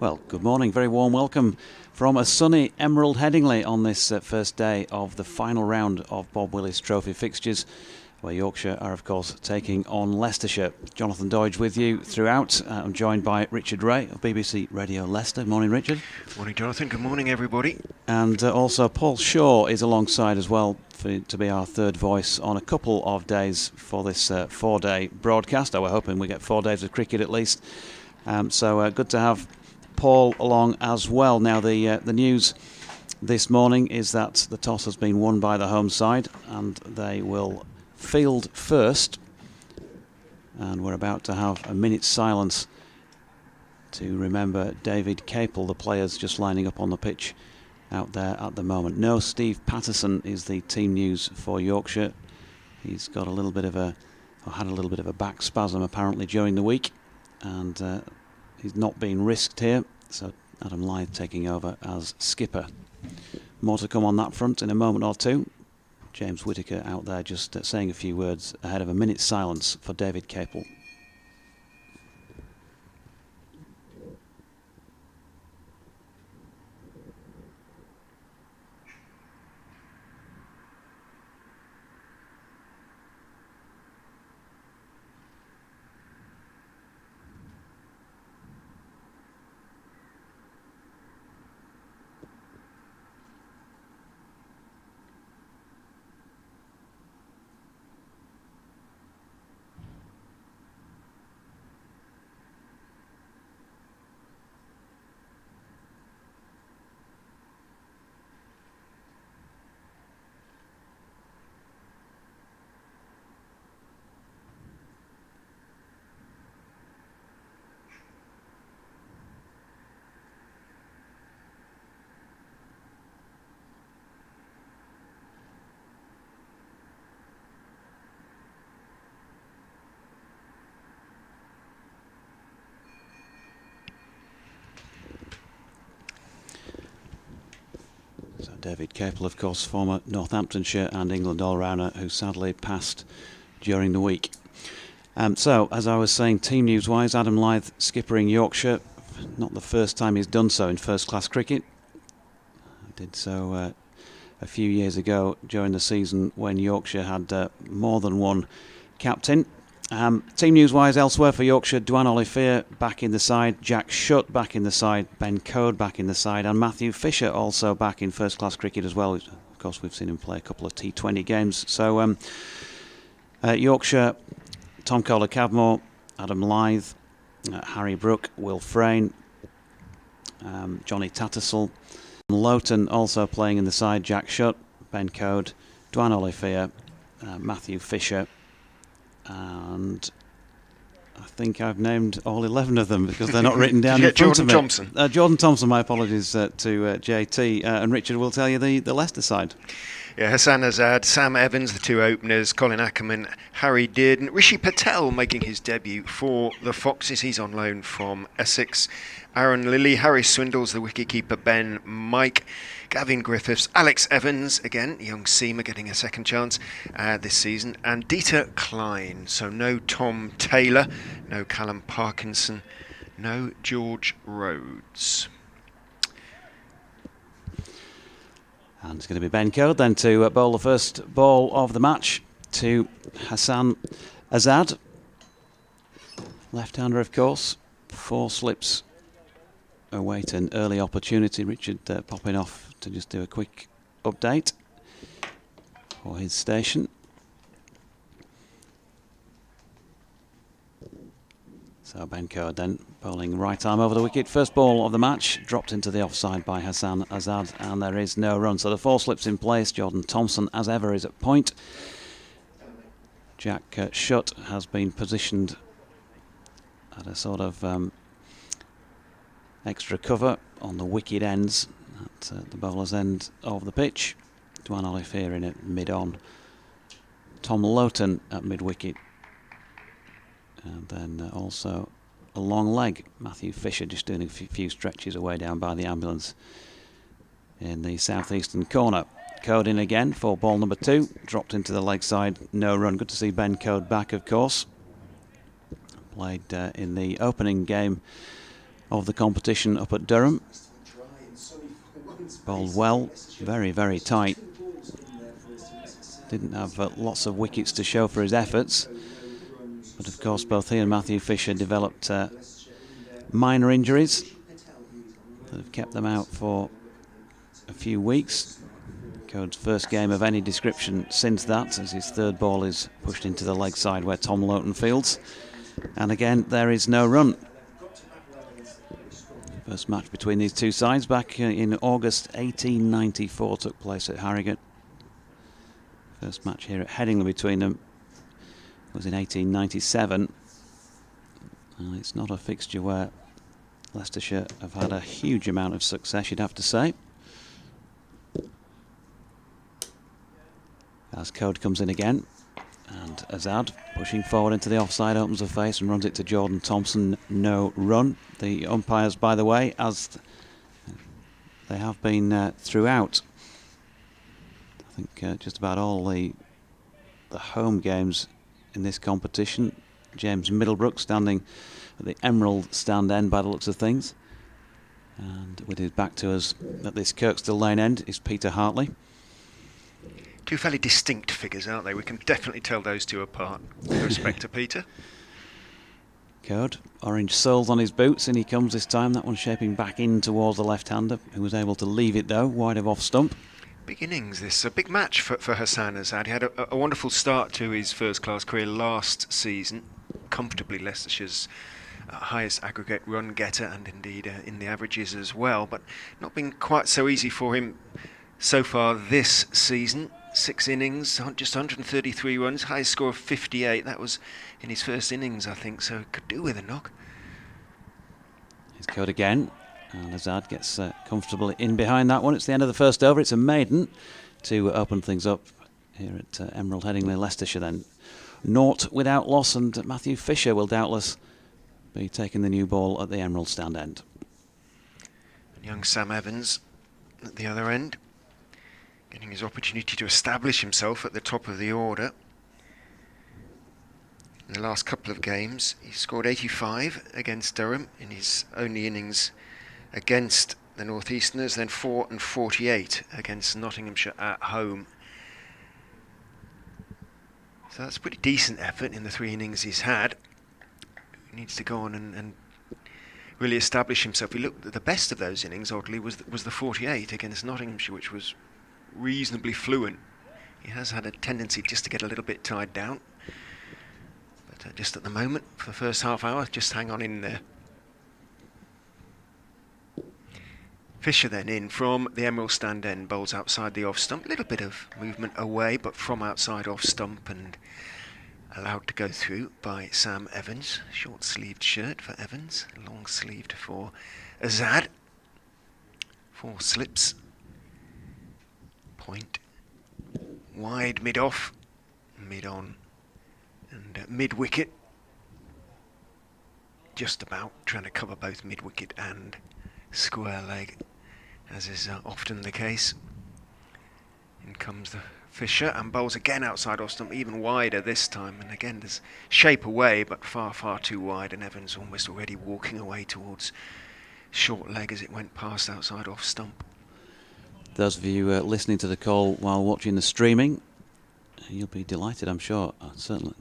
Well, good morning, very warm welcome from a sunny Emerald Headingley on this first day of the final round of Bob Willis Trophy fixtures, where Yorkshire are of course taking on Leicestershire. Jonathan Doidge with you throughout. I'm joined by Richard Ray of BBC Radio Leicester. Morning, Richard. Morning, Jonathan. Good morning, everybody. And also Paul Shaw is alongside as well to be our third voice on a couple of days for this 4-day broadcast. We're hoping we get 4 days of cricket at least. So good to have Paul along as well. Now the news this morning is that the toss has been won by the home side and they will field first, and we're about to have a minute's silence to remember David Capel. The players just lining up on the pitch out there at the moment. No Steve Patterson is the team news for Yorkshire. He's got a little bit of a, or had a little bit of a back spasm apparently during the week, and he's not been risked here, so Adam Lyth taking over as skipper. More to come on that front in a moment or two. James Whittaker out there just saying a few words ahead of a minute's silence for David Capel. David Capel, of course, former Northamptonshire and England all-rounder who sadly passed during the week. So, as I was saying, team news-wise, Adam Lyth skippering Yorkshire. Not the first time he's done so in first-class cricket. He did so a few years ago during the season when Yorkshire had more than one captain. Team news-wise elsewhere for Yorkshire, Dwan Olivier back in the side, Jack Shutt back in the side, Ben Code back in the side, and Matthew Fisher also back in first-class cricket as well. Of course, we've seen him play a couple of T20 games. So Yorkshire, Tom Kohler-Cavmore, Adam Lyth, Harry Brook, Will Frayne, Johnny Tattersall, Lowton also playing in the side, Jack Shutt, Ben Code, Dwan Olivier, Matthew Fisher, and I think I've named all 11 of them because they're not written down in front of me. Jordan Thompson, my apologies to JT. And Richard will tell you the Leicester side. Yeah, Hassan Azad, Sam Evans, the two openers, Colin Ackerman, Harry Dearden, Rishi Patel making his debut for the Foxes. He's on loan from Essex. Aaron Lilly, Harry Swindles, the wicketkeeper, Ben Mike, Gavin Griffiths, Alex Evans, again, young seamer getting a second chance this season, and Dieter Klein. So no Tom Taylor, no Callum Parkinson, no George Rhodes. And it's going to be Ben Code then to bowl the first ball of the match to Hassan Azad. Left-hander, of course. 4 slips await an early opportunity. Richard popping off to just do a quick update for his station. So Ben Code then bowling right arm over the wicket. First ball of the match dropped into the offside by Hassan Azad, and there is no run. So the 4 slips in place. Jordan Thompson, as ever, is at point. Jack Shutt has been positioned at a sort of extra cover on the wicket ends at the bowler's end of the pitch. Dwan Olivier in at mid-on. Tom Lowton at mid-wicket. And then also a long leg. Matthew Fisher just doing a few stretches away down by the ambulance in the southeastern corner. Code in again for ball number 2. Dropped into the leg side. No run. Good to see Ben Code back, of course. Played in the opening game of the competition up at Durham. Bowled well, very, very tight. Didn't have lots of wickets to show for his efforts. But of course, both he and Matthew Fisher developed minor injuries that have kept them out for a few weeks. Code's first game of any description since that, as his third ball is pushed into the leg side where Tom Loughton fields. And again, there is no run. First match between these two sides back in August 1894 took place at Harrogate. First match here at Headingley between them was in 1897. It's not a fixture where Leicestershire have had a huge amount of success, you'd have to say. As Code comes in again, and Azad pushing forward into the offside, opens the face and runs it to Jordan Thompson. No run. The umpires, by the way, as they have been throughout, I think just about all the home games in this competition. James Middlebrook standing at the Emerald stand end by the looks of things, and with his back to us at this Kirkstall Lane end is Peter Hartley. Two fairly distinct figures, aren't they? We can definitely tell those two apart. With respect to Peter. Code, orange soles on his boots, and he comes this time. That one shaping back in towards the left-hander, who was able to leave it though, wide of off stump. Big innings, this. A big match for Hassan Azad. He had a wonderful start to his first-class career last season. Comfortably Leicestershire's highest aggregate run getter, and indeed in the averages as well. But not been quite so easy for him so far this season. 6 innings, just 133 runs, highest score of 58. That was in his first innings, I think, so could do with a knock. Here's Code again, and Azad gets comfortably in behind that one. It's the end of the first over. It's a maiden to open things up here at Emerald Headingley, Leicestershire then. Naught without loss, and Matthew Fisher will doubtless be taking the new ball at the Emerald stand end. And young Sam Evans at the other end, getting his opportunity to establish himself at the top of the order. In the last couple of games, he scored 85 against Durham in his only innings against the North Easterners, then 4 and 48 against Nottinghamshire at home. So that's a pretty decent effort in the 3 innings he's had. He needs to go on and really establish himself. He looked at the best of those innings, oddly, was the 48 against Nottinghamshire, which was reasonably fluent. He has had a tendency just to get a little bit tied down, but just at the moment, for the first half hour, just hang on in there. Fisher then in from the Emerald stand end, bowls outside the off stump. A little bit of movement away, but from outside off stump and allowed to go through by Sam Evans. Short sleeved shirt for Evans, long sleeved for Azad. 4 slips. Point, wide mid-off, mid-on, and mid-wicket. Just about trying to cover both mid-wicket and square leg, as is often the case. In comes the Fisher and bowls again outside off stump, even wider this time. And again, there's shape away, but far, far too wide. And Evans almost already walking away towards short leg as it went past outside off stump. Those of you listening to the call while watching the streaming, you'll be delighted, I'm sure. Certainly.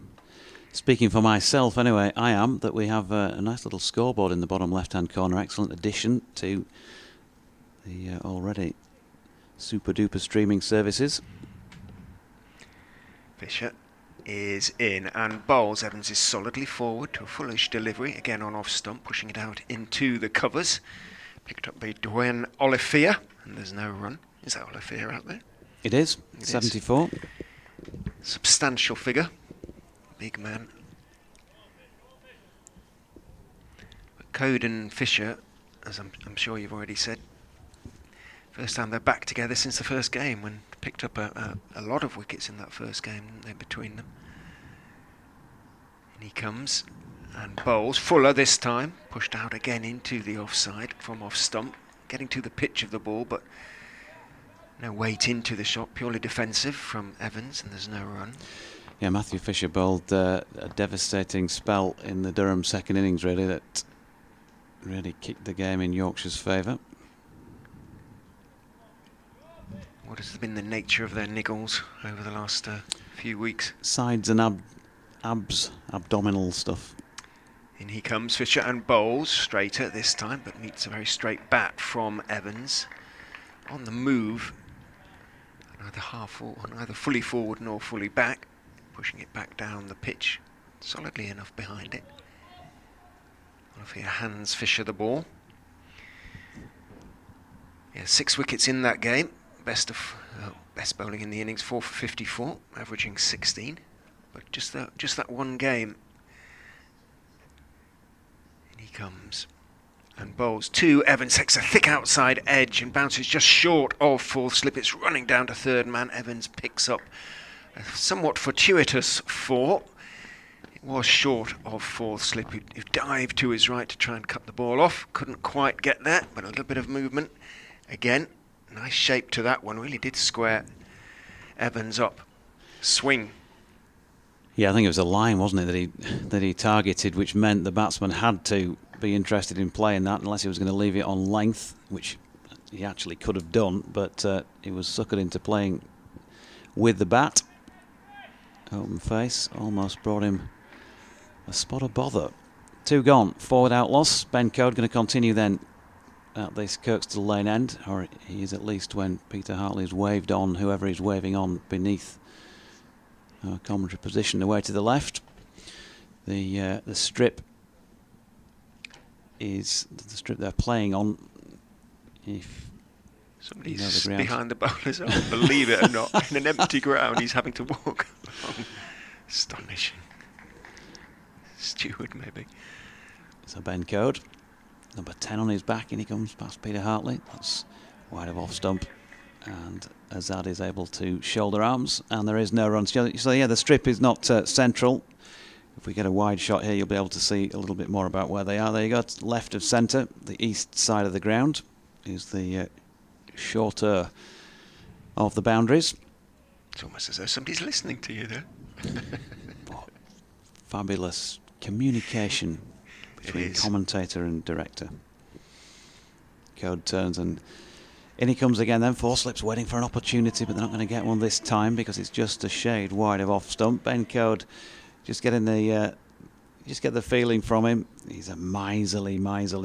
Speaking for myself, anyway, I am, that we have a nice little scoreboard in the bottom left-hand corner. Excellent addition to the already super-duper streaming services. Fisher is in and bowls. Evans is solidly forward to a fullish delivery, again on off stump, pushing it out into the covers. Picked up by Dwayne Olivier, and there's no run. Is that Olivier out there? It is, 74. Substantial figure, big man. But Code and Fisher, as I'm sure you've already said, first time they're back together since the first game, when they picked up a lot of wickets in that first game, didn't they, between them. And he comes and bowls. Fuller this time, pushed out again into the offside from off stump, getting to the pitch of the ball, but no weight into the shot, purely defensive from Evans, and there's no run. Yeah, Matthew Fisher bowled a devastating spell in the Durham second innings, really, that really kicked the game in Yorkshire's favour. What has been the nature of their niggles over the last few weeks? Sides and abdominal stuff. In he comes, Fisher, and bowls straighter this time, but meets a very straight bat from Evans. On the move, neither fully forward nor fully back, pushing it back down the pitch, solidly enough behind it. Off here hands Fisher the ball. Yeah, 6 wickets in that game. Best bowling in the innings, 4 for 54, averaging 16. But just that one game. In he comes and bowls 2. Evans takes a thick outside edge and bounces just short of 4th slip. It's running down to 3rd man. Evans picks up a somewhat fortuitous 4. It was short of 4th slip, who dived to his right to try and cut the ball off. Couldn't quite get there, but a little bit of movement. Again, nice shape to that one. Really did square Evans up. Swing. Yeah, I think it was a line, wasn't it, that he targeted, which meant the batsman had to be interested in playing that unless he was going to leave it on length, which he actually could have done, but he was suckered into playing with the bat. Open face, almost brought him a spot of bother. 2 gone, 4 without loss. Ben Code going to continue then at this Kirkstall Lane end, or he is at least when Peter Hartley's waved on, whoever he's waving on beneath our commentary position away to the left. The strip is the strip they're playing on. If somebody's behind the bowler's arm, believe it or not, in an empty ground, he's having to walk along. Astonishing. Steward, maybe. So Ben Code, number 10 on his back, and he comes past Peter Hartley. That's wide of off stump, and Azad is able to shoulder arms, and there is no run. So yeah, the strip is not central. If we get a wide shot here, you'll be able to see a little bit more about where they are. There you go, left of centre, the east side of the ground is the shorter of the boundaries. It's almost as though somebody's listening to you there. Fabulous communication between commentator and director. Code turns and in he comes again then. 4 slips waiting for an opportunity, but they're not going to get one this time because it's just a shade wide of off stump. Ben Code just getting the just get the feeling from him. He's a miserly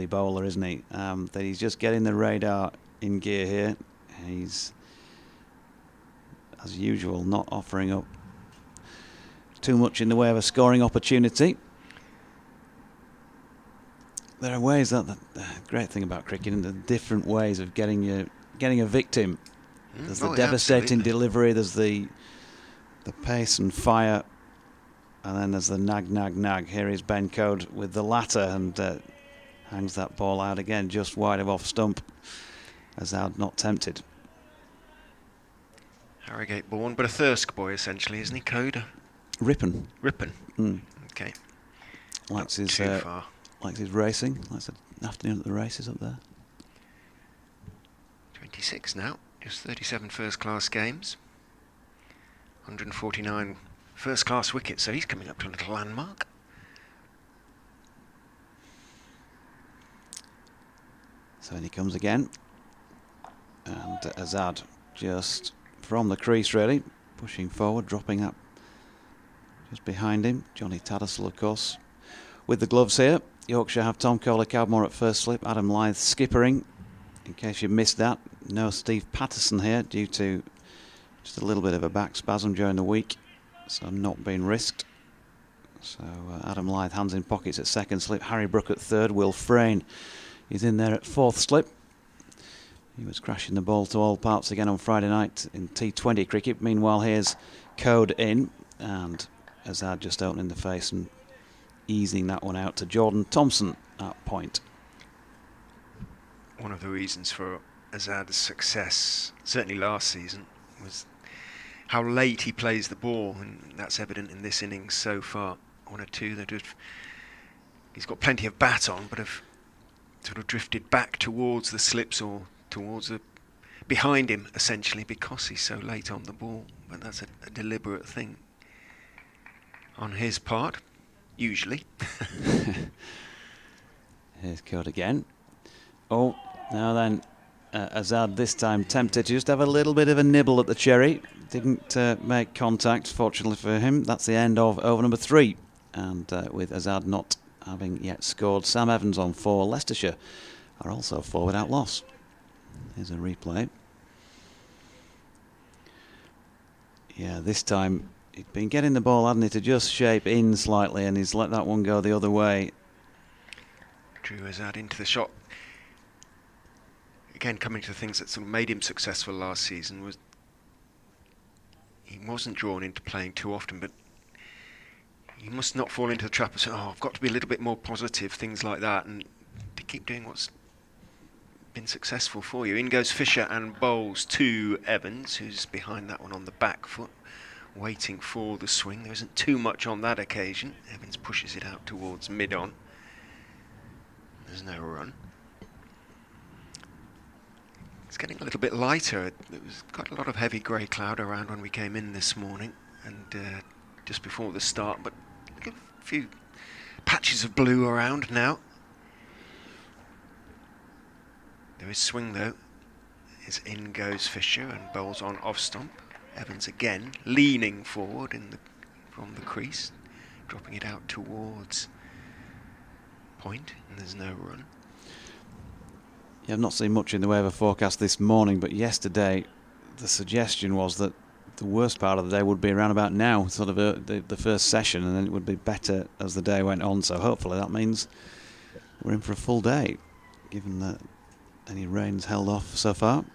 bowler, isn't he? That he's just getting the radar in gear here. He's, as usual, not offering up too much in the way of a scoring opportunity. There are ways that the great thing about cricket, the different ways of getting a victim. There's the devastating delivery. There's the pace and fire, and then there's the nag. Here is Ben Code with the latter and hangs that ball out again, just wide of off stump. Azad not tempted. Harrogate born, but a Thirsk boy essentially, isn't he? Code. Ripon. Okay. Likes his racing. Likes an afternoon at the races up there. 26 now. Just 37 first-class games. 149 first-class wickets. So he's coming up to a little landmark. So in he comes again. And Azad just from the crease really, pushing forward, dropping up just behind him. Johnny Tattersall, of course, with the gloves here. Yorkshire have Tom Kohler-Cowmore at first slip, Adam Lyth skippering. In case you missed that, no Steve Patterson here due to just a little bit of a back spasm during the week, so not being risked. So Adam Lyth hands in pockets at second slip, Harry Brook at third, Will Frayne is in there at fourth slip. He was crashing the ball to all parts again on Friday night in T20 cricket. Meanwhile, here's Code in, and Azad just opening the face and easing that one out to Jordan Thompson at point. One of the reasons for Azad's success, certainly last season, was how late he plays the ball, and that's evident in this innings so far. 1 or 2 that he's got plenty of bat on, but have sort of drifted back towards the slips or towards the behind him essentially because he's so late on the ball. But that's a deliberate thing on his part, usually. Here's Code again. Oh, now then, Azad this time tempted to just have a little bit of a nibble at the cherry. Didn't make contact, fortunately for him. That's the end of over number 3. And with Azad not having yet scored, Sam Evans on 4. Leicestershire are also 4 without loss. Here's a replay. Yeah, this time he'd been getting the ball, hadn't he, to just shape in slightly, and he's let that one go the other way. Drew Azad into the shot. Again, coming to the things that sort of made him successful last season was he wasn't drawn into playing too often, but you must not fall into the trap of saying, oh, I've got to be a little bit more positive, things like that, and to keep doing what's been successful for you. In goes Fisher and bowls to Evans, who's behind that one on the back foot, waiting for the swing. There isn't too much on that occasion. Evans pushes it out towards mid-on. There's no run. It's getting a little bit lighter. There was quite a lot of heavy grey cloud around when we came in this morning and just before the start, but a few patches of blue around now. There is swing though. As in goes Fisher and bowls on off stump. Evans again leaning forward from the crease, dropping it out towards point, and there's no run. Yeah, I've not seen much in the way of a forecast this morning, but yesterday the suggestion was that the worst part of the day would be around about now, sort of the first session, and then it would be better as the day went on. So hopefully that means we're in for a full day, given that any rain's held off so far.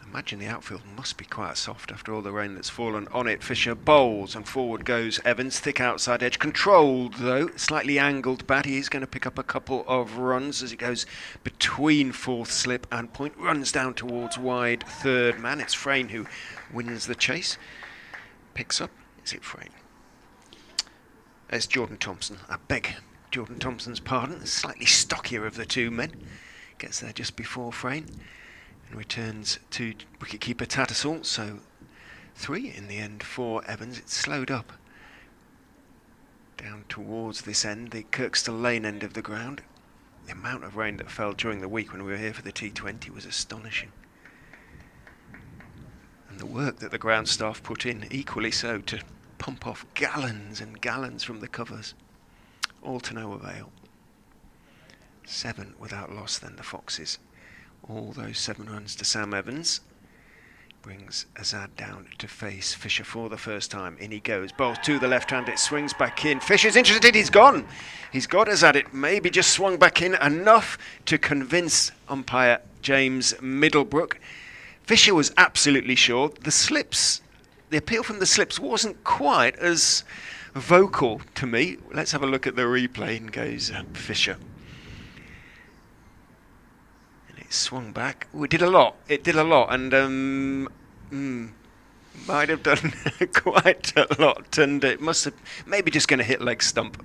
I imagine the outfield must be quite soft after all the rain that's fallen on it. Fisher bowls and forward goes Evans, thick outside edge, controlled though, slightly angled bat. He is going to pick up a couple of runs as it goes between fourth slip and point, runs down towards wide third man. It's Frayne who wins the chase, picks up. Is it Frayne? There's Jordan Thompson. I beg Jordan Thompson's pardon, the slightly stockier of the two men. Gets there just before Frayne and returns to wicketkeeper Tattersall. So 3 in the end for Evans. It's slowed up down towards this end, the Kirkstall Lane end of the ground. The amount of rain that fell during the week when we were here for the T20 was astonishing. And the work that the ground staff put in, equally so, to pump off gallons and gallons from the covers. All to no avail. 7 without loss then, the Foxes. All those 7 runs to Sam Evans. Brings Azad down to face Fisher for the first time. In he goes, bowls to the left hand, it swings back in. Fisher's interested, he's gone. He's got Azad, it maybe just swung back in enough to convince umpire James Middlebrook. Fisher was absolutely sure. The appeal from the slips wasn't quite as vocal to me. Let's have a look at the replay. In goes Fisher. Swung back. Ooh, it did a lot. It did a lot, and might have done quite a lot. And it must have maybe just going to hit leg stump.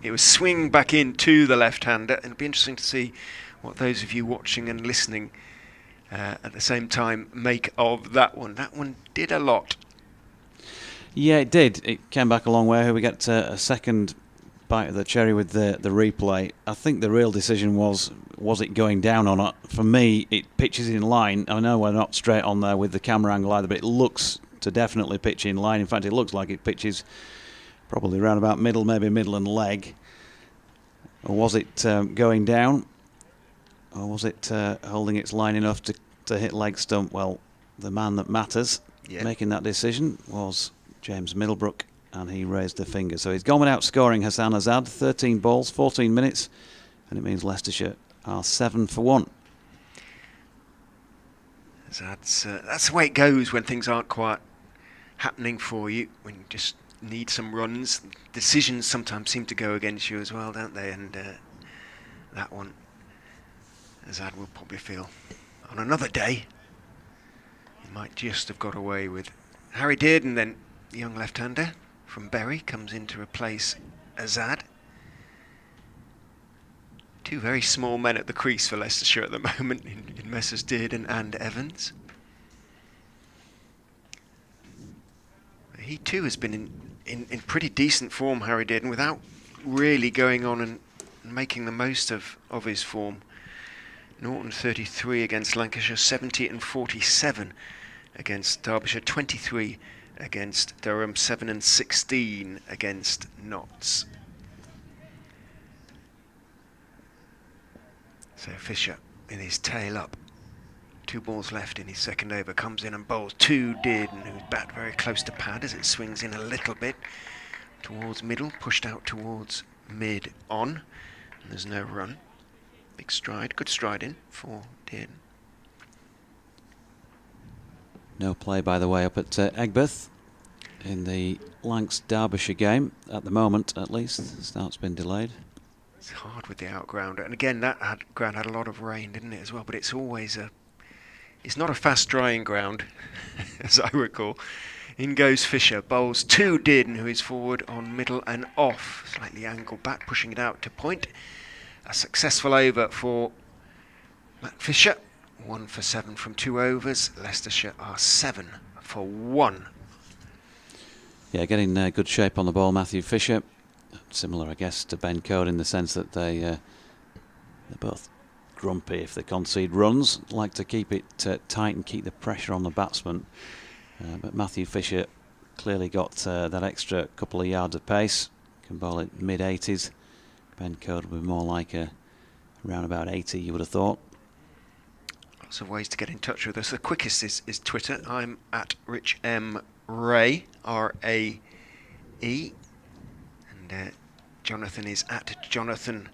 It was swing back in to the left-hander, and it'd be interesting to see what those of you watching and listening at the same time make of that one. That one did a lot. Yeah, it did. It came back a long way. Here we get a second bite of the cherry with the replay. I think the real decision was it going down or not? For me, it pitches in line. I know we're not straight on there with the camera angle either, but it looks to definitely pitch in line. In fact, it looks like it pitches probably around about middle, maybe middle and leg. Or was it going down? Or was it holding its line enough to hit leg stump? Well, the man that matters making that decision was James Middlebrook, and he raised a finger. So he's gone without scoring Hassan Azad, 13 balls, 14 minutes, and it means Leicestershire are 7 for 1. That's the way it goes when things aren't quite happening for you, when you just need some runs. Decisions sometimes seem to go against you as well, don't they? And that one, Azad will probably feel on another day he might just have got away with. Harry Dearden then, the young left-hander from Bury, comes in to replace Azad. 2 very small men at the crease for Leicestershire at the moment in Messrs Dearden and Evans. He too has been in pretty decent form, Harry Dearden, without really going on and and making the most of his form. Norton 33 against Lancashire, 70 and 47 against Derbyshire, 23 against Durham, 7 and 16 against Notts. So Fisher in his tail up. 2 balls left in his second over, comes in and bowls 2 Dearden, who's bat very close to pad as it swings in a little bit towards middle, pushed out towards mid on, and there's no run. Big stride, good stride in for Dearden. No play, by the way, up at Egbert in the Lancs Derbyshire game at the moment, at least. The start's been delayed. It's hard with the outgrounder, and again that ground had a lot of rain, didn't it, as well? But it's always it's not a fast drying ground, as I recall. In goes Fisher, bowls 2 Dearden, who is forward on middle and off, slightly angled back, pushing it out to point. A successful over for Matt Fisher. 1 for 7 from 2 overs. Leicestershire are 7 for 1. Yeah, getting good shape on the ball, Matthew Fisher. Similar, I guess, to Ben Coad in the sense that they're both grumpy if they concede runs. Like to keep it tight and keep the pressure on the batsman. But Matthew Fisher clearly got that extra couple of yards of pace. Can bowl it mid-80s. Ben Coad would be more like around about 80, you would have thought. Lots of ways to get in touch with us. The quickest is Twitter. I'm at Rich M. Ray, R-A-E. And Jonathan is at Jonathan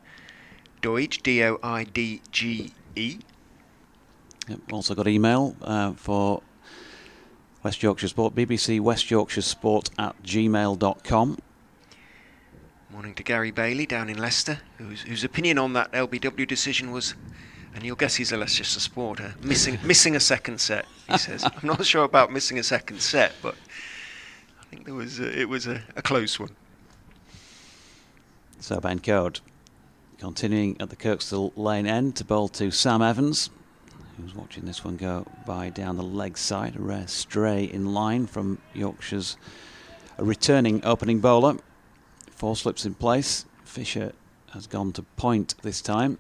Doidge, D-O-I-D-G-E. Yep, also got email for West Yorkshire Sport, BBC West Yorkshire Sport at gmail.com. Morning to Gary Bailey down in Leicester, whose opinion on that LBW decision was, and you'll guess he's a Leicestershire supporter, missing a second set, he says. I'm not sure about missing a second set, but I think it was a close one. So Ben Coad continuing at the Kirkstall Lane end to bowl to Sam Evans, who's watching this one go by down the leg side. A rare stray in line from Yorkshire's returning opening bowler. 4 slips in place. Fisher has gone to point this time.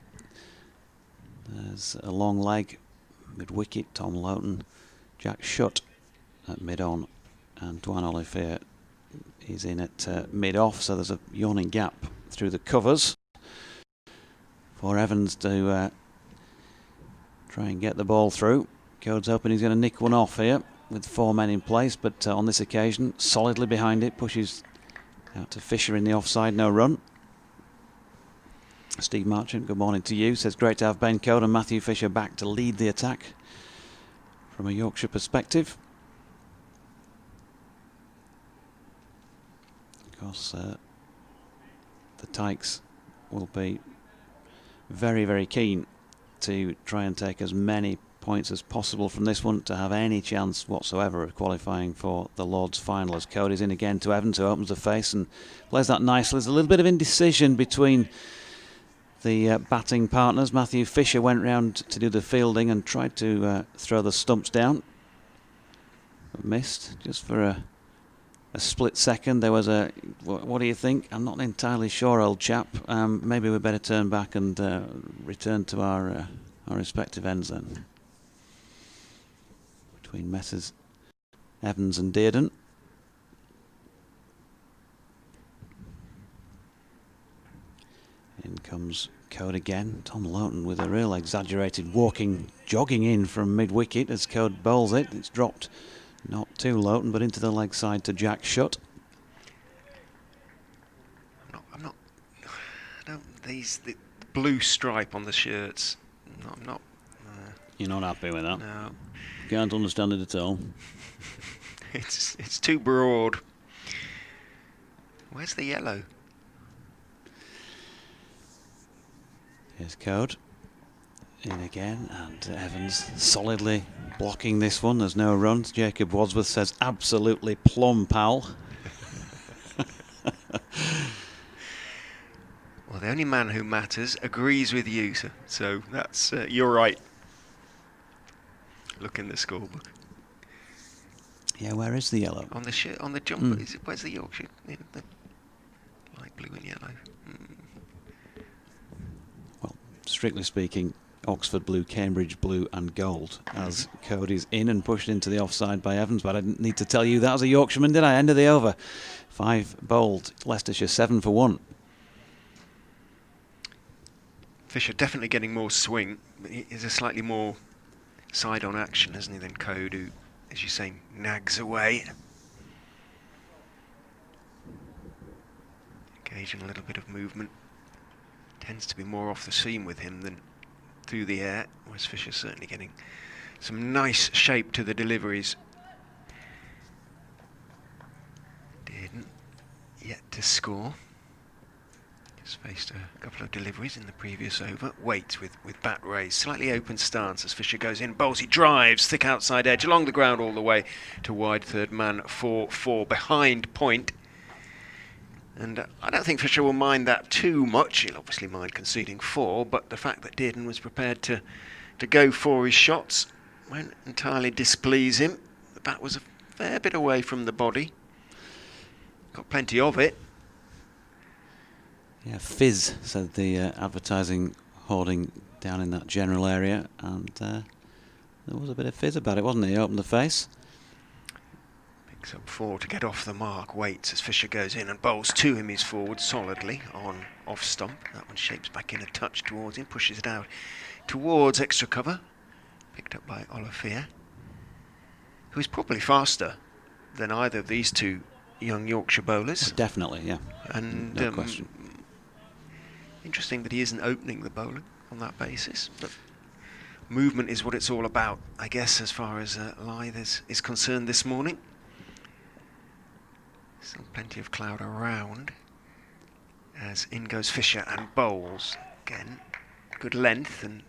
There's a long leg, mid-wicket, Tom Loughton, Jack Shutt at mid-on, and Dwan Olivier is in at mid-off, so there's a yawning gap through the covers for Evans to try and get the ball through. Coad's hoping he's going to nick one off here with 4 men in place, but on this occasion, solidly behind it, pushes out to Fisher in the offside, no run. Steve Marchant, good morning to you. Says great to have Ben Coad and Matthew Fisher back to lead the attack from a Yorkshire perspective. Of course, the Tykes will be very, very keen to try and take as many points as possible from this one to have any chance whatsoever of qualifying for the Lord's final, as Cody's in again to Evans, who opens the face and plays that nicely. There's a little bit of indecision between the batting partners. Matthew Fisher went round to do the fielding and tried to throw the stumps down, but missed just for a split second. There was a, what do you think? I'm not entirely sure, old chap. Maybe we better turn back and return to our respective ends then. Between Messrs Evans and Dearden. In comes Coad again. Tom Loughton with a real exaggerated jogging in from mid-wicket as Coad bowls it. It's dropped not to Loughton but into the leg side to Jack Shutt. The blue stripe on the shirts. I'm not. You're not happy with that? No. Can't understand it at all. It's too broad. Where's the yellow? Here's Coad in again, and Evans solidly blocking this one. There's no runs. Jacob Wadsworth says absolutely plumb, pal. Well, the only man who matters agrees with you, so that's you're right. Look in the scorebook. Yeah, where is the yellow? On the shirt, on the jumper. Where's the Yorkshire? The light blue and yellow. strictly speaking, Oxford blue, Cambridge blue and gold, as Cody's in and pushed into the offside by Evans. But I didn't need to tell you that was a Yorkshireman, did I? End of the over. 5 bowled, Leicestershire 7 for 1. Fisher definitely getting more swing. He's a slightly more side-on action, isn't he, than Code, who, as you say, nags away. Engaging a little bit of movement. Tends to be more off the seam with him than through the air, whereas Fisher's certainly getting some nice shape to the deliveries. Didn't yet to score. Just faced a couple of deliveries in the previous over. Waits with bat raised, slightly open stance as Fisher goes in. Bowls, he drives, thick outside edge, along the ground all the way to wide third man for 4, behind point. And I don't think Fisher will mind that too much. He'll obviously mind conceding 4, but the fact that Dearden was prepared to go for his shots won't entirely displease him. The bat was a fair bit away from the body. Got plenty of it. Yeah, fizz, said the advertising hoarding down in that general area, and there was a bit of fizz about it, wasn't it? He opened the face. Picks up 4 to get off the mark, waits as Fisher goes in and bowls to him. He's forward solidly on off stump. That one shapes back in a touch towards him, pushes it out towards extra cover. Picked up by Olivier, who is probably faster than either of these two young Yorkshire bowlers. Definitely, yeah. And no question. Interesting that he isn't opening the bowling on that basis, but movement is what it's all about, I guess, as far as Lyth is concerned this morning. Still plenty of cloud around as in goes Fisher and bowls. Again, good length and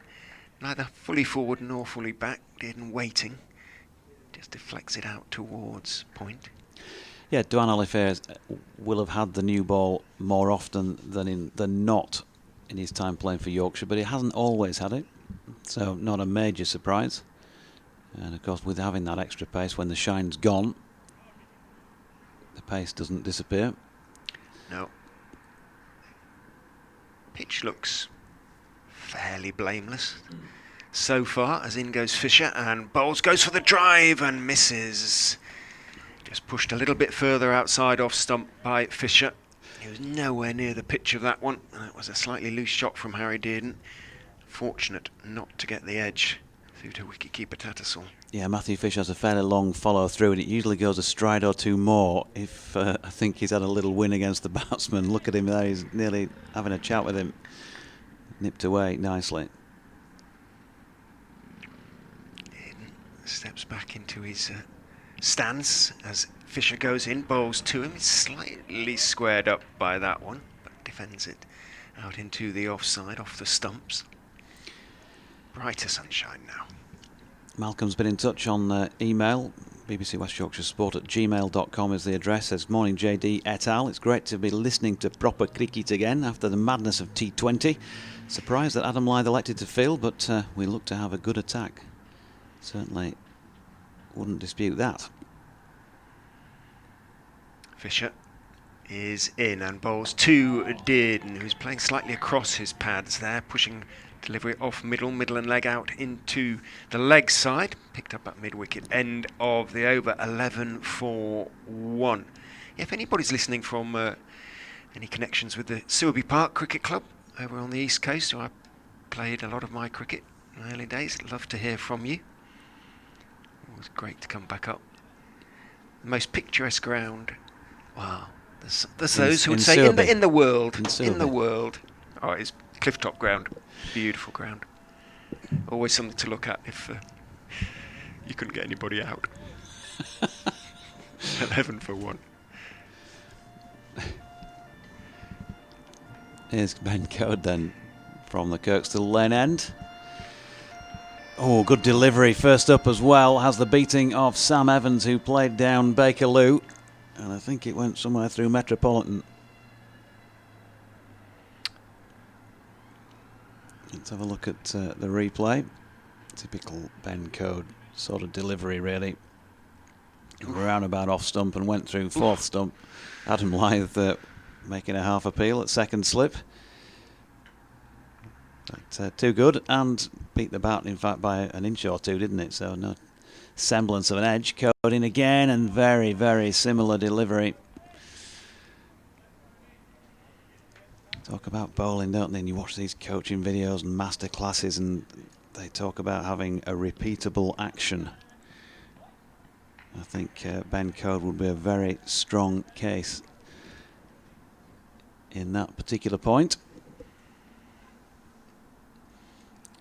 neither fully forward nor fully back. Dearden waiting, just deflects it out towards point. Yeah, Duane Olivier will have had the new ball more often than not in his time playing for Yorkshire, but he hasn't always had it, so not a major surprise. And of course, with having that extra pace, when the shine's gone, the pace doesn't disappear. No. Pitch looks fairly blameless so far, as in goes Fisher and bowls, goes for the drive and misses. Just pushed a little bit further outside off stump by Fisher. He was nowhere near the pitch of that one. That was a slightly loose shot from Harry Dearden. Fortunate not to get the edge through to wicketkeeper Tattersall. Yeah, Matthew Fisher has a fairly long follow through, and it usually goes a stride or two more if I think he's had a little win against the batsman. Look at him there, he's nearly having a chat with him. Nipped away nicely. Dearden steps back into his stance as Fisher goes in, bowls to him. He's slightly squared up by that one, but defends it out into the offside, off the stumps. Brighter sunshine now. Malcolm's been in touch on email. BBC West Yorkshire Sport at gmail.com is the address. Says, morning JD et al. It's great to be listening to proper cricket again after the madness of T20. Surprised that Adam Lyth elected to field, but we look to have a good attack. Certainly wouldn't dispute that. Fisher is in and bowls to Dearden, who's playing slightly across his pads there, pushing delivery off middle and leg out into the leg side. Picked up at mid-wicket, end of the over, 11 for 1. If anybody's listening from any connections with the Sewerby Park Cricket Club over on the East Coast, where I played a lot of my cricket in the early days, I'd love to hear from you. It was great to come back up. The most picturesque ground. Wow. There's those who would say in the world. In the world. Oh, it's Clifftop ground. Beautiful ground. Always something to look at if you couldn't get anybody out. 11 for 1. Here's Ben Code then from the Kirkstall Lane end. Oh, good delivery. First up as well has the beating of Sam Evans, who played down Bakerloo. And I think it went somewhere through Metropolitan. Let's have a look at the replay. Typical Ben Code sort of delivery, really. Roundabout off stump and went through fourth stump. Adam Lyth making a half appeal at second slip. But too good, and beat the bat, in fact, by an inch or two, didn't it? So no semblance of an edge. Code in again, and very, very similar delivery. Talk about bowling, don't they? And you watch these coaching videos and master classes, and they talk about having a repeatable action. I think Ben Code would be a very strong case in that particular point.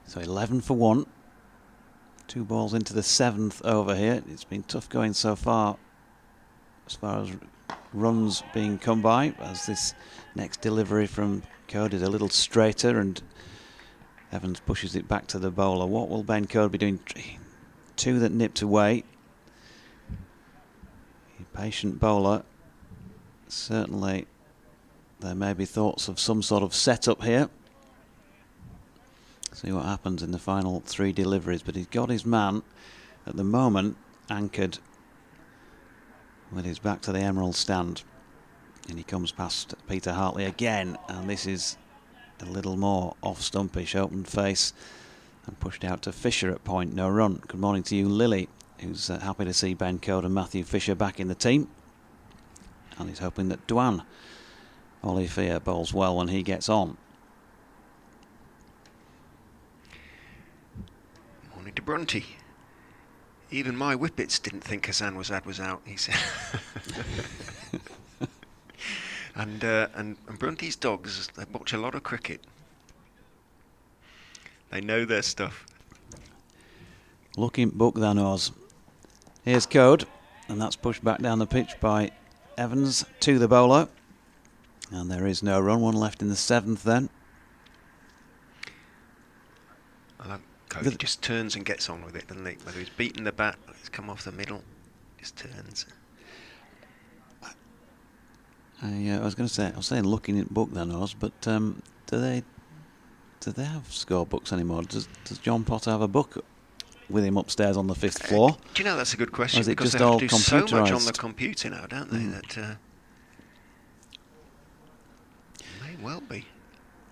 So 11 for 1. 2 balls into the 7th over here. It's been tough going so far as runs being come by, as this next delivery from Code is a little straighter and Evans pushes it back to the bowler. What will Ben Code be doing? 2 that nipped away. Patient bowler. Certainly there may be thoughts of some sort of setup here. See what happens in the final 3 deliveries, but he's got his man at the moment anchored with his back to the Emerald stand, and he comes past Peter Hartley again, and this is a little more off stumpish, open face and pushed out to Fisher at point, no run. Good morning to you, Lily, who's happy to see Ben Code and Matthew Fisher back in the team, and he's hoping that Dwan Olivier bowls well when he gets on. Morning to Bronte. Even my whippets didn't think Hassan was out, he said. and Bronte's dogs, they watch a lot of cricket. They know their stuff. Looking book then, Oz. Here's Code, and that's pushed back down the pitch by Evans to the bowler. And there is no run, 1 left in the 7th then. He just turns and gets on with it, doesn't he? Whether he's beaten the bat, or he's come off the middle, just turns. I was saying looking at book then, Oz, but do they have score books anymore? Does John Potter have a book with him upstairs on the 5th floor? Do you know, that's a good question, or is it because just they have all to do so much on computerised? the computer now, don't they? That may well be.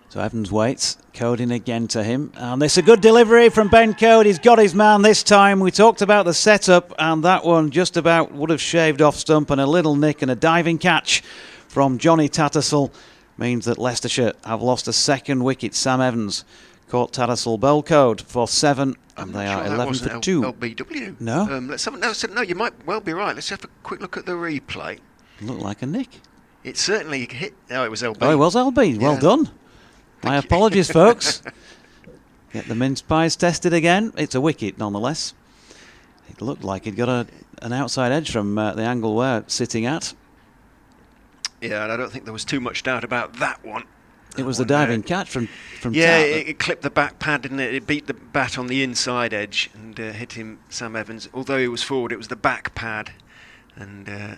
So Evans waits, Code in again to him, and this is a good delivery from Ben Code. He's got his man this time. We talked about the setup, and that one just about would have shaved off stump, and a little nick and a diving catch from Johnny Tattersall means that Leicestershire have lost a 2nd wicket. Sam Evans caught Tattersall, bowl Code for 7, and they are 11 for 2. LBW. No? Let's have no, you might well be right. Let's have a quick look at the replay. Looked like a nick. It certainly hit. Oh, it was LB. Oh, it was LB. Well done. My apologies, folks. Get the mince pies tested again. It's a wicket, nonetheless. It looked like he'd got an outside edge from the angle we're sitting at. Yeah, and I don't think there was too much doubt about that one. It was the diving catch from yeah, Tat. it clipped the back pad, didn't it? It beat the bat on the inside edge and hit him, Sam Evans. Although he was forward, it was the back pad, and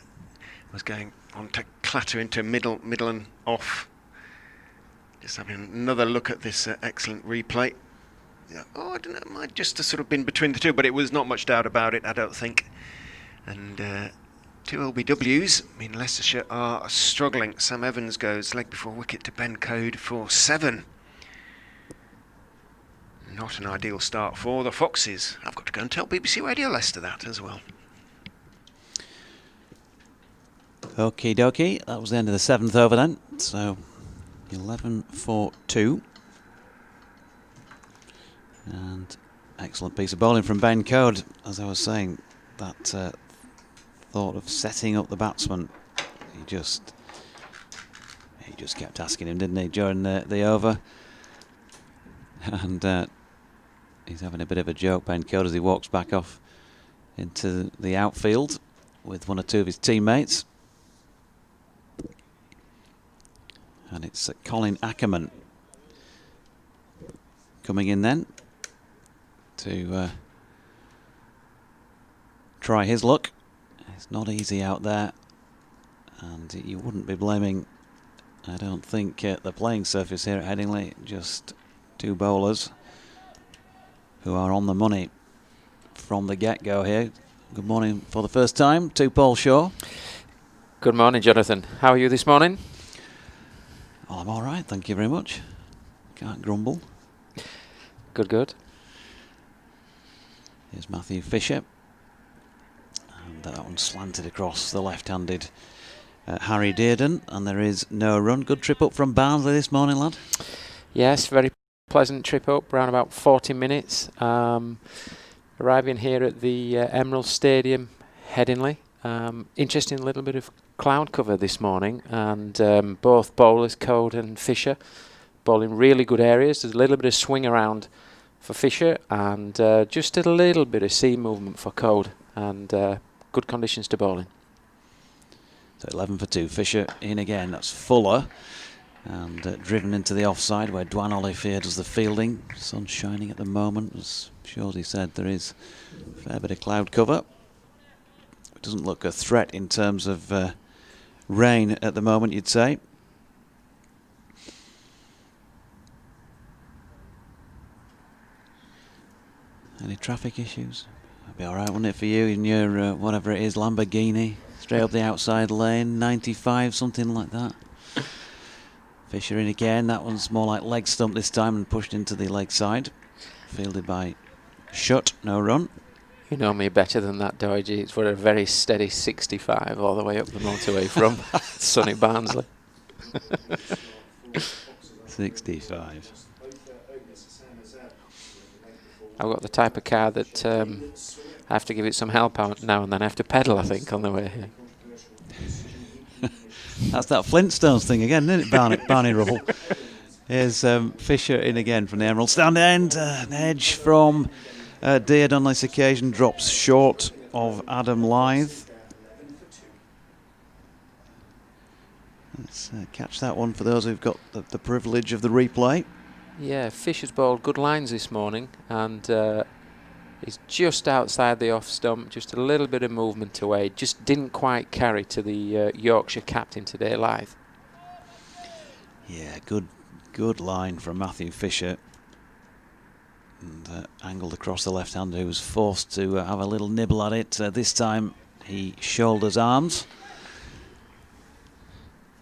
was going on to clatter into middle and off. Just having another look at this excellent replay. Yeah, I don't know, it might just have sort of been between the two, but it was not much doubt about it, I don't think. And 2 LBWs. I mean, Leicestershire are struggling. Sam Evans goes leg before wicket to Ben Code for 7. Not an ideal start for the Foxes. I've got to go and tell BBC Radio Leicester that as well. Okie dokie. That was the end of the 7th over then. So 11 for 2. And excellent piece of bowling from Ben Code. As I was saying, that thought of setting up the batsman, he just kept asking him, didn't he, during the over. And he's having a bit of a joke, Ben Code, as he walks back off into the outfield with 1 or 2 of his teammates. And it's Colin Ackerman coming in then to try his luck. It's not easy out there, and you wouldn't be blaming, I don't think, the playing surface here at Headingley. Just 2 bowlers who are on the money from the get-go here. Good morning for the first time to Paul Shaw. Good morning, Jonathan. How are you this morning? Oh, I'm all right, thank you very much. Can't grumble. Good. Here's Matthew Fisher. And that one slanted across the left-handed Harry Dearden, and there is no run. Good trip up from Barnsley this morning, lad. Yes, very pleasant trip up, around about 40 minutes. Arriving here at the Emerald Stadium, Headingley. Interesting little bit of cloud cover this morning, and both bowlers, Code and Fisher, bowling really good areas. There's a little bit of swing around for Fisher, and just a little bit of sea movement for Code, and good conditions to bowl in. So 11 for 2. Fisher in again. That's Fuller. And driven into the offside where Dwan Olivier does the fielding. Sun shining at the moment. As Shawty said, there is a fair bit of cloud cover. It doesn't look a threat in terms of rain at the moment, you'd say. Any traffic issues? That'd be alright, wouldn't it, for you in your whatever it is, Lamborghini? Straight up the outside lane, 95, something like that. Fisher in again. That one's more like leg stump this time and pushed into the leg side. Fielded by Shutt, no run. You know me better than that, Doige. It's for a very steady 65 all the way up the motorway from sunny Barnsley. 65. I've got the type of car that I have to give it some help out now and then. I have to pedal, I think, on the way here. That's that Flintstones thing again, isn't it, Barney Rubble? Here's Fisher in again from the Emerald stand end. An edge from Deard on this occasion drops short of Adam Lyth. Let's catch that one for those who've got the privilege of the replay. Yeah, Fisher's bowled good lines this morning, and he's just outside the off stump, just a little bit of movement away. Just didn't quite carry to the Yorkshire captain today, Lyth. Yeah, good line from Matthew Fisher. And angled across the left-hander, who was forced to have a little nibble at it. This time he shoulders arms.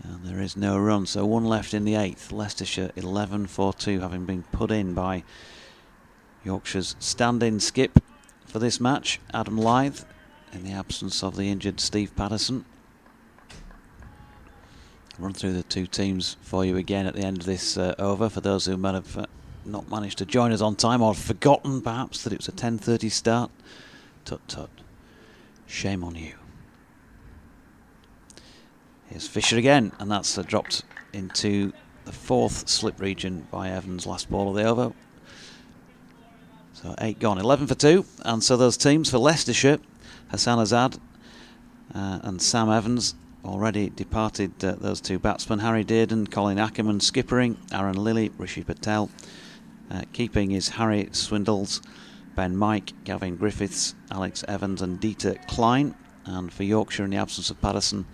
And there is no run, so one left in the 8th. Leicestershire 11 for 2, having been put in by Yorkshire's stand-in skip for this match, Adam Lyth, in the absence of the injured Steve Patterson. Run through the two teams for you again at the end of this over, for those who might have not managed to join us on time or forgotten perhaps that it was a 10:30 start. Tut tut. Shame on you. Here's Fisher again, and that's dropped into the 4th slip region by Evans, last ball of the over. So 8 gone, 11 for 2, and so those teams for Leicestershire, Hassan Azad and Sam Evans, already departed those two batsmen. Harry Dearden, Colin Ackerman skippering, Aaron Lilly, Rishi Patel. Keeping is Harry Swindles, Ben Mike, Gavin Griffiths, Alex Evans and Dieter Klein. And for Yorkshire, in the absence of Patterson,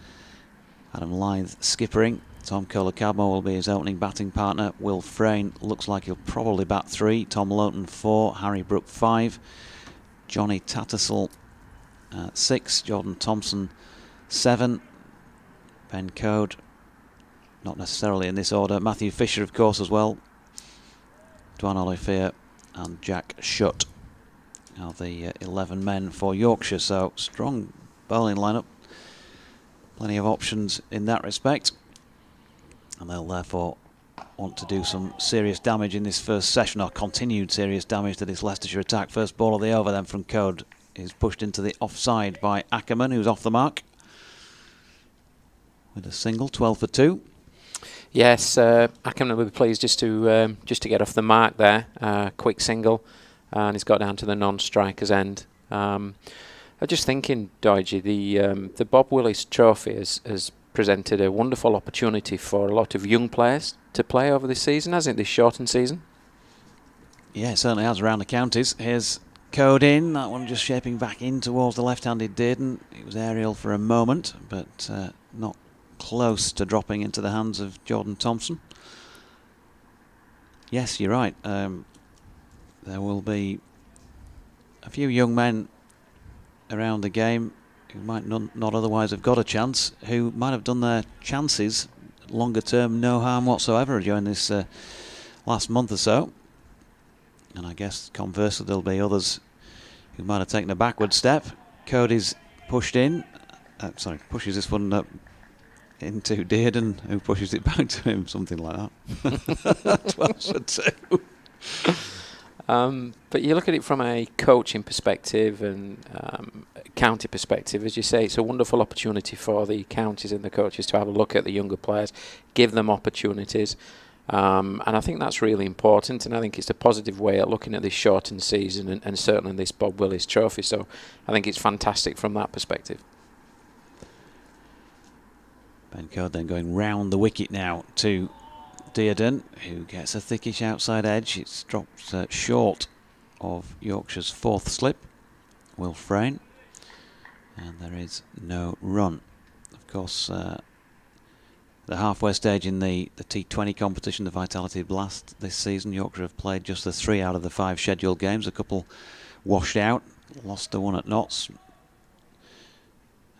Adam Lyth skippering. Tom Kohler-Cadmo will be his opening batting partner. Will Frayne looks like he'll probably bat 3. Tom Loughton 4. Harry Brook 5. Johnny Tattersall 6. Jordan Thompson 7. Ben Code, not necessarily in this order. Matthew Fisher, of course, as well. Dwan Olivier and Jack Shutt are the 11 men for Yorkshire. So strong bowling lineup. Plenty of options in that respect. And they'll therefore want to do some serious damage in this first session, or continued serious damage to this Leicestershire attack. First ball of the over then from Code is pushed into the offside by Ackerman, who's off the mark with a single. 12 for 2. Yes, Ackerman will be pleased just to get off the mark there. Quick single, and he's got down to the non-striker's end. I'm just thinking, Doige, the Bob Willis Trophy has presented a wonderful opportunity for a lot of young players to play over this season, hasn't it, this shortened season? Yeah, it certainly has around the counties. Here's Code in, that one just shaping back in towards the left-handed Dearden. It was aerial for a moment, but not close to dropping into the hands of Jordan Thompson. Yes, you're right. There will be a few young men around the game who might not otherwise have got a chance, who might have done their chances longer term no harm whatsoever during this last month or so. And I guess conversely there'll be others who might have taken a backward step. Cody's pushed in. Pushes this one up into Dearden, who pushes it back to him, something like that. 12 for 2. But you look at it from a coaching perspective and county perspective, as you say, it's a wonderful opportunity for the counties and the coaches to have a look at the younger players, give them opportunities. And I think that's really important, and I think it's a positive way of looking at this shortened season and certainly this Bob Willis Trophy. So I think it's fantastic from that perspective. Ben Code then going round the wicket now to Dearden, who gets a thickish outside edge. It's dropped short of Yorkshire's 4th slip, Will Frayne, and there is no run. Of course, the halfway stage in the T20 competition, the Vitality Blast this season, Yorkshire have played just the 3 out of the 5 scheduled games. A couple washed out, lost the one at Notts,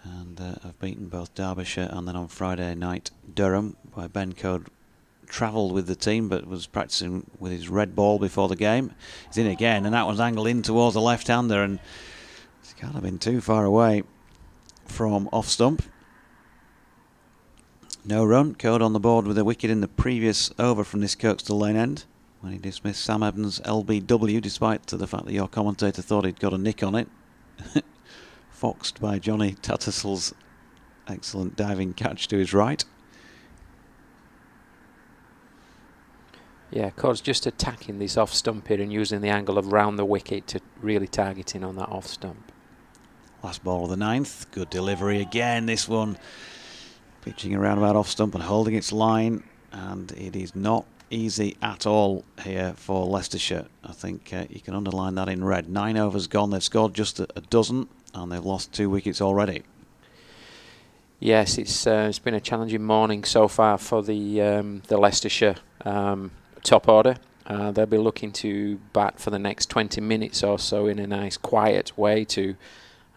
and have beaten both Derbyshire and then on Friday night Durham, where Ben Code travelled with the team but was practicing with his red ball before the game. He's in again, and that one's angled in towards the left-hander, and it's kind of been too far away from off stump. No run. Code on the board with a wicket in the previous over from this Kirkstall Lane end when he dismissed Sam Evans' LBW, despite the fact that your commentator thought he'd got a nick on it. Foxed by Johnny Tattersall's excellent diving catch to his right. Yeah, Code's just attacking this off stump here and using the angle of round the wicket to really target in on that off stump. Last ball of the 9th. Good delivery again. This one pitching around about off stump and holding its line, and it is not easy at all here for Leicestershire. I think you can underline that in red. 9 overs gone. They've scored just a dozen, and they've lost 2 wickets already. Yes, it's been a challenging morning so far for the Leicestershire top order. They'll be looking to bat for the next 20 minutes or so in a nice quiet way to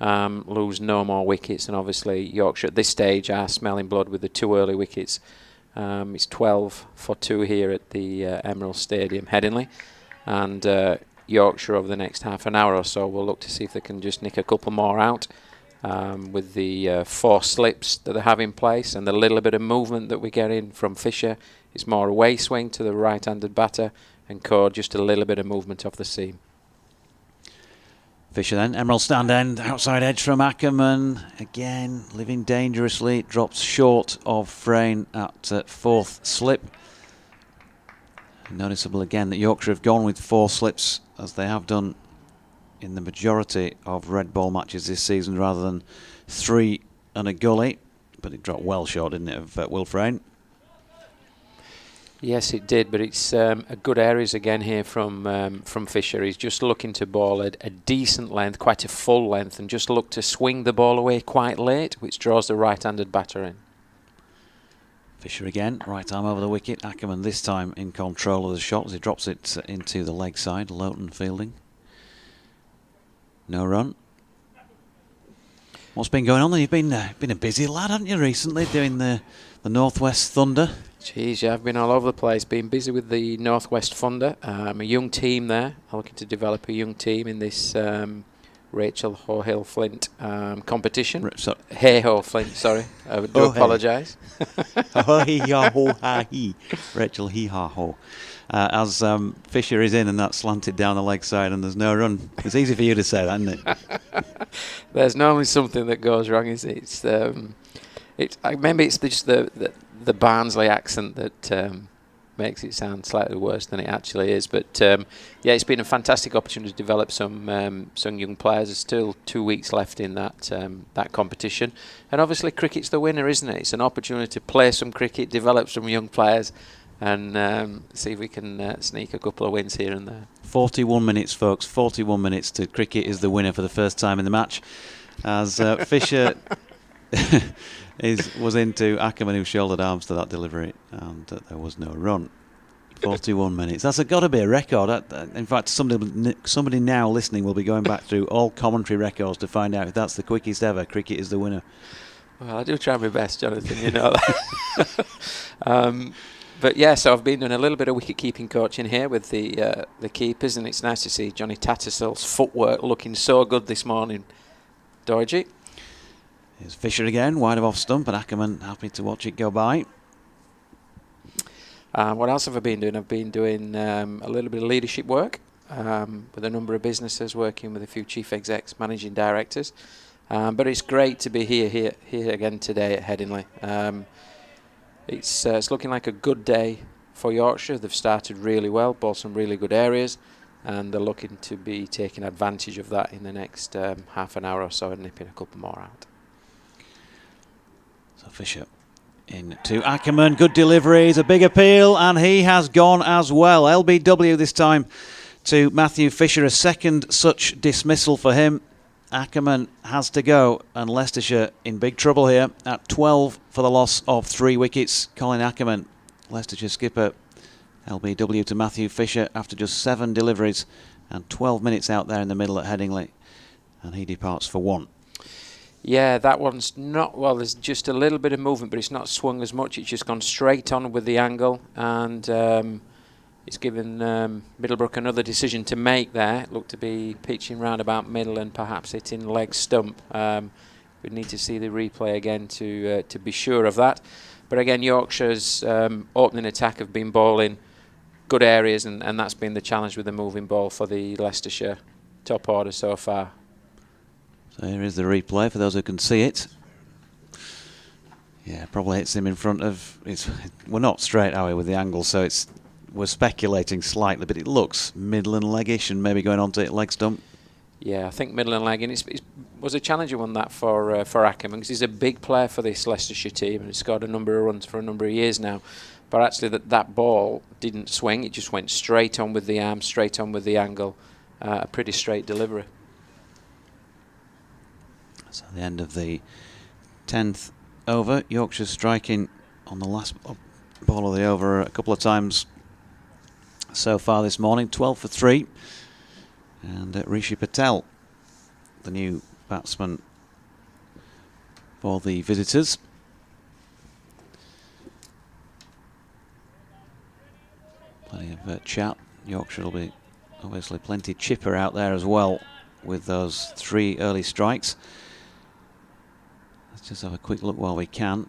lose no more wickets, and obviously Yorkshire at this stage are smelling blood with the 2 early wickets. It's 12 for 2 here at the Emerald Headingley, and Yorkshire over the next half an hour or so will look to see if they can just nick a couple more out with the 4 slips that they have in place and the little bit of movement that we're getting from Fisher. It's more away swing to the right-handed batter, and Code just a little bit of movement off the seam. Fisher then, Emerald stand end, outside edge from Ackerman. Again, living dangerously. It drops short of Frayne at 4th slip. Noticeable again that Yorkshire have gone with 4 slips, as they have done in the majority of red ball matches this season, rather than 3 and a gully. But it dropped well short, didn't it, of Will Frayne? Yes, it did, but it's a good areas again here from Fisher. He's just looking to ball at a decent length, quite a full length, and just look to swing the ball away quite late, which draws the right-handed batter in. Fisher again, right arm over the wicket. Ackerman this time in control of the shot as he drops it into the leg side. Lowton fielding. No run. What's been going on there? You've been a busy lad, haven't you, recently, doing the Northwest Thunder? Jeez, yeah, I've been all over the place, been busy with the Northwest Thunder. A young team there. I'm looking to develop a young team in this Rachel Ho-Hill Flint competition. Hey-Ho Flint, sorry. I do apologise. Rachel Hee-Ha-Ho. As Fisher is in and that's slanted down the leg side and there's no run. It's easy for you to say that, isn't it? There's normally something that goes wrong. Maybe it's just the Barnsley accent that makes it sound slightly worse than it actually is. But yeah, it's been a fantastic opportunity to develop some young players. There's still 2 weeks left in that competition, and obviously cricket's the winner, isn't it? It's an opportunity to play some cricket, develop some young players, and see if we can sneak a couple of wins here and there. 41 minutes, folks. 41 minutes to cricket is the winner for the first time in the match, as Fisher was into Ackerman, who shouldered arms to that delivery, and there was no run. 41 minutes. That's got to be a record. In fact, somebody now listening will be going back through all commentary records to find out if that's the quickest ever. Cricket is the winner. Well, I do try my best, Jonathan, you know that. But yeah, so I've been doing a little bit of wicket-keeping coaching here with the keepers, and it's nice to see Johnny Tattersall's footwork looking so good this morning. Dorji. Here's Fisher again, wide of off stump, and Ackerman happy to watch it go by. What else have I been doing? I've been doing a little bit of leadership work with a number of businesses, working with a few chief execs, managing directors. But it's great to be here again today at Headingley. It's looking like a good day for Yorkshire. They've started really well, bought some really good areas, and they're looking to be taking advantage of that in the next half an hour or so and nipping a couple more out. So Fisher in to Ackerman, good deliveries, a big appeal, and he has gone as well. LBW this time to Matthew Fisher, a second such dismissal for him. Ackerman has to go, and Leicestershire in big trouble here at 12 for the loss of 3 wickets. Colin Ackerman, Leicestershire skipper, LBW to Matthew Fisher after just 7 deliveries and 12 minutes out there in the middle at Headingley, and he departs for 1. Yeah, that one's not, well, there's just a little bit of movement, but it's not swung as much. It's just gone straight on with the angle, and it's given Middlebrook another decision to make there. It looked to be pitching round about middle and perhaps hitting leg stump. We'd need to see the replay again to be sure of that. But again, Yorkshire's opening attack have been bowling good areas, and that's been the challenge with the moving ball for the Leicestershire top order so far. So here is the replay for those who can see it. Yeah, probably hits him in front of. We're not straight, are we, with the angle? So we're speculating slightly, but it looks middle and leggish, and maybe going on to leg stump. Yeah, I think middle and leg, and it was a challenging one that for Ackerman, because he's a big player for this Leicestershire team, and he's scored a number of runs for a number of years now. But actually, that ball didn't swing; it just went straight on with the arm, straight on with the angle, a pretty straight delivery. So the end of the 10th over. Yorkshire striking on the last ball of the over a couple of times so far this morning. 12 for 3. And Rishi Patel, the new batsman for the visitors. Plenty of chat. Yorkshire will be obviously plenty chipper out there as well with those 3 early strikes. Let's just have a quick look while we can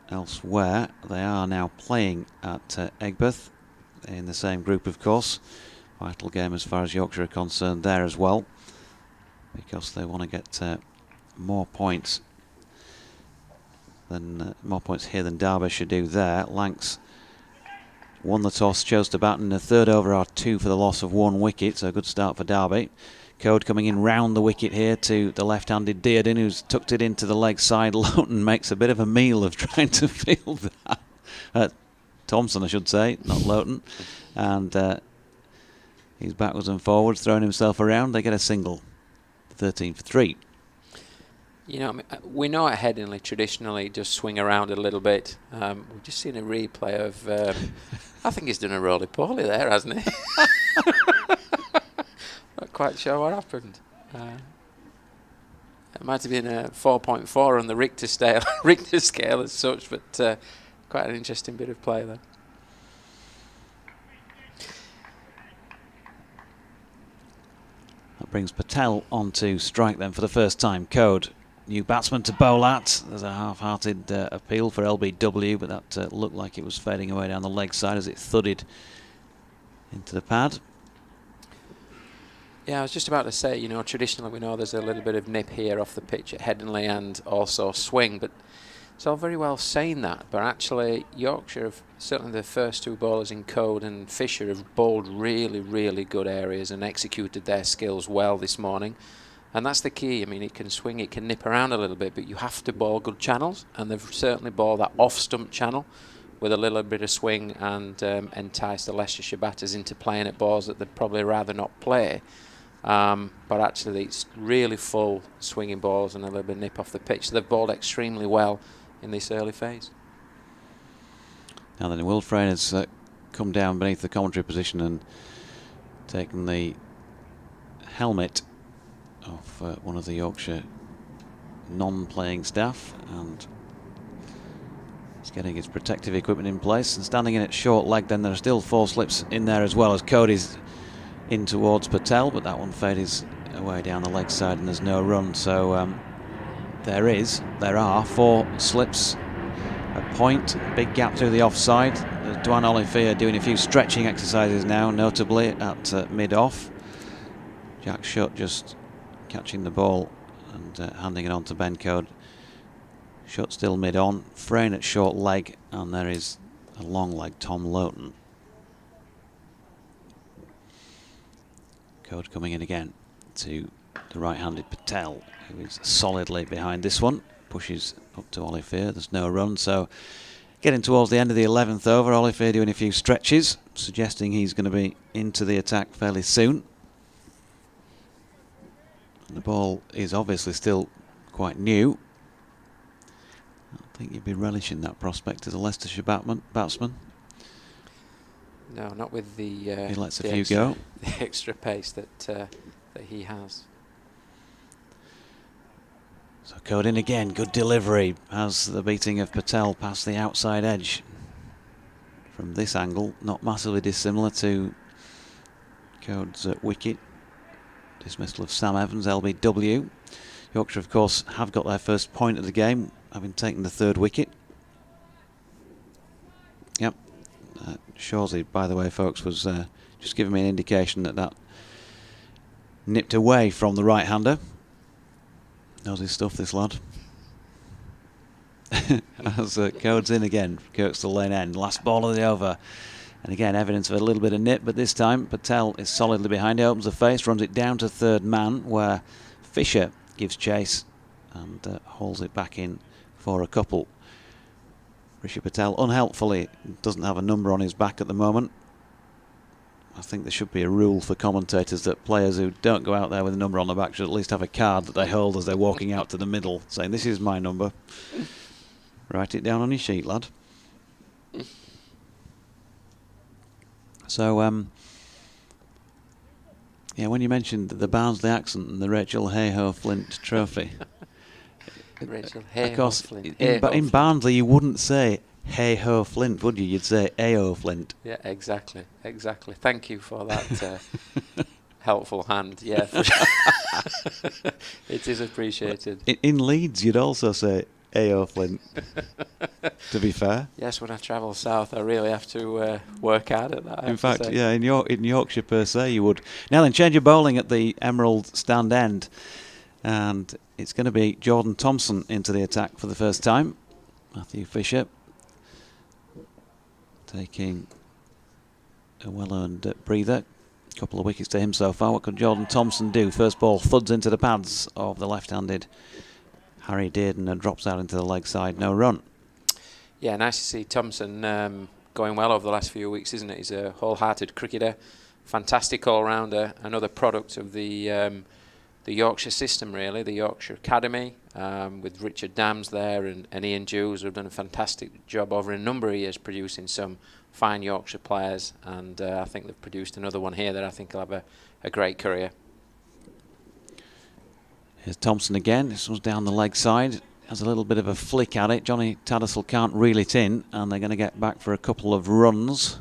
elsewhere. They are now playing at Egbert in the same group, of course. Vital game as far as Yorkshire are concerned there as well, because they want to get more points here than Derby should do there. Lanks won the toss, chose to bat in the 3rd over, are 2 for the loss of 1 wicket, so a good start for Derby. Code coming in round the wicket here to the left-handed Dearden, who's tucked it into the leg side. Lowton makes a bit of a meal of trying to field that. Thompson, I should say, not Lowton. And he's backwards and forwards, throwing himself around. They get a single, 13 for 3. You know, we know at Headingley traditionally just swing around a little bit. We've just seen a replay of. I think he's done a roly-poly there, hasn't he? Not quite sure what happened. It might have been a 4.4 on the Richter scale as such, but quite an interesting bit of play there. That brings Patel on to strike then for the first time. Code, new batsman to bowl at. There's a half-hearted appeal for LBW, but that looked like it was fading away down the leg side as it thudded into the pad. Yeah, I was just about to say, you know, traditionally we know there's a little bit of nip here off the pitch at Headingley and also swing, but it's all very well saying that, but actually Yorkshire, certainly the first 2 bowlers in Code and Fisher, have bowled really, really good areas and executed their skills well this morning. And that's the key. I mean, it can swing, it can nip around a little bit, but you have to bowl good channels, and they've certainly bowled that off-stump channel with a little bit of swing and entice the Leicestershire batters into playing at balls that they'd probably rather not play. But actually it's really full swinging balls and a little bit of nip off the pitch. So they've bowled extremely well in this early phase. Now then, Wilfred has come down beneath the commentary position and taken the helmet of one of the Yorkshire non-playing staff, and getting his protective equipment in place and standing in at short leg. Then there are still 4 slips in there as well as Cody's in towards Patel, but that one faded away down the leg side and there's no run. So there are 4 slips, a point, big gap through the offside. There's Dwan Olivier doing a few stretching exercises now, notably at mid-off. Jack Shutt just catching the ball and handing it on to Ben Code. Shutt still mid-on, Frayne at short leg, and there is a long leg, Tom Loughton. Code coming in again to the right-handed Patel, who is solidly behind this one. Pushes up to Olivier, there's no run, so getting towards the end of the 11th over, Olivier doing a few stretches, suggesting he's going to be into the attack fairly soon. And the ball is obviously still quite new. I think you'd be relishing that prospect as a Leicestershire batsman. No, not with the He lets the a few extra, go. the extra pace that he has. So Code in again, good delivery, has the beating of Patel past the outside edge. From this angle, not massively dissimilar to Code's wicket. Dismissal of Sam Evans, LBW. Yorkshire, of course, have got their first point of the game, having taken the 3rd wicket. Yep. Shawsey, by the way, folks, was just giving me an indication that nipped away from the right-hander. Knows his stuff, this lad. As Code's in again, Kirkstall Lane end, last ball of the over. And again, evidence of a little bit of nip, but this time Patel is solidly behind. He opens the face, runs it down to 3rd man, where Fisher gives chase and hauls it back in for a couple. Rishi Patel, unhelpfully, doesn't have a number on his back at the moment. I think there should be a rule for commentators that players who don't go out there with a number on the back should at least have a card that they hold as they're walking out to the middle, saying, "This is my number. Write it down on your sheet, lad." So, yeah, when you mentioned the Barnsley accent and the Rachel Hayhoe Flint Trophy, Rachel of Hayhoe course, Flint. in Barnsley you wouldn't say Hayhoe Flint, would you? You'd say AO Flint. Yeah, exactly. Thank you for that helpful hand. Yeah, for sure. It is appreciated. In Leeds, you'd also say AO Flint. To be fair. Yes, when I travel south, I really have to work hard at that. In fact, yeah, in Yorkshire per se, you would. Now then, change of bowling at the Emerald stand end, and it's going to be Jordan Thompson into the attack for the first time. Matthew Fisher taking a well-earned breather. A couple of wickets to him so far. What could Jordan Thompson do? First ball thuds into the pads of the left-handed Harry Dearden and drops out into the leg side. No run. Yeah, nice to see Thompson going well over the last few weeks, isn't it? He's a wholehearted cricketer, fantastic all-rounder, another product of the Yorkshire system, really, the Yorkshire Academy, with Richard Dams there and Ian Dews, who have done a fantastic job over a number of years producing some fine Yorkshire players, and I think they've produced another one here that I think will have a great career. Here's Thompson again. This one's down the leg side. Has a little bit of a flick at it. Johnny Tattersall can't reel it in, and they're going to get back for a couple of runs.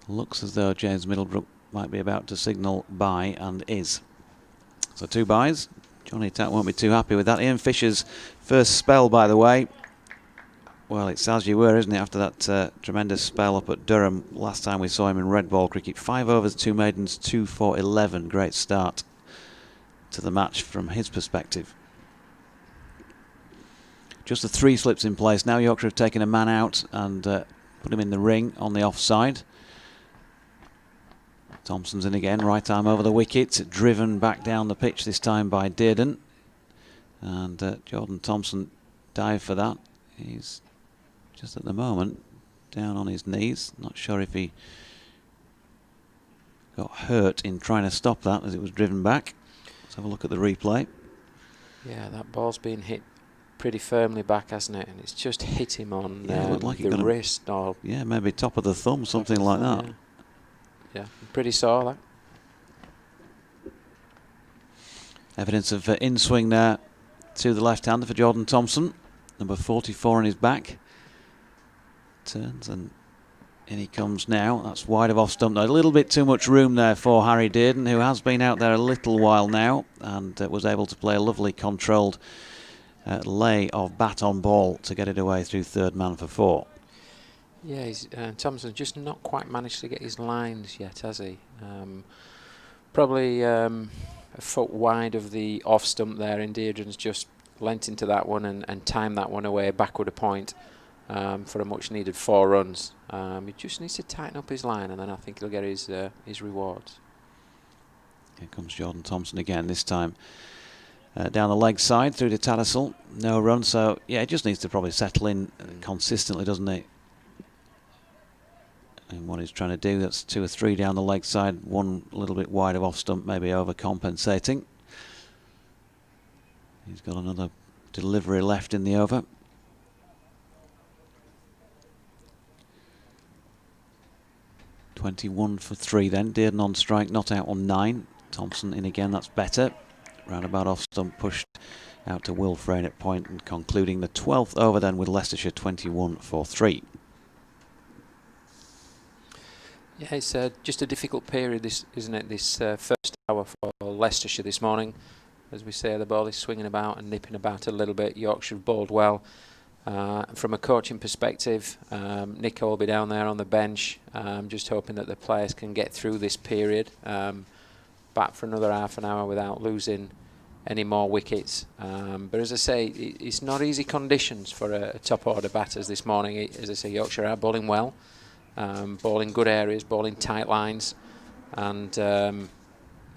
Looks as though James Middlebrook might be about to signal bye, and is. So 2 byes. Johnny Tatt won't be too happy with that. Ian Fisher's first spell, by the way. Well, it's as you were, isn't it, after that tremendous spell up at Durham last time we saw him in red ball cricket. 5 overs, 2 maidens, 2 for 11. Great start to the match from his perspective. Just the 3 slips in place. Now Yorkshire have taken a man out and put him in the ring on the offside. Thompson's in again, right arm over the wicket, driven back down the pitch this time by Dearden. And Jordan Thompson dived for that. He's just at the moment down on his knees. Not sure if he got hurt in trying to stop that as it was driven back. Let's have a look at the replay. Yeah, that ball's been hit pretty firmly back, hasn't it? And it's just hit him on like the wrist, or yeah, maybe top of the thumb, something like that. Yeah, pretty sore that. Evidence of in-swing there to the left-hander for Jordan Thompson. Number 44 on his back. Turns and in he comes now. That's wide of off stump. A little bit too much room there for Harry Dearden, who has been out there a little while now and was able to play a lovely controlled lay of bat on ball to get it away through third man for 4. Yeah, Thompson's just not quite managed to get his lines yet, has he? Probably a foot wide of the off stump there, and Dearden's just lent into that one and timed that one away backward a point for a much needed 4 runs. He just needs to tighten up his line, and then I think he'll get his rewards. Here comes Jordan Thompson again, this time down the leg side through to Tattersall. No run, so yeah, he just needs to probably settle in consistently, doesn't he? And what he's trying to do, that's 2 or 3 down the leg side, 1 a little bit wide of off stump, maybe overcompensating. He's got another delivery left in the over. .21 for 3 then. Dearden on strike, not out on 9. Thompson in again, that's better. Roundabout off stump pushed out to Will Frayne at point, and concluding the 12th over then with Leicestershire 21 for 3. Yeah, it's just a difficult period, this, isn't it? This first hour for Leicestershire this morning. As we say, the ball is swinging about and nipping about a little bit. Yorkshire have bowled well. From a coaching perspective, Nick will be down there on the bench, just hoping that the players can get through this period, bat for another half an hour without losing any more wickets. But as I say, it's not easy conditions for a top order batters this morning. As I say, Yorkshire are bowling well, bowling good areas, bowling tight lines, and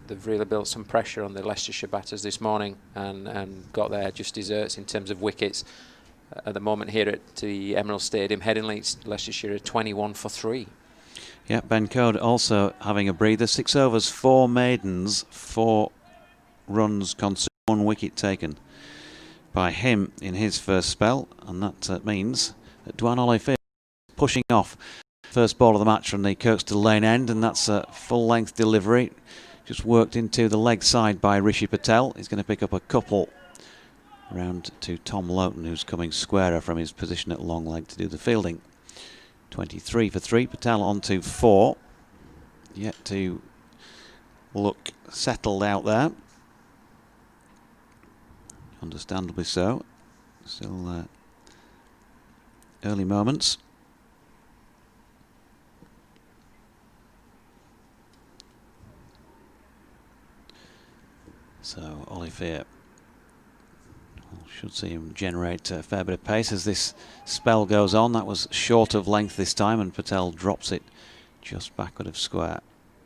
they've really built some pressure on the Leicestershire batters this morning and got their just desserts in terms of wickets. At the moment here at the Emerald Stadium, Headingley, it's Leicestershire are 21 for 3. Yeah, Ben Code also having a breather. 6 overs, 4 maidens, 4 runs consumed, 1 wicket taken by him in his first spell, and that means that Dwan Oliphir pushing off first ball of the match from the Kirkstall Lane end, and that's a full-length delivery, just worked into the leg side by Rishi Patel. He's going to pick up a couple round to Tom Loughton, who's coming squarer from his position at long leg to do the fielding. 23 for 3, Patel on to 4, yet to look settled out there, understandably so. Still early moments. So Oliphir should see him generate a fair bit of pace as this spell goes on. That was short of length this time, and Patel drops it just backward of square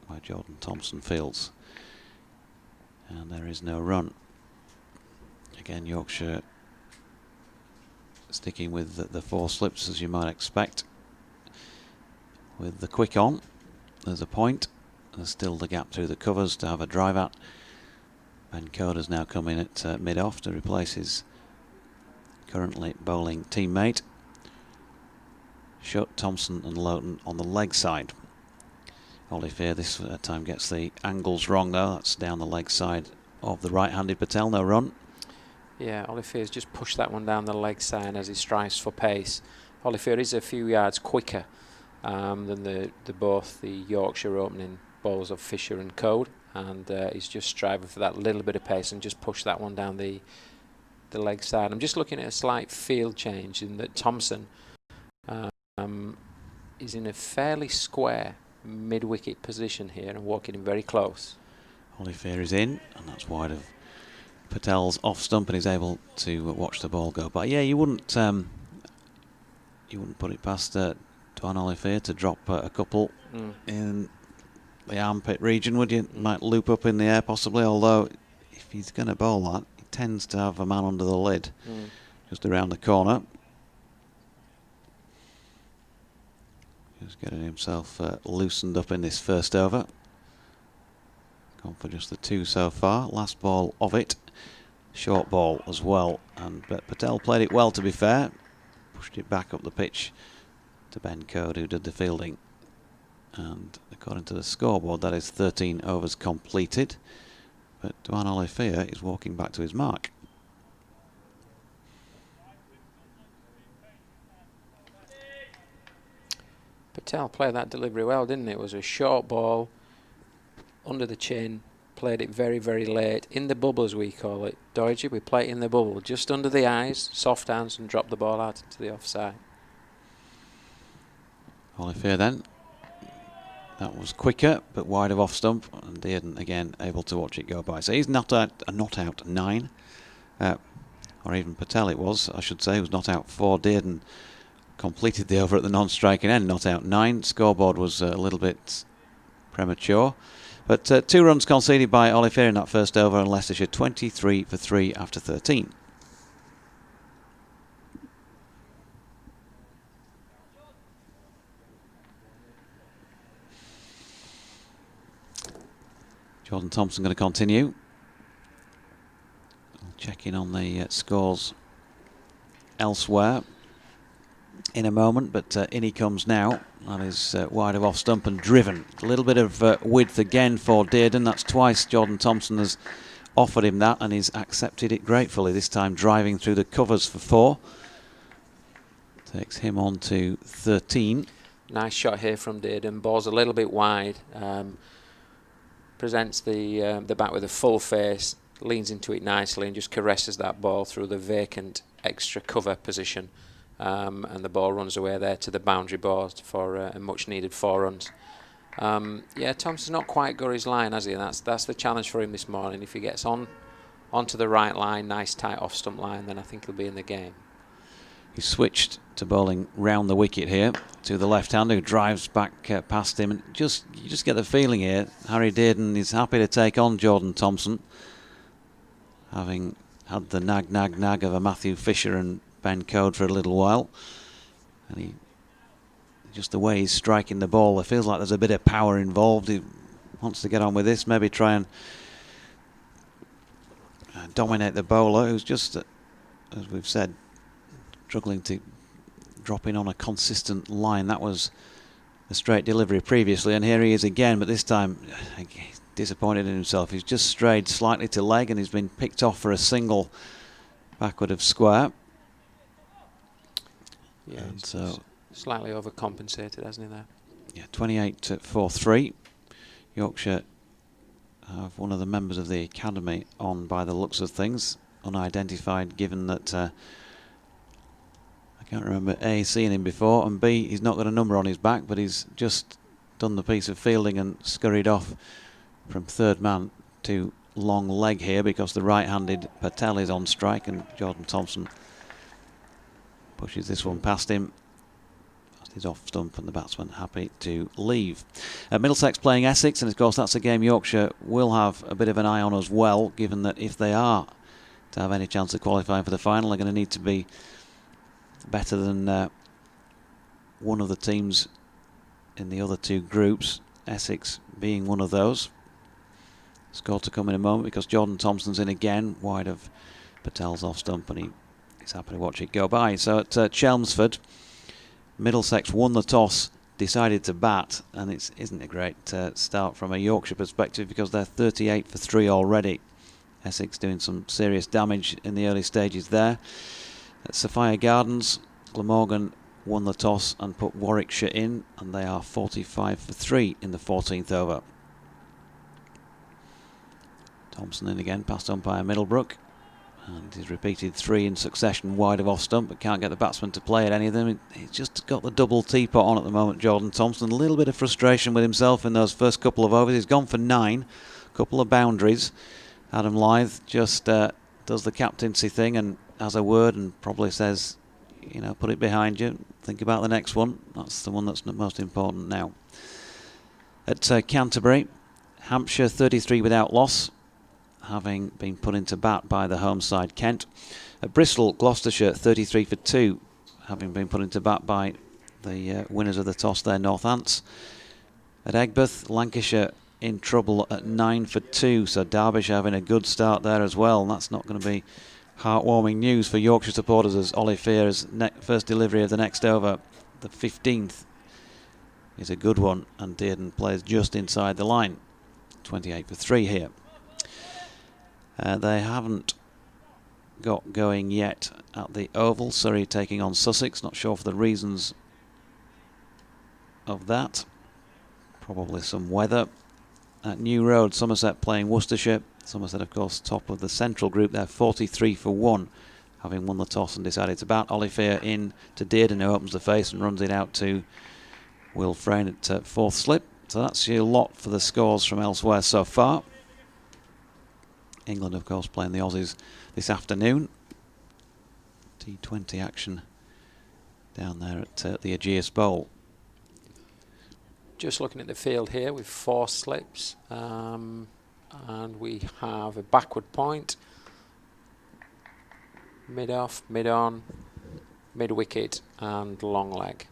by Jordan Thompson fields. And there is no run. Again, Yorkshire sticking with the 4 slips as you might expect. With the quick on, there's a point. There's still the gap through the covers to have a drive at. Ben Coder's now come in at mid-off to replace his currently bowling teammate. Shutt, Thompson and Loughton on the leg side. Oliphir this time gets the angles wrong though. That's down the leg side of the right-handed Patel. No run. Yeah, Oliphir's just pushed that one down the leg side as he strives for pace. Oliphir is a few yards quicker than both the Yorkshire opening bowlers of Fisher and Code, and he's just striving for that little bit of pace and just push that one down the leg side. I'm just looking at a slight field change in that Thompson is in a fairly square mid-wicket position here and walking in very close. Oliphir is in, and that's wide of Patel's off stump, and he's able to watch the ball go by. Yeah, you wouldn't put it past Dwan Oliphir to drop a couple in the armpit region, would you? Might loop up in the air possibly, although if he's going to bowl that, he tends to have a man under the lid just around the corner. Just getting himself loosened up in this first over. Gone for just the 2 so far. Last ball of it. Short ball as well. And Patel played it well, to be fair. Pushed it back up the pitch to Ben Code, who did the fielding. And according to the scoreboard, that is 13 overs completed. But Dwan Oliphir is walking back to his mark. Patel played that delivery well, didn't it? It was a short ball, under the chin, played it very, very late, in the bubble as we call it. Doidge, we play it in the bubble, just under the eyes, soft hands, and drop the ball out into the offside. Olivier then. That was quicker, but wide of off stump, and Dearden again able to watch it go by. So he's not out 9, or even Patel it was, I should say, was not out 4. Dearden completed the over at the non-striking end, not out 9. Scoreboard was a little bit premature. But 2 runs conceded by Olivier in that first over, and Leicestershire 23 for 3 after 13. Jordan Thompson going to continue. I'll check in on the scores elsewhere in a moment, but in he comes now. That is wide of off stump and driven. A little bit of width again for Dearden. That's twice Jordan Thompson has offered him that, and he's accepted it gratefully. This time driving through the covers for 4. Takes him on to 13. Nice shot here from Dearden. Ball's a little bit wide. Presents the bat with a full face, leans into it nicely and just caresses that ball through the vacant extra cover position. And the ball runs away there to the boundary board for a much needed 4 runs. Yeah, Thompson's not quite got his line, has he? And that's the challenge for him this morning. If he gets onto the right line, nice tight off stump line, then I think he'll be in the game. He switched to bowling round the wicket here to the left-hander who drives back past him, and you just get the feeling here Harry Dearden is happy to take on Jordan Thompson, having had the nag of a Matthew Fisher and Ben Code for a little while, and just the way he's striking the ball, it feels like there's a bit of power involved. He wants to get on with this, maybe try and dominate the bowler, who's just, as we've said, struggling to drop in on a consistent line. That was a straight delivery previously, and here he is again, but this time he's disappointed in himself. He's just strayed slightly to leg, and he's been picked off for a single backward of square. Yeah, and so slightly overcompensated, hasn't he, there? Yeah, 28 for 3. Yorkshire have one of the members of the academy on by the looks of things, unidentified, given that I can't remember A, seeing him before, and B, he's not got a number on his back, but he's just done the piece of fielding and scurried off from third man to long leg here, because the right-handed Patel is on strike, and Jordan Thompson pushes this one past him. He's off stump, and the batsman happy to leave. Middlesex playing Essex, and of course that's a game Yorkshire will have a bit of an eye on as well, given that if they are to have any chance of qualifying for the final, they're going to need to be better than one of the teams in the other 2 groups, Essex being one of those. Score to come in a moment, because Jordan Thompson's in again, wide of Patel's off stump, and he's happy to watch it go by. So at Chelmsford, Middlesex won the toss, decided to bat, and it isn't a great start from a Yorkshire perspective, because they're 38 for 3 already. Essex doing some serious damage in the early stages there. At Sophia Gardens, Glamorgan won the toss and put Warwickshire in, and they are 45 for 3 in the 14th over. Thompson in again, past umpire Middlebrook, and he's repeated 3 in succession wide of off stump, but can't get the batsman to play at any of them. He's just got the double teapot on at the moment, Jordan Thompson. A little bit of frustration with himself in those first couple of overs. He's gone for 9, couple of boundaries. Adam Lyth just does the captaincy thing and has a word and probably says, you know, put it behind you, think about the next one. That's the one that's most important now. At Canterbury, Hampshire 33 without loss, having been put into bat by the home side Kent. At Bristol, Gloucestershire 33 for 2, having been put into bat by the winners of the toss there, Northants. At Egbert, Lancashire in trouble at 9 for 2, so Derbyshire having a good start there as well, and that's not going to be heartwarming news for Yorkshire supporters, as Olivier's first delivery of the next over, the 15th, is a good one, and Dearden plays just inside the line. 28 for 3 here. They haven't got going yet at the Oval. Surrey taking on Sussex, not sure for the reasons of that. Probably some weather. At New Road, Somerset playing Worcestershire. Somerset, of course, top of the central group. They're 43 for 1, having won the toss and decided to bat. Olivier in to Dearden, who opens the face and runs it out to Will Frayne at fourth slip. So that's your lot for the scores from elsewhere so far. England, of course, playing the Aussies this afternoon. T20 action down there at the Ageas Bowl. Just looking at the field here with 4 slips, and we have a backward point, mid off, mid on, mid wicket, and long leg.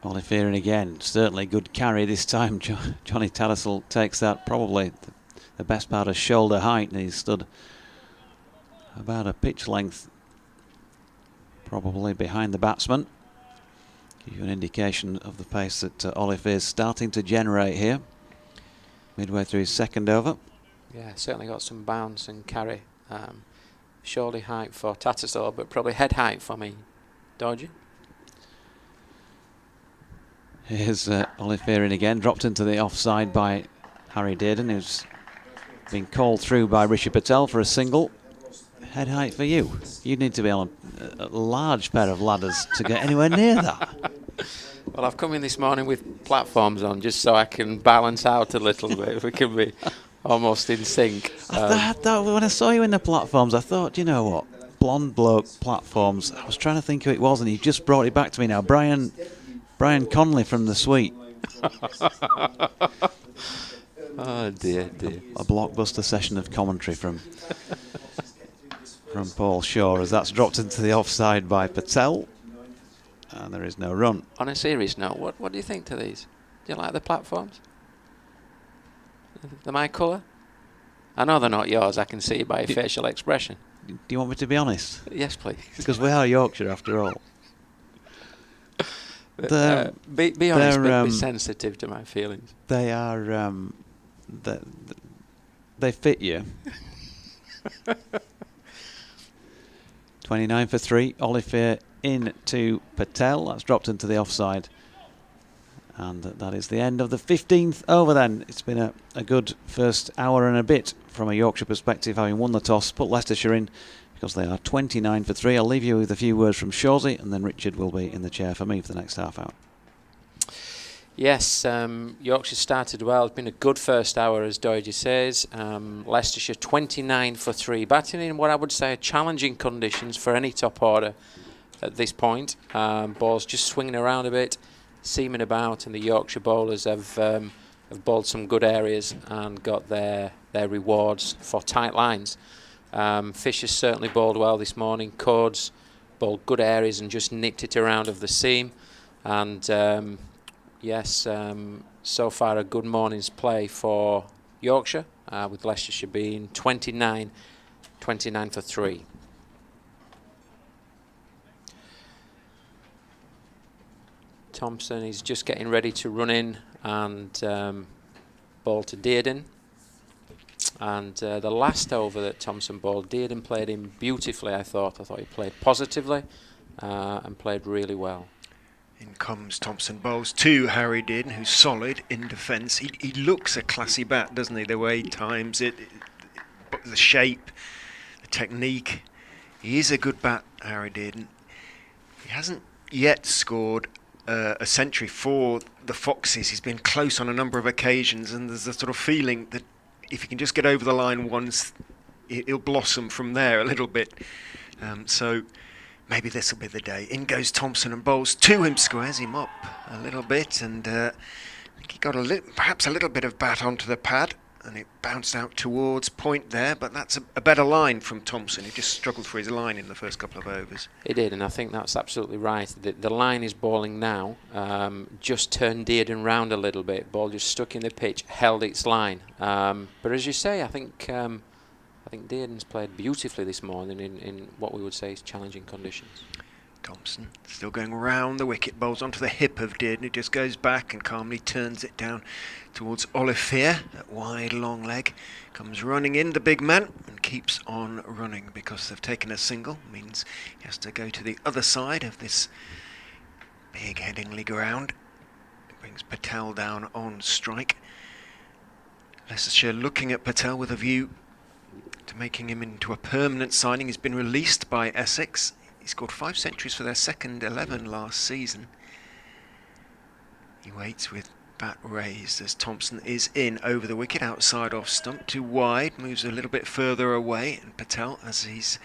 Olivier in again, certainly good carry this time. Johnny Tattersall takes that probably the best part of shoulder height, and he's stood about a pitch length probably behind the batsman. Give you an indication of the pace that Olivier is starting to generate here, midway through his second over. Yeah, certainly got some bounce and carry. Shoulder height for Tattersall, but probably head height for me, Dodgy. Here's Olivier in again, dropped into the offside by Harry Dearden, who's been called through by Rishi Patel for a single. Head height for you. You need to be on a large pair of ladders to get anywhere near that. Well, I've come in this morning with platforms on just so I can balance out a little bit. We can be almost in sync. I thought when I saw you in the platforms, I thought, you know what, blonde bloke platforms. I was trying to think who it was, and he just brought it back to me now. Brian Conley from the Suite. Oh dear. A blockbuster session of commentary from Paul Shaw as that's dropped into the offside by Patel, and there is no run. On a serious note, what do you think to these? Do you like the platforms? They're my colour? I know they're not yours, I can see by your facial expression. Do you want me to be honest? Yes, please. Because we are Yorkshire after all. Be honest, but be sensitive to my feelings. They are, they fit you. 29 for 3, Olivier in to Patel. That's dropped into the offside. And that is the end of the 15th over then. It's been a good first hour and a bit from a Yorkshire perspective, having won the toss, put Leicestershire in because they are 29 for 3. I'll leave you with a few words from Shawsey, and then Richard will be in the chair for me for the next half hour. Yes, Yorkshire started well. It's been a good first hour, as Doidge says. Leicestershire 29 for 3, batting in what I would say are challenging conditions for any top order at this point. Balls just swinging around a bit, seaming about, and the Yorkshire bowlers have bowled some good areas and got their rewards for tight lines. Fisher's certainly bowled well this morning. Codes bowled good areas and just nipped it around of the seam. And yes, so far a good morning's play for Yorkshire, with Leicestershire being 29 for 3. Thompson is just getting ready to run in and bowl to Dearden. And the last over that Thompson bowled, Dearden played him beautifully, I thought. I thought he played positively and played really well. In comes Thompson, bowls to Harry Dearden, who's solid in defence. He looks a classy bat, doesn't he? The way he times it, the shape, the technique. He is a good bat, Harry Dearden. He hasn't yet scored a century for the Foxes. He's been close on a number of occasions, and there's a sort of feeling that if he can just get over the line once, he'll blossom from there a little bit. So maybe this will be the day. In goes Thompson and bowls to him, squares him up a little bit, and I think he got perhaps a little bit of bat onto the pad, and it bounced out towards point there, but that's a better line from Thompson. He just struggled for his line in the first couple of overs. He did, and I think that's absolutely right. The line is bowling now, just turned Dearden round a little bit. Ball just stuck in the pitch, held its line. But as you say, I think Dearden's played beautifully this morning in what we would say is challenging conditions. Thompson still going round the wicket, bowls onto the hip of Dearden. It just goes back and calmly turns it down towards Olivier. That wide long leg comes running in, the big man, and keeps on running because they've taken a single. Means he has to go to the other side of this Big Headingley ground. Brings Patel down on strike. Leicestershire looking at Patel with a view to making him into a permanent signing. He's been released by Essex. He scored 5 centuries for their second 11 last season. He waits with bat raised as Thompson is in over the wicket, outside off stump, too wide, moves a little bit further away, and Patel, as he's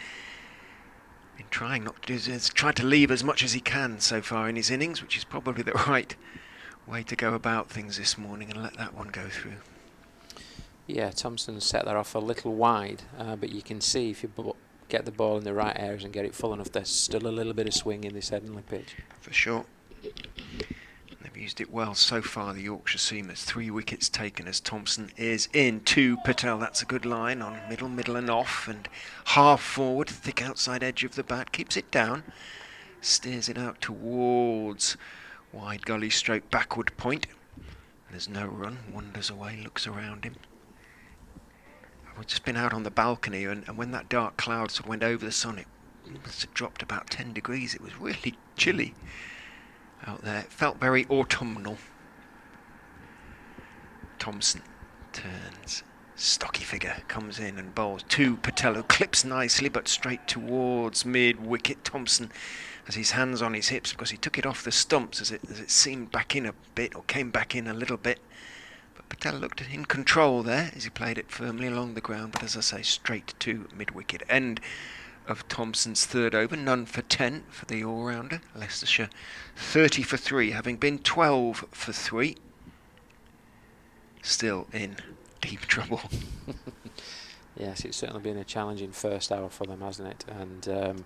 been trying not to do, has tried to leave as much as he can so far in his innings, which is probably the right way to go about things this morning, and let that one go through. Yeah, Thompson set that off a little wide, but you can see if you get the ball in the right areas and get it full enough, there's still a little bit of swing in this Headingley pitch. For sure. They've used it well so far, the Yorkshire seamers. 3 wickets taken as Thompson is in to Patel. That's a good line on middle and off, and half forward, thick outside edge of the bat. Keeps it down, steers it out towards wide gully stroke backward point. There's no run, wanders away, looks around him. I've just been out on the balcony, and when that dark cloud sort of went over the sun, it must have dropped about 10 degrees. It was really chilly out there. It felt very autumnal. Thompson turns. Stocky figure comes in and bowls to Patel, who clips nicely but straight towards mid-wicket. Thompson has his hands on his hips because he took it off the stumps as it seemed back in a bit, or came back in a little bit. But Patel looked in control there as he played it firmly along the ground, but as I say, straight to mid-wicket. End of Thompson's third over, none for 10 for the all-rounder. Leicestershire 30 for 3, having been 12 for 3. Still in deep trouble. Yes, it's certainly been a challenging first hour for them, hasn't it? And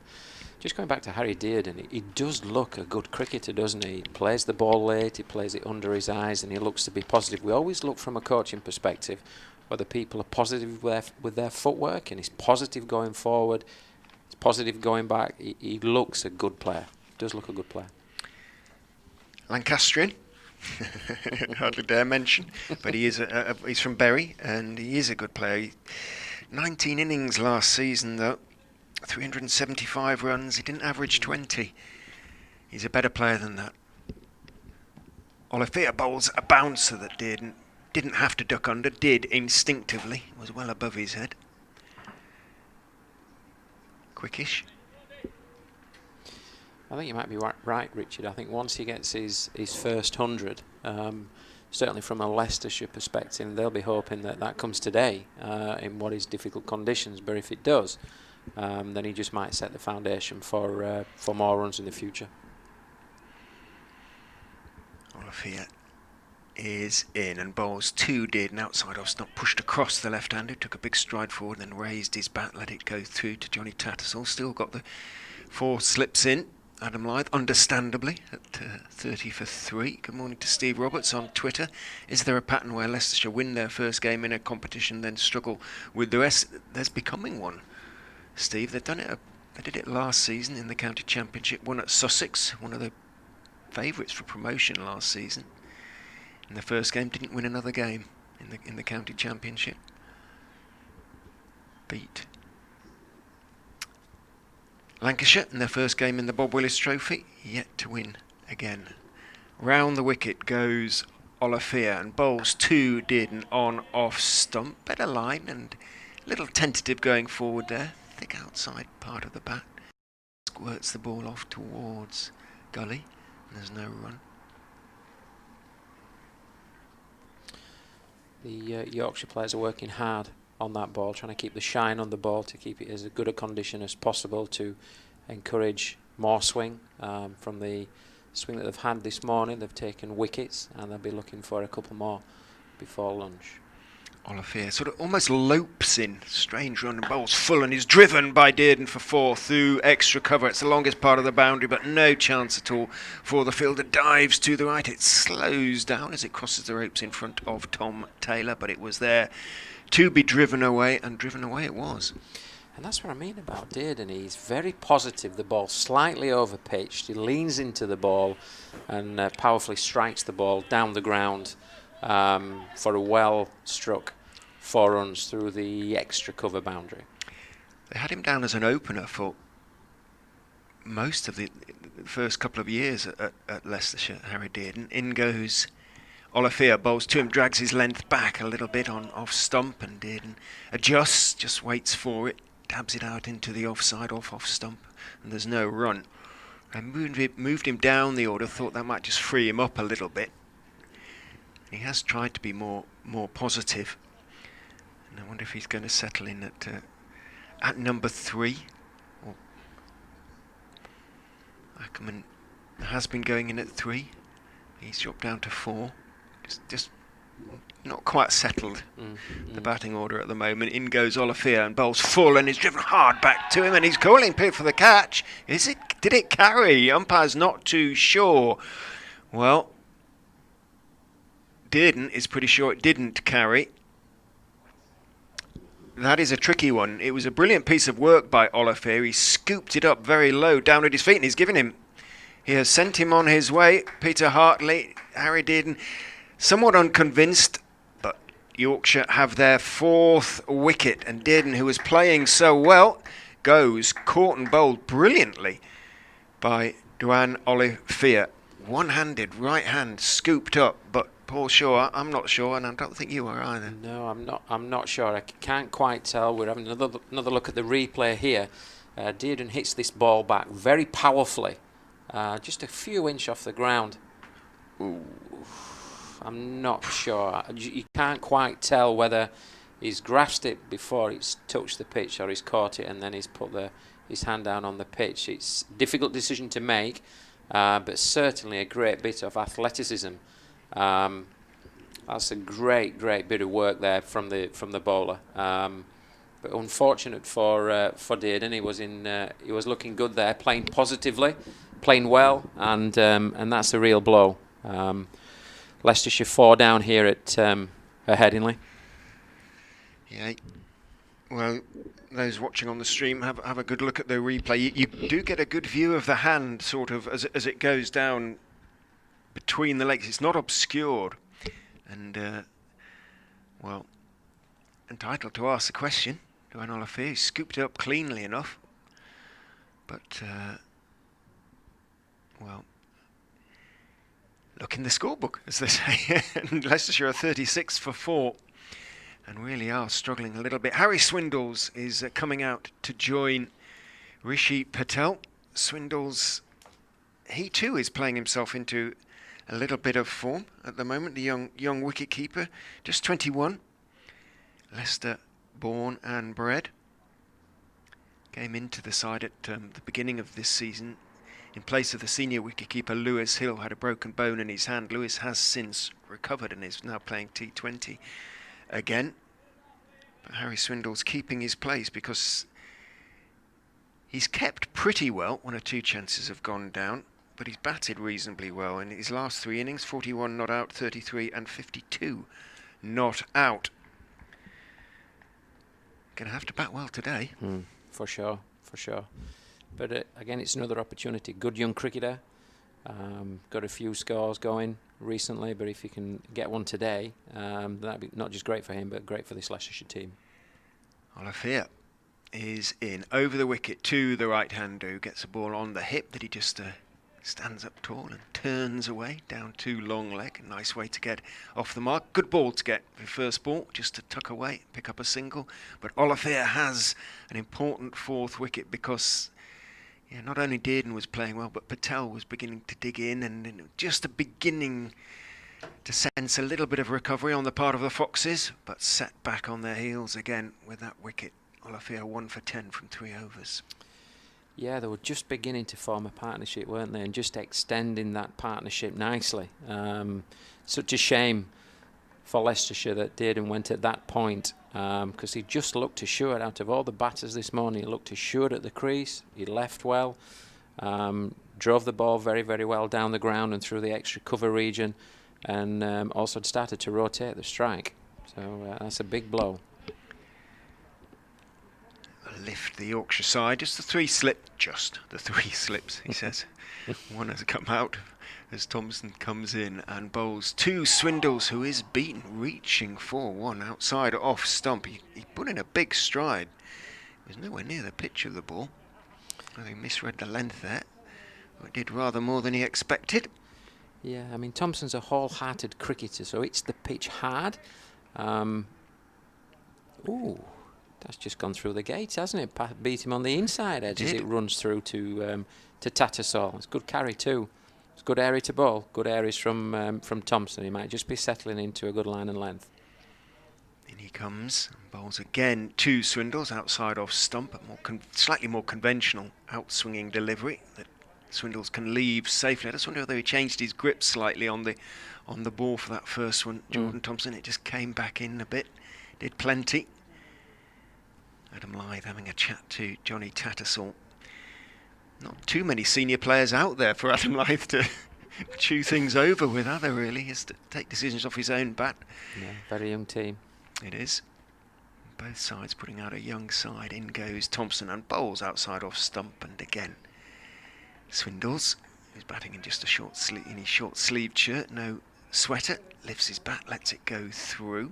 just going back to Harry Dearden, he does look a good cricketer, doesn't he? He plays the ball late, he plays it under his eyes, and he looks to be positive. We always look from a coaching perspective whether people are positive with their footwork, and he's positive going forward, he's positive going back. He looks a good player. He does look a good player. Lancastrian. Hardly dare mention, but he is he's from Bury, and he is a good player. 19 innings last season, though, 375 runs. He didn't average 20. He's a better player than that. Olivier bowls a bouncer that didn't have to duck under, did instinctively, was well above his head. Quickish. I think you might be right, Richard. I think once he gets his first 100, certainly from a Leicestershire perspective, they'll be hoping that comes today in what is difficult conditions. But if it does, then he just might set the foundation for more runs in the future. Olivier is in and bowls 2 did, and outside off stump, pushed across the left-hander, took a big stride forward, then raised his bat, let it go through to Johnny Tattersall. Still got the 4 slips in. Adam Lyth, understandably, at 30 for 3. Good morning to Steve Roberts on Twitter. Is there a pattern where Leicestershire win their first game in a competition, then struggle with the rest? There's becoming one, Steve. They've done it. They did it last season in the county championship. Won at Sussex, one of the favourites for promotion last season. In the first game, didn't win another game in the county championship. Beat Lancashire in their first game in the Bob Willis Trophy, yet to win again. Round the wicket goes Olivier and bowls 2 did and on off stump. Better line and a little tentative going forward there. Thick outside part of the bat. Squirts the ball off towards gully. And there's no run. The Yorkshire players are working hard on that ball, trying to keep the shine on the ball, to keep it as good a condition as possible, to encourage more swing from the swing that they've had this morning. They've taken wickets, and they'll be looking for a couple more before lunch. Olivier sort of almost lopes in, strange run, and bowls full, and is driven by Dearden for 4 through extra cover. It's the longest part of the boundary, but no chance at all for the fielder. Dives to the right, it slows down as it crosses the ropes in front of Tom Taylor, but it was there to be driven away, and driven away it was. And that's what I mean about Dearden. He's very positive. The ball slightly over pitched. He leans into the ball and powerfully strikes the ball down the ground for a well struck 4 runs through the extra cover boundary. They had him down as an opener for most of the the first couple of years at Leicestershire, Harry Dearden. In goes Olivier, bowls to him, drags his length back a little bit on off stump, and Dearden adjusts, just waits for it, dabs it out into the offside, off stump, and there's no run. I moved him down the order, thought that might just free him up a little bit. He has tried to be more positive, and I wonder if he's going to settle in at number 3. Ackerman has been going in at 3. He's dropped down to 4. Just not quite settled the batting order at the moment. In goes Olivier and bowls full and is driven hard back to him, and he's calling Pip for the catch. Did it carry? Umpire's not too sure. Well, Dearden is pretty sure it didn't carry. That is a tricky one. It was a brilliant piece of work by Olivier. He scooped it up very low down at his feet, and he has sent him on his way. Peter Hartley, Harry Dearden, somewhat unconvinced, but Yorkshire have their 4th wicket, and Dearden, who was playing so well, goes caught and bowled brilliantly by Duan Olivier. One-handed, right hand, scooped up, but Paul Shaw, I'm not sure, and I don't think you are either. No, I'm not sure. I can't quite tell. We're having another look at the replay here. Dearden hits this ball back very powerfully, just a few inches off the ground. Ooh. I'm not sure. You can't quite tell whether he's grasped it before it's touched the pitch or he's caught it and then he's put his hand down on the pitch. It's a difficult decision to make, but certainly a great bit of athleticism. That's a great bit of work there from the bowler. But unfortunate for Dearden, he was looking good there, playing positively, playing well, and that's a real blow. Leicestershire 4 down here at Headingley. Yeah. Well, those watching on the stream have a good look at the replay. You do get a good view of the hand, sort of, as it goes down between the legs. It's not obscured, and well, entitled to ask the question. Duan Olivier scooped it up cleanly enough, but well, look in the scorebook, as they say. And Leicestershire are 36 for 4 and really are struggling a little bit. Harry Swindles is coming out to join Rishi Patel. Swindles, he too is playing himself into a little bit of form at the moment. The young wicket keeper, just 21. Leicester born and bred. Came into the side at the beginning of this season in place of the senior wicketkeeper Lewis Hill. Had a broken bone in his hand. Lewis has since recovered and is now playing T20 again. But Harry Swindle's keeping his place because he's kept pretty well. 1 or 2 chances have gone down, but he's batted reasonably well in his last 3 innings. 41 not out, 33 and 52 not out. Gonna have to bat well today. For sure. But again, it's another opportunity. Good young cricketer. Got a few scores going recently, but if he can get one today, that'd be not just great for him, but great for this Leicestershire team. Olivier is in over the wicket to the right-hander, gets a ball on the hip that he just stands up tall and turns away down to long leg. A nice way to get off the mark. Good ball to get for first ball, just to tuck away, pick up a single. But Olivier has an important 4th wicket because not only Dearden was playing well, but Patel was beginning to dig in, and just a beginning to sense a little bit of recovery on the part of the Foxes, but set back on their heels again with that wicket. Olivier 1 for 10 from 3 overs. Yeah, they were just beginning to form a partnership, weren't they? And just extending that partnership nicely. Such a shame for Leicestershire that Dearden went at that point, because he just looked assured. Out of all the batters this morning, he looked assured at the crease. He left well, drove the ball very, very well down the ground and through the extra cover region, and also started to rotate the strike. So that's a big blow. Lift the Yorkshire side, just the 3 slips, he says. One has come out as Thompson comes in and bowls to Swindles, who is beaten, reaching for one outside off stump. He put in a big stride. He was nowhere near the pitch of the ball. I think misread the length there. It did rather more than he expected. Yeah, I mean, Thompson's a wholehearted cricketer, so hits the pitch hard. Ooh, that's just gone through the gate, hasn't it? Beat him on the inside edge as it runs through to Tattersall. It's good carry too. It's good area to bowl. Good areas from Thompson. He might just be settling into a good line and length. In he comes, bowls again to Swindles outside off stump, a slightly more conventional out-swinging delivery that Swindles can leave safely. I just wonder whether he changed his grip slightly on the ball for that first one. Jordan Thompson, it just came back in a bit, did plenty. Adam Lyth having a chat to Johnny Tattersall. Not too many senior players out there for Adam Lyth to chew things over with, are there really? He has to take decisions off his own bat. Yeah, very young team. It is. Both sides putting out a young side. In goes Thompson and bowls outside off stump, and again Swindles, who's batting in just in his short sleeved shirt, no sweater, lifts his bat, lets it go through.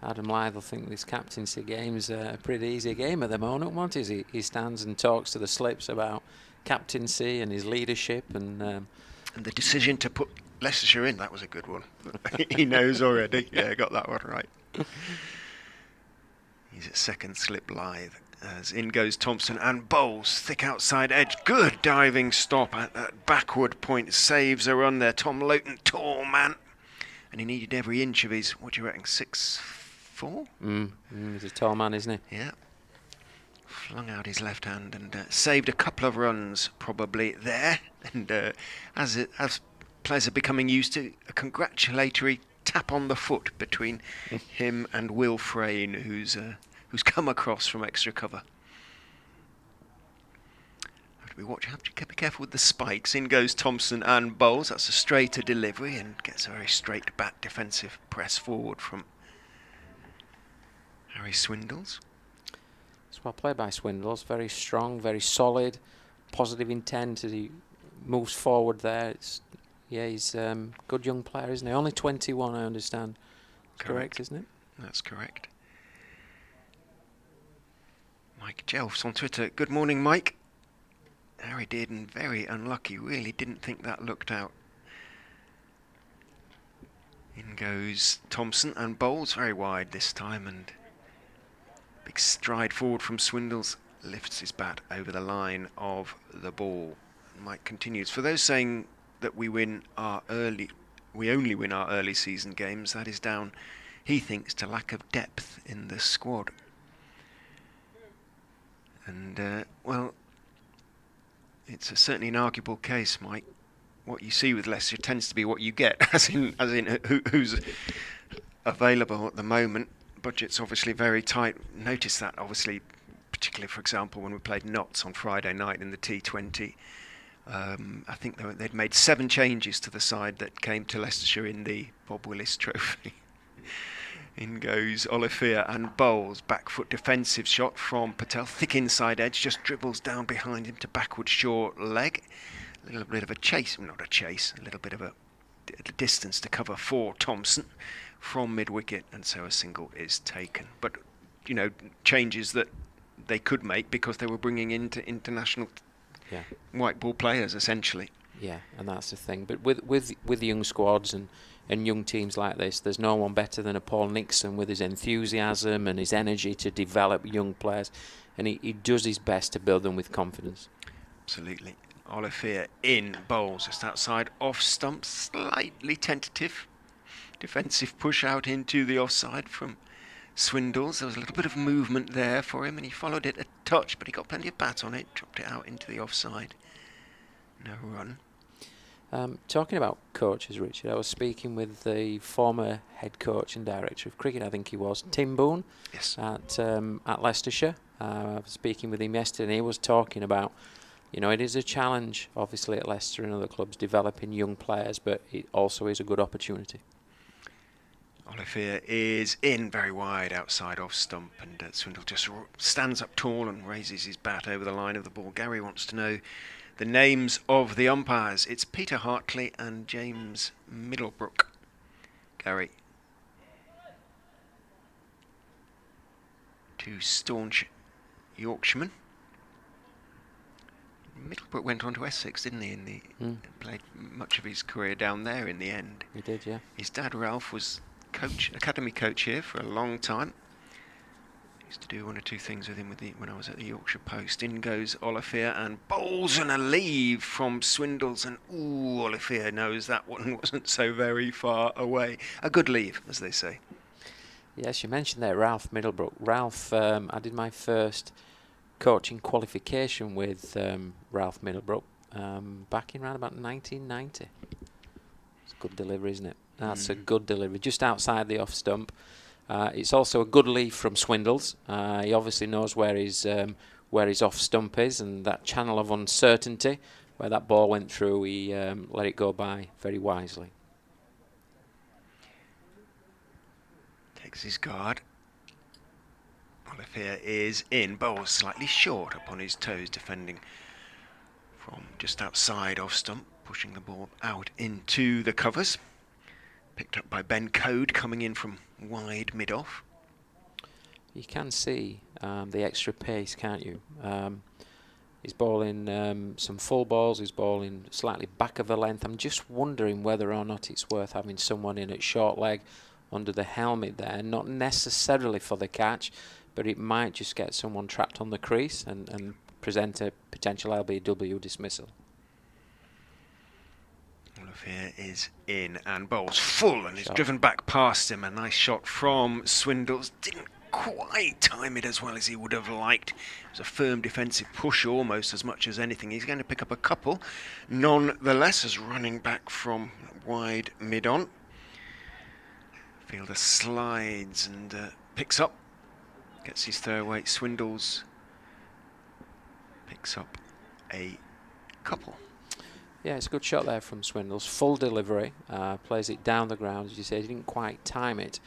Adam Lyth will think this captaincy game's a pretty easy game at the moment, won't he? He stands and talks to the slips about captaincy and his leadership and the decision to put Leicestershire in, that was a good one. He knows already. Yeah, got that one right. He's at second slip Lyth as in goes Thompson and bowls thick outside edge. Good diving stop at that backward point, saves a run there. Tom Loughton, tall man, and he needed every inch of his, what do you reckon, 6'4"? He's a tall man, isn't he? Yeah. Flung out his left hand and saved a couple of runs probably there. And as players are becoming used to, a congratulatory tap on the foot between him and Will Frayne, who's come across from extra cover. Have to be careful with the spikes. In goes Thompson and bowls. That's a straighter delivery and gets a very straight bat defensive press forward from Harry Swindles. It's well played by Swindles. Very strong, very solid, positive intent as he moves forward there. He's a good young player, isn't he? Only 21, I understand. That's correct, isn't it? That's correct. Mike Jelfs on Twitter. Good morning, Mike. Harry Dearden, very unlucky. Really didn't think that looked out. In goes Thompson and bowls very wide this time, and big stride forward from Swindles, lifts his bat over the line of the ball. Mike continues. For those saying that we only win our early season games, that is down, he thinks, to lack of depth in the squad. And well, it's certainly an arguable case, Mike. What you see with Leicester tends to be what you get, as in who's available at the moment. Budget's obviously very tight. Notice that, obviously, particularly, for example, when we played Notts on Friday night in the T20. I think they'd made 7 changes to the side that came to Leicestershire in the Bob Willis Trophy. In goes Olivier and bowls. Back foot defensive shot from Patel. Thick inside edge, just dribbles down behind him to backward short leg. A little bit of a chase, not a chase, a little bit of a distance to cover for Thompson from mid-wicket, and so a single is taken. But, you know, changes that they could make because they were bringing into international white ball players, essentially. Yeah, and that's the thing. But with young squads and young teams like this, there's no one better than a Paul Nixon with his enthusiasm and his energy to develop young players, and he does his best to build them with confidence. Absolutely. Olivier in bowls just outside off stump, slightly tentative defensive push out into the offside from Swindles. There was a little bit of movement there for him and he followed it a touch, but he got plenty of bat on it, dropped it out into the offside. No run. Talking about coaches, Richard, I was speaking with the former head coach and director of cricket, I think he was, Tim Boone, yes, at Leicestershire. I was speaking with him yesterday and he was talking about, you know, it is a challenge, obviously, at Leicester and other clubs, developing young players, but it also is a good opportunity. Olivier is in very wide outside off stump, and Swindle just stands up tall and raises his bat over the line of the ball. Gary wants to know the names of the umpires. It's Peter Hartley and James Middlebrook. Gary. 2 staunch Yorkshiremen. Middlebrook went on to Essex, didn't he? Played much of his career down there in the end. He did, yeah. His dad Ralph was academy coach here for a long time. Used to do one or two things with him when I was at the Yorkshire Post. In goes Olivier and bowls and a leave from Swindles, and Olivier knows that one wasn't so very far away. A good leave, as they say. Yes, you mentioned there Ralph Middlebrook. Ralph, I did my first coaching qualification with Ralph Middlebrook back in around about 1990. It's a good delivery, isn't it? That's a good delivery, just outside the off stump. It's also a good leave from Swindles. He obviously knows where his off stump is, and that channel of uncertainty where that ball went through, he let it go by very wisely. Takes his guard. Olivier is in. Bowls slightly short upon his toes, defending from just outside off stump, pushing the ball out into the covers. Picked up by Ben Code, coming in from wide mid-off. You can see the extra pace, can't you? He's bowling some full balls, he's bowling slightly back of the length. I'm just wondering whether or not it's worth having someone in at short leg under the helmet there, not necessarily for the catch, but it might just get someone trapped on the crease and present a potential LBW dismissal. Olivier is in and bowls full and is driven back past him. A nice shot from Swindles. Didn't quite time it as well as he would have liked. It was a firm defensive push almost as much as anything. He's going to pick up a couple nonetheless as running back from wide mid-on. Fielder slides and picks up. Gets his third weight. Swindles picks up a couple. Yeah, it's a good shot there from Swindles. Full delivery, plays it down the ground, as you said. He didn't quite time it.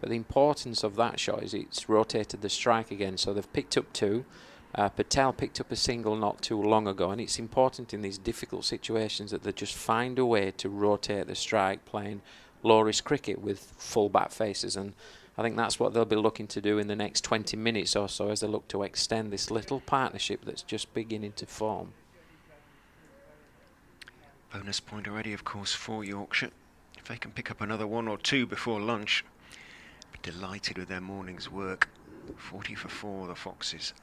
But the importance of that shot is it's rotated the strike again. So they've picked up two. Patel picked up a single not too long ago. And it's important in these difficult situations that they just find a way to rotate the strike, playing low-risk cricket with full bat faces. And I think that's what they'll be looking to do in the next 20 minutes or so as they look to extend this little partnership that's just beginning to form. Bonus point already, of course, for Yorkshire. If they can pick up another one or two before lunch, be delighted with their morning's work. 40 for 4, the Foxes.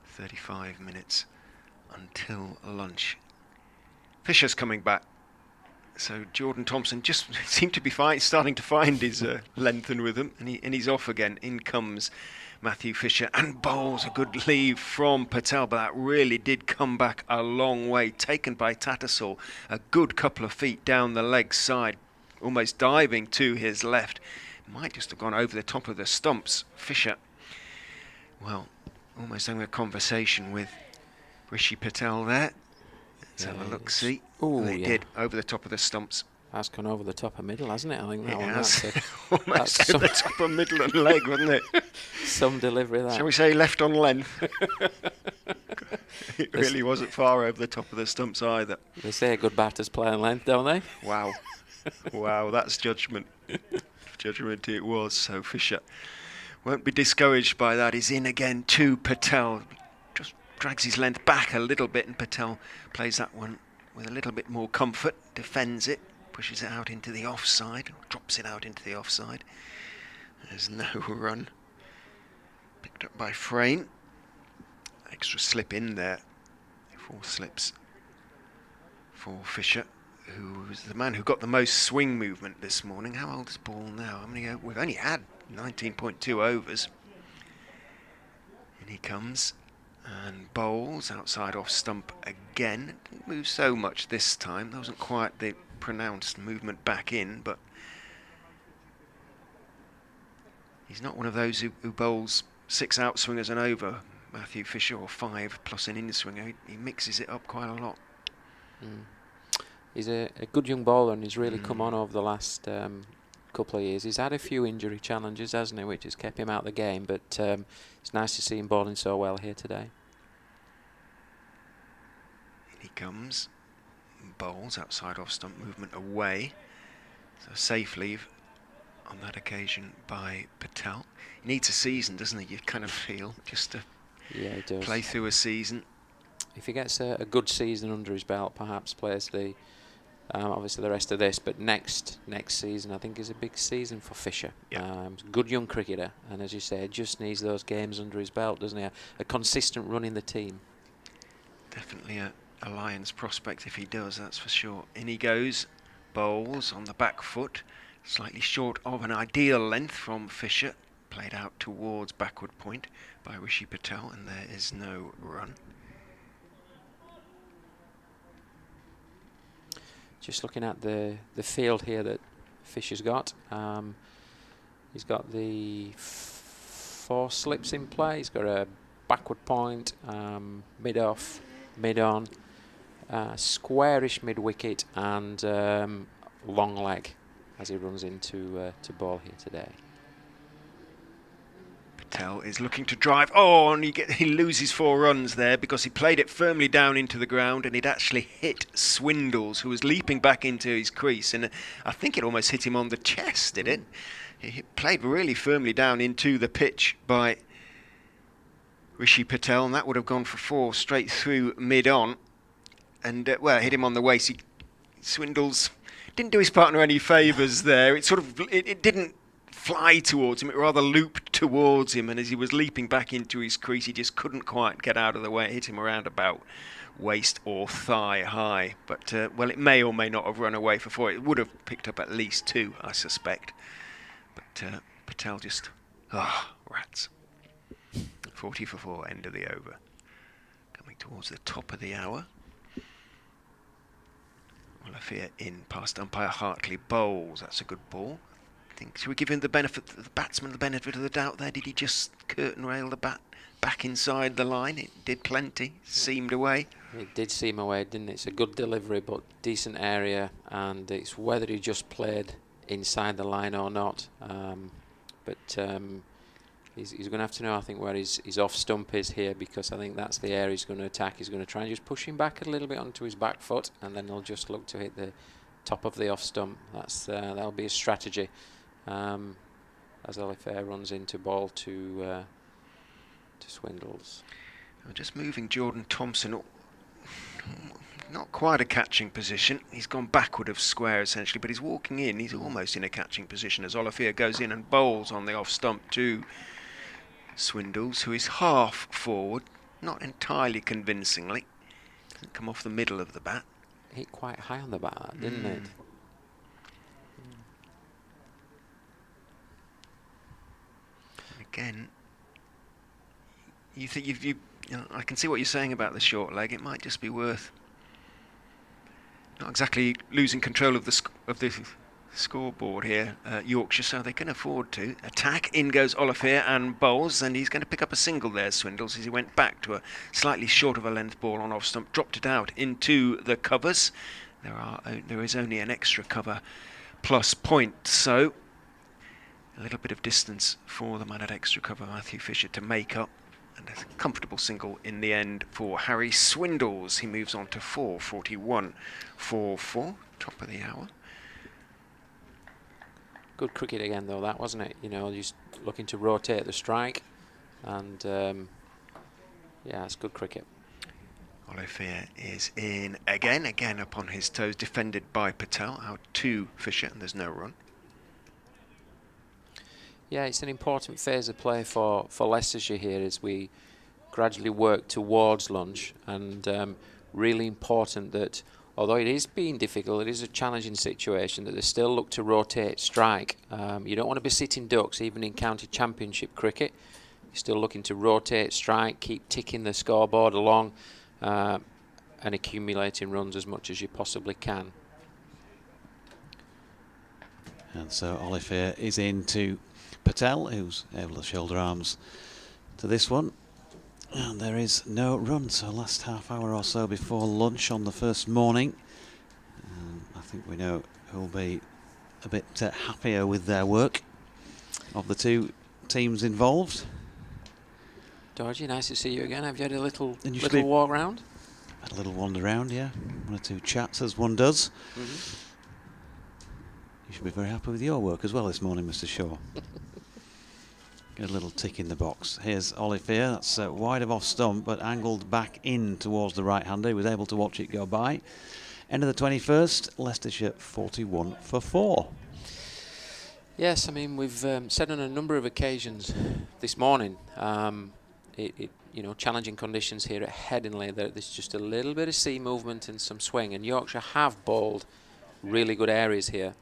35 minutes until lunch. Fisher's coming back. So Jordan Thompson just seemed to be starting to find his length and rhythm, and he's off again. In comes Matthew Fisher and bowls a good leave from Patel, but that really did come back a long way. Taken by Tattersall, a good couple of feet down the leg side, almost diving to his left. Might just have gone over the top of the stumps. Fisher, well, almost having a conversation with Rishi Patel there. Let's have a look-see. They did, over the top of the stumps. That's gone over the top of middle, hasn't it? I think that It one. has. That's Almost over the top of middle and leg, wasn't it? Some delivery there. Shall we say left on length? It really wasn't far over the top of the stumps either. They say good batters play on length, don't they? Wow. Wow, that's judgment. Judgment it was. So Fisher won't be discouraged by that. He's in again to Patel. Just drags his length back a little bit, and Patel plays that one with a little bit more comfort, defends it, pushes it out into the offside, drops it out into the offside. There's no run. Picked up by Frayne. Extra slip in there. 4 slips for Fisher, who was the man who got the most swing movement this morning. How old is Ball now? We've only had 19.2 overs. In he comes. And bowls outside off stump again. Didn't move so much this time. There wasn't quite the pronounced movement back in, but he's not one of those who bowls 6 outswingers and over, Matthew Fisher, or 5 plus an in-swinger. He mixes it up quite a lot. He's a good young bowler, and he's really come on over the last couple of years. He's had a few injury challenges, hasn't he, which has kept him out of the game, but it's nice to see him bowling so well here today. In he comes. Bowls outside off stump, movement away. So safe leave on that occasion by Patel. He needs a season, doesn't he? You kind of feel, just to he does. play through a season. if he gets a good season under his belt, perhaps plays the obviously the rest of this, but next season I think is a big season for Fisher. Yeah. Good young cricketer, and as you say, just needs those games under his belt, doesn't he? A consistent run in the team. Definitely a Lions prospect if he does, that's for sure. In he goes, bowls on the back foot, slightly short of an ideal length from Fisher, played out towards backward point by Rishi Patel, and there is no run. Just looking at the field here that Fisher's got. He's got the 4 slips in play. He's got a backward point, mid-off, mid-on, squarish mid-wicket, and long leg as he runs into to ball here today. Patel is looking to drive. Oh, and he loses 4 runs there because he played it firmly down into the ground, and it actually hit Swindles, who was leaping back into his crease, and I think it almost hit him on the chest, did it? He played really firmly down into the pitch by Rishi Patel, and that would have gone for 4 straight through mid-on, and well, hit him on the waist. Swindles didn't do his partner any favours there. It sort of it didn't fly towards him, it rather looped towards him, and as he was leaping back into his crease, he just couldn't quite get out of the way. It hit him around about waist or thigh high, but well, it may or may not have run away for 4. It would have picked up at least 2, I suspect, but Patel just rats. 40 for 4, end of the over. Coming towards the top of the hour. Olafia in past umpire Hartley, bowls. That's a good ball. Should we give him the batsman the benefit of the doubt there? Did he just curtain rail the bat back inside the line? It did plenty, seamed away. It did seam away, didn't it? It's a good delivery, but decent area, and it's whether he just played inside the line or not. But he's going to have to know, I think, where his off stump is here, because I think that's the area he's going to attack. He's going to try and just push him back a little bit onto his back foot, and then he'll just look to hit the top of the off stump. That'll be his strategy. As Olifair runs into ball to Swindles. Just moving Jordan Thompson, not quite a catching position. He's gone backward of square essentially, but he's walking in. He's almost in a catching position as Olifair goes in and bowls on the off stump to Swindles, who is half forward, not entirely convincingly. Doesn't come off the middle of the bat. Hit quite high on the bat, didn't it? Again, you think you know, I can see what you're saying about the short leg. It might just be worth not exactly losing control of the scoreboard here, Yorkshire, so they can afford to attack. In goes Olifair and bowls, and he's going to pick up a single there, Swindles, as he went back to a slightly short of a length ball on off stump, dropped it out into the covers. There is only an extra cover plus point, so a little bit of distance for the man at extra cover, Matthew Fisher, to make up, and a comfortable single in the end for Harry Swindles. He moves on to 4:41 for 4, top of the hour. Good cricket again, though, that, wasn't it? You know, just looking to rotate the strike, and yeah, it's good cricket. Olifair is in again up on his toes, defended by Patel, out to Fisher, and there's no run. Yeah, it's an important phase of play for Leicestershire here as we gradually work towards lunch, and really important that, although it is being difficult, it is a challenging situation, that they still look to rotate strike. You don't want to be sitting ducks even in county championship cricket. You're still looking to rotate strike, keep ticking the scoreboard along, and accumulating runs as much as you possibly can. And so Olifair is into Patel, who's able to shoulder arms to this one, and there is no run. So last half hour or so before lunch on the first morning, I think we know who'll be a bit happier with their work of the two teams involved. Georgie, nice to see you again. Have you had a little walk round? Had a little wander around, yeah. 1 or 2 chats as one does. Mm-hmm. You should be very happy with your work as well this morning, Mr. Shaw. Get a little tick in the box. Here's Olivier. That's wide of off stump, but angled back in towards the right-hander. He was able to watch it go by. End of the 21st, Leicestershire 41 for 4. Yes, I mean, we've said on a number of occasions this morning, you know, challenging conditions here at Headingley. There's just a little bit of sea movement and some swing, and Yorkshire have bowled really good areas here.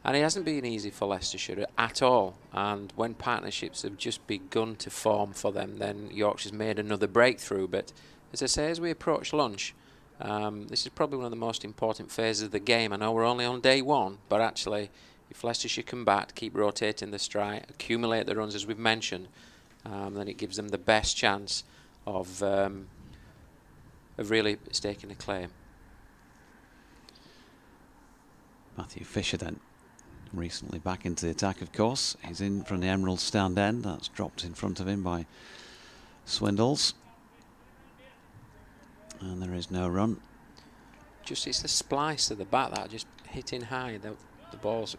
And it hasn't been easy for Leicestershire at all. And when partnerships have just begun to form for them, then Yorkshire's made another breakthrough. But as I say, as we approach lunch, this is probably one of the most important phases of the game. I know we're only on day one, but actually, if Leicestershire come back, keep rotating the strike, accumulate the runs as we've mentioned, then it gives them the best chance of really staking a claim. Matthew Fisher then, recently back into the attack, of course. He's in from the Emerald stand end. That's dropped in front of him by Swindles. And there is no run. Just it's the splice of the bat that just hitting high. The balls,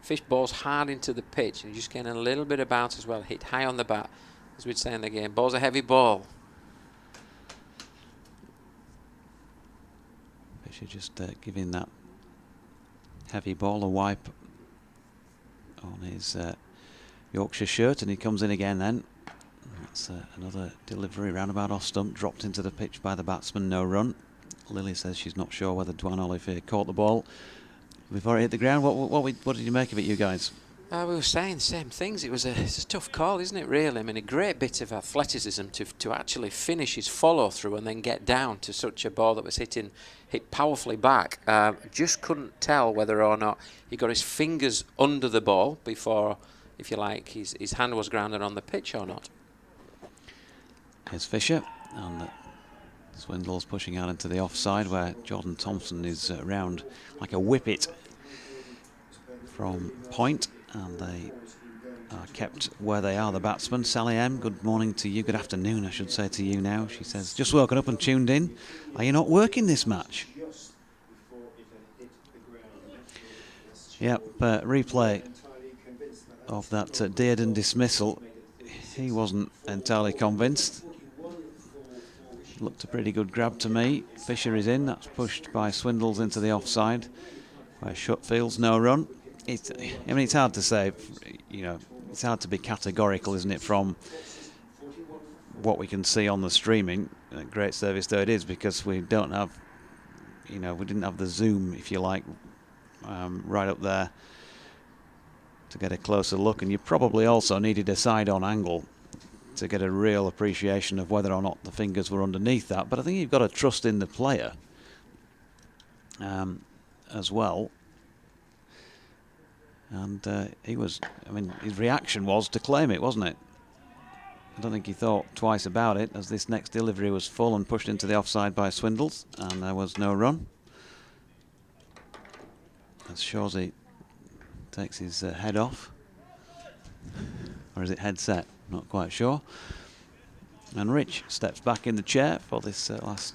Fish balls hard into the pitch, and you're just getting a little bit of bounce as well. Hit high on the bat, as we'd say in the game. Ball's a heavy ball. Fisher just giving that heavy ball a wipe on his Yorkshire shirt, and he comes in again then. That's another delivery roundabout off stump, dropped into the pitch by the batsman, no run. Lily says she's not sure whether Dwan Olivier caught the ball before it hit the ground. What did you make of it, you guys? We were saying the same things. It's a tough call, isn't it, really? I mean, a great bit of athleticism to actually finish his follow-through and then get down to such a ball that was hit powerfully back. Just couldn't tell whether or not he got his fingers under the ball before, if you like, his hand was grounded on the pitch or not. Here's Fisher, and Swindles pushing out into the offside where Jordan Thompson is round like a whippet from point, and they are kept where they are, the batsmen. Sally M, good morning to you, good afternoon I should say to you now. She says, just woken up and tuned in. Are you not working this match? Yep, replay of that Dearden dismissal. He wasn't entirely convinced. Looked a pretty good grab to me. Fisher is in, that's pushed by Swindles into the offside, where Shutfield's no run. I mean, it's hard to say, you know, it's hard to be categorical, isn't it, from what we can see on the streaming. Great service though it is, because we don't have, you know, we didn't have the zoom, if you like, right up there to get a closer look, and you probably also needed a side-on angle to get a real appreciation of whether or not the fingers were underneath that. But I think you've got to trust in the player as well. And he was, I mean, his reaction was to claim it, wasn't it? I don't think he thought twice about it, as this next delivery was full and pushed into the offside by Swindles, and there was no run. As Shawsey takes his head off. Or is it headset? Not quite sure. And Rich steps back in the chair for this last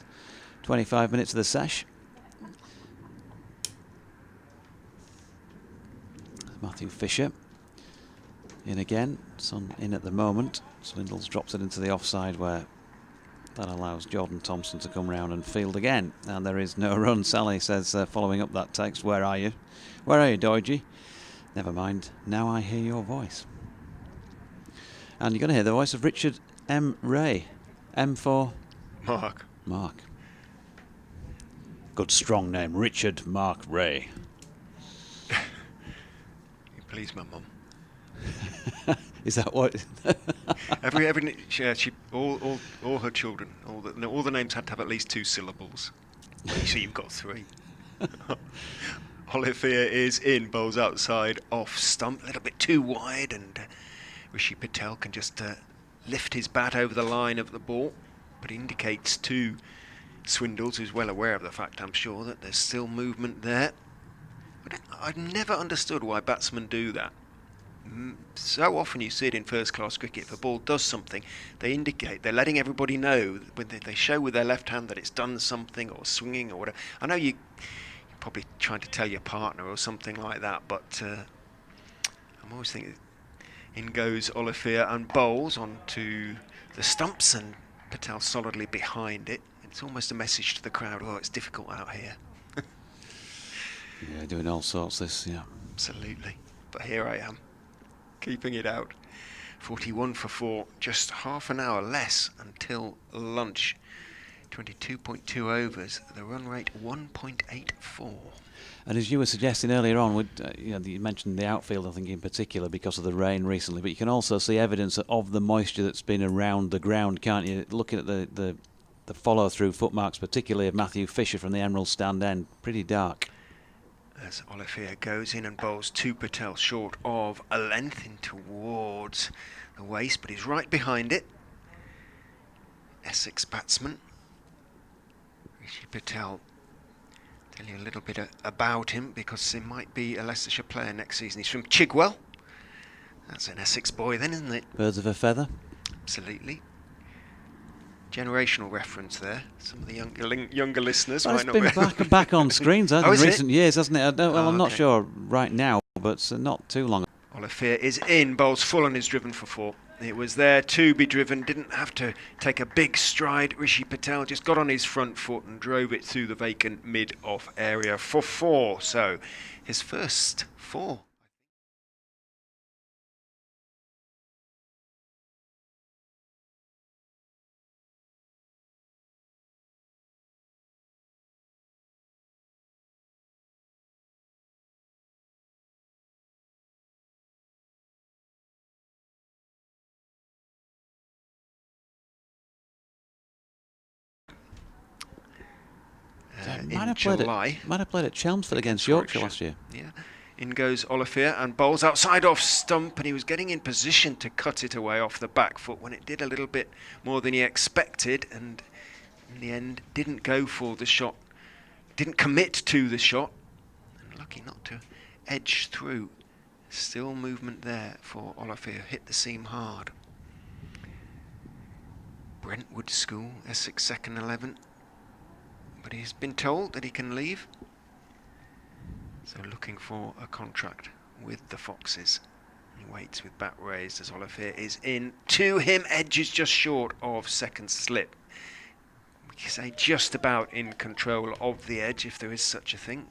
25 minutes of the sesh. Matthew Fisher in again. Sun in at the moment. Swindles drops it into the offside, where that allows Jordan Thompson to come round and field again. And there is no run. Sally says, following up that text, where are you? Where are you, Doidgy? Never mind. Now I hear your voice. And you're going to hear the voice of Richard M. Ray. M for? Mark. Mark. Good strong name, Richard Mark Ray. You please, my mum. Is that what? all her children, all the names had to have at least 2 syllables. Well, you see, you've got 3. Olivier is in, bowls outside, off stump, a little bit too wide, and Rishi Patel can just lift his bat over the line of the ball, but he indicates to Swindles, who's well aware of the fact, I'm sure, that there's still movement there. But I've never understood why batsmen do that. So often you see it in first-class cricket. If a ball does something, they indicate, they're letting everybody know, when they show with their left hand that it's done something, or swinging, or whatever. I know you're probably trying to tell your partner or something like that, but I'm always thinking, In goes Olivier and bowls onto the stumps, and Patel solidly behind it. It's almost a message to the crowd, oh, it's difficult out here. Yeah, doing all sorts this, yeah. Absolutely. But here I am, keeping it out. 41 for 4, just half an hour less until lunch. 22.2 overs, the run rate 1.84. And as you were suggesting earlier on, you mentioned the outfield, I think in particular, because of the rain recently, but you can also see evidence of the moisture that's been around the ground, can't you? Looking at the follow-through footmarks, particularly of Matthew Fisher from the Emerald stand end, pretty dark. As Olivier goes in and bowls to Patel, short of a length in towards the waist, but he's right behind it. Essex batsman Rishi Patel. Tell you a little bit about him, because he might be a Leicestershire player next season. He's from Chigwell. That's an Essex boy then, isn't it? Birds of a feather. Absolutely. Generational reference there. Some of the younger listeners Well, might not it's been back on screens in recent years, hasn't it? I'm not sure right now, but not too long. Olivier is in, bowls full and is driven for 4. It was there to be driven, didn't have to take a big stride. Rishi Patel just got on his front foot and drove it through the vacant mid-off area for 4. So his first 4. Might have played at Chelmsford against Yorkshire last year. Yeah. In goes Olivier and bowls outside off stump, and he was getting in position to cut it away off the back foot when it did a little bit more than he expected, and in the end didn't go for the shot, didn't commit to the shot, and lucky not to edge through. Still movement there for Olivier, hit the seam hard. Brentwood School, Essex second 11. But he's been told that he can leave. So looking for a contract with the Foxes. He waits with bat raised as Olivier is in. To him, edges just short of second slip. We can say just about in control of the edge, if there is such a thing.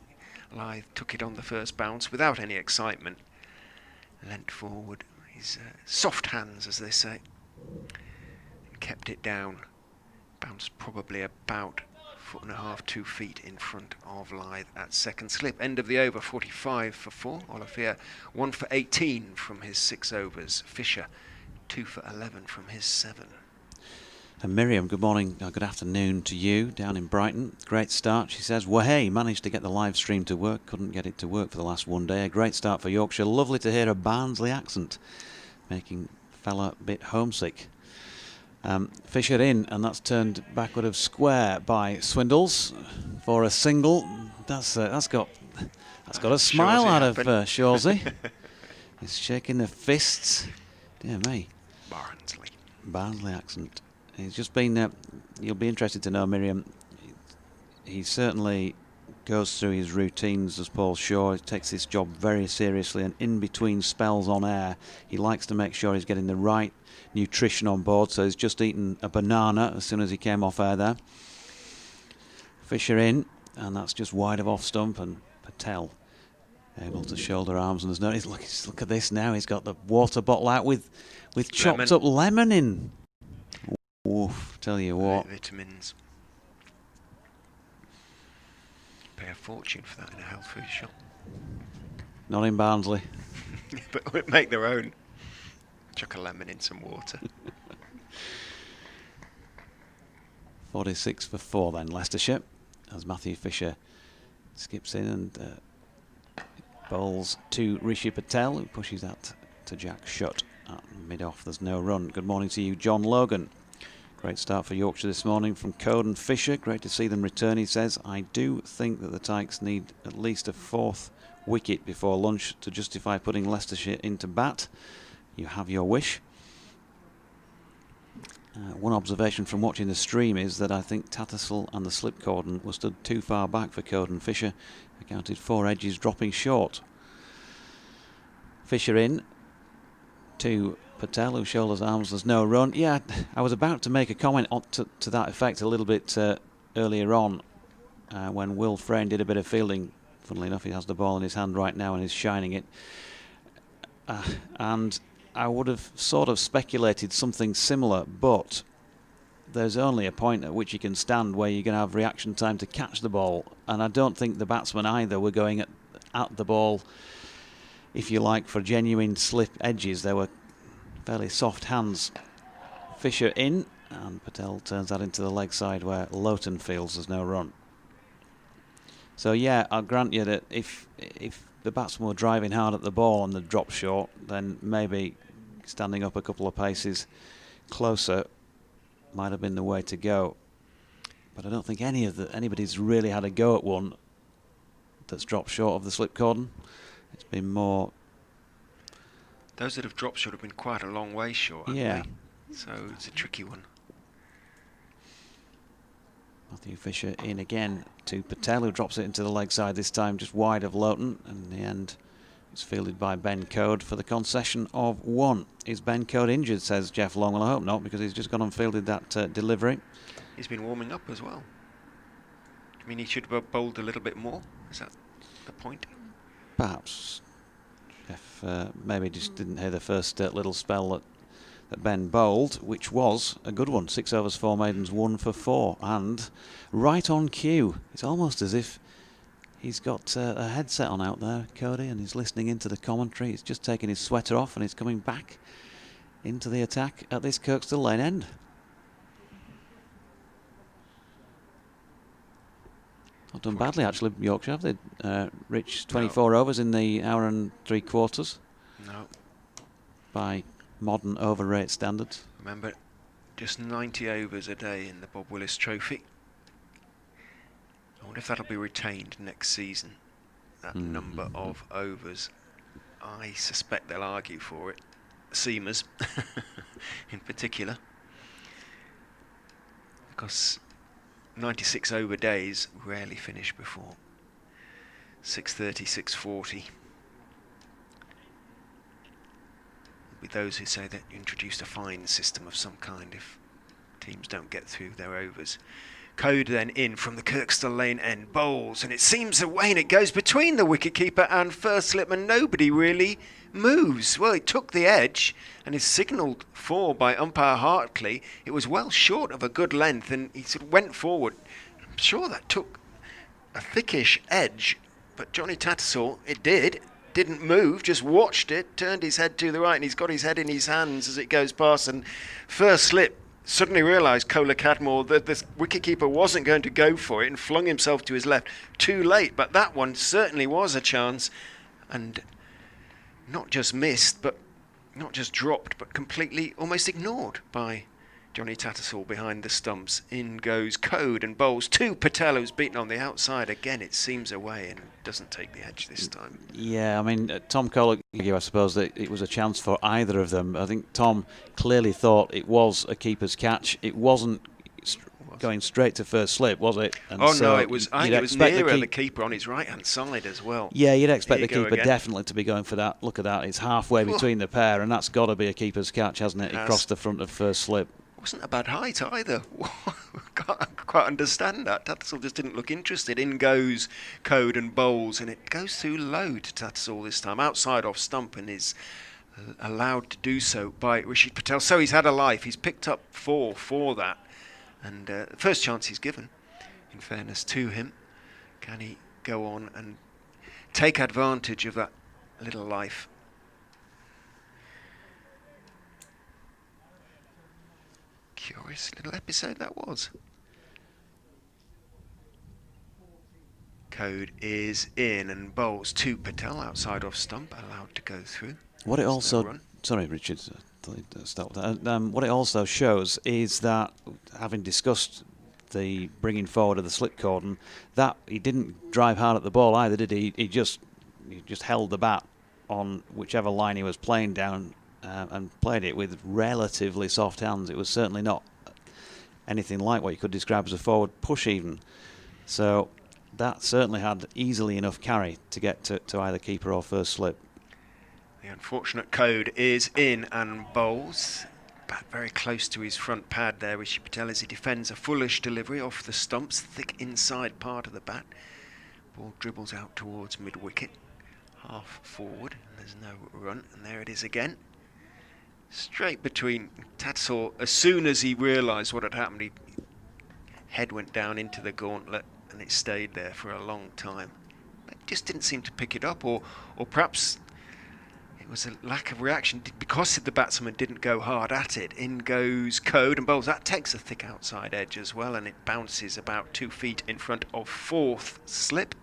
Lyth took it on the first bounce without any excitement. Leant forward, his soft hands, as they say. And kept it down. Bounced probably about 1.5 to 2 feet in front of Lyth at second slip. End of the over, 45 for 4. Olivier 1 for 18 from his 6 overs. Fisher 2 for 11 from his 7. And Miriam, good morning, good afternoon to you down in Brighton. Great start, she says. Wahey managed to get the live stream to work, couldn't get it to work for the last one day. A great start for Yorkshire. Lovely to hear a Barnsley accent, making fella a bit homesick. Fisher in, and that's turned backward of square by Swindles for a single. That's got a smile out of Shawsey. He's shaking the fists. Dear me. Barnsley accent. He's just been. You'll be interested to know, Miriam. He certainly goes through his routines as Paul Shaw. He takes this job very seriously, and in between spells on air, he likes to make sure he's getting the right nutrition on board. So he's just eaten a banana as soon as he came off air there. Fisher in, and that's just wide of off stump, and Patel able to shoulder arms, and there's no. Look at this now. He's got the water bottle out with chopped up lemon in. Oof, tell you what. Vitamins. Pay a fortune for that in a health food shop. Not in Barnsley. But make their own. Chuck a lemon in some water. 46 for 4 then, Leicestershire, as Matthew Fisher skips in and bowls to Rishi Patel, who pushes that to Jack Shutt at mid-off. There's no run. Good morning to you, John Logan. Great start for Yorkshire this morning from Coden Fisher. Great to see them return, he says. I do think that the Tykes need at least a 4th wicket before lunch to justify putting Leicestershire into bat. You have your wish. One observation from watching the stream is that I think Tattersall and the slip cordon were stood too far back for Coden Fisher. I counted 4 edges dropping short. Fisher in. to Patel, who shoulders arms. There's no run. Yeah, I was about to make a comment to that effect a little bit earlier on when Will Frayne did a bit of fielding. Funnily enough, he has the ball in his hand right now and is shining it. And I would have sort of speculated something similar, but there's only a point at which you can stand where you're going to have reaction time to catch the ball, and I don't think the batsmen either were going at the ball, if you like, for genuine slip edges. They were fairly soft hands. Fisher in, and Patel turns that into the leg side where Loughton feels there's no run. So yeah, I'll grant you that if the batsmen were driving hard at the ball and the drop short, then maybe standing up a couple of paces closer might have been the way to go. But I don't think anybody's really had a go at one that's dropped short of the slip cordon. It's been more... Those that have dropped short have been quite a long way short, haven't Yeah. they? So it's a tricky one. Matthew Fisher in again to Patel, who drops it into the leg side this time, just wide of Loughton. And in the end, it's fielded by Ben Code for the concession of 1. Is Ben Code injured, says Jeff Long? Well, I hope not, because he's just gone and fielded that delivery. He's been warming up as well. I mean, he should have bowled a little bit more. Is that the point? Perhaps Jeff maybe just didn't hear the first little spell that Ben bowled, which was a good one. 6 overs, 4 maidens, 1 for 4, and right on cue. It's almost as if he's got a headset on out there, Cody, and he's listening into the commentary. He's just taking his sweater off and he's coming back into the attack at this Kirkstall Lane end. Not done badly, actually, Yorkshire, have they? Rich, 24 overs in the hour and 3/4. No. By modern over rate standards. Remember, just 90 overs a day in the Bob Willis Trophy. I wonder if that'll be retained next season, that number of overs. I suspect they'll argue for it, seamers in particular, because 96 over days rarely finish before 6:30, 6:40. With those who say that you introduced a fine system of some kind if teams don't get through their overs. Code then in from the Kirkstall Lane end, bowls, and it seems away, and it goes between the wicketkeeper and first slip, and nobody really moves. Well, it took the edge and is signalled for by umpire Hartley. It was well short of a good length, and he sort of went forward. I'm sure that took a thickish edge, but Johnny Tattersall, it didn't move, just watched it, turned his head to the right, and he's got his head in his hands as it goes past, and first slip suddenly realised Kohler Cadmore that the wicketkeeper wasn't going to go for it and flung himself to his left too late, but that one certainly was a chance, and not just missed, but not just dropped, but completely almost ignored by Johnny Tattersall behind the stumps. In goes Code and bowls to Patel, who's beaten on the outside. Again, it seems away and doesn't take the edge this time. Yeah, I mean, Tom Kohler, I suppose that it was a chance for either of them. I think Tom clearly thought it was a keeper's catch. It wasn't going straight to first slip, was it? And no, it was. I think it was nearer the keeper on his right-hand side as well. Yeah, you'd expect the keeper definitely to be going for that. Look at that; it's halfway between the pair, and that's got to be a keeper's catch, hasn't it? It crossed the front of first slip. Wasn't a bad height either. Can't quite understand that. Tattersall just didn't look interested. In goes Code and bowls, and it goes too low to Tattersall this time, outside off stump, and is allowed to do so by Rishi Patel. So he's had a life. He's picked up 4 for that, and the first chance he's given, in fairness to him. Can he go on and take advantage of that little life? Curious little episode that was. Code is in and bowls to Patel outside off stump, allowed to go through. What it also, sorry Richard, stop that. What it also shows is that, having discussed the bringing forward of the slip cordon, that he didn't drive hard at the ball either, did he? He just held the bat on whichever line he was playing down. And played it with relatively soft hands. It was certainly not anything like what you could describe as a forward push even. So that certainly had easily enough carry to get to either keeper or first slip. The unfortunate Code is in and bowls. Bat very close to his front pad there, Rishi Patel, as he defends a foolish delivery off the stumps, thick inside part of the bat. Ball dribbles out towards mid-wicket, half forward, and there's no run, and there it is again. Straight between Tatsaw. As soon as he realised what had happened, his head went down into the gauntlet, and it stayed there for a long time. But just didn't seem to pick it up, or perhaps it was a lack of reaction because the batsman didn't go hard at it. In goes Code and bowls. That takes a thick outside edge as well, and it bounces about 2 feet in front of fourth slip.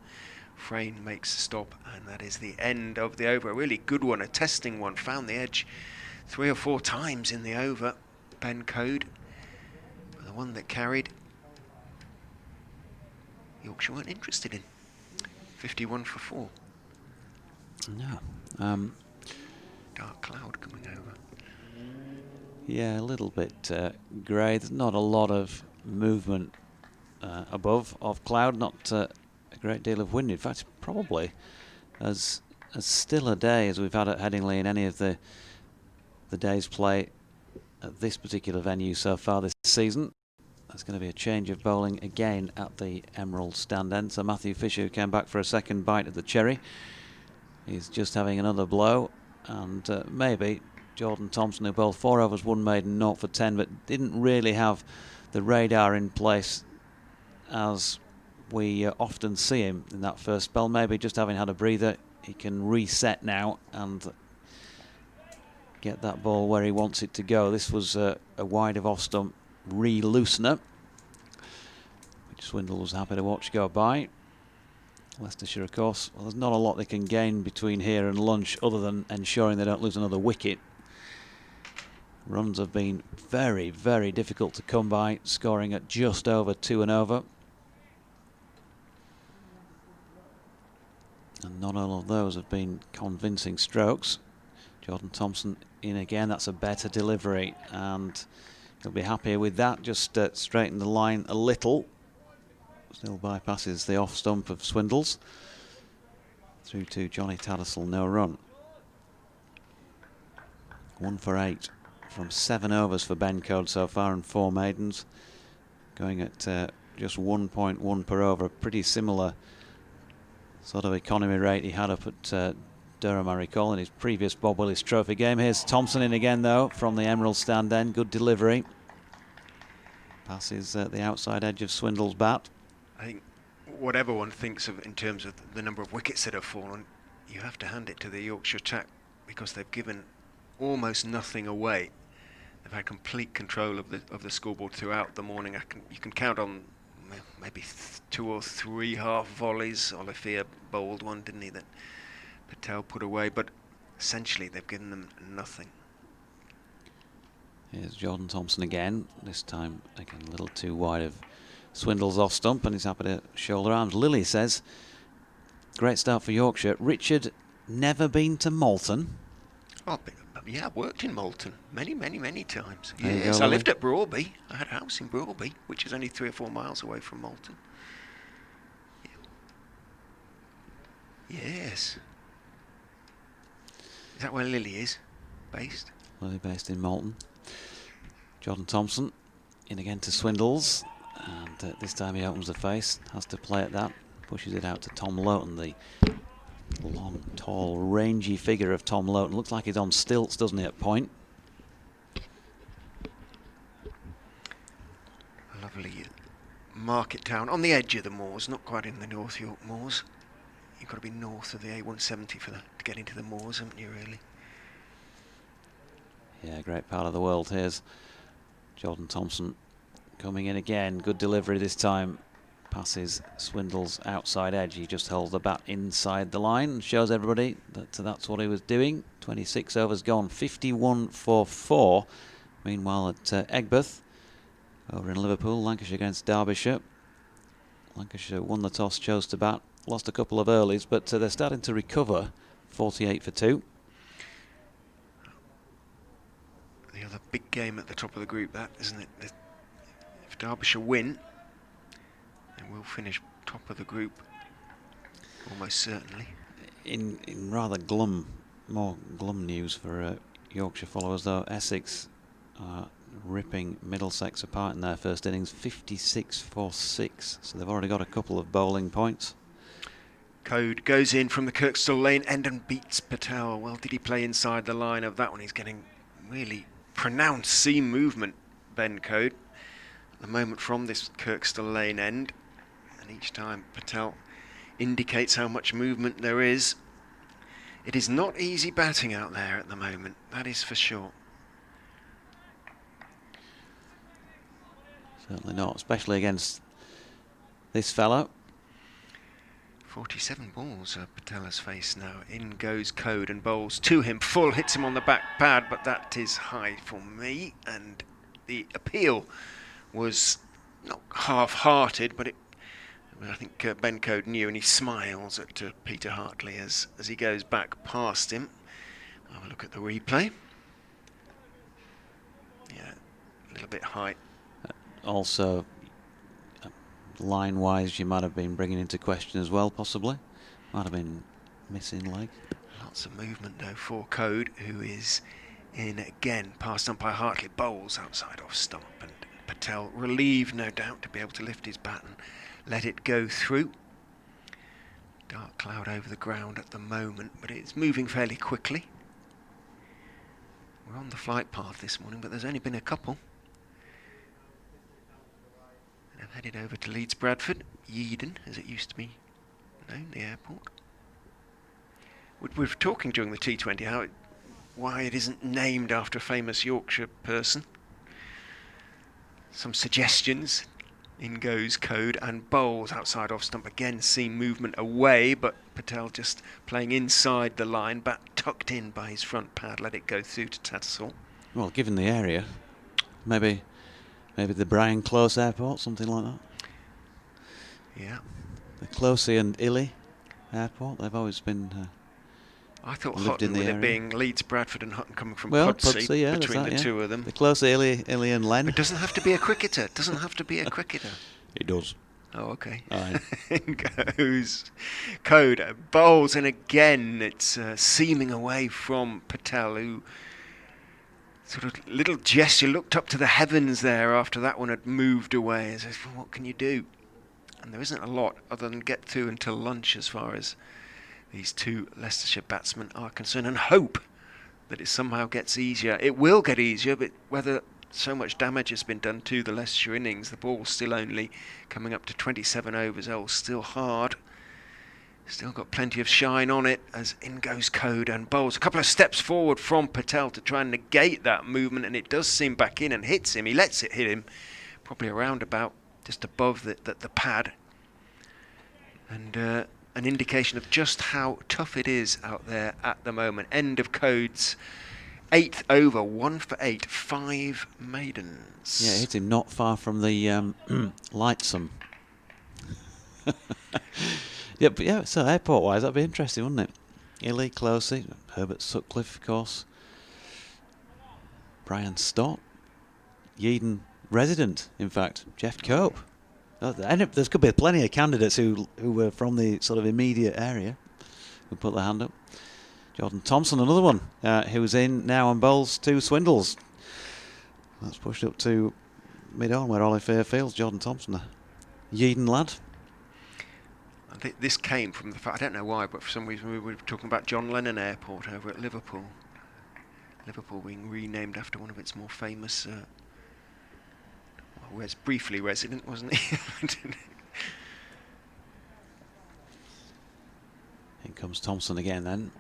Frayne makes a stop, and that is the end of the over. A really good one, a testing one. Found the edge 3 or 4 times in the over. Ben Code, the one that carried, Yorkshire weren't interested in. 51 for 4. No. Dark cloud coming over. Yeah, a little bit grey. There's not a lot of movement above of cloud. Not a great deal of wind. In fact, probably as still a day as we've had at Headingley in any of the day's play at this particular venue so far this season. There's going to be a change of bowling again at the Emerald stand end. So Matthew Fisher, who came back for a second bite at the cherry, he's just having another blow, and maybe Jordan Thompson, who bowled 4 overs, 1 maiden, 0 for 10, but didn't really have the radar in place as we often see him in that first spell. Maybe just having had a breather, he can reset now and get that ball where he wants it to go. This was a wide of off stump re-loosener, which Swindle was happy to watch go by. Leicestershire, of course, well, there's not a lot they can gain between here and lunch other than ensuring they don't lose another wicket. Runs have been very, very difficult to come by, scoring at just over 2 and over. And not all of those have been convincing strokes. Jordan Thompson in again, that's a better delivery, and he'll be happier with that. Just straighten the line a little. Still bypasses the off stump of Swindles. Through to Johnny Tattersall, no run. 1 for 8 from 7 overs for Ben Code so far, and 4 maidens. Going at just 1.1 per over. A pretty similar sort of economy rate he had up at Durham, I recall, in his previous Bob Willis Trophy game. Here's Thompson in again, though, from the Emerald stand end. Good delivery. Passes the outside edge of Swindle's bat. I think whatever one thinks of in terms of the number of wickets that have fallen, you have to hand it to the Yorkshire attack because they've given almost nothing away. They've had complete control of the scoreboard throughout the morning. You can count on maybe 2 or 3 half volleys. Olivier bowled one, didn't he, that Patel put away, but essentially they've given them nothing. Here's Jordan Thompson again, this time again a little too wide of Swindle's off stump, and he's happy to shoulder arms. Lily says, great start for Yorkshire. Richard, never been to Malton? Oh, yeah, I've worked in Malton many times. There you Yes, go, I Lily. lived at Broadby. I had a house in Broadby, which is only 3 or 4 miles away from Malton. Yes. Is that where Lily is based? Lily based in Malton. Jordan Thompson in again to Swindles, and this time he opens the face, has to play at that, pushes it out to Tom Loughton, the long, tall, rangy figure of Tom Loughton. Looks like he's on stilts, doesn't he, at point? A lovely market town on the edge of the moors, not quite in the North York moors. You've got to be north of the A170 for that to get into the moors, haven't you, really? Yeah, great part of the world. Here's Jordan Thompson coming in again. Good delivery this time. Passes Swindle's outside edge. He just holds the bat inside the line and shows everybody that that's what he was doing. 26 overs gone, 51 for 4. Meanwhile at Egbert, over in Liverpool, Lancashire against Derbyshire. Lancashire won the toss, chose to bat, lost a couple of earlies, but they're starting to recover. 48 for 2. The other big game at the top of the group, that, isn't it? If Derbyshire win, then we'll finish top of the group, almost certainly. In rather glum more glum news for Yorkshire followers, though. Essex are ripping Middlesex apart in their first innings, 56 for 6. So they've already got a couple of bowling points. Code goes in from the Kirkstall Lane end and beats Patel. Well, did he play inside the line of that one? He's getting really pronounced seam movement, Ben Code, at the moment from this Kirkstall Lane end. And each time Patel indicates how much movement there is. It is not easy batting out there at the moment, that is for sure. Certainly not, especially against this fellow. 47 balls Patel has faced now. In goes Code and bowls to him. Full hits him on the back pad, but that is high for me. And the appeal was not half-hearted, but I think Ben Code knew, and he smiles at Peter Hartley as he goes back past him. Have a look at the replay. Yeah, a little bit high. Also, line-wise, you might have been bringing into question as well, possibly. Might have been missing leg. Lots of movement, though, for Code, who is in again. Passed umpire Hartley, bowls outside off stump, and Patel relieved, no doubt, to be able to lift his bat and let it go through. Dark cloud over the ground at the moment, but it's moving fairly quickly. We're on the flight path this morning, but there's only been a couple. I've headed over to Leeds Bradford, Yeadon, as it used to be known, the airport. We were talking during the T20 why it isn't named after a famous Yorkshire person. Some suggestions. In goes Code and bowls outside off stump. Again, seam movement away, but Patel just playing inside the line, bat tucked in by his front pad, let it go through to Tattersall. Well, given the area, maybe the Brian Close Airport, something like that. Yeah. The Closey and Illy Airport, they've always been I thought lived Hutton, in the with area. it being Leeds, Bradford and Hutton coming from Well, Pudsey, yeah, between that, the two of them. The Closey, Illy and Len. It doesn't have to be a cricketer. Doesn't have to be a cricketer. It does. Oh, okay. Aye. In goes Code, bowls, and again it's seaming away from Patel, who sort of little gesture, looked up to the heavens there after that one had moved away. As if, well, what can you do? And there isn't a lot other than get through until lunch as far as these two Leicestershire batsmen are concerned, and hope that it somehow gets easier. It will get easier, but whether so much damage has been done to the Leicestershire innings, the ball's still only coming up to 27 overs old, still hard. Still got plenty of shine on it as in goes Code and bowls. A couple of steps forward from Patel to try and negate that movement, and it does seam back in and hits him. He lets it hit him, probably around about just above the pad. And an indication of just how tough it is out there at the moment. End of Code's 8th over, 1 for 8, 5 maidens. Yeah, it hit him not far from the Lightsome. Yeah, so airport-wise, that'd be interesting, wouldn't it? Illy, Closey, Herbert Sutcliffe, of course. Brian Stott. Yeadon resident, in fact, Jeff Cope. And there could be plenty of candidates who were from the sort of immediate area who put their hand up. Jordan Thompson, another one, who's in now on bowls 2 swindles. That's pushed up to mid-on where Ollie Fair fields. Jordan Thompson, a Yeadon lad. This came from the fact, I don't know why, but for some reason we were talking about John Lennon Airport over at Liverpool. Liverpool being renamed after one of its more famous, was briefly resident, wasn't he? In comes Thompson again then.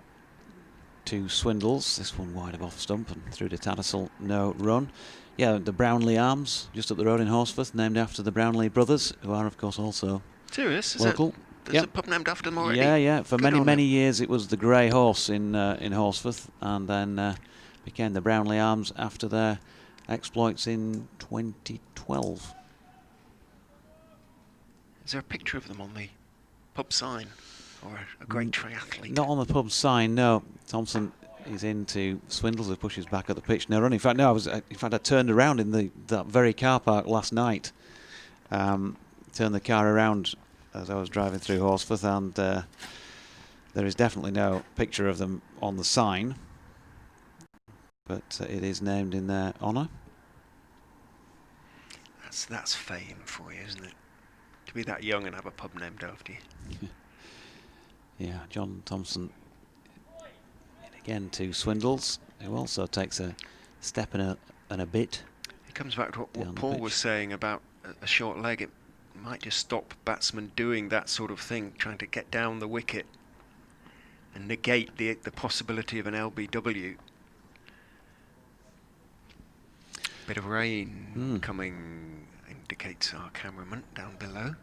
2 swindles, this one wide of off stump and through to Tattersall, no run. Yeah, the Brownlee Arms, just up the road in Horsforth, named after the Brownlee brothers, who are of course also serious? local. There's a pub named after them already? Yeah. For Good many years it was the Grey Horse in Horsforth, and then became the Brownlee Arms after their exploits in 2012. Is there a picture of them on the pub sign? Or a great triathlete? Not on the pub sign, no. Thompson is into swindles who pushes back at the pitch. No run. In fact, no. I turned around in that very car park last night. Turned the car around as I was driving through Horsforth, and There is definitely no picture of them on the sign, but it is named in their honour. That's fame for you, isn't it? To be that young and have a pub named after you. Yeah, John Thompson. And again to Swindles, who also takes a step and a bit. It comes back to what Down the Paul pitch. was saying about a short leg. It might just stop batsmen doing that sort of thing, trying to get down the wicket and negate the possibility of an LBW. Bit of rain coming indicates our cameraman down below.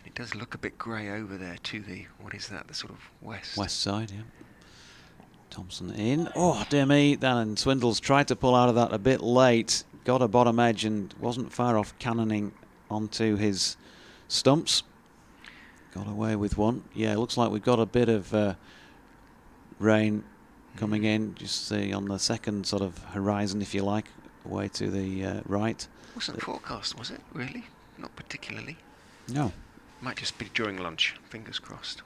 It does look a bit grey over there to the, what is that, the sort of west Side, yeah. Thompson in. Oh, dear me. Then Swindles tried to pull out of that a bit late. Got a bottom edge and wasn't far off cannoning onto his stumps. Got away with one. Yeah, it looks like we've got a bit of rain coming in. Just see on the second sort of horizon, if you like, away to the right. Wasn't forecast, was it, really? Not particularly. No. Might just be during lunch, fingers crossed.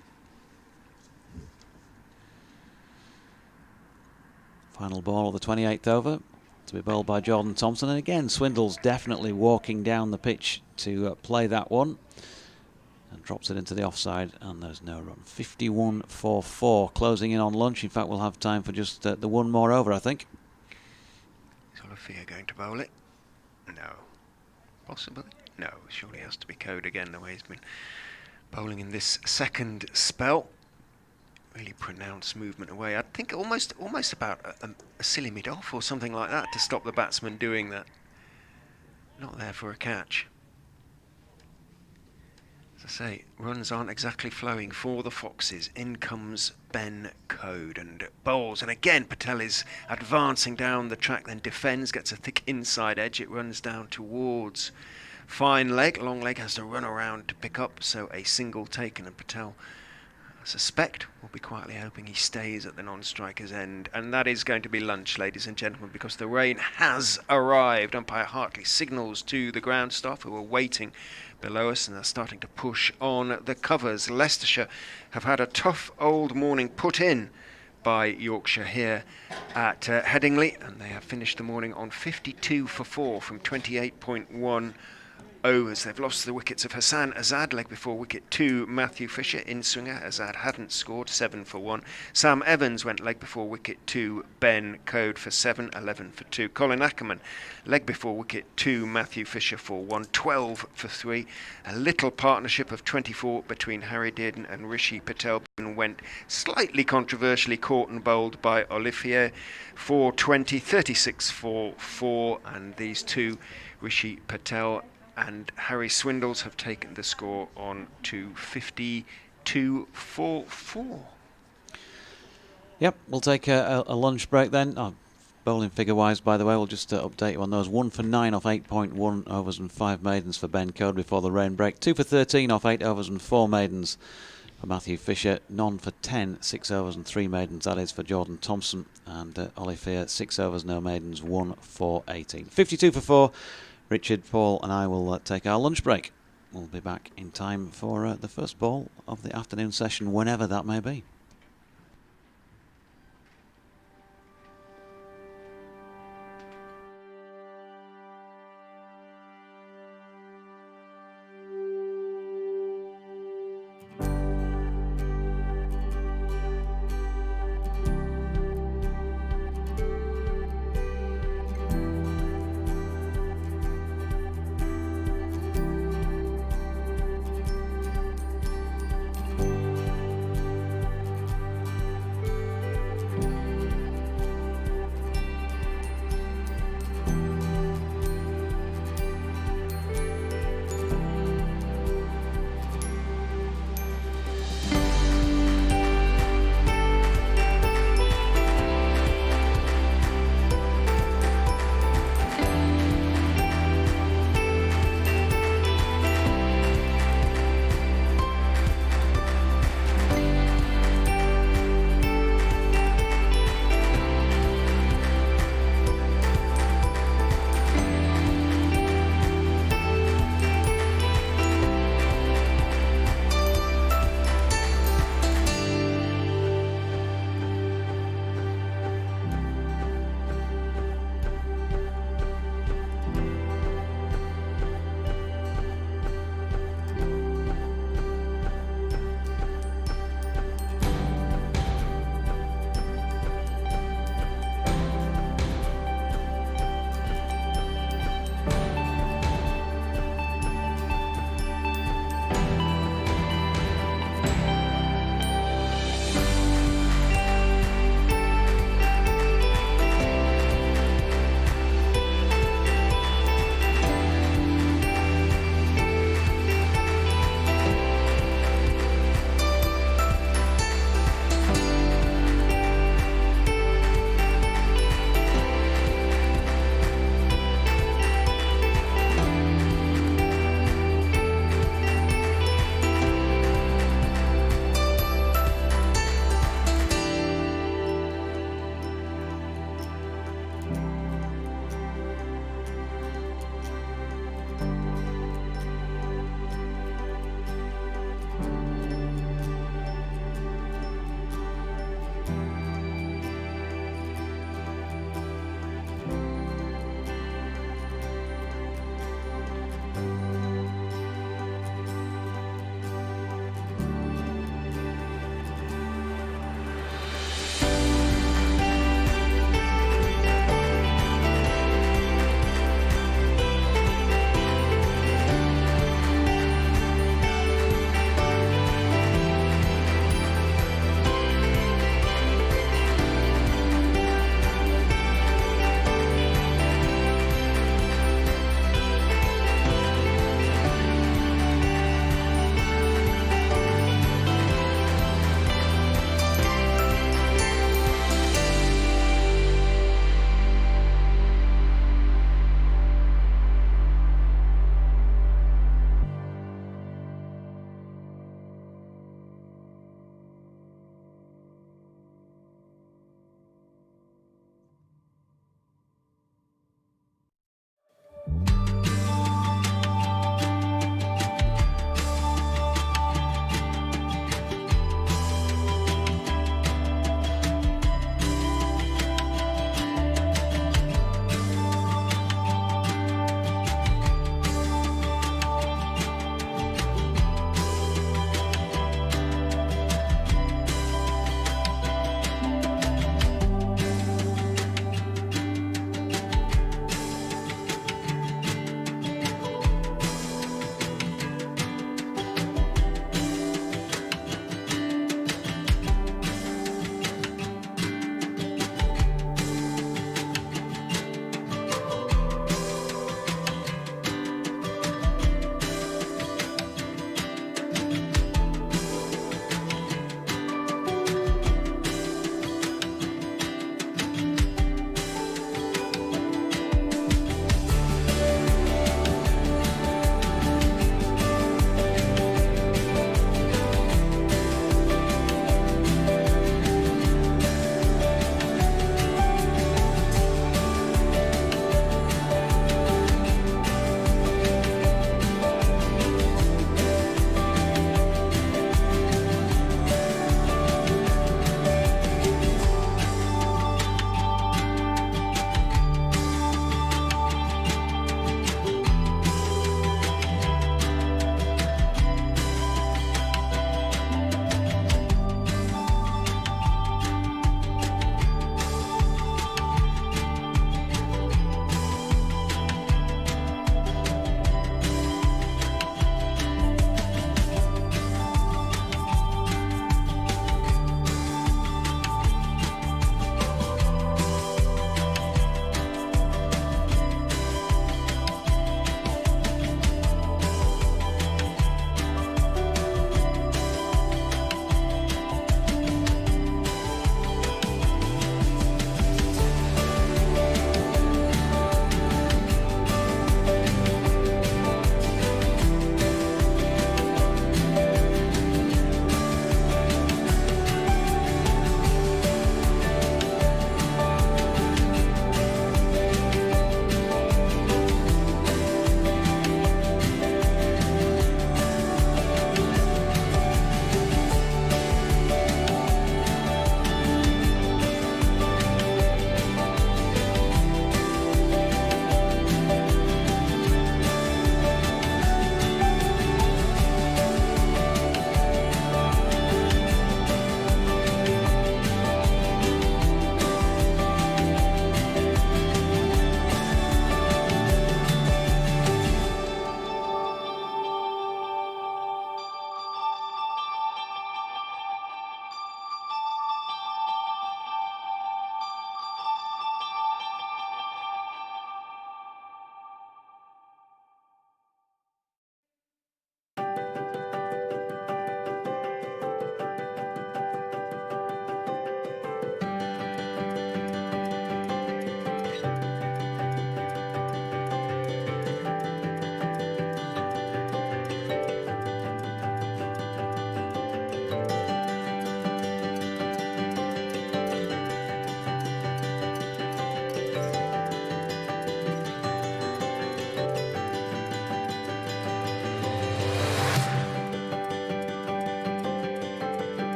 Final ball of the 28th over to be bowled by Jordan Thompson. And again, Swindles definitely walking down the pitch to play that one. And drops it into the offside, and there's no run. 51 for 4, closing in on lunch. In fact, we'll have time for just the one more over, I think. Is Olafia going to bowl it? No. Possibly? No, surely has to be Code again, the way he's been bowling in this second spell. Really pronounced movement away. I think almost about a silly mid-off or something like that to stop the batsman doing that. Not there for a catch. As I say, runs aren't exactly flowing for the Foxes. In comes Ben Code and bowls. And again, Patel is advancing down the track, then defends, gets a thick inside edge. It runs down towards fine leg. Long leg has to run around to pick up, so a single taken. And Patel, I suspect, will be quietly hoping he stays at the non-striker's end. And that is going to be lunch, ladies and gentlemen, because the rain has arrived. Umpire Hartley signals to the ground staff who are waiting below us and are starting to push on the covers. Leicestershire have had a tough old morning put in by Yorkshire here at Headingley, and they have finished the morning on 52 for 4 from 28.1 overs. They've lost the wickets of Hassan Azad, leg before wicket 2. Matthew Fisher, in swinger. Azad hadn't scored, 7 for 1. Sam Evans went leg before wicket 2. Ben Code for 7, 11 for 2. Colin Ackerman, leg before wicket 2. Matthew Fisher for 1, 12 for 3. A little partnership of 24 between Harry Dearden and Rishi Patel went slightly controversially caught and bowled by Olivier for 20, 36 for 4. And these two, Rishi Patel and Harry Swindles, have taken the score on to 52 for 4. Yep, we'll take a lunch break then. Oh, bowling figure-wise, by the way, we'll just update you on those. 1 for 9 off 8.1 overs and 5 maidens for Ben Code before the rain break. 2 for 13 off 8 overs and 4 maidens for Matthew Fisher. None for 10, 6 overs and 3 maidens, that is for Jordan Thompson. And Olivier, 6 overs, no maidens, 1 for 18. 52 for 4. Richard, Paul and I will take our lunch break. We'll be back in time for the first ball of the afternoon session, whenever that may be.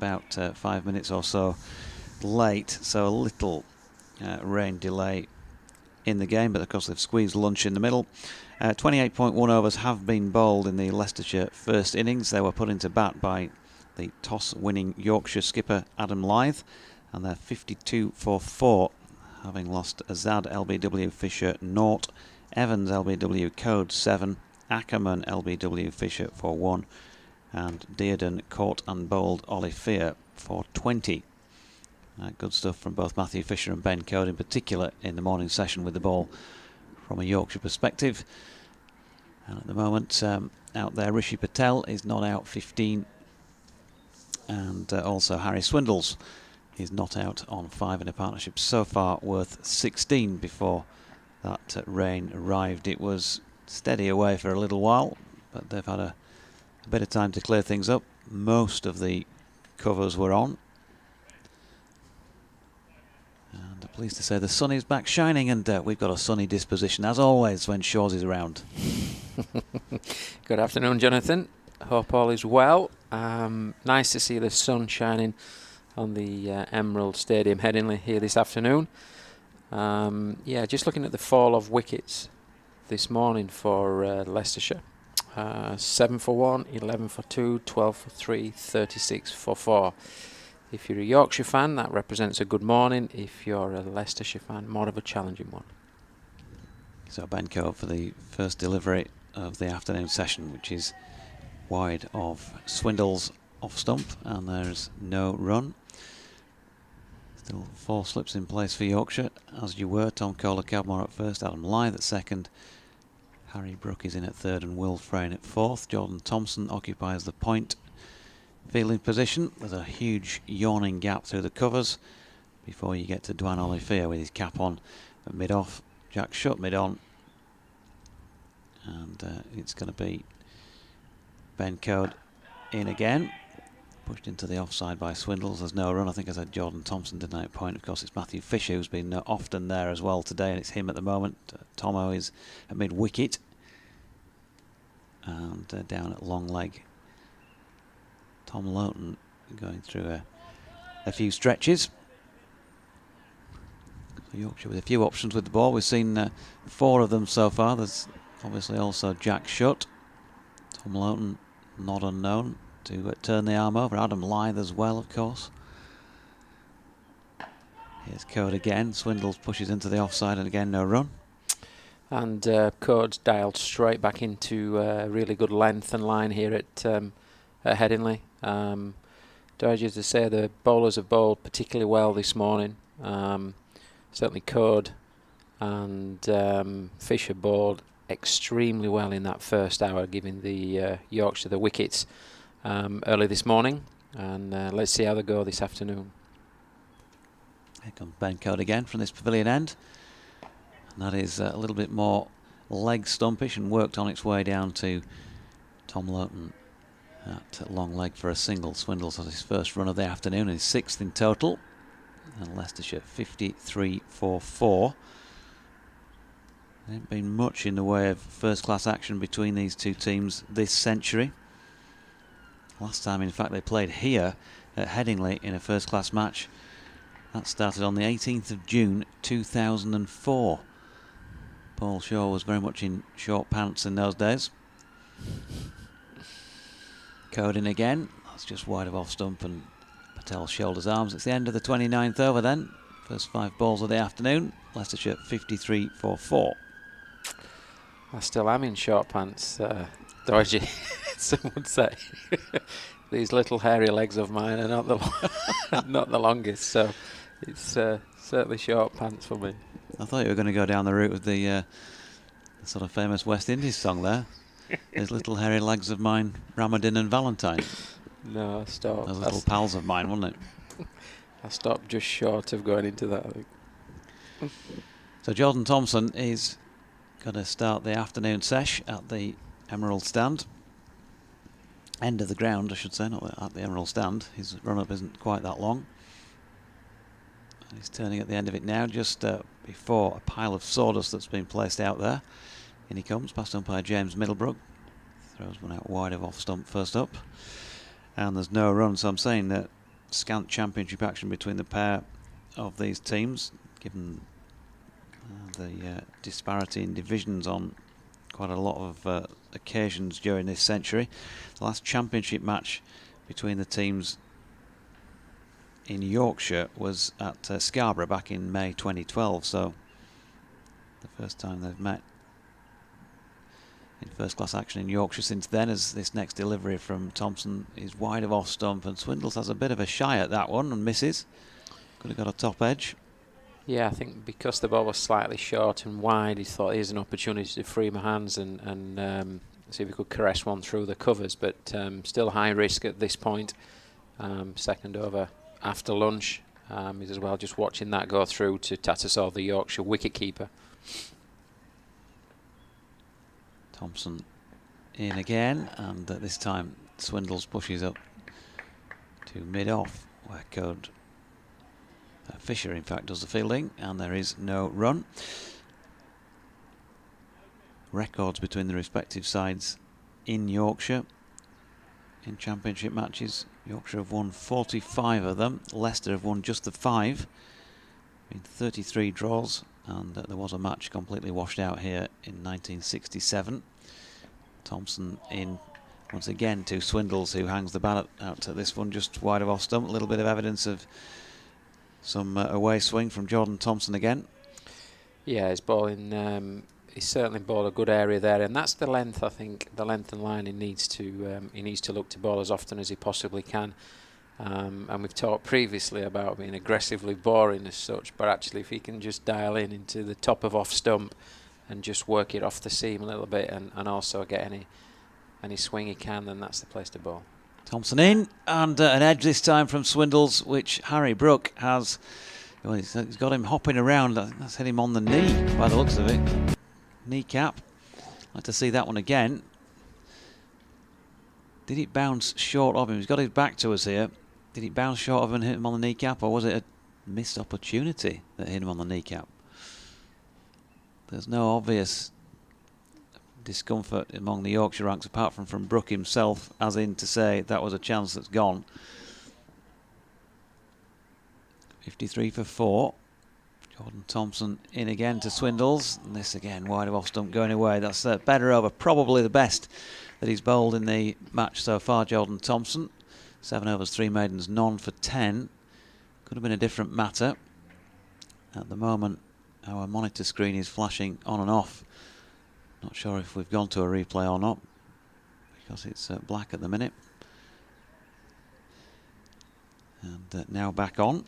about 5 minutes or so late, so a little rain delay in the game, but of course they've squeezed lunch in the middle. 28.1 overs have been bowled in the Leicestershire first innings. They were put into bat by the toss-winning Yorkshire skipper Adam Lyth, and they're 52 for 4, having lost Azad LBW Fisher 0, Evans LBW Code 7, Ackerman LBW Fisher for 1, and Dearden caught and bowled Olivier for 20. Good stuff from both Matthew Fisher and Ben Code in particular in the morning session with the ball from a Yorkshire perspective. And at the moment out there, Rishi Patel is not out 15, and also Harry Swindles is not out on 5 in a partnership so far worth 16 before that rain arrived. It was steady away for a little while, but they've had a bit of time to clear things up. Most of the covers were on. And I'm pleased to say the sun is back shining, and we've got a sunny disposition as always when Shaw's is around. Good afternoon, Jonathan. Hope all is well. Nice to see the sun shining on the Emerald Stadium Headingley here this afternoon. Yeah, just looking at the fall of wickets this morning for Leicestershire. 7 for 1, 11 for 2, 12 for 3, 36 for 4. If you're a Yorkshire fan, that represents a good morning. If you're a Leicestershire fan, more of a challenging one. So Ben Code for the first delivery of the afternoon session, which is wide of Swindles off stump, and there's no run. Still 4 slips in place for Yorkshire, as you were. Tom Kohler-Cadmore at first, Adam Lyth at second, Harry Brook is in at third, and Will Frayne at fourth. Jordan Thompson occupies the point fielding position. There's a huge yawning gap through the covers before you get to Dwan Olivier with his cap on at mid-off. Jack Shutt mid-on, and it's going to be Ben Code in again. Pushed into the offside by Swindles. There's no run. I think I said Jordan Thompson didn't at point. Of course, it's Matthew Fisher who's been often there as well today, and it's him at the moment. Tomo is at mid-wicket, and down at long leg, Tom Lowton going through a few stretches. So Yorkshire with a few options with the ball. We've seen 4 of them so far. There's obviously also Jack Shutt. Tom Lowton, not unknown to turn the arm over. Adam Lyth as well, of course. Here's Code again. Swindles pushes into the offside, and again no run. And Code's dialed straight back into really good length and line here at Headingley. Dare you to say the bowlers have bowled particularly well this morning. Certainly Code and Fisher bowled extremely well in that first hour, giving the Yorkshire the wickets early this morning, and let's see how they go this afternoon. Here comes Ben Code again from this pavilion end, and that is a little bit more leg stumpish and worked on its way down to Tom Lowton at long leg for a single. Swindles has his first run of the afternoon and his 6th in total, and Leicestershire 53 for 4. There ain't been much in the way of first class action between these two teams this century. Last time, in fact, they played here at Headingley in a first class match. That started on the 18th of June 2004. Paul Shaw was very much in short pants in those days. Code in again. That's just wide of off stump, and Patel shoulders arms. It's the end of the 29th over then. First 5 balls of the afternoon. Leicestershire 53 for 4. I still am in short pants, dodgy, some would say. These little hairy legs of mine are not the not the longest, so it's certainly short pants for me. I thought you were going to go down the route of the sort of famous West Indies song there. These little hairy legs of mine, Ramadan and Valentine. No, I stopped. Those little pals of mine, wasn't it? I stopped just short of going into that, I think. So Jordan Thompson is going to start the afternoon sesh at the Emerald stand. End of the ground, I should say, not at the Emerald stand. His run-up isn't quite that long. And he's turning at the end of it now, just before a pile of sawdust that's been placed out there. In he comes, past umpire James Middlebrook. Throws one out wide of off stump first up. And there's no run, so I'm saying that scant championship action between the pair of these teams, given the disparity in divisions on quite a lot of occasions during this century. The last championship match between the teams in Yorkshire was at Scarborough back in May 2012, so the first time they've met in first class action in Yorkshire since then, as this next delivery from Thompson is wide of off stump, and Swindles has a bit of a shy at that one and misses. Could have got a top edge. Yeah, I think because the ball was slightly short and wide, he thought here's an opportunity to free my hands and see if he could caress one through the covers, but still high risk at this point. Second over after lunch. He's as well just watching that go through to Tattersall, the Yorkshire wicketkeeper. Thompson in again, and this time Swindles pushes up to mid-off, where Fisher in fact does the fielding, and there is no run. Records between the respective sides in Yorkshire in championship matches. Yorkshire have won 45 of them, Leicester have won just the 5, in 33 draws, and there was a match completely washed out here in 1967. Thompson in once again to Swindles, who hangs the bat out to this one just wide of off stump. A little bit of evidence of some away swing from Jordan Thompson again. Yeah, he's bowling. He's certainly bowled a good area there, and that's the length. I think the length and line he needs to look to bowl as often as he possibly can. And we've talked previously about being aggressively boring as such, but actually if he can just dial in into the top of off stump and just work it off the seam a little bit, and also get any swing he can, then that's the place to bowl. Thompson in, and an edge this time from Swindles, which Harry Brook has. Well, he's got him hopping around. I think that's hit him on the knee by the looks of it. Kneecap. I'd like to see that one again. Did it bounce short of him? He's got his back to us here. Did it bounce short of him and hit him on the kneecap, or was it a missed opportunity that hit him on the kneecap? There's no obvious discomfort among the Yorkshire ranks apart from Brook himself, as in to say that was a chance that's gone. 53 for 4. Jordan Thompson in again to Swindles, and this again wide of off stump going away. That's better over, probably the best that he's bowled in the match so far, Jordan Thompson. 7 overs, 3 maidens, none for 10. Could have been a different matter. At the moment our monitor screen is flashing on and off. Not sure if we've gone to a replay or not, because it's black at the minute. And now back on.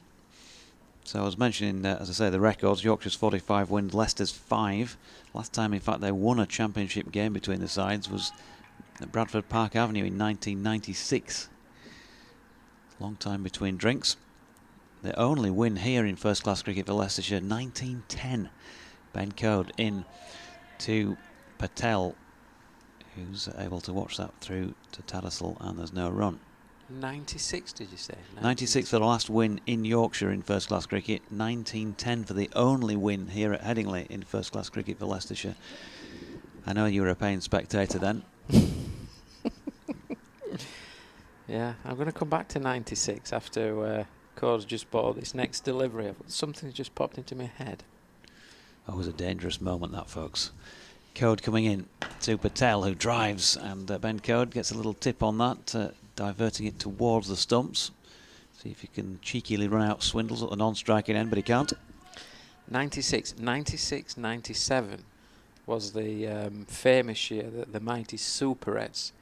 So I was mentioning, as I say, the records. Yorkshire's 45 wins, Leicester's 5. Last time, in fact, they won a championship game between the sides was at Bradford Park Avenue in 1996. Long time between drinks. The only win here in first class cricket for Leicestershire, 1910. Ben Code in to Patel, who's able to watch that through to Tattersall, and there's no run. 96, did you say? 96 for the last win in Yorkshire in first class cricket. 1910 for the only win here at Headingley in first class cricket for Leicestershire. I know you were a paying spectator then. Yeah, I'm going to come back to 96 after Code's just bought this next delivery. Something's just popped into my head. That was a dangerous moment, that, folks. Code coming in to Patel, who drives, and Ben Code gets a little tip on that, diverting it towards the stumps. See if he can cheekily run out Swindles at the non-striking end, but he can't. 96, 97 was the famous year that the mighty Superettes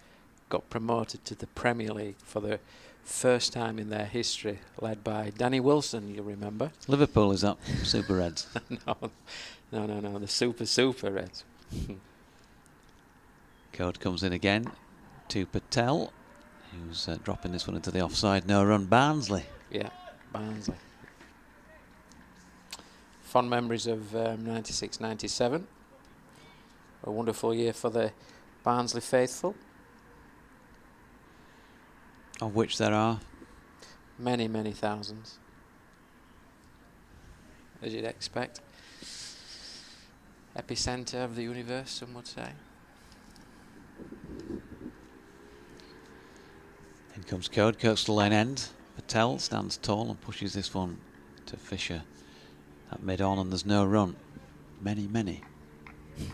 got promoted to the Premier League for the first time in their history, led by Danny Wilson, you remember? Liverpool, is that? Super Reds. No, the Super Reds. Code comes in again to Patel, who's dropping this one into the offside. No run, Barnsley. Yeah, Barnsley. Fond memories of 96, 97. A wonderful year for the Barnsley faithful. Of which there are many, many thousands, as you'd expect. Epicenter of the universe, some would say. In comes Code, Kirkstall Lane end. Patel stands tall and pushes this one to Fisher at mid-on, and there's no run. Many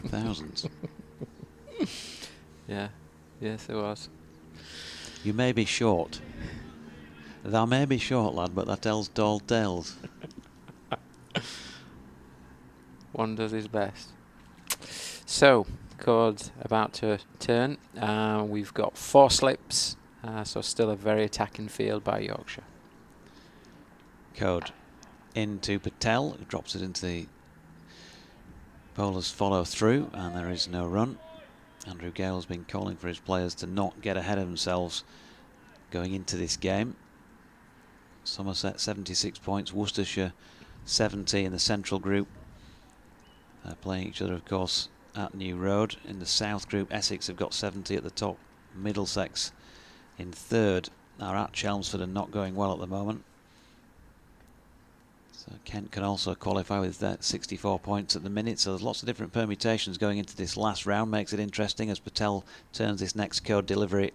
thousands. Yeah, yes it was. You may be short. Thou may be short, lad, but that tells tall tales. One does his best. So, cord's about to turn. We've got 4 slips, so still a very attacking field by Yorkshire. Code into Patel, who drops it into the bowler's follow through, and there is no run. Andrew Gale has been calling for his players to not get ahead of themselves going into this game. Somerset 76 points, Worcestershire 70 in the central group. They're playing each other, of course, at New Road. In the south group, Essex have got 70 at the top, Middlesex in third. Now at Chelmsford are not going well at the moment. So Kent can also qualify with 64 points at the minute. So there's lots of different permutations going into this last round. Makes it interesting as Patel turns this next code delivery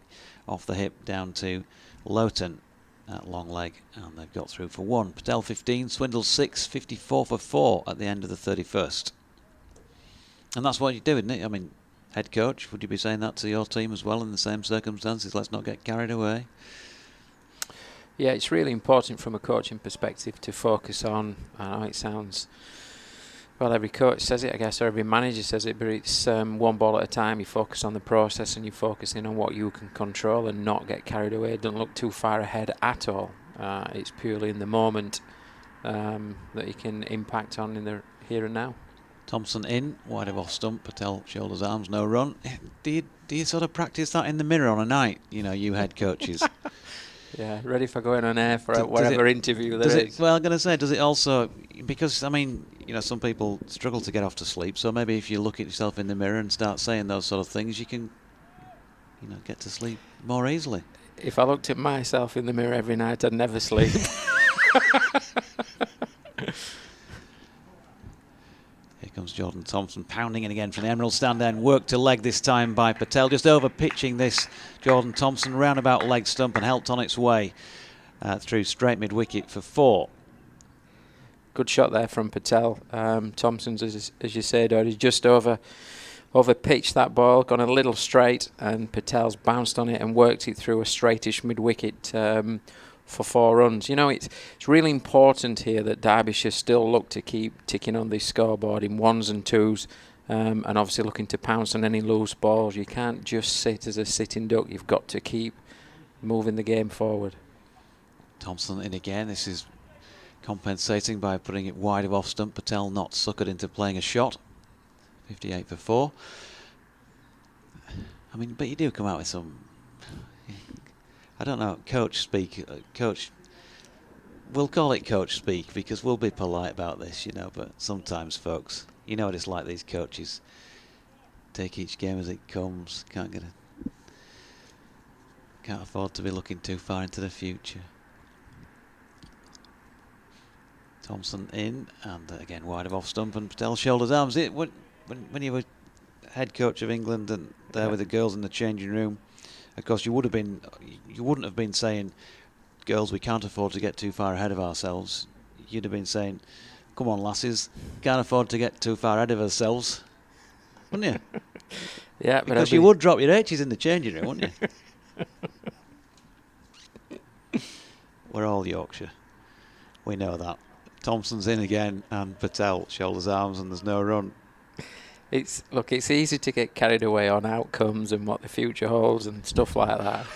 off the hip down to Lowton at long leg, and they've got through for 1. Patel 15, Swindle 6, 54 for 4 at the end of the 31st. And that's what you do, isn't it? I mean, head coach, would you be saying that to your team as well in the same circumstances? Let's not get carried away. Yeah, it's really important from a coaching perspective to focus on, I know it sounds, well, every coach says it, I guess, or every manager says it, but it's one ball at a time. You focus on the process and you focus in on what you can control and not get carried away. Don't look too far ahead at all. It's purely in the moment that you can impact on in the here and now. Thompson in, wide of off stump, Patel shoulders arms, no run. Do you sort of practice that in the mirror on a night, you head coaches? Yeah, ready for going on air for whatever interview there is. Well, I'm going to say, does it also, because, I mean, some people struggle to get off to sleep, so maybe if you look at yourself in the mirror and start saying those sort of things, you can, get to sleep more easily. If I looked at myself in the mirror every night, I'd never sleep. Here comes Jordan Thompson pounding in again from the Emerald stand end. Work to leg this time by Patel. Just over pitching this Jordan Thompson roundabout leg stump and helped on its way through straight mid wicket for 4. Good shot there from Patel. Thompson's, as you said, already just over pitched that ball, gone a little straight, and Patel's bounced on it and worked it through a straightish mid wicket for 4 runs. It's really important here that Derbyshire still look to keep ticking on this scoreboard in 1s and 2s, and obviously looking to pounce on any loose balls. You can't just sit as a sitting duck. You've got to keep moving the game forward. Thompson in again. This is compensating by putting it wide of off stump. Patel not suckered into playing a shot. 58 for 4. I mean, but you do come out with some, I don't know, coach speak. We'll call it coach speak because we'll be polite about this, but sometimes, folks, you know what it's like, these coaches take each game as it comes, can't afford to be looking too far into the future. Thompson in, and again wide of off stump, and Patel shoulders arms. When you were head coach of England and there with the girls in the changing room, of course you wouldn't have been saying, girls, we can't afford to get too far ahead of ourselves. You'd have been saying, come on lasses, can't afford to get too far ahead of ourselves, wouldn't you? Yeah, but because you would drop your H's in the changing room, wouldn't you? We're all Yorkshire, we know that. Thompson's in again, and Patel shoulders arms, and there's no run. It's easy to get carried away on outcomes and what the future holds and stuff like that.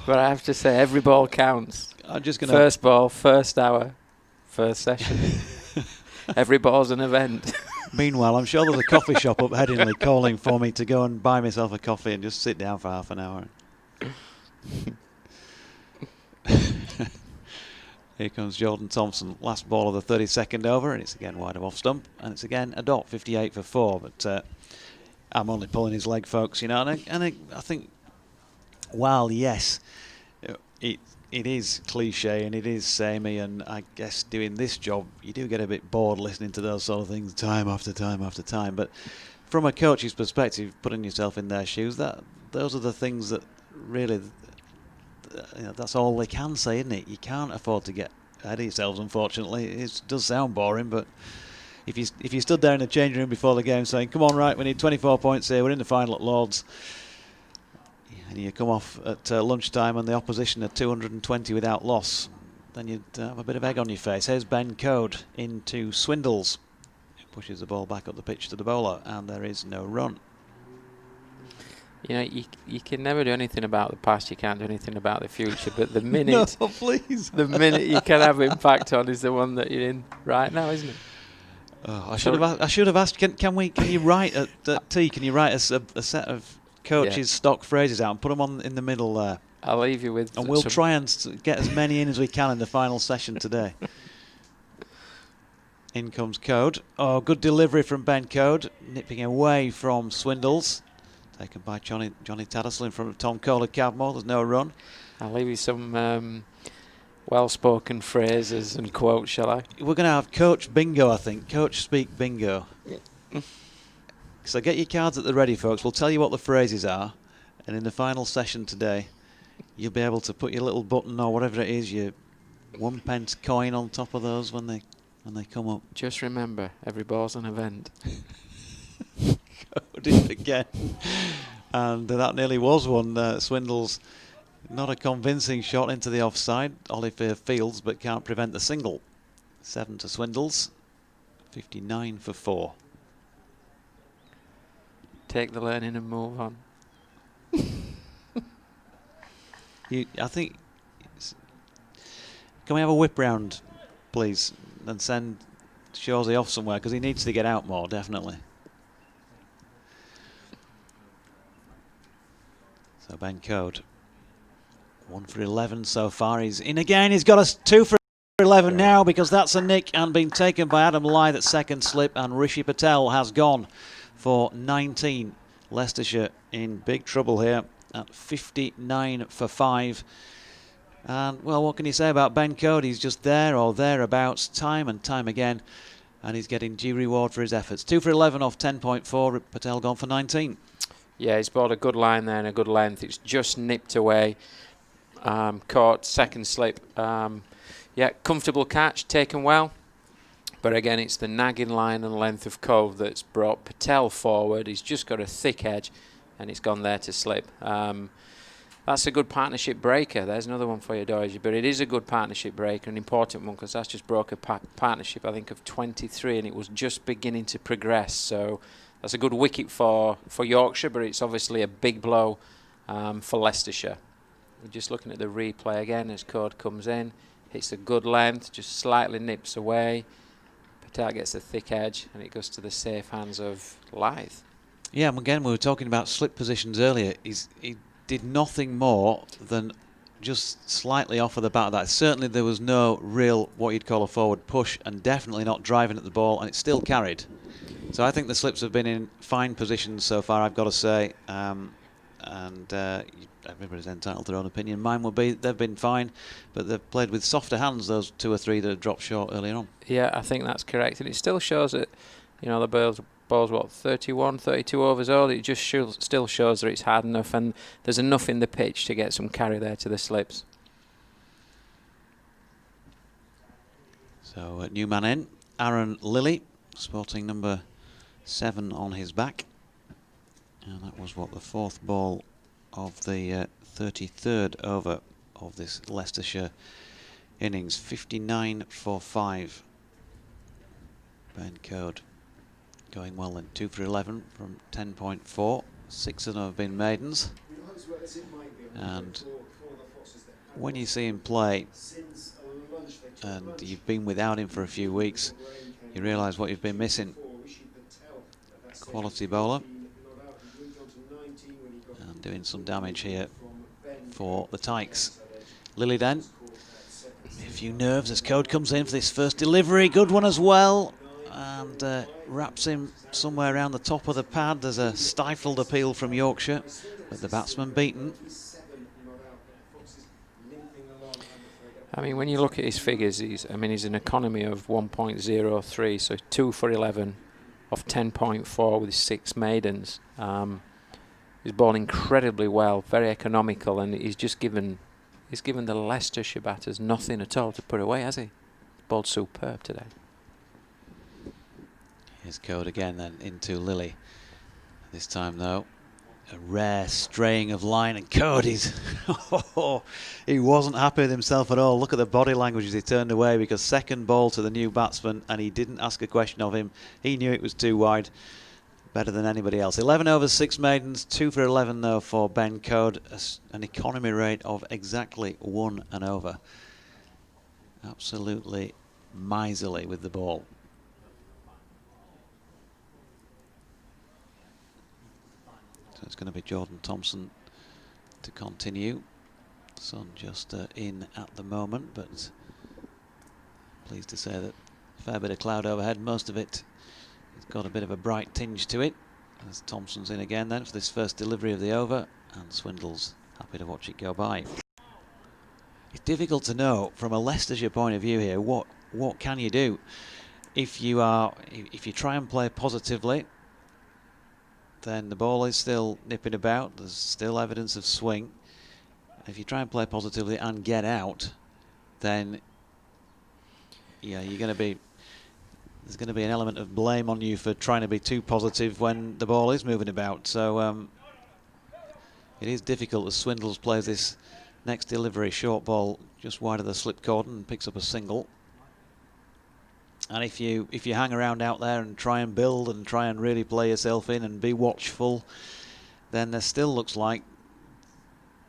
But I have to say, every ball counts. I'm just gonna first ball, first hour, first session. Every ball's an event. Meanwhile, I'm sure there's a coffee shop up Headingley calling for me to go and buy myself a coffee and just sit down for half an hour. Here comes Jordan Thompson, last ball of the 32nd over, and it's again wide of off stump, and it's again a dot, 58 for 4. But I'm only pulling his leg, folks, and I think, while yes, it is cliche and it is samey, and I guess doing this job, you do get a bit bored listening to those sort of things time after time after time. But from a coach's perspective, putting yourself in their shoes, those are the things that really that's all they can say, isn't it? You can't afford to get ahead of yourselves, unfortunately. It does sound boring, but if you stood there in the changing room before the game saying, come on, right, we need 24 points here, we're in the final at Lords, and you come off at lunchtime and the opposition are 220 without loss, then you'd have a bit of egg on your face. Here's Ben Code into Swindles. He pushes the ball back up the pitch to the bowler, and there is no run. You know, you can never do anything about the past, you can't do anything about the future, but the minute, no, please. the minute you can have impact on is the one that you're in right now, isn't it? Oh, I should have asked. Can you write at T? Can you write us a set of coaches' stock phrases out and put them on in the middle there? I'll leave you with. And we'll try and get as many in as we can in the final session today. In comes Code. Oh, good delivery from Ben Code, nipping away from Swindles. Taken by Johnny Tattersall in front of Tom Cole at Cavmore. There's no run. I'll leave you some well-spoken phrases and quotes, shall I? We're going to have Coach Bingo, I think. Coach Speak Bingo. So get your cards at the ready, folks. We'll tell you what the phrases are, and in the final session today, you'll be able to put your little button or whatever it is, your 1p coin on top of those when they come up. Just remember, every ball's an event. Code it again. And that nearly was one. Swindles, not a convincing shot into the offside. Oliver fields but can't prevent the single. 7 to Swindles, 59 for 4. Take the learning and move on. I think. Can we have a whip round, please, and send Shawsey off somewhere, because he needs to get out more, definitely. So Ben Code, 1 for 11 so far. He's in again. He's got us 2 for 11 now, because that's a nick and been taken by Adam Lyth at second slip, and Rishi Patel has gone for 19. Leicestershire in big trouble here at 59 for 5. And, well, what can you say about Ben Code? He's just there or thereabouts time and time again, and he's getting due reward for his efforts. 2 for 11 off 10.4. Patel gone for 19. Yeah, he's bought a good line there and a good length. It's just nipped away. Caught second slip. Yeah, comfortable catch, taken well. But again, it's the nagging line and length of Cove that's brought Patel forward. He's just got a thick edge, and it's gone there to slip. That's a good partnership breaker. There's another one for you, Doige. But it is a good partnership breaker, an important one, because that's just broke a partnership, I think, of 23, and it was just beginning to progress. So that's a good wicket for Yorkshire, but it's obviously a big blow for Leicestershire. We're just looking at the replay again as Code comes in. Hits a good length, just slightly nips away. Patel gets a thick edge, and it goes to the safe hands of Lyth. Yeah, and again, we were talking about slip positions earlier. He did nothing more than just slightly off of the bat of that. Certainly there was no real, what you'd call a forward push, and definitely not driving at the ball, and it still carried. So I think the slips have been in fine positions so far, I've got to say. Everybody's entitled to their own opinion. Mine would be they've been fine, but they've played with softer hands, those 2 or 3 that have dropped short earlier on. Yeah, I think that's correct. And it still shows that, you know, the ball's what, 31, 32 overs old. It just still shows that it's hard enough, and there's enough in the pitch to get some carry there to the slips. So new man in, Aaron Lilly, sporting number 7 on his back. And that was what, the 4th ball of the 33rd over of this Leicestershire innings. 59 for 5. Ben Code going well then. 2 for 11 from 10.4. 6 of them have been maidens. And when you see him play, and you've been without him for a few weeks, you realise what you've been missing. Quality bowler. And doing some damage here for the Tykes. Lilly then. A few nerves as Code comes in for this first delivery. Good one as well. And wraps him somewhere around the top of the pad. There's a stifled appeal from Yorkshire, but the batsman beaten. I mean, when you look at his figures, he's an economy of 1.03, so 2 for 11 off 10.4 with 6 maidens. He's bowled incredibly well, very economical, and he's just given he's given the Leicestershire batters nothing at all to put away, has he? Bowled superb today. Here's Code again, then into Lilly. This time, though, a rare straying of line, and Code, he wasn't happy with himself at all. Look at the body language as he turned away, because second ball to the new batsman, and he didn't ask a question of him. He knew it was too wide. Better than anybody else. 11 overs, 6 maidens, 2 for 11 though for Ben Code, an economy rate of exactly 1 an over. Absolutely miserly with the ball. So it's going to be Jordan Thompson to continue. Sun just in at the moment, but pleased to say that a fair bit of cloud overhead, most of it. It's got a bit of a bright tinge to it, as Thompson's in again then for this first delivery of the over, and Swindle's happy to watch it go by. It's difficult to know from a Leicestershire point of view here what can you do if you try and play positively. Then the ball is still nipping about. There's still evidence of swing. If you try and play positively and get out, then yeah, there's going to be an element of blame on you for trying to be too positive when the ball is moving about. So it is difficult as Swindles plays this next delivery, short ball just wide of the slip cordon, and picks up a single. And if you hang around out there and try and build and try and really play yourself in and be watchful, then there still looks like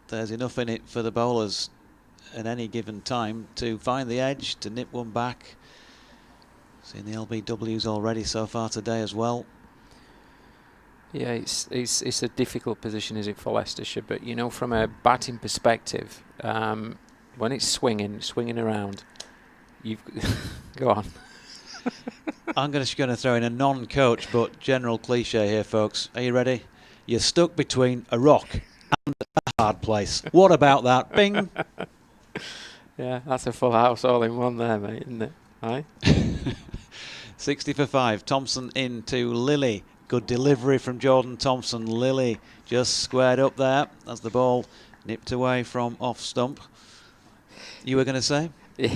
there's enough in it for the bowlers at any given time to find the edge, to nip one back. Seen the LBWs already so far today as well. Yeah, it's a difficult position, is it, for Leicestershire? But you know, from a batting perspective, when it's swinging around, you've go on. I'm going to throw in a non-coach but general cliche here, folks. Are you ready? You're stuck between a rock and a hard place. What about that? Bing. Yeah, that's a full house all in one there, mate, isn't it? Aye. 60 for 5. Thompson into Lilly. Good delivery from Jordan Thompson. Lilly just squared up there as the ball nipped away from off stump. You were going to say? Yeah.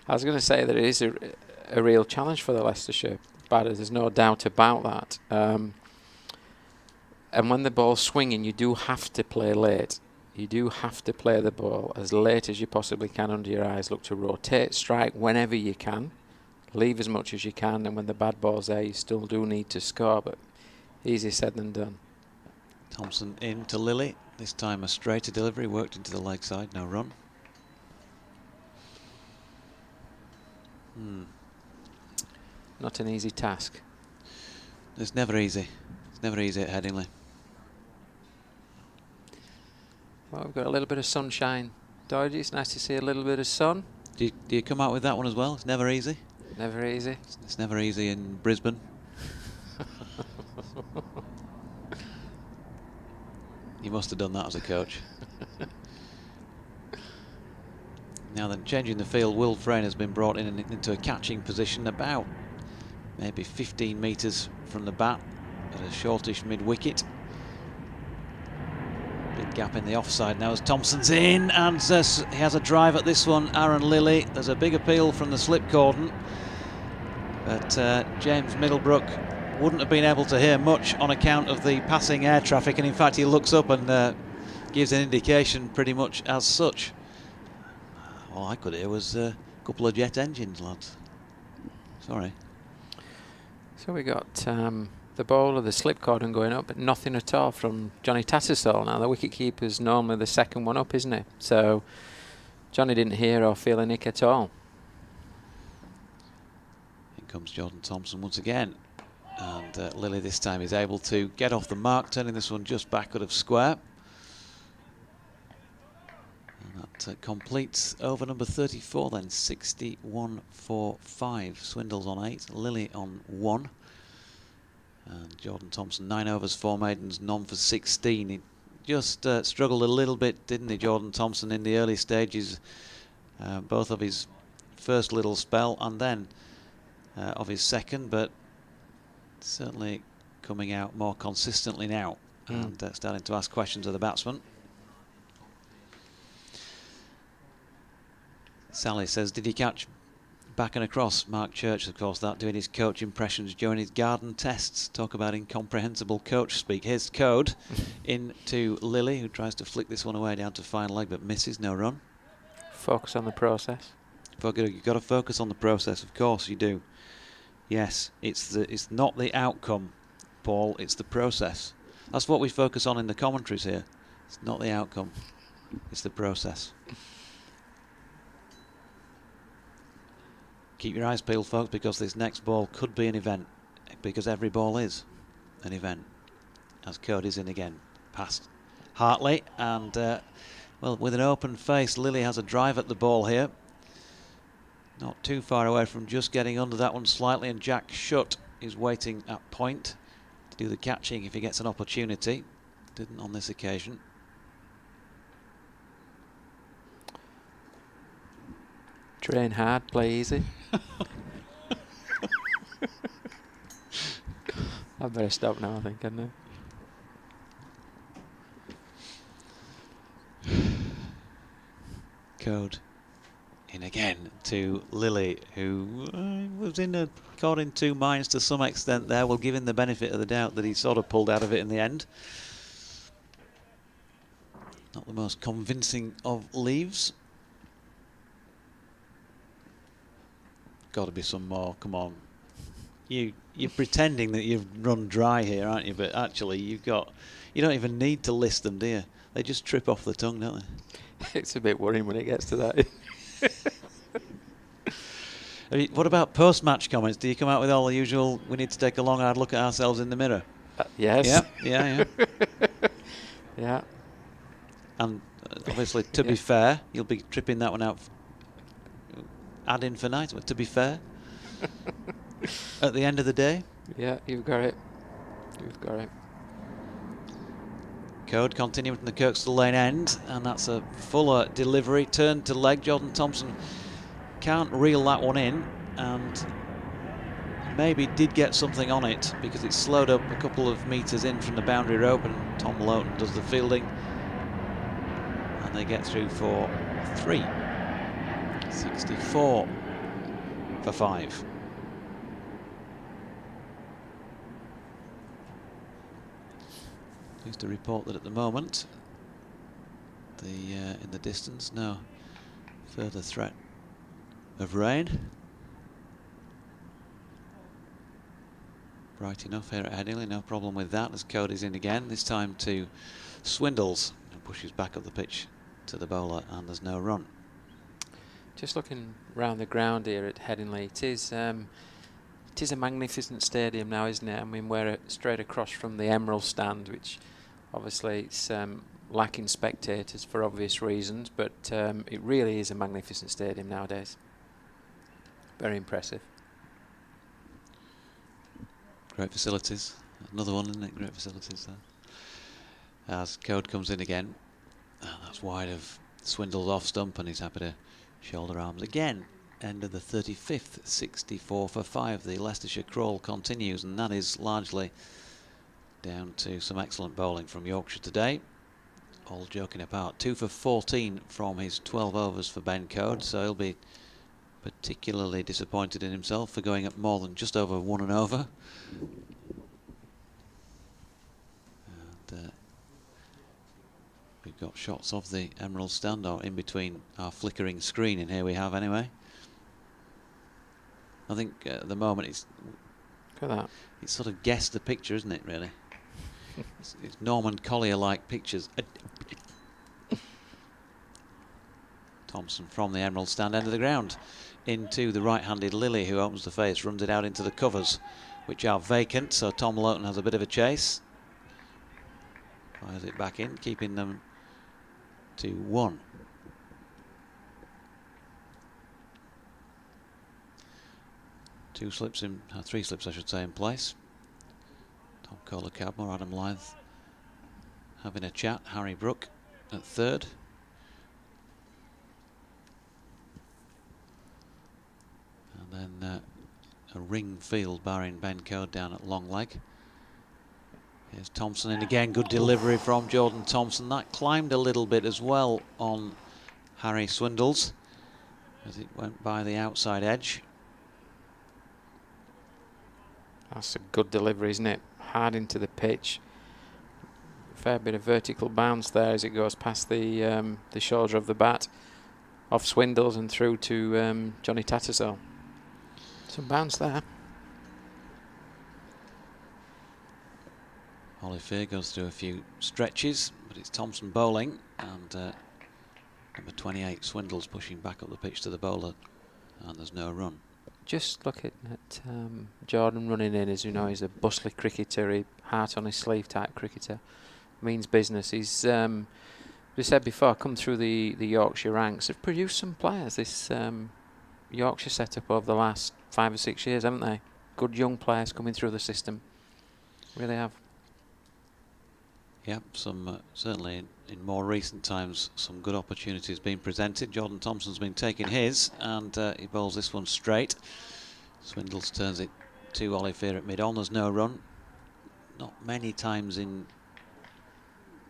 I was going to say that it is a real challenge for the Leicestershire batters. There's no doubt about that. And when the ball's swinging, you do have to play late. You do have to play the ball as late as you possibly can under your eyes. Look to rotate, strike whenever you can. Leave as much as you can, and when the bad ball's there, you still do need to score, but easier said than done. Thompson in to Lilly. This time a straighter delivery, worked into the leg side, no run. Not an easy task. It's never easy. It's never easy at Headingley. Well, we've got a little bit of sunshine. Dodgy, it's nice to see a little bit of sun. Do you come out with that one as well? It's never easy? Never easy. It's never easy in Brisbane. You must have done that as a coach. Now then, changing the field, Will Frayne has been brought in into a catching position about maybe 15 metres from the bat at a shortish mid-wicket. Big gap in the offside now as Thompson's in, and he has a drive at this one, Aaron Lilly. There's a big appeal from the slip cordon, but James Middlebrook wouldn't have been able to hear much on account of the passing air traffic, and in fact he looks up and gives an indication pretty much as such. All I could hear was a couple of jet engines, lads. Sorry. So we got the ball of the slip cordon going up, but nothing at all from Johnny Tattersall. Now the wicket keeper's normally the second one up, isn't he? So Johnny didn't hear or feel a nick at all. In comes Jordan Thompson once again, and Lilly this time is able to get off the mark, turning this one just backward of square. And that completes over number 34 then, 61 for 5. Swindles on 8, Lilly on 1. And Jordan Thompson, 9 overs, 4 maidens, none for 16. He just struggled a little bit, didn't he, Jordan Thompson, in the early stages, both of his first little spell and then of his second, but certainly coming out more consistently now and starting to ask questions of the batsman. Sally says, did he catch back and across? Mark Church, of course, that doing his coach impressions during his garden tests. Talk about incomprehensible coach speak. Here's Code into Lily, who tries to flick this one away down to fine leg, but misses. No run. Focus on the process. You've got to focus on the process, of course you do. Yes, it's not the outcome, Paul, it's the process. That's what we focus on in the commentaries here. It's not the outcome, it's the process. Keep your eyes peeled, folks, because this next ball could be an event, because every ball is an event. As Code is in again, past Hartley, and well, with an open face, Lily has a drive at the ball here. Not too far away from just getting under that one slightly, and Jack Shutt is waiting at point to do the catching if he gets an opportunity. Didn't on this occasion. Train hard, play easy. I better stop now, I think, hadn't I? Code in again to Lily, who was caught in two minds to some extent there. We'll give him the benefit of the doubt that he sort of pulled out of it in the end. Not the most convincing of leaves. Got to be some more. Come on, you're pretending that you've run dry here, aren't you? But actually, you don't even need to list them, do you? They just trip off the tongue, don't they? It's a bit worrying when it gets to that. What about post-match comments? Do you come out with all the usual, we need to take a long hard look at ourselves in the mirror? Yes. Yeah. Yeah. And obviously, to be fair, you'll be tripping that one out ad infinitum, to be fair. At the end of the day. Yeah, you've got it. You've got it. Code continuing from the Kirkstall Lane end, and that's a fuller delivery. Turn to leg. Jordan Thompson can't reel that one in, and maybe did get something on it because it slowed up a couple of metres in from the boundary rope, and Tom Lowton does the fielding, and they get through for 3. 64 for 5. Pleased to report that at the moment, in the distance, no further threat of rain. Bright enough here at Headingley, no problem with that, as Code is in again, this time to Swindles, and pushes back up the pitch to the bowler, and there's no run. Just looking round the ground here at Headingley, it is a magnificent stadium now, isn't it? I mean, we're straight across from the Emerald stand, which obviously it's lacking spectators for obvious reasons, but it really is a magnificent stadium nowadays. Very impressive. Great facilities. Another one, isn't it? Great facilities there. As Code comes in again, that's wide of Swindles off stump, and he's happy to shoulder arms again. End of the 35th, 64 for 5. The Leicestershire crawl continues, and that is largely down to some excellent bowling from Yorkshire today. All joking apart, 2 for 14 from his 12 overs for Ben Code, so he'll be particularly disappointed in himself for going up more than just over 1 and over. And we've got shots of the Emerald stand, or in between our flickering screen, and here we have anyway. I think at the moment it's sort of guessed the picture, isn't it, really? It's Norman Collier-like pictures. Thompson from the Emerald stand end of the ground into the right-handed Lily, who opens the face, runs it out into the covers, which are vacant, so Tom Lowton has a bit of a chase. Fires it back in, keeping them to 1. Three slips I should say in place. Tom Kohler-Cadmore, Adam Lythe having a chat. Harry Brook at third. And then a ring field barring Ben Code down at long leg. Here's Thompson in again. Good delivery from Jordan Thompson. That climbed a little bit as well on Harry Swindles. as it went by the outside edge. That's a good delivery, isn't it? Hard into the pitch. Fair bit of vertical bounce there as it goes past the shoulder of the bat, off Swindles and through to Johnny Tattersall. Some bounce there. Olivier goes through a few stretches, but it's Thompson bowling, and number 28 Swindles pushing back up the pitch to the bowler, and there's no run. Just look at Jordan running in. As you know, he's a bustly cricketer, he heart on his sleeve type cricketer. Means business. He's, we said before, come through the Yorkshire ranks. They've produced some players, this Yorkshire setup, over the last 5 or 6 years, haven't they? Good young players coming through the system. Really have. Yep, some certainly in more recent times, some good opportunities being presented. Jordan Thompson's been taking his, and he bowls this one straight. Swindles turns it to Olivier at mid-on. There's no run. Not many times in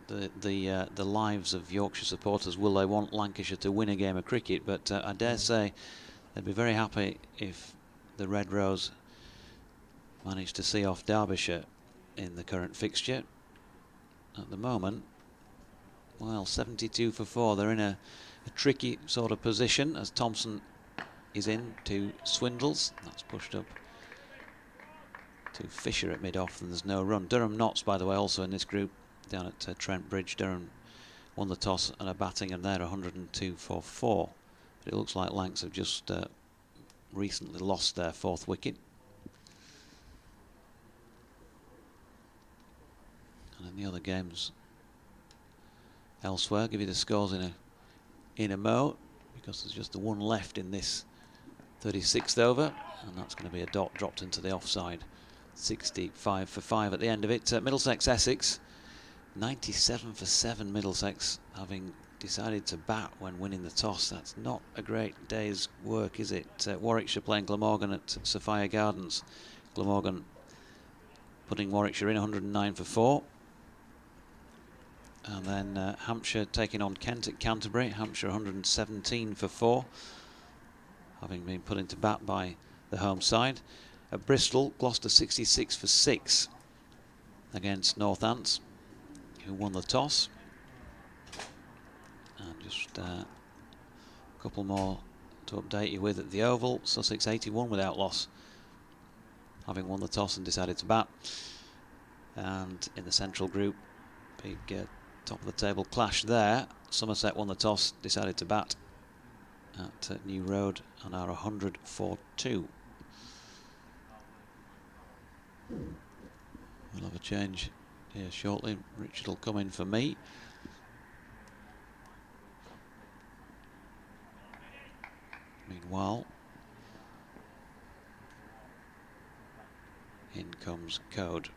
the lives of Yorkshire supporters will they want Lancashire to win a game of cricket, but I dare say they'd be very happy if the Red Rose managed to see off Derbyshire in the current fixture. At the moment, well, 72 for 4. They're in a tricky sort of position as Thompson is in to Swindles. That's pushed up to Fisher at mid-off, and there's no run. Durham Notts, by the way, also in this group down at Trent Bridge. Durham won the toss and are batting, and they're 102 for 4. But it looks like Lancs have just recently lost their 4th wicket. And in the other games elsewhere, give you the scores in a mo, because there's just the one left in this 36th over, and that's going to be a dot dropped into the offside. 65 for 5 at the end of it. Middlesex Essex, 97 for 7. Middlesex having decided to bat when winning the toss. That's not a great day's work, is it? Warwickshire playing Glamorgan at Sophia Gardens. Glamorgan putting Warwickshire in 109 for 4. And then Hampshire taking on Kent at Canterbury. Hampshire 117 for 4, having been put into bat by the home side. At Bristol, Gloucester 66 for 6 against Northants, who won the toss. And just a couple more to update you with at the Oval. Sussex 81 without loss, having won the toss and decided to bat. And in the central group, big top of the table clash there. Somerset won the toss, decided to bat at New Road, and are 100 for 2. We'll have a change here shortly. Richard will come in for me. Meanwhile, in comes Code.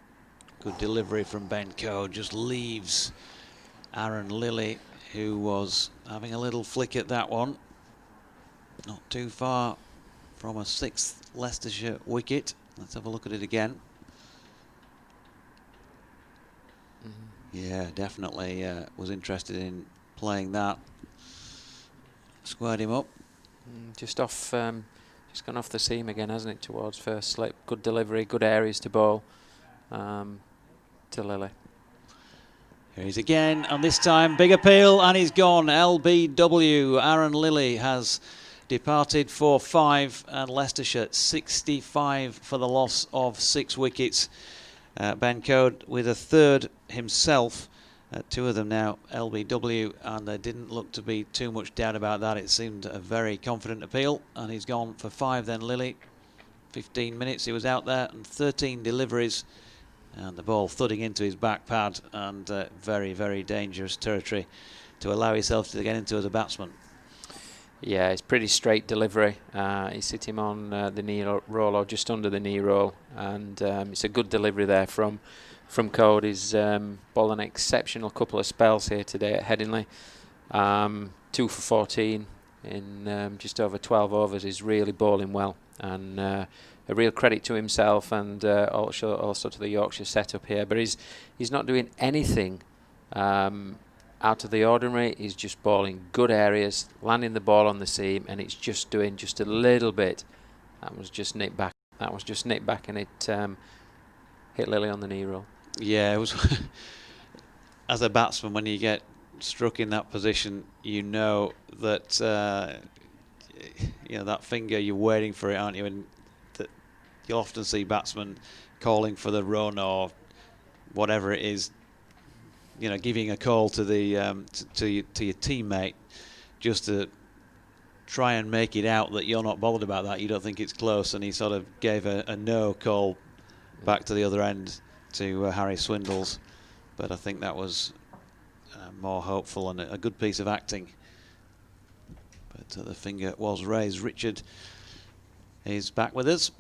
Good delivery from Ben Code, just leaves Aaron Lilly, who was having a little flick at that one. Not too far from a 6th Leicestershire wicket. Let's have a look at it again. Yeah, definitely was interested in playing that. Squared him up. Just off, just gone off the seam again, hasn't it, towards first slip. Good delivery, good areas to bowl to Lilly. Here he's again, and this time big appeal, and he's gone. LBW. Aaron Lilly has departed for 5, and Leicestershire 65 for the loss of 6 wickets. Ben Code with a 3rd himself. 2 of them now LBW, and there didn't look to be too much doubt about that. It seemed a very confident appeal, and he's gone for 5 then. Lilly, 15 minutes he was out there, and 13 deliveries, and the ball thudding into his back pad, and very, very dangerous territory to allow yourself to get into as a batsman. Yeah, it's pretty straight delivery. He's hit him on the knee roll, or just under the knee roll, and it's a good delivery there from Code. He's bowled an exceptional couple of spells here today at Headingley. 2 for 14 in just over 12 overs. He's really bowling well, and a real credit to himself, and also to the Yorkshire setup here. But he's not doing anything out of the ordinary. He's just bowling good areas, landing the ball on the seam, and it's just doing just a little bit. That was just nipped back. And it hit Lily on the knee roll. Yeah, it was. As a batsman, when you get struck in that position, you know that that finger, you're waiting for it, aren't you? And that you'll often see batsmen calling for the run or whatever it is, giving a call to the to your teammate just to try and make it out that you're not bothered about that. You don't think it's close, and he sort of gave a no call back to the other end to Harry Swindles. But I think that was more hopeful and a good piece of acting. But the finger was raised. Richard is back with us,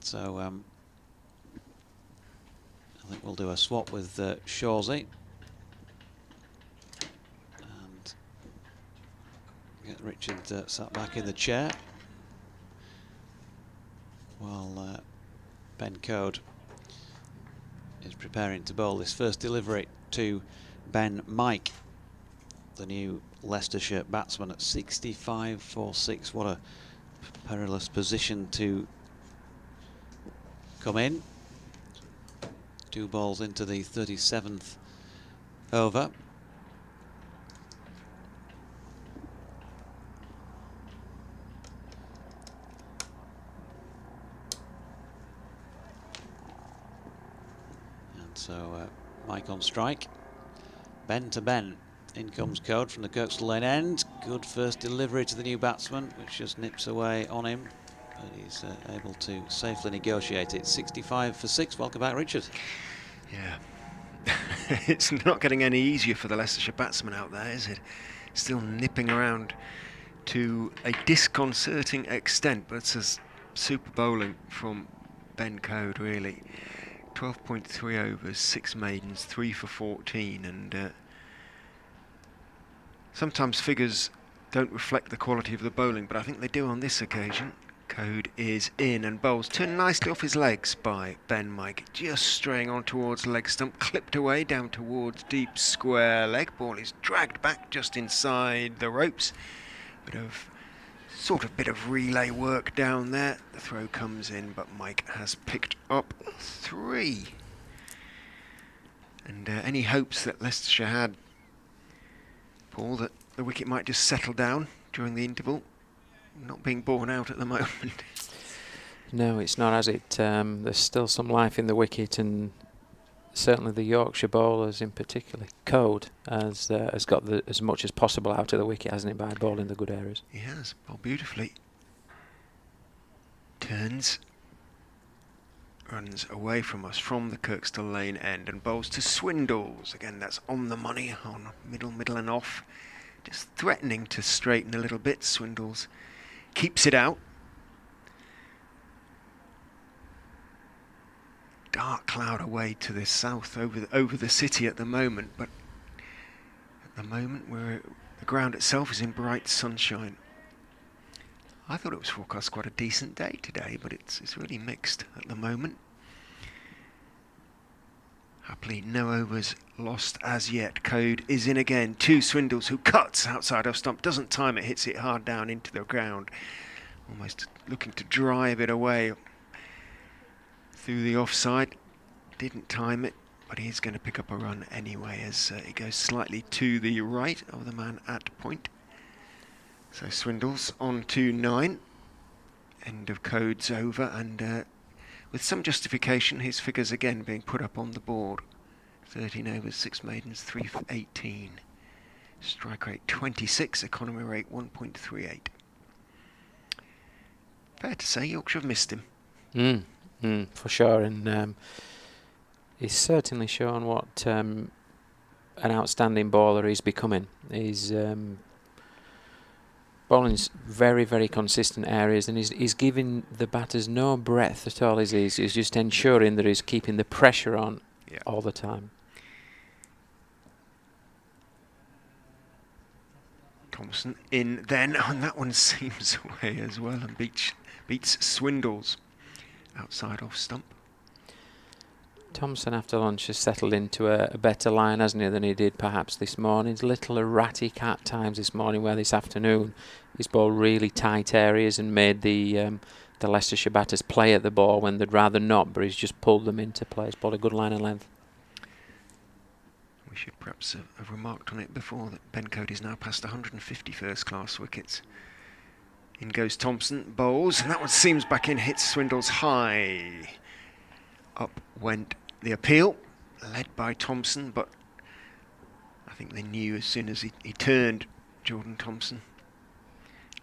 so I think we'll do a swap with Shawsey and get Richard sat back in the chair while Ben Code is preparing to bowl this first delivery to Ben Mike, the new Leicestershire batsman, at 65 for 6. What a perilous position to come in. 2 balls into the 37th over. So Mike on strike. Ben to Ben. In comes Code from the Kirkstall Lane end. Good first delivery to the new batsman, which just nips away on him. But he's able to safely negotiate it. 65 for 6. Welcome back, Richard. Yeah. It's not getting any easier for the Leicestershire batsman out there, is it? Still nipping around to a disconcerting extent, but it's a super bowling from Ben Code, really. 12.3 overs, 6 maidens, 3 for 14, and sometimes figures don't reflect the quality of the bowling, but I think they do on this occasion. Code is in and bowls turned nicely off his legs by Ben Mike, just straying on towards leg stump, clipped away down towards deep square leg. Ball is dragged back just inside the ropes. Bit of relay work down there. The throw comes in, but Mike has picked up 3. And any hopes that Leicestershire had, Paul, that the wicket might just settle down during the interval, not being borne out at the moment. No, it's not, has it? There's still some life in the wicket, and certainly the Yorkshire bowlers in particular. Code has got as much as possible out of the wicket, hasn't he, by bowling the good areas? He has, bowled beautifully. Turns, runs away from us from the Kirkstall Lane end and bowls to Swindles. Again, that's on the money, on middle and off. Just threatening to straighten a little bit. Swindles keeps it out. Dark cloud away to the south over the city at the moment, but at the moment the ground itself is in bright sunshine. I thought it was forecast quite a decent day today, but it's really mixed at the moment. Happily, no overs lost as yet. Code is in again to Swindles, who cuts outside off stump, doesn't time it, hits it hard down into the ground, almost looking to drive it away through the offside. Didn't time it, but he's going to pick up a run anyway as he goes slightly to the right of the man at point. So Swindles on to 9. End of Code's over, and with some justification, his figures again being put up on the board. 13 overs, 6 maidens, 3 for 18. Strike rate 26, economy rate 1.38. Fair to say Yorkshire have missed him. For sure, and he's certainly shown what an outstanding bowler he's becoming. He's bowling's very, very consistent areas, and he's giving the batters no breath at all. He's just ensuring that he's keeping the pressure on all the time. Thompson in then, and that one seems away as well, and beats Swindles outside off stump. Thompson after lunch has settled into a better line, hasn't he, than he did perhaps this morning. He's a little erratic at times this morning, where this afternoon he's bowled really tight areas and made the Leicestershire batters play at the ball when they'd rather not, but he's just pulled them into play. He's bowled a good line of length. We should perhaps have remarked on it before that Ben Code is now past 150 first-class wickets. In goes Thompson, bowls, and that one seams back in, hits Swindles high. Up went the appeal, led by Thompson, but I think they knew as soon as he turned, Jordan Thompson.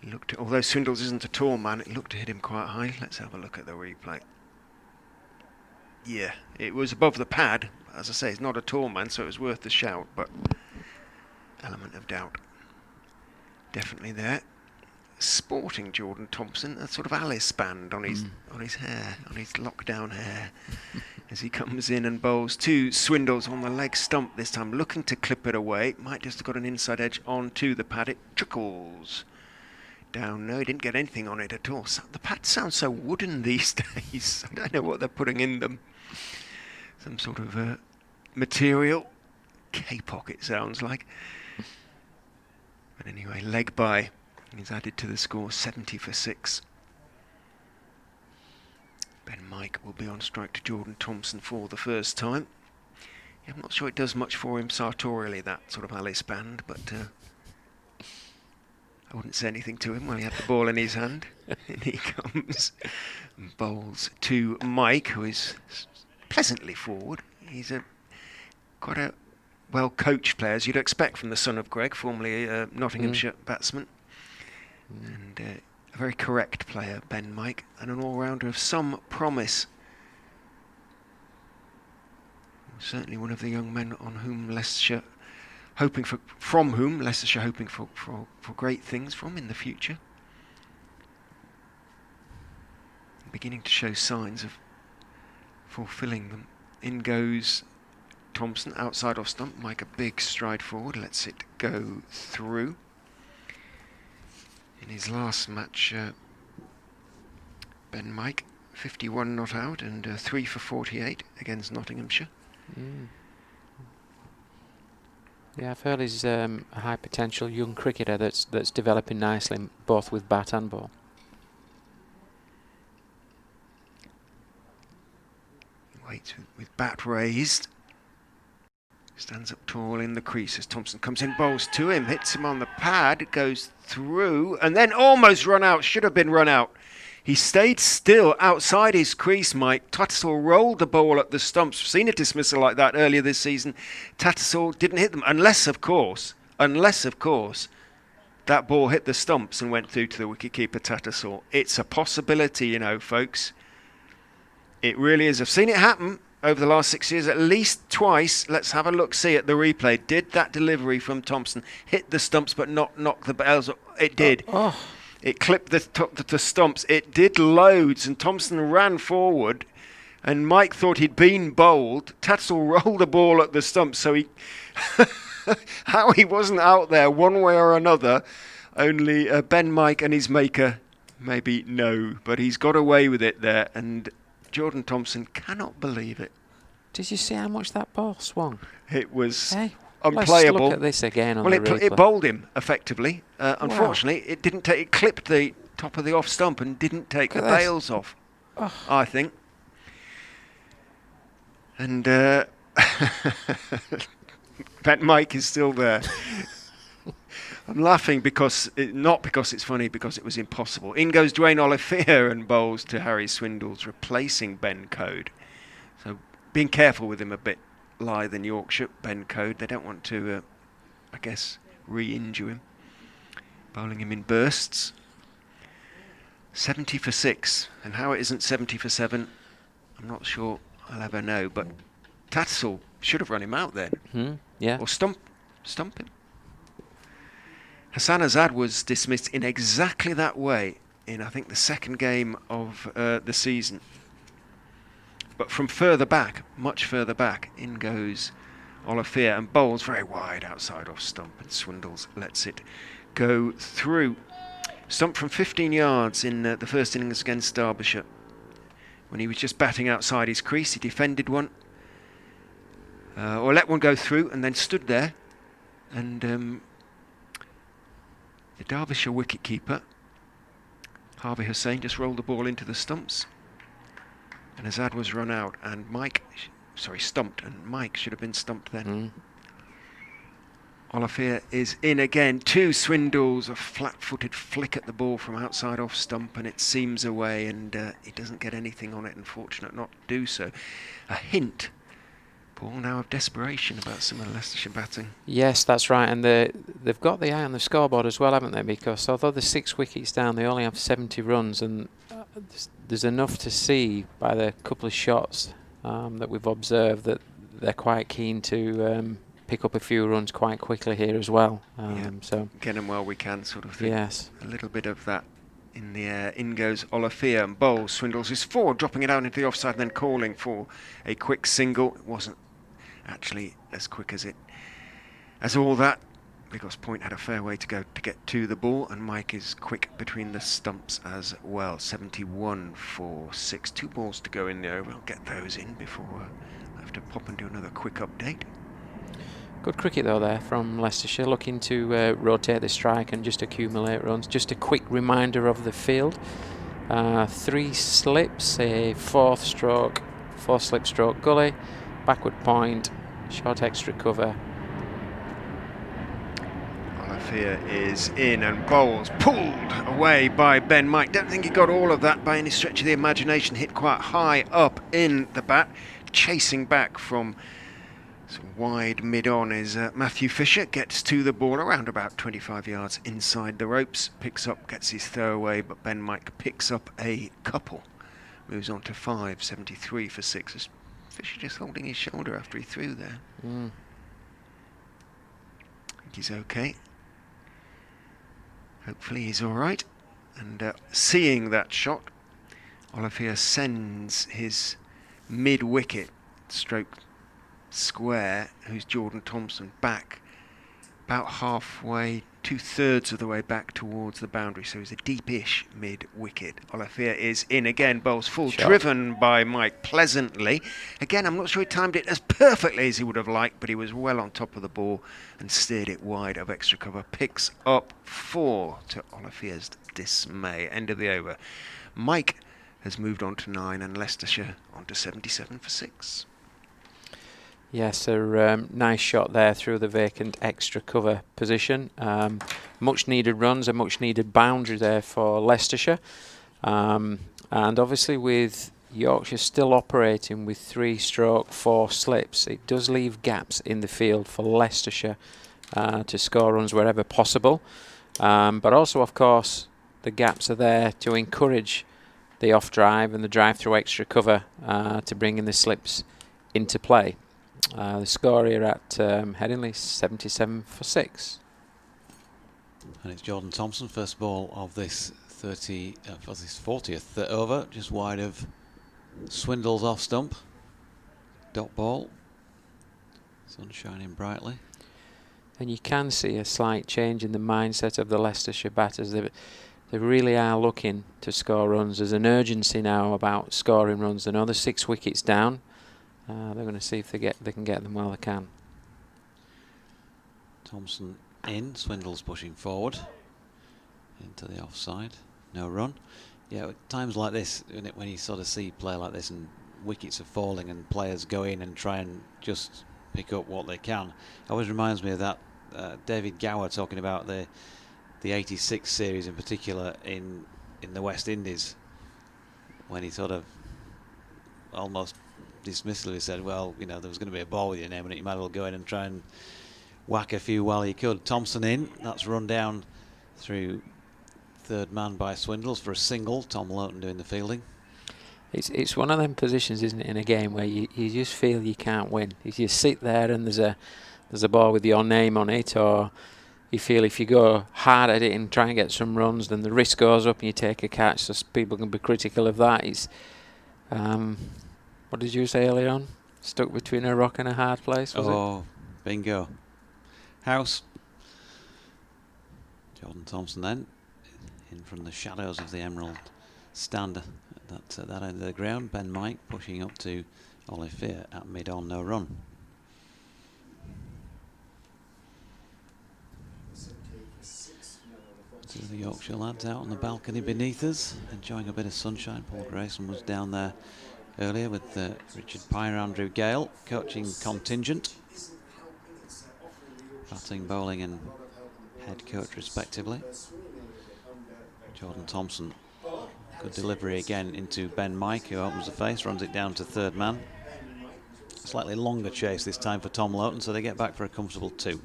He looked, although Swindles isn't a tall man, it looked to hit him quite high. Let's have a look at the replay. Yeah, it was above the pad. As I say, he's not a tall man, so it was worth the shout, but element of doubt definitely there. Sporting Jordan Thompson, a sort of Alice band on his hair, on his lockdown hair, as he comes in and bowls to Swindles on the leg stump this time, looking to clip it away. Might just have got an inside edge onto the pad. It trickles down. No, he didn't get anything on it at all. So the pads sound so wooden these days. I don't know what they're putting in them. Some sort of material. K-pock it sounds like. But anyway, leg by. He's added to the score, 70 for 6. Ben Mike will be on strike to Jordan Thompson for the first time. Yeah, I'm not sure it does much for him sartorially, that sort of Alice band, but I wouldn't say anything to him while he had the ball in his hand. And he comes and bowls to Mike, who is pleasantly forward. He's quite a well-coached player, as you'd expect from the son of Greg, formerly a Nottinghamshire batsman. And a very correct player, Ben Mike, and an all-rounder of some promise. Certainly one of the young men on whom Leicestershire hoping for, from whom Leicestershire hoping for great things from in the future. Beginning to show signs of fulfilling them. In goes Thompson, outside off stump. Mike a big stride forward, lets it go through. In his last match, Ben Mike, 51 not out and 3 for 48 against Nottinghamshire. Yeah, I've heard he's a high potential young cricketer that's developing nicely, both with bat and ball. He waits with bat raised. Stands up tall in the crease as Thompson comes in, bowls to him, hits him on the pad, goes through, and then almost run out, should have been run out. He stayed still outside his crease, Mike. Tattersall rolled the ball at the stumps. We've seen a dismissal like that earlier this season. Tattersall didn't hit them, unless, of course, that ball hit the stumps and went through to the wicketkeeper, Tattersall. It's a possibility, you know, folks. It really is. I've seen it happen over the last 6 years, at least twice. Let's have a look-see at the replay. Did that delivery from Thompson hit the stumps but not knock the bells? It did. It clipped the stumps. It did loads, and Thompson ran forward, and Mike thought he'd been bowled. Tattersall rolled the ball at the stumps, so he... how he wasn't out there one way or another, only Ben Mike and his maker maybe know, but he's got away with it there, and Jordan Thompson cannot believe it. Did you see how much that ball swung? It was Let's unplayable. look at this again on the replay. It bowled him effectively. Unfortunately, it didn't take. It clipped the top of the off stump and didn't take the bails off. I think. And Ben Mike is still there. I'm laughing not because it's funny, because it was impossible. In goes Dwayne Olivier and bowls to Harry Swindles, replacing Ben Code. So being careful with him a bit. Lithe in Yorkshire, Ben Code. They don't want to, I guess, re-injure him. Bowling him in bursts. 70 for 6. And how it isn't 70 for 7, I'm not sure I'll ever know. But Tattersall should have run him out then. Yeah. Or stump him. Hassan Azad was dismissed in exactly that way in, I think, the second game of the season. But from further back, much further back, in goes Olivier and bowls very wide outside off stump, and Swindles lets it go through. Stump from 15 yards in the first innings against Derbyshire. When he was just batting outside his crease, he defended one, or let one go through and then stood there. And the Derbyshire wicketkeeper, Harvey Hussain, just rolled the ball into the stumps. And Azad was run out, and stumped, and Mike should have been stumped then. Olivier is in again. 2 swindles, a flat-footed flick at the ball from outside off stump, and it seams away, and he doesn't get anything on it, unfortunate not to do so. A hint, Paul, now of desperation about some of the Leicestershire batting. Yes, that's right, and they've got the eye on the scoreboard as well, haven't they? Because although they're 6 wickets down, they only have 70 runs, and there's enough to see by the couple of shots that we've observed that they're quite keen to pick up a few runs quite quickly here as well. So get them while we can, sort of thing. Yes. A little bit of that in the air. In goes Olivier and bowls, swindles his 4, dropping it out into the offside and then calling for a quick single. It wasn't actually as quick as all that, because Point had a fair way to go to get to the ball, and Mike is quick between the stumps as well. 71 for 6. 2 balls to go in the over. I'll get those in before I have to pop and do another quick update. Good cricket though there from Leicestershire, looking to rotate the strike and just accumulate runs. Just a quick reminder of the field. 3 slips, a 4 slip stroke gully, backward point, short extra cover. Olivier is in and bowls, pulled away by Ben Mike. Don't think he got all of that by any stretch of the imagination. Hit quite high up in the bat. Chasing back from wide mid-on is Matthew Fisher. Gets to the ball around about 25 yards inside the ropes. Picks up, gets his throw away, but Ben Mike picks up a couple. Moves on to 5, 73 for 6. Fisher just holding his shoulder after he threw there. I think he's okay. Hopefully he's all right. And seeing that shot, Olivier sends his mid-wicket stroke square, who's Jordan Thompson, back about halfway, 2/3 of the way back towards the boundary. So he's a deepish mid-wicket. Olivier is in again, bowls full, driven by Mike pleasantly. Again, I'm not sure he timed it as perfectly as he would have liked, but he was well on top of the ball and steered it wide of extra cover. Picks up 4 to Olivier's dismay. End of the over. Mike has moved on to 9 and Leicestershire on to 77 for 6. Yes, a nice shot there through the vacant extra cover position. Much needed runs, a much needed boundary there for Leicestershire. And obviously with Yorkshire still operating with 3/4 slips, it does leave gaps in the field for Leicestershire to score runs wherever possible. But also, of course, the gaps are there to encourage the off drive and the drive through extra cover to bring in the slips into play. The score here at Headingley, 77 for 6. And it's Jordan Thompson, first ball of this 40th over, just wide of Swindle's off stump. Dot ball. Sun shining brightly. And you can see a slight change in the mindset of the Leicestershire batters. They really are looking to score runs. There's an urgency now about scoring runs. They know they're 6 wickets down. They're going to see if they can get them while they can. Thompson in, Swindle's pushing forward into the offside. No run. Yeah, at times like this, when you sort of see play like this and wickets are falling and players go in and try and just pick up what they can, it always reminds me of that David Gower talking about the 86 series in particular in the West Indies, when he sort of almost dismissively said, well, you know, there was going to be a ball with your name on it, you might as well go in and try and whack a few while you could. Thompson in, that's run down through third man by Swindles for a single. Tom Lowton doing the fielding. It's one of them positions, isn't it, in a game where you just feel you can't win. If you sit there and there's a ball with your name on it, or you feel if you go hard at it and try and get some runs, then the risk goes up and you take a catch, so people can be critical of that. It's what did you say earlier on? Stuck between a rock and a hard place, was it? Oh, bingo. House. Jordan Thompson then, in from the shadows of the Emerald stand at that end of the ground. Ben Mike pushing up to Olivier at mid-on, no run. Two of the Yorkshire lads out on the balcony beneath us, enjoying a bit of sunshine. Paul Grayson was down there earlier with Richard Pyre, Andrew Gale, coaching contingent. Batting, bowling and head coach respectively. Jordan Thompson, good delivery again into Ben Mike, who opens the face, runs it down to third man. Slightly longer chase this time for Tom Loughton, so they get back for a comfortable 2.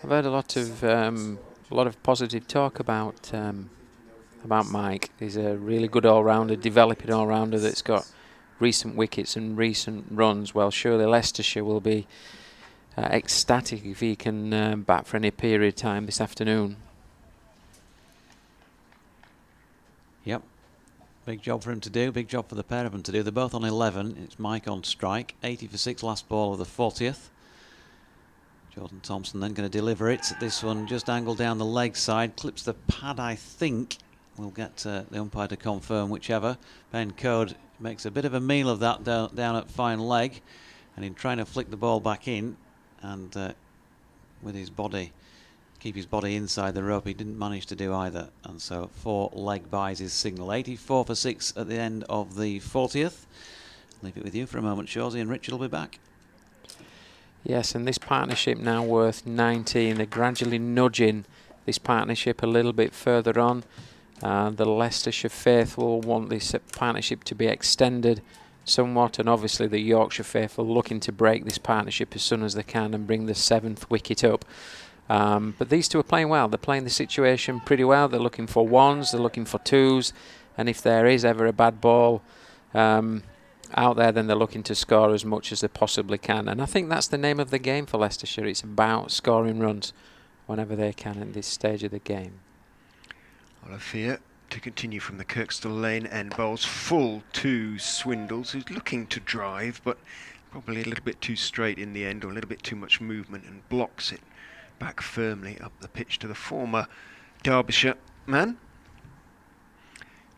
I've heard a lot of positive talk about Mike. He's a really good all-rounder, developing all-rounder that's got recent wickets and recent runs. Well, surely Leicestershire will be ecstatic if he can bat for any period of time this afternoon. Yep. Big job for him to do, big job for the pair of them to do. They're both on 11. It's Mike on strike. 80 for 6 last ball of the 40th. Jordan Thompson then going to deliver it. This one just angled down the leg side, clips the pad, I think. We'll get the umpire to confirm whichever. Ben Code makes a bit of a meal of that down at fine leg, and in trying to flick the ball back in and with his body, keep his body inside the rope, he didn't manage to do either, and so 4 leg byes his signal. 84 for 6 at the end of the 40th. Leave it with you for a moment, Shawsey, and Richard will be back. Yes, and this partnership now worth 19. They're gradually nudging this partnership a little bit further on. The Leicestershire faithful want this partnership to be extended somewhat, and obviously the Yorkshire faithful looking to break this partnership as soon as they can and bring the 7th wicket up. But these two are playing well. They're playing the situation pretty well. They're looking for 1s, they're looking for 2s, and if there is ever a bad ball out there, then they're looking to score as much as they possibly can. And I think that's the name of the game for Leicestershire. It's about scoring runs whenever they can at this stage of the game. Olivier to continue from the Kirkstall Lane end, bowls full to Swindles, who's looking to drive, but probably a little bit too straight in the end, or a little bit too much movement, and blocks it back firmly up the pitch to the former Derbyshire man.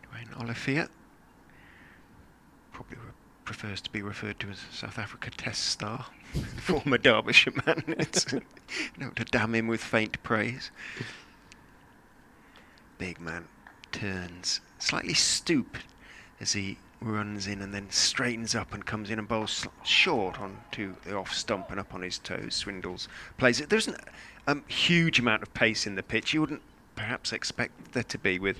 Dwayne Olivier probably prefers to be referred to as a South Africa Test star, former Derbyshire man. It's not to damn him with faint praise. Big man turns, slightly stoop as he runs in, and then straightens up and comes in and bowls short onto the off stump and up on his toes. Swindles plays it. There isn't a huge amount of pace in the pitch. You wouldn't perhaps expect there to be, with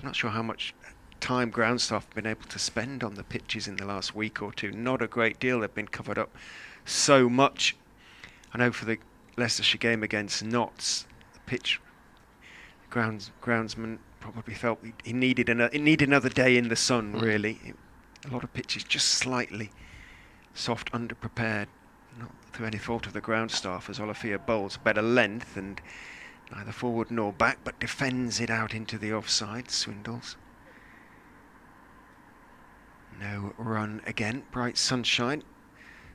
I'm not sure how much time ground staff have been able to spend on the pitches in the last week or two. Not a great deal. They've been covered up so much. I know for the Leicestershire game against Notts, the pitch groundsman probably felt he needed another day in the sun, really. A lot of pitches just slightly soft, underprepared, not through any fault of the ground staff, as Olivier bowls better length and neither forward nor back, but defends it out into the offside. Swindles. No run again. Bright sunshine.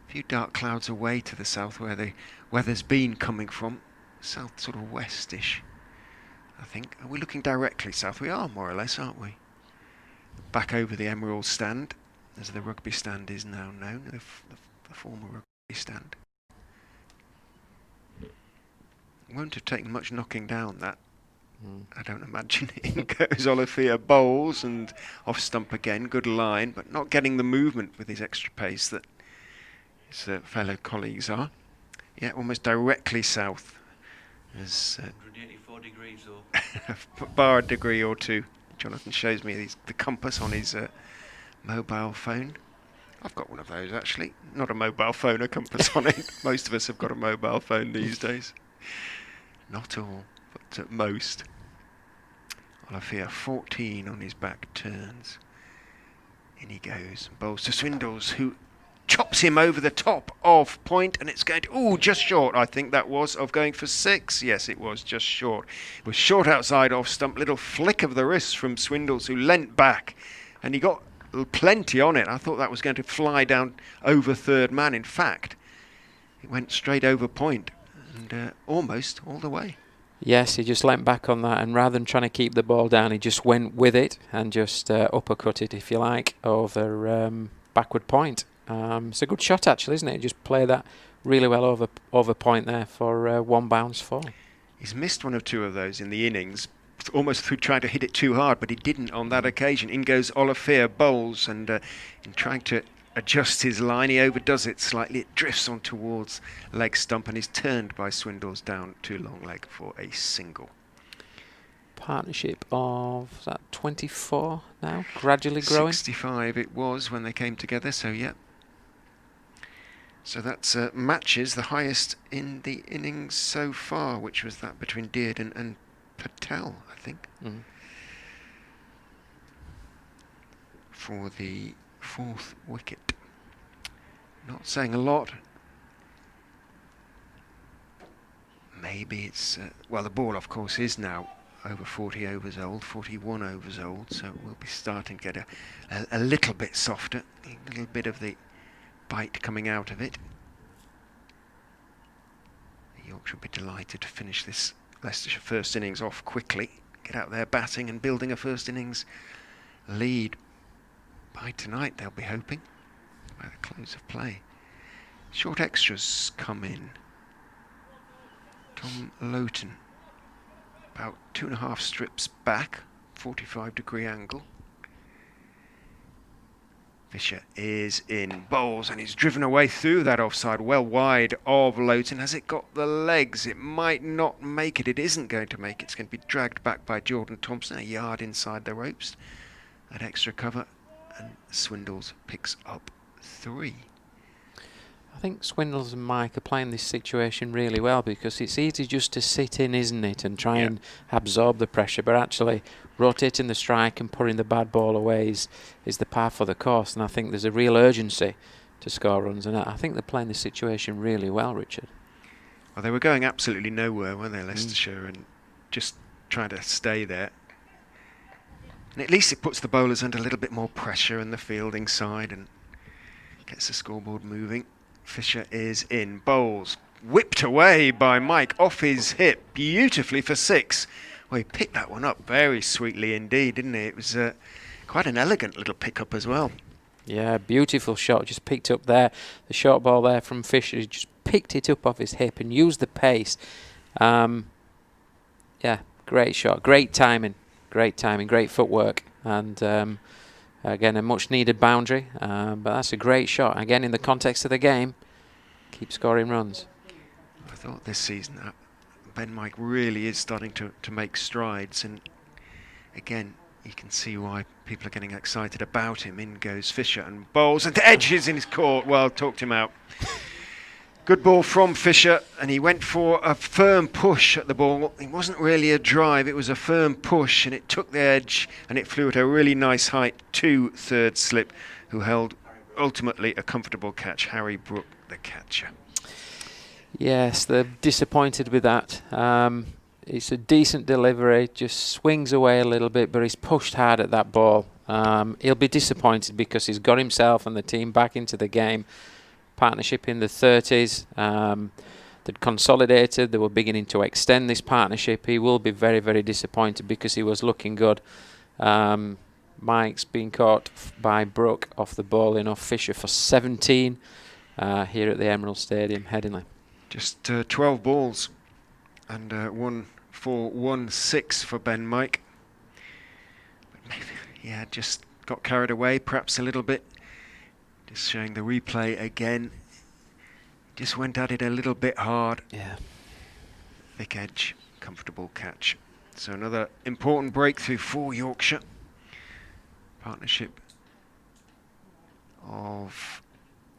A few dark clouds away to the south where the weather's been coming from. South sort of westish, I think. Are we looking directly south? We are, more or less, aren't we? Back over the Emerald stand, as the rugby stand is now known, the former rugby stand. Won't have taken much knocking down, that. I don't imagine. In goes Olivier, bowls and off stump again. Good line, but not getting the movement with his extra pace that his fellow colleagues are. Yeah, almost directly south. As 184 degrees or bar a degree or two. Jonathan shows me the compass on his mobile phone. I've got one of those, actually. Not a mobile phone, a compass on it. Most of us have got a mobile phone these days. Not all, but at most. Olivier, 14 on his back, turns. In he goes, and bowls to Swindles, who chops him over the top of point, and it's going to, just short, I think that was, of going for 6. Yes, it was just short. It was short outside off stump, little flick of the wrist from Swindles, who leant back, and he got plenty on it. I thought that was going to fly down over third man. In fact, it went straight over point, and almost all the way. Yes, he just leant back on that, and rather than trying to keep the ball down, he just went with it and just uppercut it, if you like, over backward point. It's a good shot, actually, isn't it? Just play that really well over point there for 1 bounce 4. He's missed one or two of those in the innings, almost through trying to hit it too hard, but he didn't on that occasion. In goes Olivier, bowls, and in trying to adjust his line, he overdoes it slightly. It drifts on towards leg stump and is turned by Swindles down to long leg for a single. Partnership of, is that 24 now? Gradually growing? 65 it was when they came together, so yeah. So that's matches the highest in the innings so far, which was that between Dearden and Patel, I think. For the 4th wicket. Not saying a lot. Maybe it's, well, the ball, of course, is now over 40 overs old, 41 overs old, so we'll be starting to get a little bit softer, a little bit of the bite coming out of it. Yorkshire will be delighted to finish this Leicestershire first innings off quickly, get out there batting and building a first innings lead by tonight, they'll be hoping, by the close of play. Short extras come in. Tom Loughton, about 2.5 strips back, 45-degree angle. Fisher is in, bowls, and he's driven away through that offside, well wide of Loughton. Has it got the legs? It might not make it. It isn't going to make it. It's going to be dragged back by Jordan Thompson, a yard inside the ropes. That extra cover, and Swindles picks up 3. I think Swindles and Mike are playing this situation really well, because it's easy just to sit in, isn't it, and try and absorb the pressure, but actually rotating the strike and putting the bad ball away is the par for the course. And I think there's a real urgency to score runs, and I think they're playing this situation really well, Richard. Well, they were going absolutely nowhere, weren't they, Leicestershire, and just trying to stay there. And at least it puts the bowlers under a little bit more pressure in the fielding side and gets the scoreboard moving. Fisher is in, bowls, whipped away by Mike off his hip, beautifully for 6. Well, he picked that one up very sweetly indeed, didn't he? It was quite an elegant little pickup as well. Yeah, beautiful shot, just picked up there. The short ball there from Fisher, he just picked it up off his hip and used the pace. Yeah, great shot, great timing, great footwork, and again, a much needed boundary, but that's a great shot. Again, in the context of the game, keep scoring runs. I thought this season Ben Mike really is starting to make strides, and again, you can see why people are getting excited about him. In goes Fisher and bowls, and edges in his court. Well, talked him out. Good ball from Fisher, and he went for a firm push at the ball. It wasn't really a drive, it was a firm push, and it took the edge, and it flew at a really nice height to third slip, who held ultimately a comfortable catch. Harry Brook, the catcher. Yes, they're disappointed with that. It's a decent delivery, just swings away a little bit, but he's pushed hard at that ball. He'll be disappointed because he's got himself and the team back into the game. Partnership in the 30s. They'd consolidated. They were beginning to extend this partnership. He will be very, very disappointed because he was looking good. Mike's been caught by Brook off the ball in off Fisher for 17 here at the Emerald Stadium, Headingley. Just 12 balls and 1 for 1-6 for Ben Mike. But maybe, yeah, just got carried away perhaps a little bit. Just showing the replay again. Just went at it a little bit hard. Yeah. Thick edge, comfortable catch. So another important breakthrough for Yorkshire. Partnership of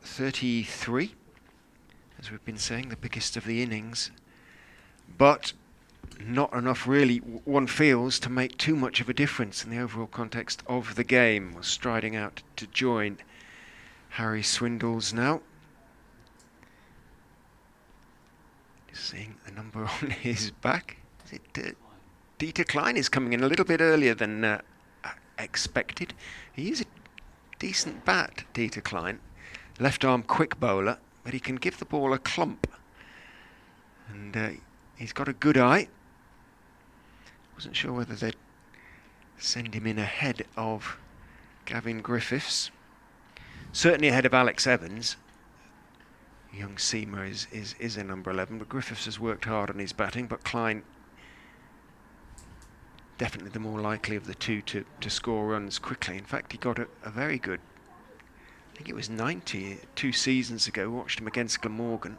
33, as we've been saying, the biggest of the innings. But not enough really, one feels, to make too much of a difference in the overall context of the game. We're striding out to join Harry Swindles now. Just seeing the number on his back. Is it Dieter Klein is coming in a little bit earlier than expected. He is a decent bat, Dieter Klein. Left arm quick bowler, but he can give the ball a clump. And he's got a good eye. Wasn't sure whether they'd send him in ahead of Gavin Griffiths. Certainly ahead of Alex Evans, young seamer is a number 11, but Griffiths has worked hard on his batting, but Klein definitely the more likely of the two to score runs quickly. In fact, he got a very good, I think it was 90 2 seasons ago, watched him against Glamorgan.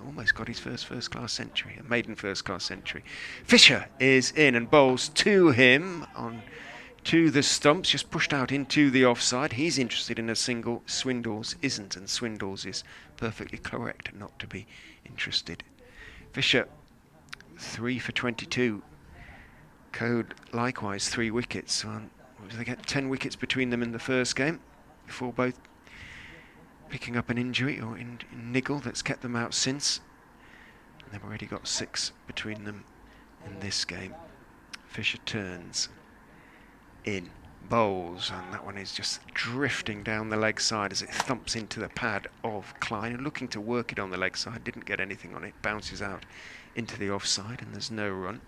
Almost got his first class century, a maiden first class century. Fisher is in and bowls to him on to the stumps, just pushed out into the offside. He's interested in a single. Swindles isn't, and Swindles is perfectly correct not to be interested. Fisher 3 for 22. Code likewise 3 wickets. So they get 10 wickets between them in the first game before both picking up an injury or in niggle that's kept them out since. And they've already got 6 between them in this game. Fisher turns in, bowls, and that one is just drifting down the leg side as it thumps into the pad of Klein, and looking to work it on the leg side, didn't get anything on it, bounces out into the offside, and there's no run.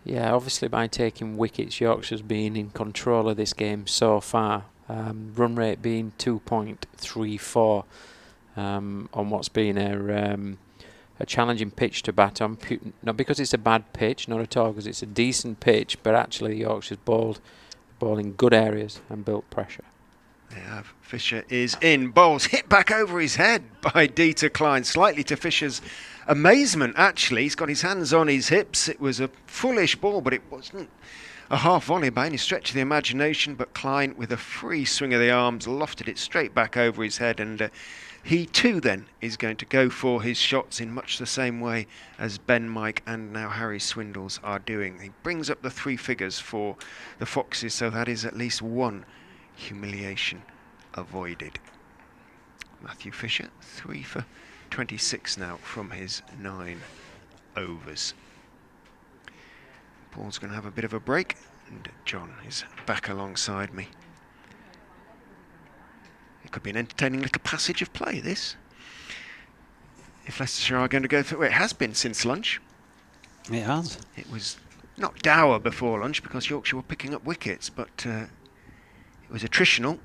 Yeah, obviously by taking wickets, Yorkshire's been in control of this game so far. Run rate being 2.34 on what's been a challenging pitch to bat on. Not because it's a bad pitch, not at all, because it's a decent pitch, but actually Yorkshire's bowled in good areas and built pressure. They have. Fisher is in, bowls, hit back over his head by Dieter Klein, slightly to Fisher's amazement actually. He's got his hands on his hips. It was a fullish ball, but it wasn't a half volley by any stretch of the imagination, but Klein with a free swing of the arms lofted it straight back over his head, and he too then is going to go for his shots in much the same way as Ben, Mike and now Harry Swindles are doing. He brings up the 3 figures for the Foxes, so that is at least one humiliation avoided. Matthew Fisher 3 for 26 now from his 9 overs. Paul's going to have a bit of a break, and John is back alongside me. It could be an entertaining little passage of play, this. If Leicestershire are going to go through, it has been since lunch. It has. It was not dour before lunch because Yorkshire were picking up wickets, but it was attritional.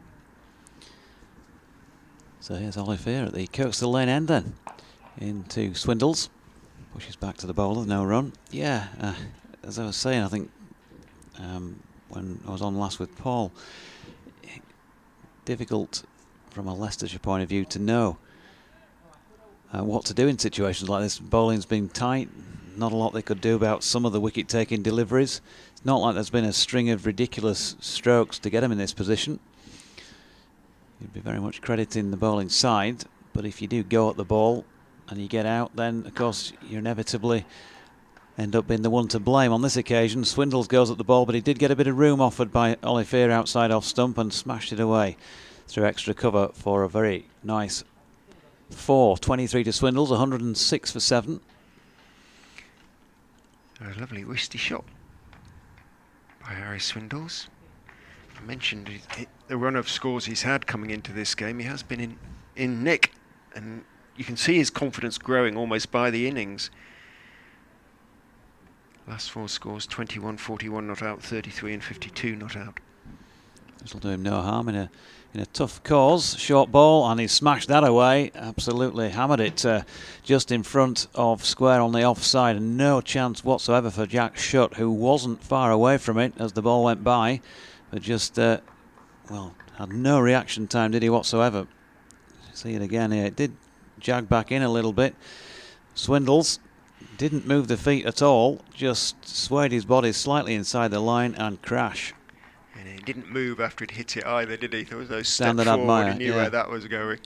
So here's Oliver at the Kirkstall Lane end then. Into Swindles. Pushes back to the bowler, no run. Yeah, as I was saying, I think when I was on last with Paul, difficult from a Leicestershire point of view to know what to do in situations like this. Bowling's been tight, not a lot they could do about some of the wicket-taking deliveries. It's not like there's been a string of ridiculous strokes to get him in this position. You'd be very much crediting the bowling side, but if you do go at the ball and you get out, then of course you inevitably end up being the one to blame. On this occasion, Swindles goes at the ball, but he did get a bit of room offered by Oliver outside off stump and smashed it away through extra cover for a very nice 23 to Swindles, 106 for 7. A lovely wristy shot by Harry Swindles. I mentioned the run of scores he's had coming into this game. He has been in nick, and you can see his confidence growing almost by the innings. Last 4 scores, 21, 41 not out, 33 and 52 not out. This will do him no harm in a tough cause. Short ball, and he smashed that away. Absolutely hammered it just in front of square on the offside, and no chance whatsoever for Jack Shutt, who wasn't far away from it as the ball went by, but just well, had no reaction time, did he, whatsoever. See it again here. It did jag back in a little bit. Swindles didn't move the feet at all, just swayed his body slightly inside the line and crash. And he didn't move after he'd hit it either, did he? There was no step Standard forward, admire, he knew where that was going.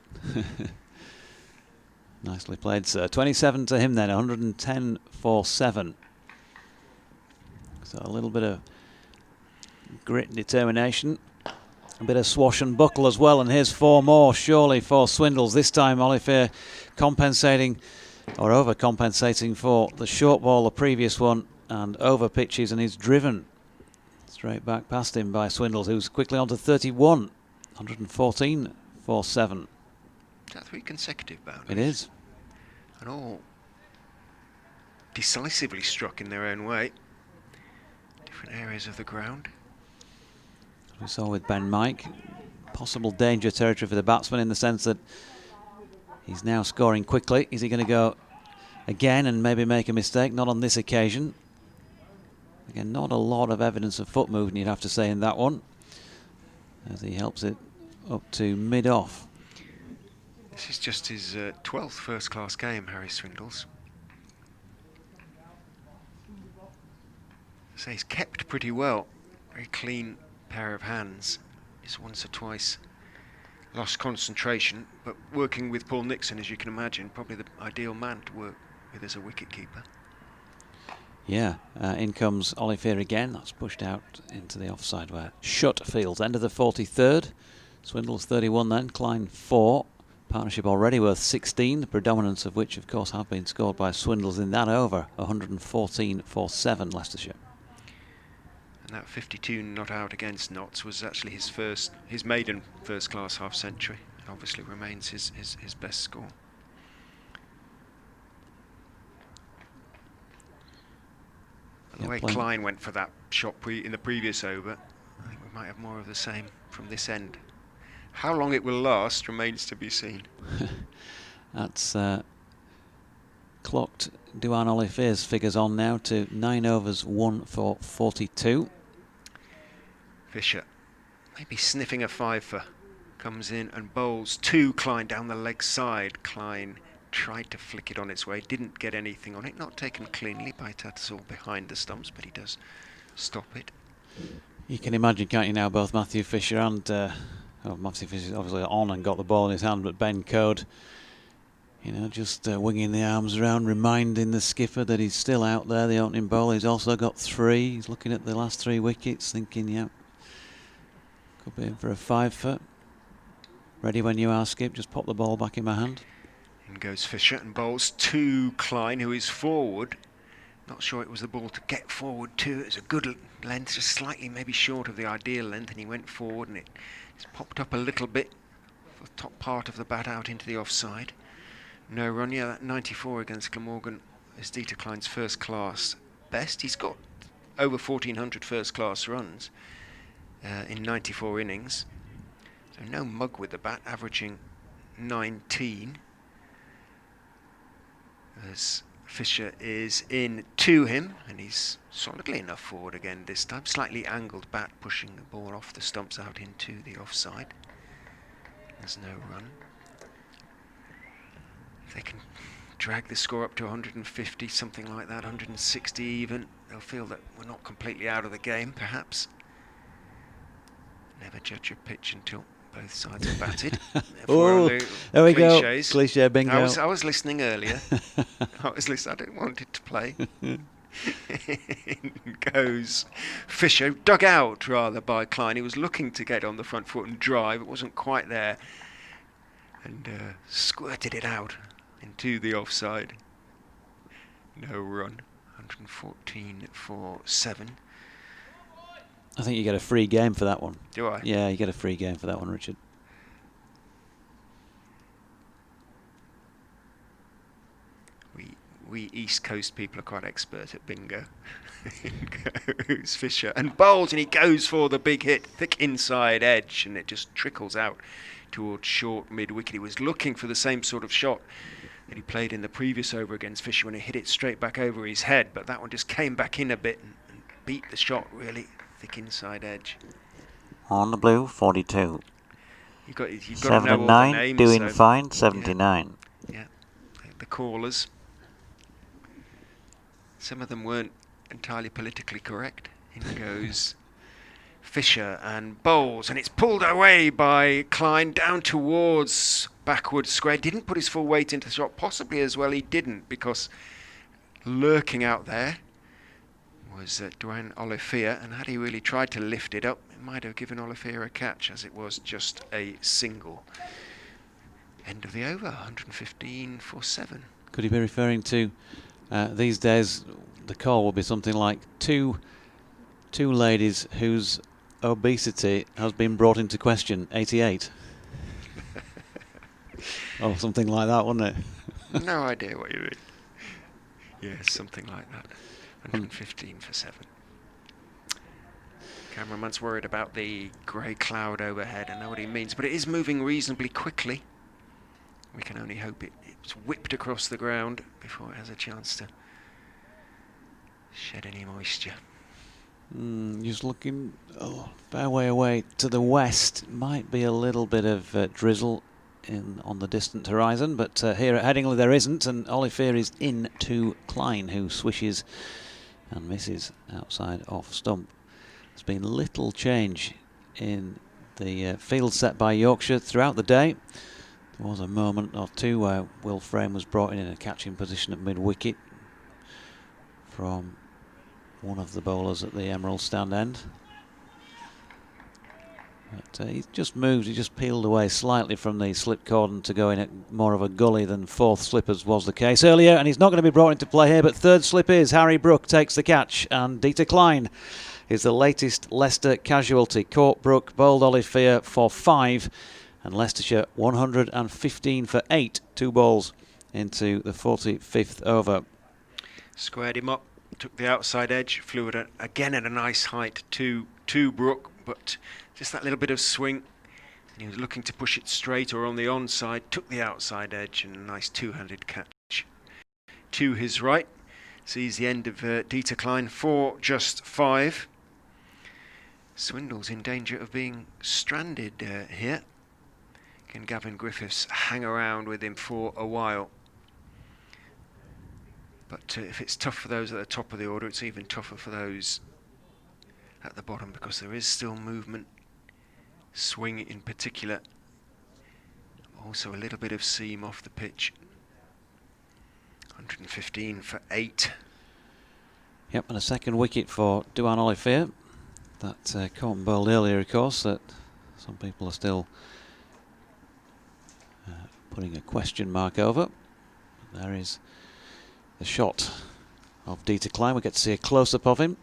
Nicely played, sir. 27 to him then, 110 for 7. So a little bit of grit and determination. A bit of swash and buckle as well, and here's 4 more surely for Swindles. This time Oliver compensating or overcompensating for the short ball, the previous one, and over pitches, and he's driven straight back past him by Swindles, who's quickly on to 31, 114 for 7. Is that 3 consecutive boundaries? It is. And all decisively struck in their own way. Different areas of the ground. We saw with Ben Mike, possible danger territory for the batsman in the sense that he's now scoring quickly. Is he going to go again and maybe make a mistake? Not on this occasion. Again, not a lot of evidence of foot movement, you'd have to say, in that one, as he helps it up to mid-off. This is just his 12th first-class game, Harry Swindles. So he's kept pretty well. Very clean pair of hands. Just once or twice lost concentration, but working with Paul Nixon, as you can imagine, probably the ideal man to work with as a wicket-keeper. Yeah, in comes Olivier again. That's pushed out into the offside where Shutt fields. End of the 43rd. Swindles 31 then, Klein 4. Partnership already worth 16, the predominance of which, of course, have been scored by Swindles in that over. 114 for 7, Leicestershire. And that 52 not out against Notts was actually his maiden first-class half-century. It obviously remains his best score. The way Klein went for that shot in the previous over, I think we might have more of the same from this end. How long it will last remains to be seen. That's clocked Duan Olivier's figures on now to 9 overs, 1 for 42. Fisher maybe sniffing a fifer. Comes in and bowls to Klein down the leg side. Klein tried to flick it on its way, didn't get anything on it. Not taken cleanly by Tattersall behind the stumps, but he does stop it. You can imagine, can't you now, both Matthew Fisher and Matthew Fisher's obviously on and got the ball in his hand, but Ben Code, you know, just winging the arms around, reminding the skipper that he's still out there, the opening bowler. He's also got 3. He's looking at the last 3 wickets, thinking, yeah, could be in for a 5-foot. Ready when you are, Skip. Just pop the ball back in my hand. In goes Fisher and bowls to Klein, who is forward. Not sure it was the ball to get forward to. It was a good length, just slightly maybe short of the ideal length, and he went forward and it just popped up a little bit for the top part of the bat out into the offside. No run. Yeah, that 94 against Glamorgan is Dieter Klein's first class best. He's got over 1,400 first class runs in 94 innings. So no mug with the bat, averaging 19. As Fisher is in to him, and he's solidly enough forward again this time. Slightly angled bat, pushing the ball off the stumps out into the offside. There's no run. If they can drag the score up to 150, something like that, 160 even, they'll feel that we're not completely out of the game, perhaps. Never judge a pitch until both sides are batted. Oh, there we go. Cliche bingo. I was listening earlier. I didn't want it to play. In goes Fisher, dug out rather by Klein. He was looking to get on the front foot and drive. It wasn't quite there. And squirted it out into the offside. No run. 114 for 7. I think you get a free game for that one. Do I? Yeah, you get a free game for that one, Richard. We East Coast people are quite expert at bingo. Goes Fisher and bowls, and he goes for the big hit, thick inside edge, and it just trickles out towards short mid-wicket. He was looking for the same sort of shot that he played in the previous over against Fisher when he hit it straight back over his head, but that one just came back in a bit and beat the shot really. Thick inside edge. On the blue, 42. You've got to know all the names. Doing fine, 79. Yeah, the callers. Some of them weren't entirely politically correct. In goes Fisher and bowls, and it's pulled away by Klein down towards backward square. Didn't put his full weight into the shot, possibly as well he didn't, because lurking out there was Duane Olivier, and had he really tried to lift it up, it might have given Olivier a catch, as it was just a single. End of the over, 115 for 7. Could he be referring to these days? The call will be something like two ladies whose obesity has been brought into question. 88, or something like that, wouldn't it? No idea what you mean. Yes, something like that. 115 for 7. Cameraman's worried about the grey cloud overhead. I know what he means, but it is moving reasonably quickly. We can only hope it's whipped across the ground before it has a chance to shed any moisture. Just looking fair way away to the west. Might be a little bit of drizzle on the distant horizon, but here at Headingley there isn't, and Olivier is in to Klein, who swishes and misses outside off stump. There's been little change in the field set by Yorkshire throughout the day. There was a moment or two where Will Frame was brought in a catching position at mid-wicket from one of the bowlers at the Emerald stand end. But he just moved, he just peeled away slightly from the slip cordon to go in at more of a gully than fourth slip, as was the case earlier, and he's not going to be brought into play here, but third slip is. Harry Brook takes the catch, and Dieter Klein is the latest Leicester casualty. Caught Brook, bowled Olivier for 5, and Leicestershire 115 for 8, 2 balls into the 45th over. Squared him up, took the outside edge, flew it again at a nice height to Brook, but just that little bit of swing, and he was looking to push it straight or on the onside, took the outside edge, and a nice two-handed catch to his right. Sees the end of Dieter Klein for just 5. Swindle's in danger of being stranded here. Can Gavin Griffiths hang around with him for a while? But if it's tough for those at the top of the order, it's even tougher for those at the bottom, because there is still movement, swing in particular, also a little bit of seam off the pitch. 115 for 8. Yep, and a second wicket for Duan Olivier. That caught and bowled earlier, of course, that some people are still putting a question mark over. There is the shot of Dieter Klein. We get to see a close-up of him.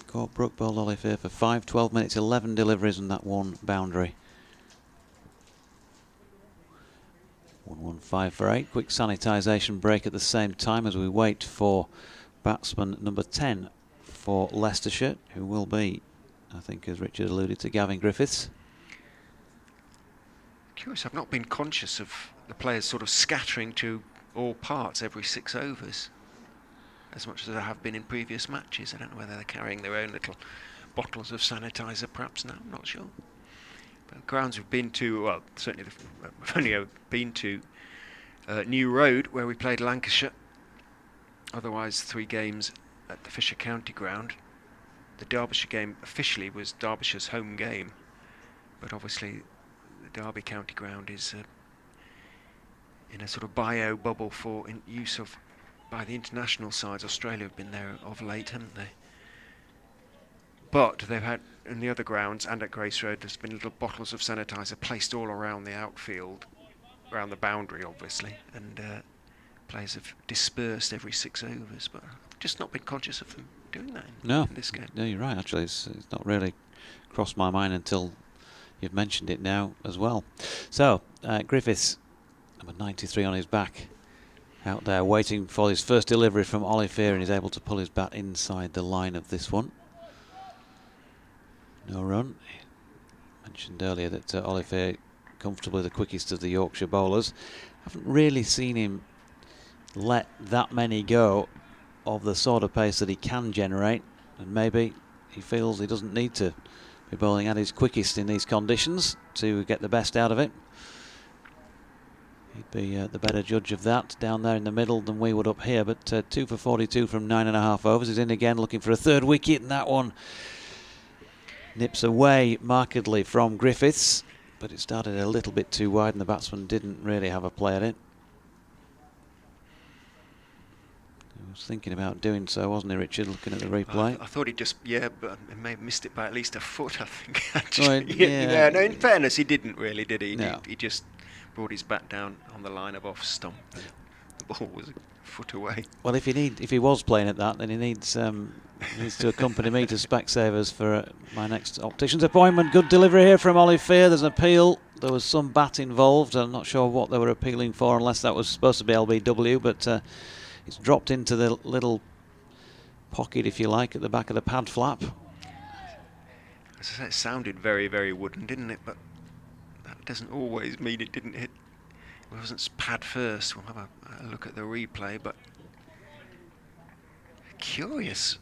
Caught Brook, bowled Olivier for 5, 12 minutes, 11 deliveries and that one boundary. 115 for 8. Quick sanitisation break at the same time as we wait for batsman number 10 for Leicestershire, who will be, I think, as Richard alluded to, Gavin Griffiths. Curious, I've not been conscious of the players sort of scattering to all parts every 6 overs, as much as I have been in previous matches. I don't know whether they're carrying their own little bottles of sanitizer, perhaps now, I'm not sure. But grounds we've been to, well, certainly we've only been to New Road, where we played Lancashire. Otherwise, 3 games at the Fisher County ground. The Derbyshire game officially was Derbyshire's home game, but obviously the Derby County ground is in a sort of bio bubble for use of by the international sides. Australia have been there of late, haven't they? But they've had, in the other grounds and at Grace Road, there's been little bottles of sanitizer placed all around the outfield, around the boundary obviously, and players have dispersed every 6 overs, but I've just not been conscious of them doing that in this game. No, you're right, actually. It's not really crossed my mind until you've mentioned it now as well. So, Griffiths, number 93 on his back, out there waiting for his first delivery from Olivier, and he's able to pull his bat inside the line of this one. No run. Mentioned earlier that Olivier comfortably the quickest of the Yorkshire bowlers. Haven't really seen him let that many go of the sort of pace that he can generate, and maybe he feels he doesn't need to be bowling at his quickest in these conditions to get the best out of it. He'd be the better judge of that down there in the middle than we would up here, but 2 for 42 from 9.5 overs. He's in again looking for a third wicket, and that one nips away markedly from Griffiths, but it started a little bit too wide and the batsman didn't really have a play at it. He was thinking about doing so, wasn't he, Richard, looking at the replay? I thought he just, but he may have missed it by at least a foot, I think. Actually. Well, yeah. No, in fairness, he didn't really, did he? No. He just brought his bat down on the line of off stump. The ball was a foot away. Well, if he was playing at that, then he needs to accompany me to Specsavers for my next optician's appointment. Good delivery here from Olivier. There's an appeal. There was some bat involved. I'm not sure what they were appealing for, unless that was supposed to be LBW, but it's dropped into the little pocket, if you like, at the back of the pad flap. As I say, it sounded very, very wooden, didn't it? But that doesn't always mean it didn't hit. It wasn't pad first. We'll have a look at the replay, but curious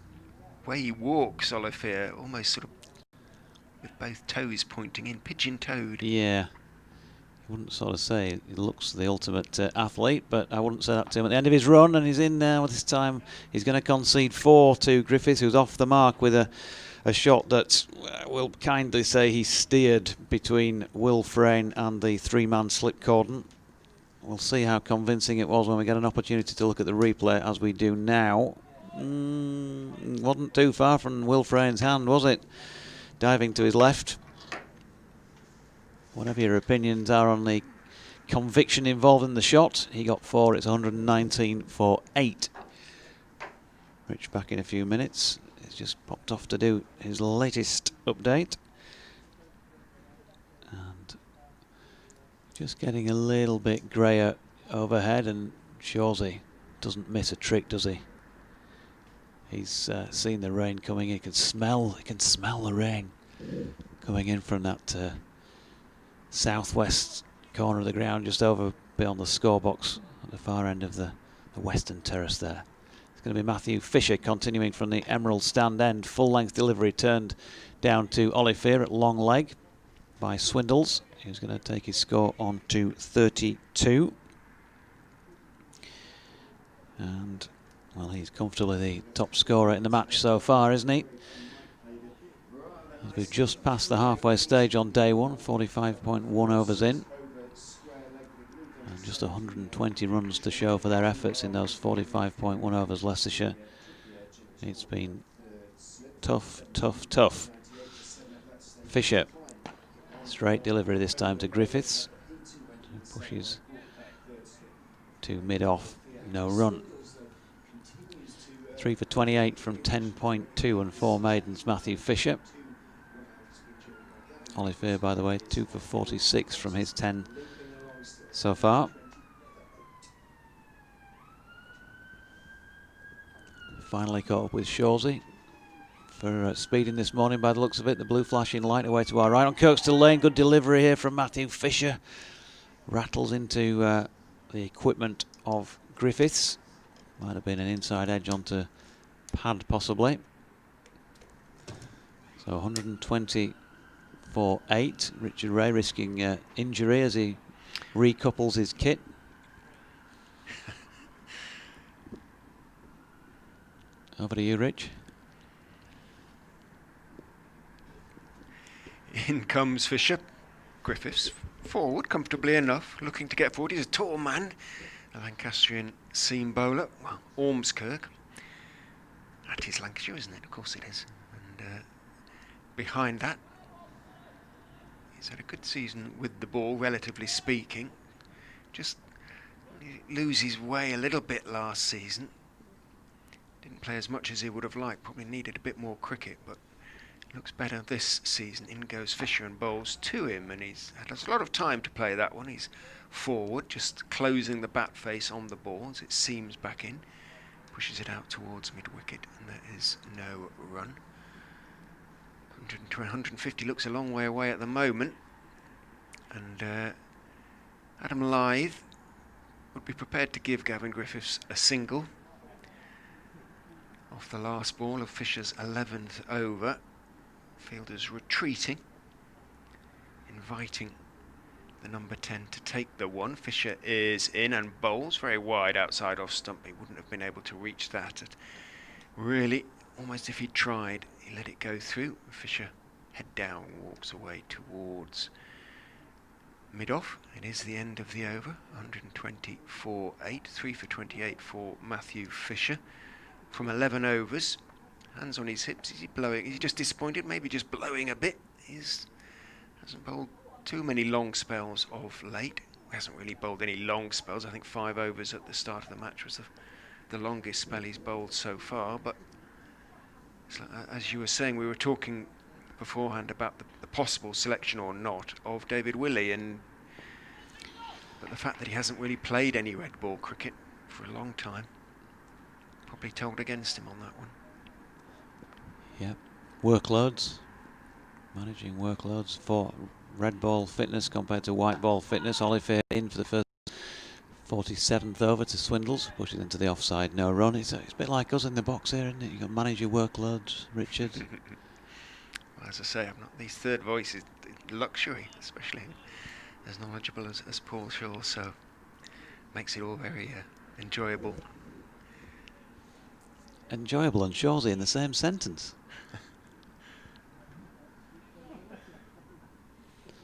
way he walks, Olivier, almost sort of with both toes pointing in, pigeon-toed. Yeah. I wouldn't sort of say he looks the ultimate athlete, but I wouldn't say that to him at the end of his run, and he's in now. This time he's going to concede 4 to Griffiths, who's off the mark with a shot that we'll kindly say he steered between Will Frayne and the 3-man slip cordon. We'll see how convincing it was when we get an opportunity to look at the replay, as we do now. Wasn't too far from Will Frayne's hand, was it? Diving to his left. Whatever your opinions are on the conviction involved in the shot, he got 4. It's 119 for 8. Rich back in a few minutes. He's just popped off to do his latest update. And just getting a little bit greyer overhead, and Shawsey doesn't miss a trick, does he? He's seen the rain coming in. He can smell the rain coming in from that southwest corner of the ground, just over beyond the scorebox at the far end of the western terrace there. It's going to be Matthew Fisher continuing from the Emerald stand end. Full length delivery turned down to Olivier at long leg by Swindles. He's going to take his score on to 32. And well, he's comfortably the top scorer in the match so far, isn't he? As we've just passed the halfway stage on day one, 45.1 overs in. And just 120 runs to show for their efforts in those 45.1 overs, Leicestershire. It's been tough, tough, tough. Fisher, straight delivery this time to Griffiths. Pushes to mid-off, no run. 3 for 28 from 10.2 and 4 maidens, Matthew Fisher. Olivier, by the way, 2 for 46 from his 10 so far. Finally caught up with Shawsey for speeding this morning by the looks of it. The blue flashing light away to our right on Kirkstall Lane. Good delivery here from Matthew Fisher. Rattles into the equipment of Griffiths. Might have been an inside edge onto pad possibly. So 120 for 8. Richard Ray risking injury as he recouples his kit. Over to you, Rich. In comes Fisher. Griffiths forward comfortably enough, looking to get forward. He's a tall man, a Lancastrian seam bowler. Well, Ormskirk. That is Lancashire, isn't it? Of course it is. And behind that, he's had a good season with the ball, relatively speaking. Just lose his way a little bit last season. Didn't play as much as he would have liked. Probably needed a bit more cricket, but looks better this season. In goes Fisher and bowls to him, and he's had a lot of time to play that one. He's forward, just closing the bat face on the ball as it seams back in. Pushes it out towards mid-wicket, and there is no run. 150 looks a long way away at the moment, and Adam Lythe would be prepared to give Gavin Griffiths a single off the last ball of Fisher's 11th over. Fielders retreating, inviting the number 10 to take the one. Fisher is in and bowls very wide outside off stump. He wouldn't have been able to reach that. Really, almost if he tried, he let it go through. Fisher, head down, walks away towards mid-off. It is the end of the over. 120 for 8, 3 for 28 for Matthew Fisher. From 11 overs, hands on his hips. Is he blowing? Is he just disappointed? Maybe just blowing a bit. He hasn't bowled too many long spells of late. He hasn't really bowled any long spells. I think 5 overs at the start of the match was the longest spell he's bowled so far. But as you were saying, we were talking beforehand about the possible selection or not of David Willey, but the fact that he hasn't really played any red ball cricket for a long time probably told against him on that one. Yep. Workloads. Managing workloads for red ball fitness compared to white ball fitness. Olivier in for the first 47th over to Swindles, pushes into the offside, no run. It's a bit like us in the box here, isn't it? You've got to manage your workloads, Richard. Well, as I say, I'm not, these third voices, luxury, especially as knowledgeable as Paul Shaw, so makes it all very enjoyable. Enjoyable and Shawsy in the same sentence.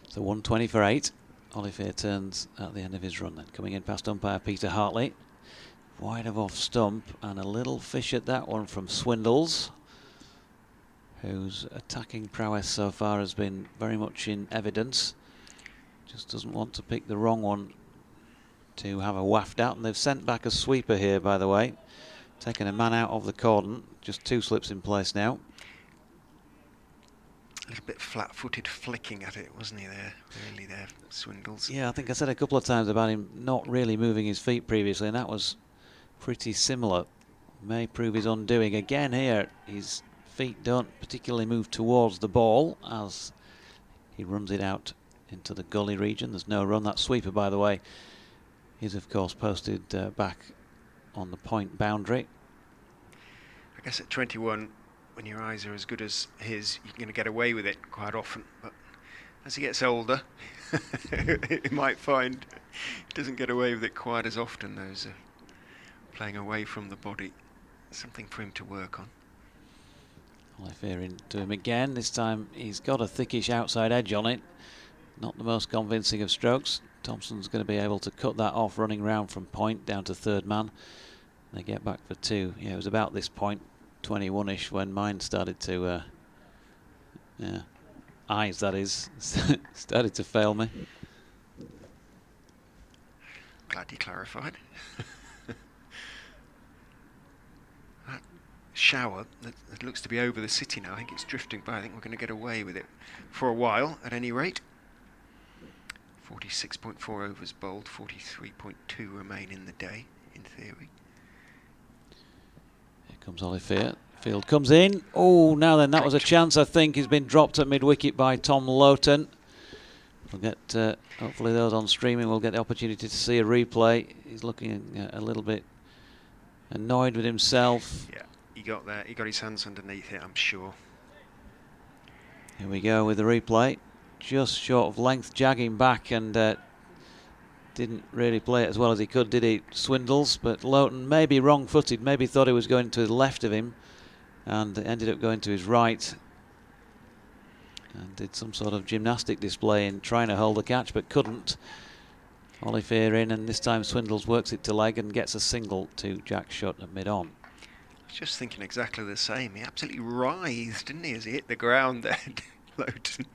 So 120 for 8. Olivier turns at the end of his run then. Coming in past umpire Peter Hartley. Wide of off stump, and a little fish at that one from Swindles, whose attacking prowess so far has been very much in evidence. Just doesn't want to pick the wrong one to have a waft out. And they've sent back a sweeper here, by the way. Taking a man out of the cordon. Just 2 slips in place now. A little bit flat-footed flicking at it, wasn't he there? Really there, Swindles. Yeah, I think I said a couple of times about him not really moving his feet previously, and that was pretty similar. May prove his undoing again here. His feet don't particularly move towards the ball as he runs it out into the gully region. There's no run. That sweeper, by the way, is of course posted back on the point boundary. I guess at 21, when your eyes are as good as his, you're going to get away with it quite often. But as he gets older, he might find he doesn't get away with it quite as often. Those playing away from the body, something for him to work on. Olivier into him again. This time he's got a thickish outside edge on it. Not the most convincing of strokes. Thompson's going to be able to cut that off, running round from point down to third man. They get back for 2. Yeah, it was about this point, 21-ish, when mine started to, eyes that is, started to fail me. Glad you clarified. That shower that looks to be over the city now, I think it's drifting by. I think we're going to get away with it for a while, at any rate. 46.4 overs bowled, 43.2 remain in the day, in theory. Here comes Olivier. Field comes in. Oh, now then, that was a chance, I think. He's been dropped at mid-wicket by Tom Lowton. We'll get, hopefully those on streaming will get the opportunity to see a replay. He's looking a little bit annoyed with himself. Yeah, he got there. He got his hands underneath it, I'm sure. Here we go with the replay. Just short of length, jagging back, and didn't really play it as well as he could, did he, Swindles? But Lowton may be wrong-footed, maybe thought he was going to the left of him, and ended up going to his right. And did some sort of gymnastic display in trying to hold the catch, but couldn't. Olivier in, and this time Swindles works it to leg and gets a single to Jack Shutt at mid-on. I was just thinking exactly the same. He absolutely writhed, didn't he, as he hit the ground there, Lowton.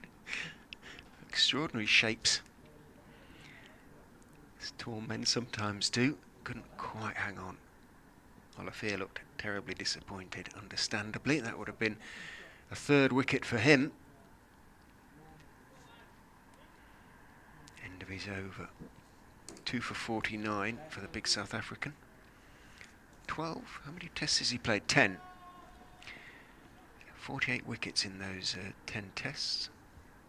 Extraordinary shapes. As tall men sometimes do. Couldn't quite hang on. Olivier looked terribly disappointed, understandably. That would have been a 3rd wicket for him. End of his over. 2 for 49 for the big South African. 12. How many tests has he played? 10. 48 wickets in those 10 tests.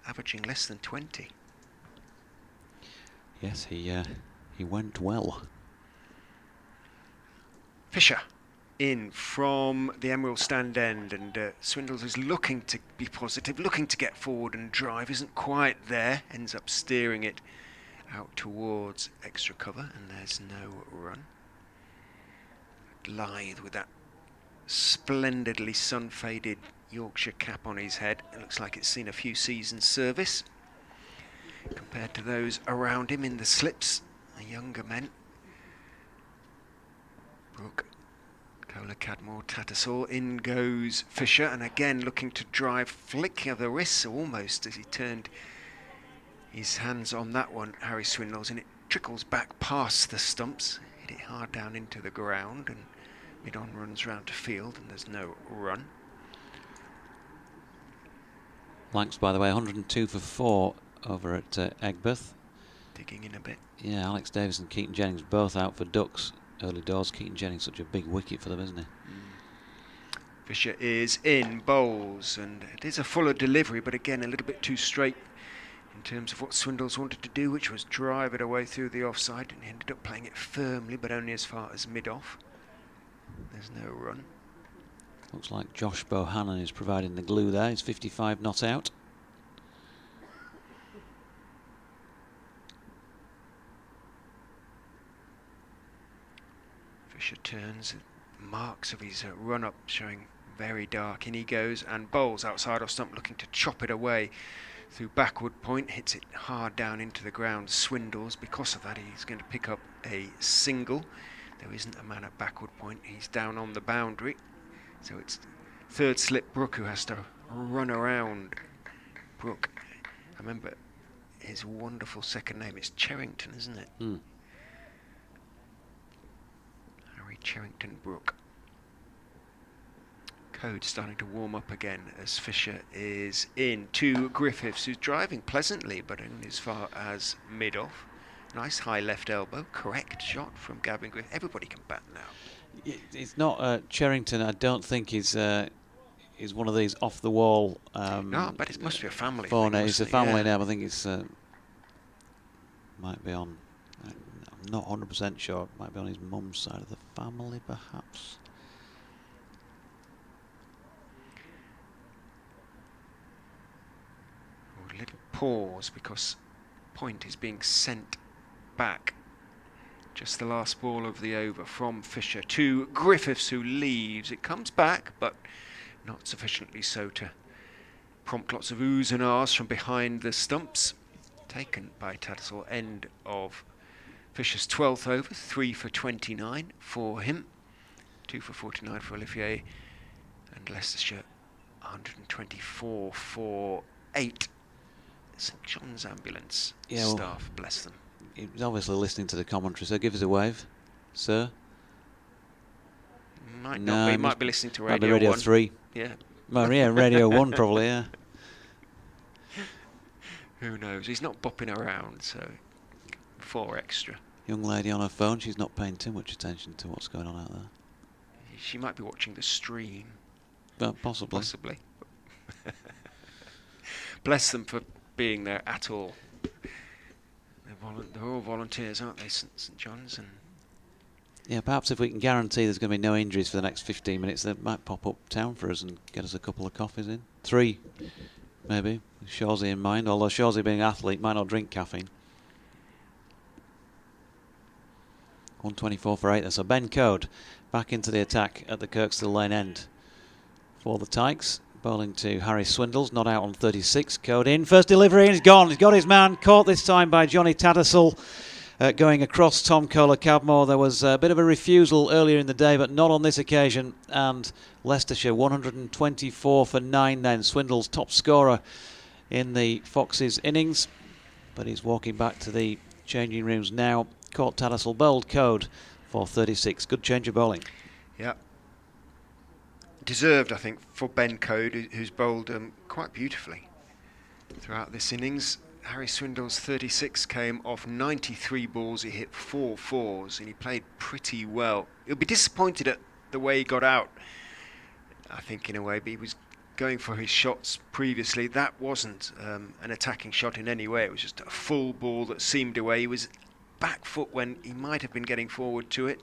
Averaging less than 20. Yes, he went well. Fisher in from the Emerald stand end, and Swindles is looking to be positive, looking to get forward and drive, isn't quite there, ends up steering it out towards extra cover, and there's no run. Lithe with that splendidly sun-faded Yorkshire cap on his head. It looks like it's seen a few seasons service compared to those around him in the slips, the younger men. Brooke, Kohler, Cadmore, Tattersall. In goes Fisher, and again looking to drive, flick of the wrists almost as he turned his hands on that one, Harry Swindles, and it trickles back past the stumps, hit it hard down into the ground, and mid-on runs round to field, and there's no run. Blanks, by the way, 102 for 4 over at Egbert. Digging in a bit. Yeah, Alex Davis and Keaton Jennings both out for ducks early doors. Keaton Jennings such a big wicket for them, isn't he? Fisher is in, bowls, and it is a fuller delivery, but again a little bit too straight in terms of what Swindles wanted to do, which was drive it away through the offside, and he ended up playing it firmly, but only as far as mid-off. There's no run. Looks like Josh Bohannon is providing the glue there. He's 55 not out. Fisher turns, marks of his run-up showing very dark. In he goes and bowls outside off stump, looking to chop it away through backward point. Hits it hard down into the ground. Swindles. Because of that, he's going to pick up a single. There isn't a man at backward point. He's down on the boundary. So it's third slip Brook who has to run around. Brook, I remember his wonderful second name. It's Cherrington, isn't it? Mm. Harry Cherrington Brook. Code starting to warm up again as Fisher is in to Griffiths, who's driving pleasantly but only as far as mid-off. Nice high left elbow, correct shot from Gavin Griffiths. Everybody can bat now. It's not Cherrington. I don't think is one of these off the wall. No, but it must be a family. It's a family name. I think it's might be on. I'm not 100% sure. It might be on his mum's side of the family, perhaps. A little pause because point is being sent back. Just the last ball of the over from Fisher to Griffiths, who leaves. It comes back, but not sufficiently so to prompt lots of oohs and ahs from behind the stumps. Taken by Tattersall. End of Fisher's 12th over. 3 for 29 for him. 2 for 49 for Olivier. And Leicestershire 124 for 8. St John's ambulance staff, bless them. He's obviously listening to the commentary, so give us a wave, sir. Might not be. He might be listening to Radio 1. Radio 3. Yeah. Well, yeah, Radio 1 probably, yeah. Who knows? He's not bopping around, so 4 extra. Young lady on her phone, she's not paying too much attention to what's going on out there. She might be watching the stream. Well, possibly. Possibly. Bless them for being there at all. They're all volunteers, aren't they, St John's? And yeah, perhaps if we can guarantee there's going to be no injuries for the next 15 minutes, they might pop up town for us and get us a couple of coffees in. 3, maybe, with Shawsey in mind, although Shawsey being an athlete might not drink caffeine. 124 for 8 there. So Ben Code back into the attack at the Kirkstall Lane end for the Tykes. Bowling to Harry Swindles, not out on 36. Code in, first delivery, and he's gone. He's got his man, caught this time by Johnny Tattersall. Going across Tom Kohler-Cavmore. There was a bit of a refusal earlier in the day, but not on this occasion. And Leicestershire 124 for 9 then. Swindles top scorer in the Foxes innings, but he's walking back to the changing rooms now. Caught Tattersall, bowled Code for 36. Good change of bowling. Yeah. Deserved, I think, for Ben Code, who's bowled quite beautifully throughout this innings. Harry Swindles 36 came off 93 balls. He hit 4 fours and he played pretty well. He'll be disappointed at the way he got out, I think, in a way, but he was going for his shots previously. That wasn't an attacking shot in any way. It was just a full ball that seemed away. He was back foot when he might have been getting forward to it.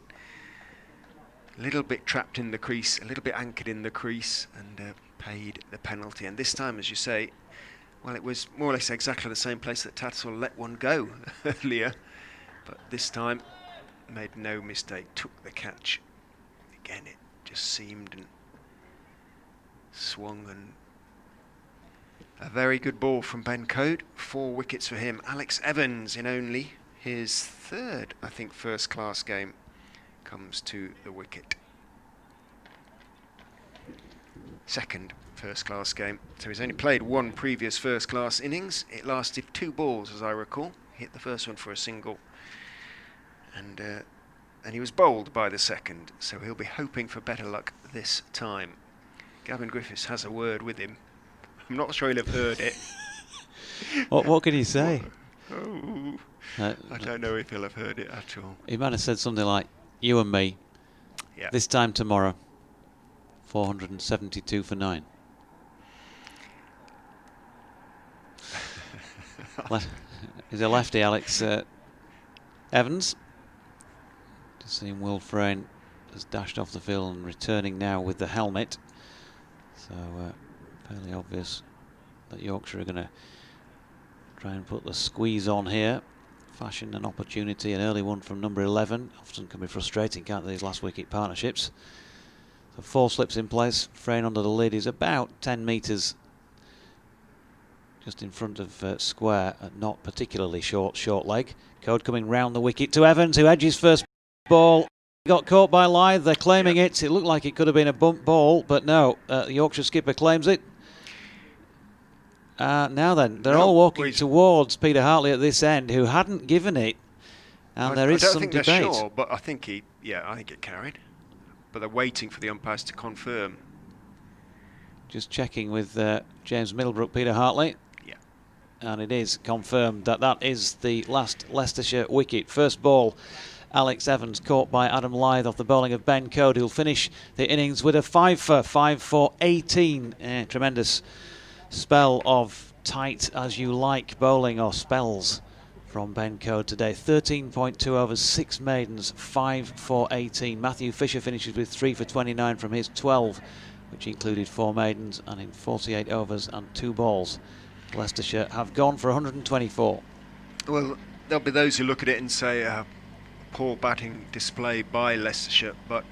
A little bit trapped in the crease, a little bit anchored in the crease, and paid the penalty. And this time, as you say, well, it was more or less exactly the same place that Tattersall let one go earlier, but this time made no mistake, took the catch. Again, it just seemed and swung, and a very good ball from Ben Code. 4 wickets for him. Alex Evans, in only his 3rd, I think, first-class game, comes to the wicket. 2nd first-class game. So he's only played 1 previous first-class innings. It lasted 2 balls, as I recall. Hit the first one for a single, and he was bowled by the second. So he'll be hoping for better luck this time. Gavin Griffiths has a word with him. I'm not sure he'll have heard it. What could he say? Oh, I don't know if he'll have heard it at all. He might have said something like, "You and me, Yeah. this time tomorrow, 472 for 9. He's a lefty, Alex Evans. Just seeing Will Frayne has dashed off the field and returning now with the helmet. So fairly obvious that Yorkshire are going to try and put the squeeze on here. Fashion an opportunity, an early one from number 11. Often can be frustrating, can't they, these last wicket partnerships. So 4 slips in place. Frayne under the lid is about 10 metres just in front of square, not particularly short leg. Code coming round the wicket to Evans, who edges first ball. Got caught by Lyth. They're claiming it. It looked like it could have been a bump ball, but no. The Yorkshire skipper claims it. Now then, they're all walking towards Peter Hartley at this end, who hadn't given it, and there is some debate. They're sure, but I think I think it carried. But they're waiting for the umpires to confirm. Just checking with James Middlebrook, Peter Hartley. Yeah. And it is confirmed that that is the last Leicestershire wicket. First ball, Alex Evans caught by Adam Lyth off the bowling of Ben Code, who'll finish the innings with a 5 for 18. Tremendous spell of tight as you like bowling, or spells, from Ben Code today. 13.2 overs, 6 maidens, 5 for 18. Matthew Fisher finishes with 3 for 29 from his 12, which included 4 maidens, and in 48 overs and 2 balls, Leicestershire have gone for 124. Well, there'll be those who look at it and say poor batting display by Leicestershire, but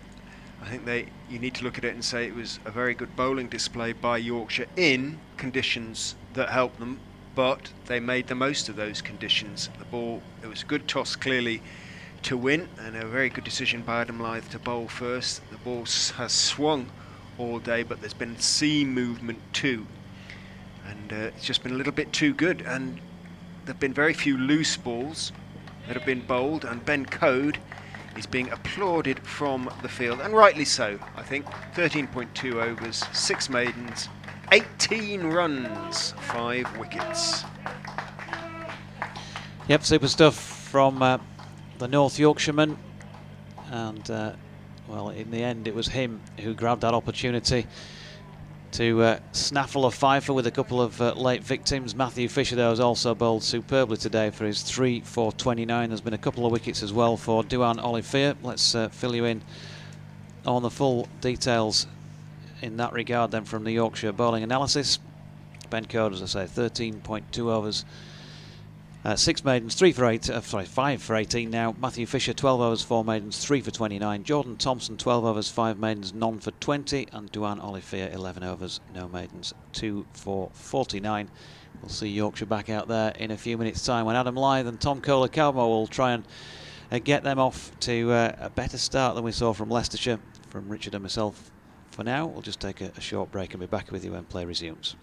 I think you need to look at it and say it was a very good bowling display by Yorkshire in conditions that helped them, but they made the most of those conditions. The ball, it was a good toss clearly to win, and a very good decision by Adam Lyth to bowl first. The ball has swung all day, but there's been seam movement too, and it's just been a little bit too good, and there have been very few loose balls that have been bowled, and Ben Code is being applauded from the field, and rightly so, I think. 13.2 overs, 6 maidens, 18 runs, 5 wickets. Yep, super stuff from the North Yorkshireman, and well, in the end it was him who grabbed that opportunity to snaffle a fifer with a couple of late victims. Matthew Fisher, though, has also bowled superbly today for his 3 for 29. There's been a couple of wickets as well for Duan Olivier. Let's fill you in on the full details in that regard then from the Yorkshire bowling analysis. Ben Code, as I say, 13.2 overs, 6 maidens, 5 for 18 now. Matthew Fisher, 12 overs, 4 maidens, 3 for 29. Jordan Thompson, 12 overs, 5 maidens, none for 20. And Duan Olivier, 11 overs, no maidens, 2 for 49. We'll see Yorkshire back out there in a few minutes' time when Adam Lyth and Tom Kohler-Cowmo will try and get them off to a better start than we saw from Leicestershire. From Richard and myself for now, we'll just take a short break and be back with you when play resumes.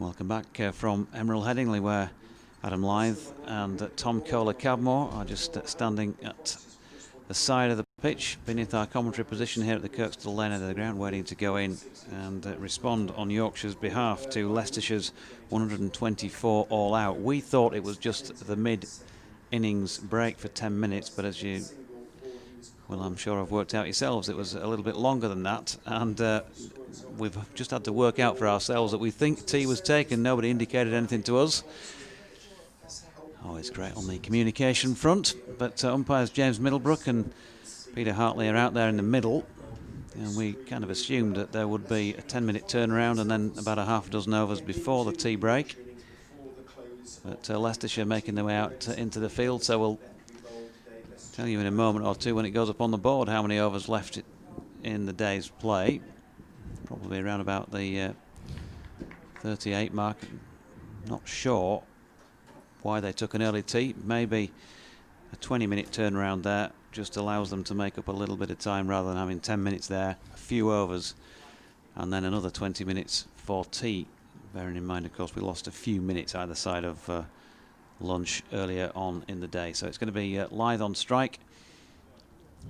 Welcome back from Emerald Headingley, where Adam Lythe and Tom Kohler-Cadmore are just standing at the side of the pitch beneath our commentary position here at the Kirkstall Lane end of the ground, waiting to go in and respond on Yorkshire's behalf to Leicestershire's 124 all out. We thought it was just the mid-innings break for 10 minutes, but as you, well, I'm sure have worked out yourselves, it was a little bit longer than that, and we've just had to work out for ourselves that we think tea was taken. Nobody indicated anything to us. Always great on the communication front, but umpires James Middlebrook and Peter Hartley are out there in the middle, and we kind of assumed that there would be a 10-minute turnaround and then about a half a dozen overs before the tea break. But Leicestershire making their way out into the field, so we'll tell you in a moment or two when it goes up on the board how many overs left in the day's play. Probably around about the 38 mark. Not sure why they took an early tea. Maybe a 20-minute turnaround there just allows them to make up a little bit of time rather than having 10 minutes there, a few overs, and then another 20 minutes for tea. Bearing in mind, of course, we lost a few minutes either side of lunch earlier on in the day. So it's going to be Lythe on strike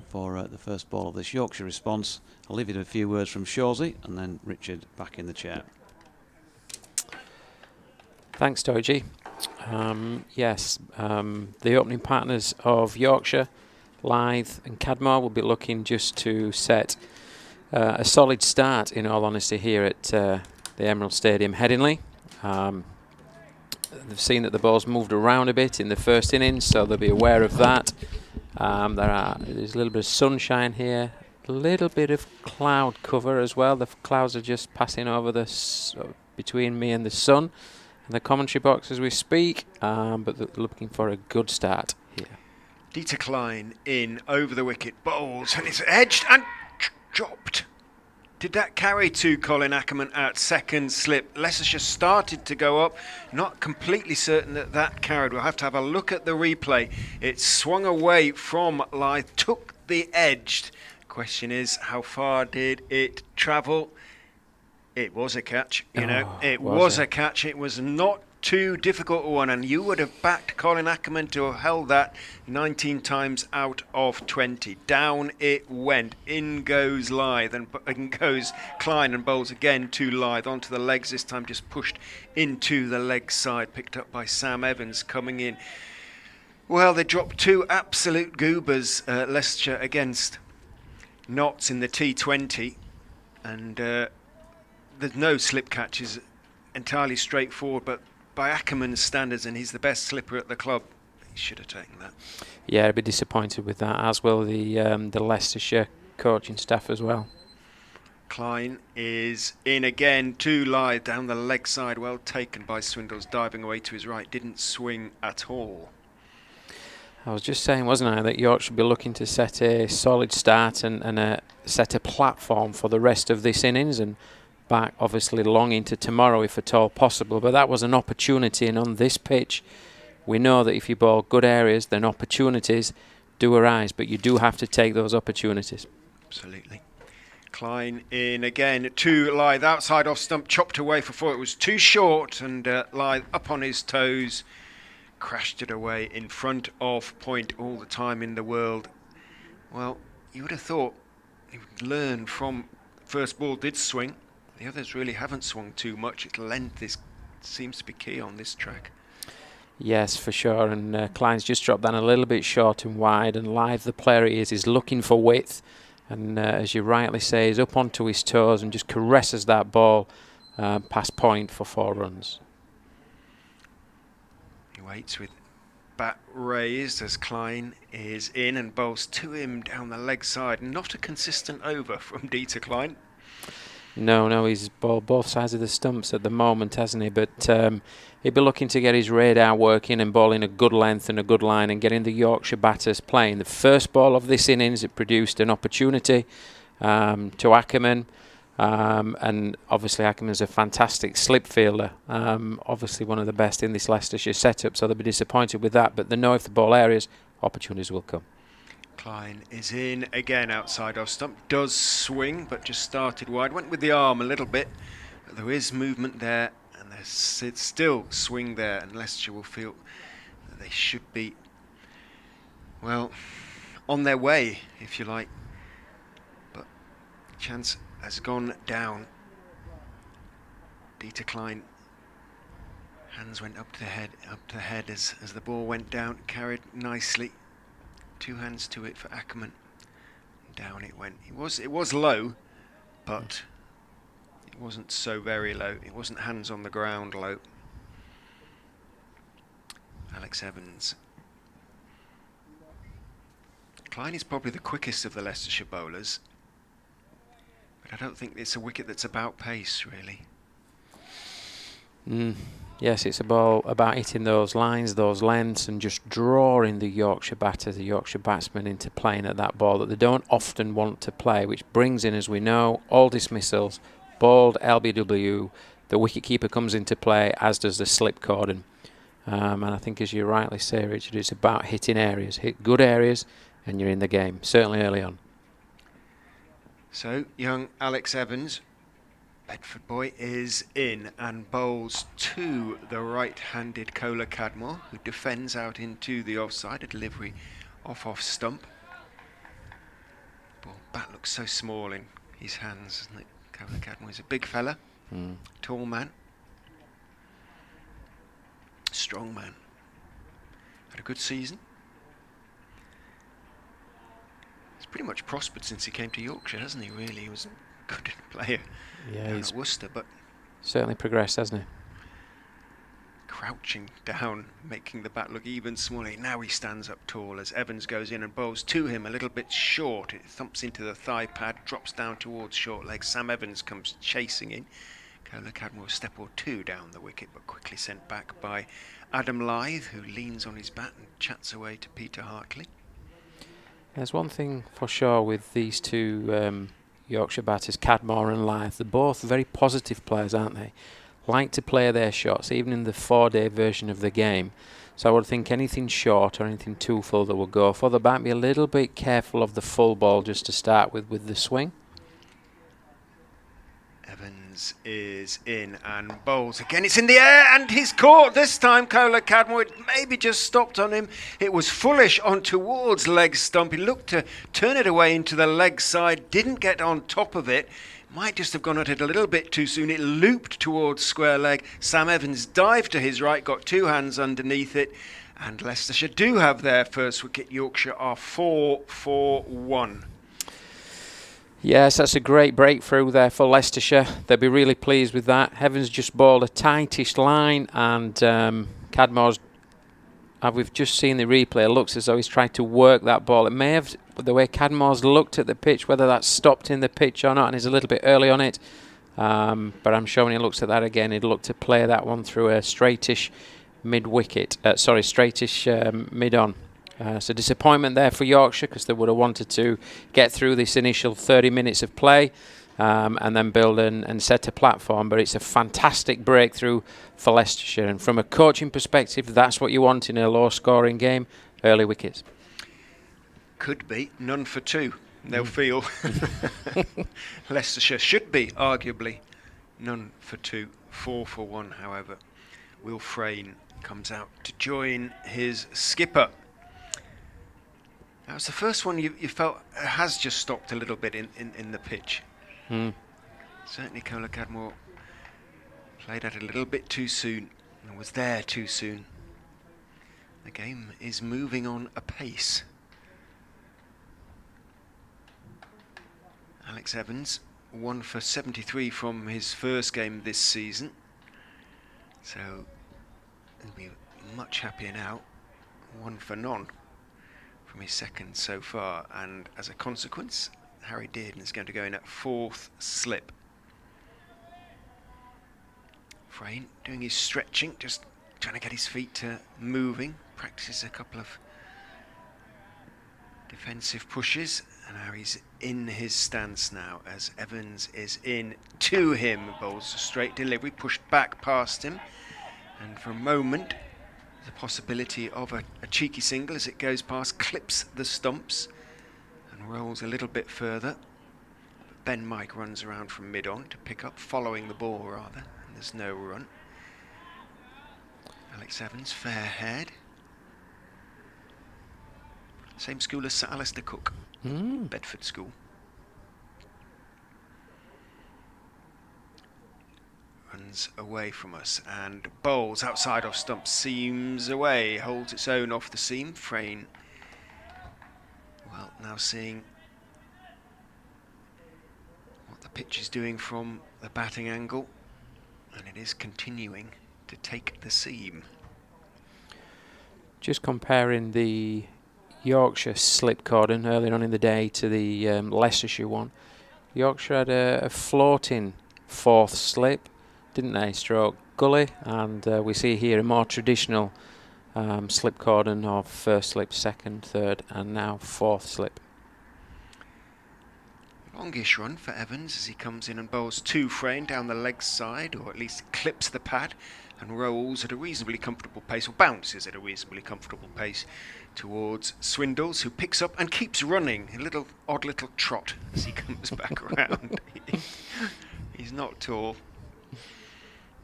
for the first ball of this Yorkshire response. I'll leave you to a few words from Shawsey and then Richard back in the chair. Thanks, Doji. Yes, the opening partners of Yorkshire, Lythe and Cadmore, will be looking just to set a solid start, in all honesty, here at the Emerald Stadium, Headingley. They've seen that the ball's moved around a bit in the first innings, so they'll be aware of that. There's a little bit of sunshine here, a little bit of cloud cover as well. The clouds are just passing over between me and the sun in the commentary box as we speak, but they're looking for a good start here. Dieter Klein in over the wicket, bowls, and it's edged and dropped. Did that carry to Colin Ackerman at second slip? Leicestershire started to go up. Not completely certain that that carried. We'll have to have a look at the replay. It swung away from Lythe, took the edged. Question is, how far did it travel? It was a catch, you know. It was a catch. It was not too difficult a one, and you would have backed Colin Ackerman to have held that 19 times out of 20. Down it went. In goes Lythe, and in goes Klein, and bowls again to Lythe onto the legs. This time just pushed into the leg side, picked up by Sam Evans coming in. Well, they dropped two absolute goobers, Leicestershire against Notts in the T20, and there's no slip catches, entirely straightforward, but by Ackerman's standards, and he's the best slipper at the club, he should have taken that. Yeah, I'd be disappointed with that, as will the Leicestershire coaching staff as well. Klein is in again to Lythe down the leg side, well taken by Swindles, diving away to his right, didn't swing at all. I was just saying, wasn't I, that York should be looking to set a solid start and set a platform for the rest of this innings, and back obviously long into tomorrow if at all possible. But that was an opportunity, and on this pitch we know that if you bowl good areas, then opportunities do arise, but you do have to take those opportunities. Absolutely. Klein in again to Lythe, outside off stump, chopped away for four. It was too short, and Lythe up on his toes, crashed it away in front of point. All the time in the world. Well, you would have thought he would learn from first ball did swing. The others really haven't swung too much. Its length seems to be key on this track. Yes, for sure. And Klein's just dropped down a little bit short and wide. And Lythe, the player he is looking for width. And as you rightly say, he's up onto his toes and just caresses that ball past point for 4 runs. He waits with bat raised as Klein is in and bowls to him down the leg side. Not a consistent over from Dieter Klein. No, he's bowled both sides of the stumps at the moment, hasn't he? But he'll be looking to get his radar working and bowling a good length and a good line and getting the Yorkshire batters playing. The first ball of this innings, it produced an opportunity to Ackerman. And obviously Ackerman's a fantastic slip fielder, obviously one of the best in this Leicestershire setup, so they'll be disappointed with that. But they know if the ball areas, opportunities will come. Klein is in again outside off stump, does swing but just started wide, went with the arm a little bit, but there is movement there, and there's still swing there, and Leicestershire will feel that they should be, well, on their way, if you like. But chance has gone down. Dieter Klein, hands went up to the head as the ball went down, carried nicely. 2 hands to it for Ackerman. Down it went. It was low, but it wasn't so very low. It wasn't hands on the ground low. Alex Evans. Klein is probably the quickest of the Leicestershire bowlers, but I don't think it's a wicket that's about pace, really. Yes, it's a ball about hitting those lines, those lengths, and just drawing the Yorkshire batters, the Yorkshire batsmen into playing at that ball that they don't often want to play, which brings in, as we know, all dismissals, bald, LBW, the wicketkeeper comes into play, as does the slip cordon. And I think, as you rightly say, Richard, it's about hitting areas. Hit good areas and you're in the game, certainly early on. So, young Alex Evans, Bedford boy, is in and bowls to the right-handed Kola Cadmore, who defends out into the offside, a delivery off stump. Ball bat looks so small in his hands, doesn't it? Kola Cadmore is a big fella, tall man, strong man. Had a good season. He's pretty much prospered since he came to Yorkshire, hasn't he, really? He was a good player down at Worcester, but certainly progressed, hasn't he? Crouching down, making the bat look even smaller. Now he stands up tall as Evans goes in and bowls to him a little bit short. It thumps into the thigh pad, drops down towards short leg. Sam Evans comes chasing in. Kola Cadmore a step or two down the wicket, but quickly sent back by Adam Lyth, who leans on his bat and chats away to Peter Hartley. There's one thing for sure with these two Yorkshire batters, Cadmore and Lyth. They're both very positive players, aren't they? Like to play their shots, even in the 4-day version of the game. So I would think anything short or anything too full they will go for. They might be a little bit careful of the full ball just to start with the swing. Evans is in and bowls again. It's in the air and he's caught this time. Kola Cadmore, it maybe just stopped on him. It was fullish on towards leg stump. He looked to turn it away into the leg side, didn't get on top of it. Might just have gone at it a little bit too soon. It looped towards square leg. Sam Evans dived to his right, got 2 hands underneath it, and Leicestershire do have their first wicket. Yorkshire are 4-4-1. Yes, that's a great breakthrough there for Leicestershire. They'll be really pleased with that. Evans just bowled a tightish line, and Cadmore's, we've just seen the replay, it looks as though he's tried to work that ball. It may have, the way Cadmore's looked at the pitch, whether that's stopped in the pitch or not, and he's a little bit early on it. But I'm sure when he looks at that again, he'd look to play that one through a straightish mid-wicket. Straightish mid-on. So disappointment there for Yorkshire, because they would have wanted to get through this initial 30 minutes of play and then build and set a platform. But it's a fantastic breakthrough for Leicestershire. And from a coaching perspective, that's what you want in a low-scoring game, early wickets. Could be none for 2. They'll feel. Leicestershire should be, arguably, none for 2. 4-for-1, however. Will Frayne comes out to join his skipper. That was the first one you felt has just stopped a little bit in the pitch. Certainly Kola Cadmore played at a little bit too soon and was there too soon. The game is moving on apace. Alex Evans, 1 for 73 from his first game this season. So he'll be much happier now. 1 for none from his second so far, and as a consequence, Harry Dearden is going to go in at 4th slip. Frayne doing his stretching, just trying to get his feet moving, practices a couple of defensive pushes, and now he's in his stance now as Evans is in to him, bowls a straight delivery, pushed back past him, and for a moment the possibility of a cheeky single as it goes past, clips the stumps and rolls a little bit further. But Ben Mike runs around from mid-on to pick up, following the ball rather, and there's no run. Alex Evans, fair-haired. Same school as Sir Alistair Cook, Bedford School. Runs away from us and bowls outside off stump, seams away, holds its own off the seam. Frayne, well, now seeing what the pitch is doing from the batting angle, and it is continuing to take the seam. Just comparing the Yorkshire slip cordon earlier on in the day to the Leicestershire one. Yorkshire had a floating fourth slip, didn't they? Stroke gully, and we see here a more traditional slip cordon of first slip, second, third, and now fourth slip. Longish run for Evans as he comes in and bowls to Frayne down the leg side, or at least clips the pad and rolls at a reasonably comfortable pace, or bounces at a reasonably comfortable pace towards Swindles, who picks up and keeps running, a odd little trot as he comes back around. He's not tall.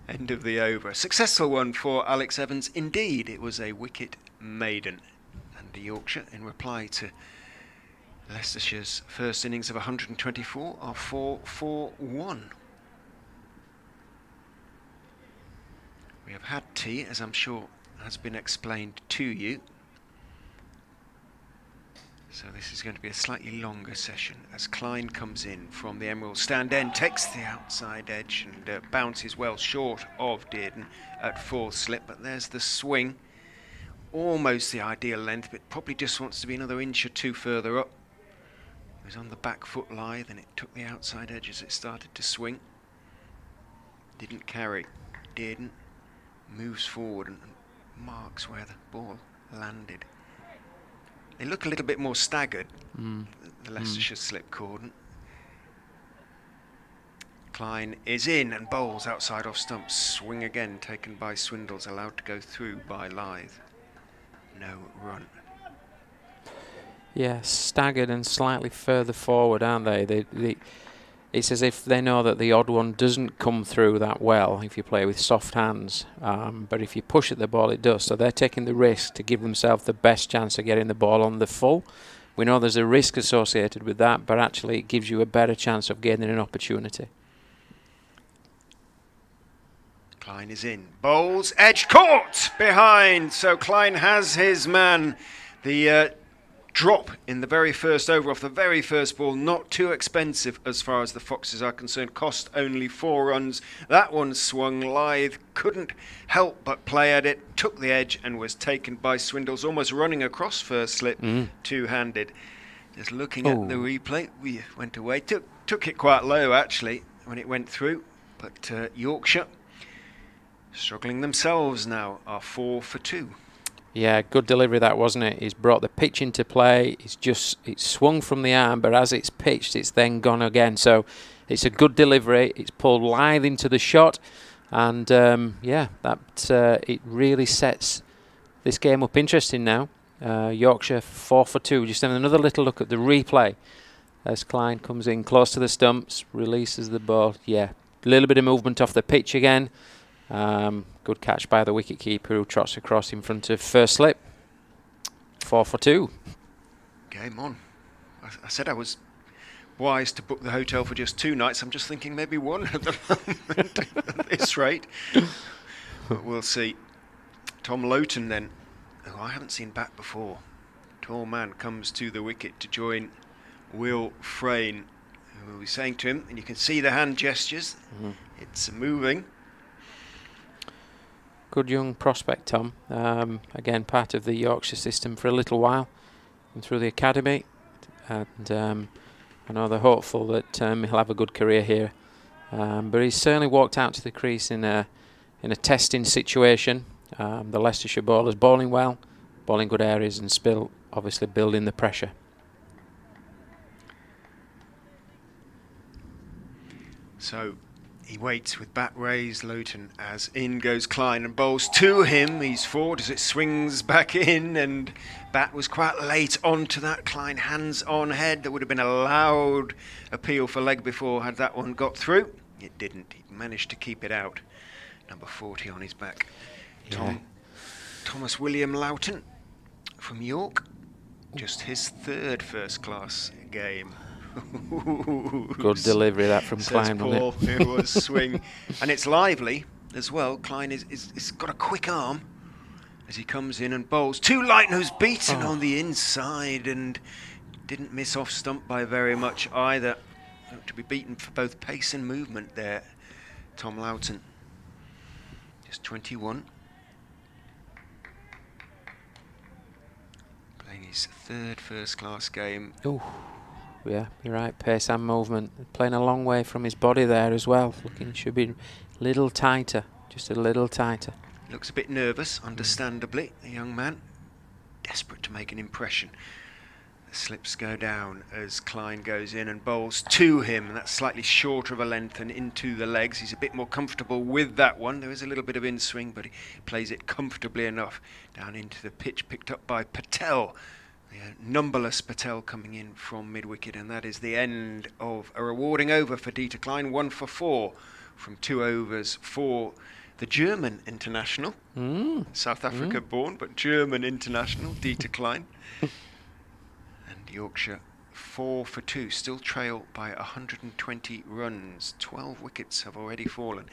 End of the over. Successful one for Alex Evans. Indeed, it was a wicket maiden. And Yorkshire, in reply to Leicestershire's first innings of 124, are 4-4-1. We have had tea, as I'm sure has been explained to you. So this is going to be a slightly longer session as Klein comes in from the Emerald stand end, takes the outside edge and bounces well short of Dearden at fourth slip, but there's the swing. Almost the ideal length, but probably just wants to be another inch or two further up. It was on the back foot lithe and it took the outside edge as it started to swing. Didn't carry. Dearden moves forward and marks where the ball landed. They look a little bit more staggered, the Leicestershire slip cordon. Klein is in and bowls outside off stump. Swing again taken by Swindles, allowed to go through by Lithe. No run. Yeah, staggered and slightly further forward, aren't they? It's as if they know that the odd one doesn't come through that well if you play with soft hands, but if you push at the ball it does, so they're taking the risk to give themselves the best chance of getting the ball on the full. We know there's a risk associated with that, but actually it gives you a better chance of gaining an opportunity. Klein is in, bowls, edge caught behind, so Klein has his man. The drop in the very first over off the very first ball, not too expensive as far as the Foxes are concerned, cost only 4 runs. That one swung. Lithe couldn't help but play at it, took the edge and was taken by Swindles, almost running across first slip, two-handed. Just looking at the replay, we went away, took it quite low actually when it went through, but Yorkshire, struggling themselves now, are 4 for 2. Yeah, good delivery that, wasn't it? He's brought the pitch into play. It's swung from the arm, but as it's pitched, it's then gone again. So it's a good delivery. It's pulled Lithe into the shot, and it really sets this game up interesting now. Yorkshire 4 for 2. Just having another little look at the replay as Klein comes in close to the stumps, releases the ball. Yeah, a little bit of movement off the pitch again. Good catch by the wicketkeeper who trots across in front of first slip. 4 for 2. Game on. I said I was wise to book the hotel for just 2 nights. I'm just thinking maybe 1 at the moment at this rate. But we'll see. Tom Loughton then, who I haven't seen bat before. Tall man comes to the wicket to join Will Frayne, who will be saying to him, and you can see the hand gestures. It's moving. Good young prospect, Tom. Again, part of the Yorkshire system for a little while and through the academy. And I know they're hopeful that he'll have a good career here. But he's certainly walked out to the crease in a testing situation. The Leicestershire bowlers bowling well, bowling good areas, and still obviously building the pressure. So he waits with bat raised, Loughton, as in goes Klein and bowls to him. He's forward as it swings back in, and bat was quite late onto that. Klein hands on head. There would have been a loud appeal for leg before had that one got through. It didn't. He managed to keep it out. Number 40 on his back. Tom Thomas William Loughton from York. Just his third first-class game. Good delivery that from Says Klein, Paul, wasn't it? who was swing. And it's lively as well. Klein is got a quick arm as he comes in and bowls. Too light, who's beaten on the inside and didn't miss off stump by very much either. To be beaten for both pace and movement there, Tom Loughton. Just 21. Playing his third first-class game. Oh, yeah, you're right. Pace and movement. Playing a long way from his body there as well. Looking, should be a little tighter, just a little tighter. Looks a bit nervous, understandably, the young man. Desperate to make an impression. The slips go down as Klein goes in and bowls to him. That's slightly shorter of a length and into the legs. He's a bit more comfortable with that one. There is a little bit of in-swing, but he plays it comfortably enough down into the pitch, picked up by Patel. The numberless Patel coming in from mid-wicket, and that is the end of a rewarding over for Dieter Klein. 1 for 4 from 2 overs for the German international. South Africa born, but German international, Dieter Klein. And Yorkshire 4 for 2, still trail by 120 runs. 12 wickets have already fallen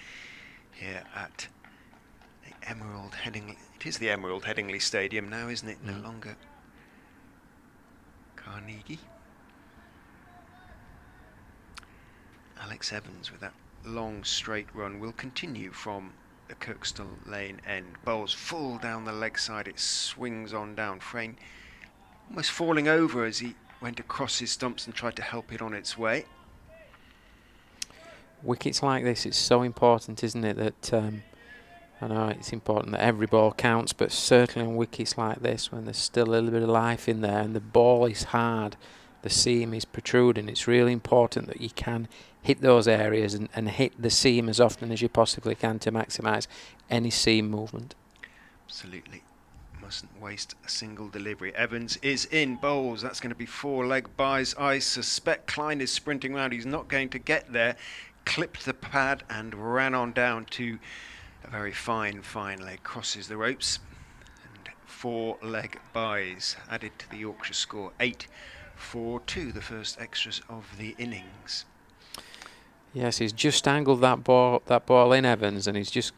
here at the Emerald Headingley. It is the Emerald Headingley Stadium now, isn't it? No longer Carnegie. Alex Evans with that long straight run will continue from the Kirkstall Lane end. Bowls full down the leg side, it swings on down. Frayne almost falling over as he went across his stumps and tried to help it on its way. Wickets like this, it's so important, isn't it, that I know it's important that every ball counts, but certainly on wickets like this, when there's still a little bit of life in there and the ball is hard, the seam is protruding, it's really important that you can hit those areas and hit the seam as often as you possibly can to maximise any seam movement. Absolutely. Mustn't waste a single delivery. Evans is in, bowls. That's going to be 4 leg byes. I suspect Klein is sprinting round. He's not going to get there. Clipped the pad and ran on down to a very fine leg. Crosses the ropes. And 4 leg byes added to the Yorkshire score. 8-4-2, the first extras of the innings. Yes, he's just angled that ball in, Evans, and he's just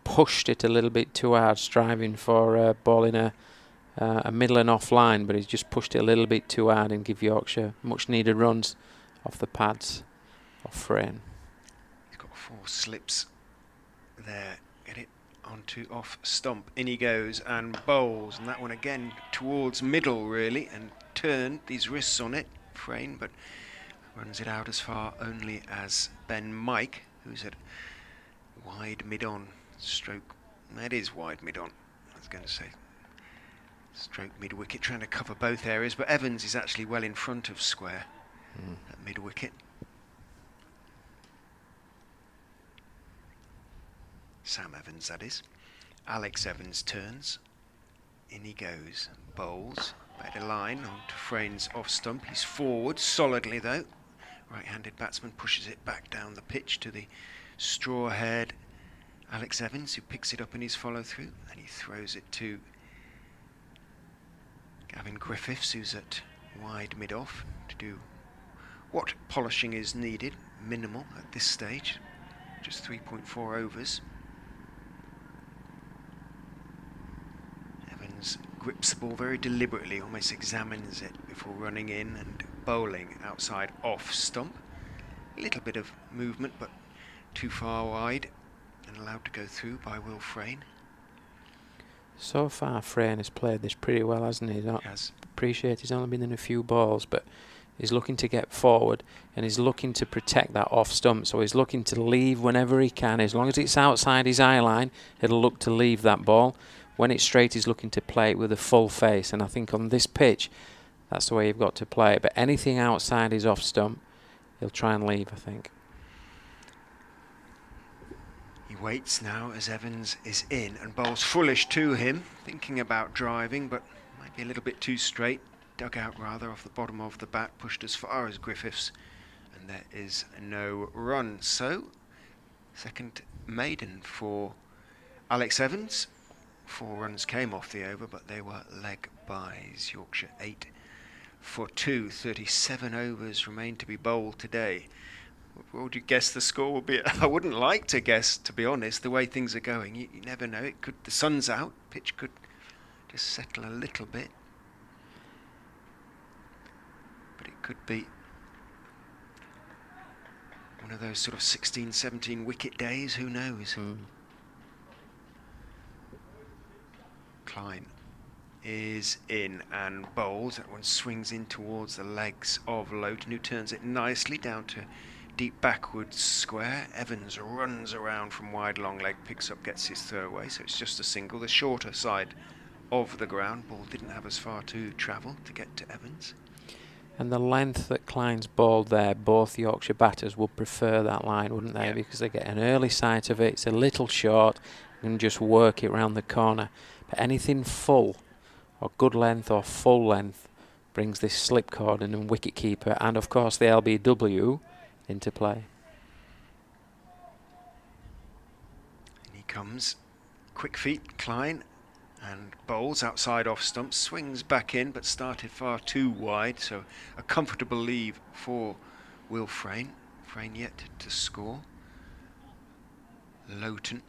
pushed it a little bit too hard, striving for a ball in a middle and off line, but he's just pushed it a little bit too hard and give Yorkshire much needed runs off the pads of Frayne. He's got 4 slips there. Get it onto off stump. In he goes and bowls, and that one again towards middle really, and turned these wrists on it, Frayne, but runs it out as far only as Ben Mike, who's at wide mid-on stroke. That is wide mid-on, I was going to say. Stroke mid-wicket, trying to cover both areas, but Evans is actually well in front of square at mid-wicket. Sam Evans, that is. Alex Evans turns. In he goes, bowls. Better line onto Frayne's off stump. He's forward, solidly though. Right-handed batsman pushes it back down the pitch to the straw-haired Alex Evans, who picks it up in his follow-through, and he throws it to Gavin Griffiths, who's at wide mid-off to do what polishing is needed, minimal at this stage, just 3.4 overs. Evans grips the ball very deliberately, almost examines it before running in and bowling outside off stump. A little bit of movement, but too far wide and allowed to go through by Will Frayne. So far, Frayne has played this pretty well, hasn't he? Yes. Appreciate he's only been in a few balls, but he's looking to get forward and he's looking to protect that off stump. So he's looking to leave whenever he can. As long as it's outside his eye line, he'll look to leave that ball. When it's straight, he's looking to play it with a full face. And I think on this pitch, that's the way you've got to play it. But anything outside his off stump, he'll try and leave, I think. He waits now as Evans is in and bowls foolish to him, thinking about driving, but might be a little bit too straight. Dug out rather off the bottom of the bat, pushed as far as Griffiths, and there is no run. So, second maiden for Alex Evans. 4 runs came off the over, but they were leg byes. Yorkshire 8 for 2. 37 overs remain to be bowled today. What would you guess the score will be? I wouldn't like to guess, to be honest, the way things are going. You never know. It could. The sun's out. Pitch could just settle a little bit. But it could be one of those sort of 16, 17 wicket days. Who knows? Klein is in and bowls. That one swings in towards the legs of Loughton, who turns it nicely down to deep backwards square. Evans runs around from wide long leg, picks up, gets his throw away, so it's just a single. The shorter side of the ground. Ball didn't have as far to travel to get to Evans. And the length that Klein's bowled there, both Yorkshire batters would prefer that line, wouldn't they? Yeah. Because they get an early sight of it. It's a little short and just work it round the corner. But anything full or good length or full length brings this slip cordon and wicket keeper and of course the LBW into play. And he comes, quick feet, Klein, and bowls outside off stump, swings back in, but started far too wide, so a comfortable leave for Will Frayne. Frayne yet to score. Loughton.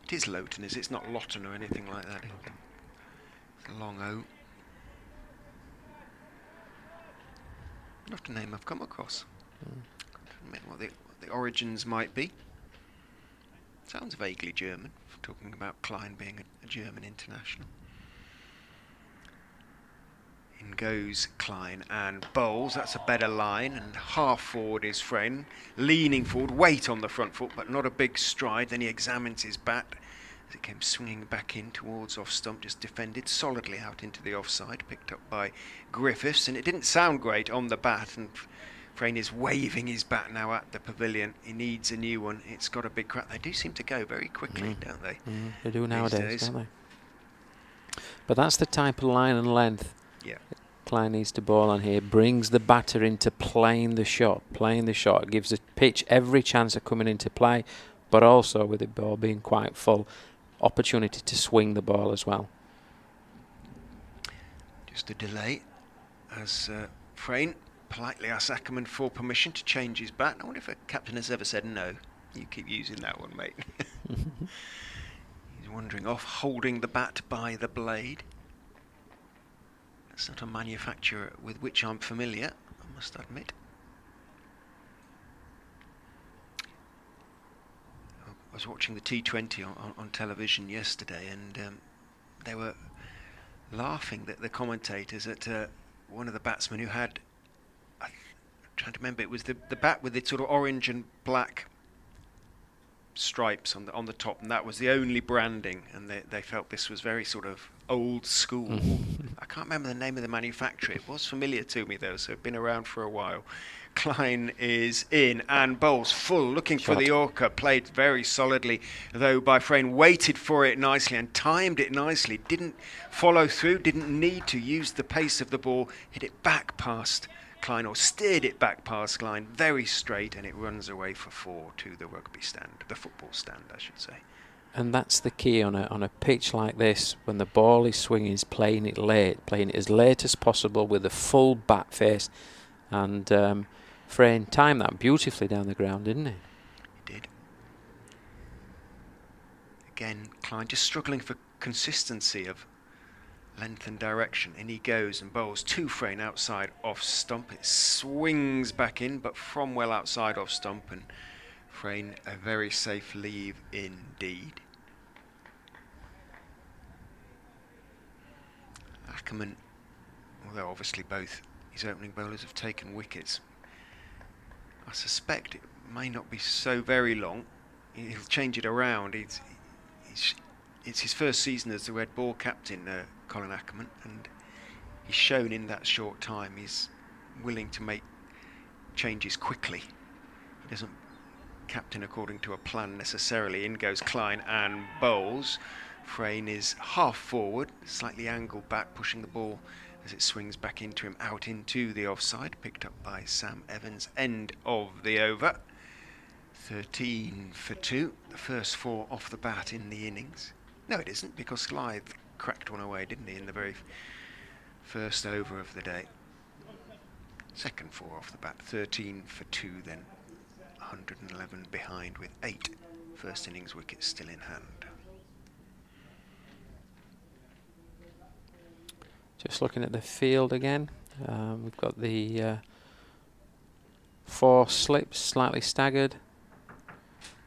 It is Loughton, is it? It's not Lawton or anything like that. It's a long O. Not a name I've come across. What the origins might be. Sounds vaguely German, talking about Klein being a German international. In goes Klein and bowls. That's a better line, and half forward is Frayne, leaning forward, weight on the front foot, but not a big stride. Then he examines his bat as it came swinging back in towards off stump, just defended solidly out into the offside, picked up by Griffiths, and it didn't sound great on the bat, and Frayne is waving his bat now at the pavilion. He needs a new one. It's got a big crack. They do seem to go very quickly, don't they? They do nowadays, days. don't they? But that's the type of line and length Klein needs to bowl on here. Brings the batter into playing the shot. Gives the pitch every chance of coming into play, but also with the ball being quite full, opportunity to swing the ball as well. Just a delay as Frayne politely asks Ackerman for permission to change his bat. I wonder if a captain has ever said no. You keep using that one, mate. He's wandering off, holding the bat by the blade. That's not a manufacturer with which I'm familiar, I must admit. I was watching the T20 on television yesterday, and they were laughing, the commentators, at one of the batsmen who had, I'm trying to remember, it was the bat with the sort of orange and black stripes on the top, and that was the only branding, and they felt this was very sort of old school. I can't remember the name of the manufacturer. It was familiar to me though, so it's been around for a while. Klein is in and bowls full, looking for the Yorker. Played very solidly though by Frayne, waited for it nicely and timed it nicely. Didn't follow through, didn't need to use the pace of the ball, hit it back past Klein, or steered it back past Klein, very straight, and it runs away for 4 to the rugby stand, the football stand I should say. And that's the key on a pitch like this, when the ball is swinging, is playing it late, playing it as late as possible with a full bat face. And Frayne timed that beautifully down the ground, didn't he? He did. Again, Klein just struggling for consistency of length and direction. In he goes and bowls to Frayne outside off stump. It swings back in, but from well outside off stump, and Frayne a very safe leave indeed. Ackerman, although obviously both his opening bowlers have taken wickets, I suspect it may not be so very long. He'll change it around. It's his first season as the red ball captain, Colin Ackerman, and he's shown in that short time he's willing to make changes quickly. He doesn't captain according to a plan necessarily. In goes Klein and bowls. Frayne is half forward, slightly angled back, pushing the ball as it swings back into him, out into the offside, picked up by Sam Evans. End of the over. 13 for 2, the first 4 off the bat in the innings. No, it isn't, because Blythe cracked one away, didn't he, in the very first over of the day. Second 4 off the bat, 13 for 2 then, 111 behind with 8 first innings wickets still in hand. Just looking at the field again, we've got the 4 slips, slightly staggered,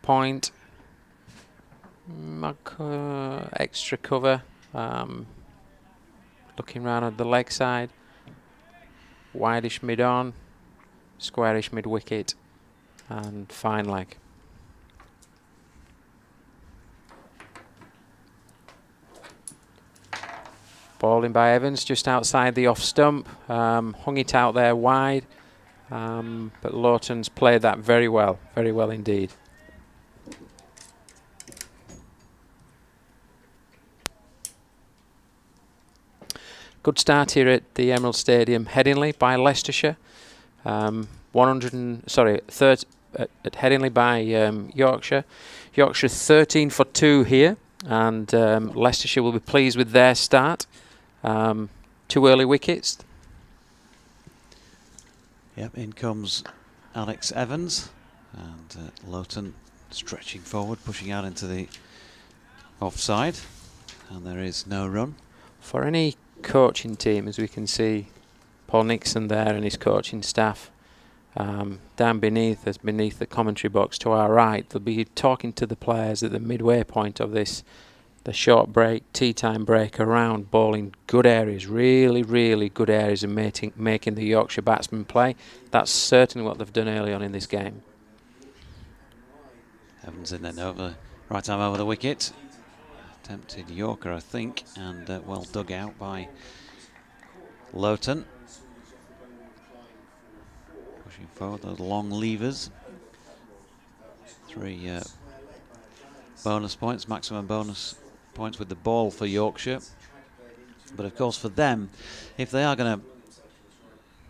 point, extra cover, looking round at the leg side, wideish mid on, squarish mid wicket, and fine leg. Ball in by Evans, just outside the off stump, hung it out there wide, but Lawton's played that very well indeed. Good start here at the Emerald Stadium, Headingley by Leicestershire. Third at Headingley by Yorkshire. Yorkshire 13 for 2 here, and Leicestershire will be pleased with their start. 2 early wickets. Yep, in comes Alex Evans, and Lowton stretching forward, pushing out into the offside, and there is no run. For any coaching team, as we can see Paul Nixon there and his coaching staff down beneath the commentary box to our right, they'll be talking to the players at the midway point of this, the short break, tea time break around, bowling good areas, really good areas, and making the Yorkshire batsmen play. That's certainly what they've done early on in this game. Evans in there over, right arm over the wicket. Attempted Yorker, I think, and well dug out by Lowton. Pushing forward those long levers. 3 bonus points, maximum bonus points with the ball for Yorkshire. But of course for them, if they are going to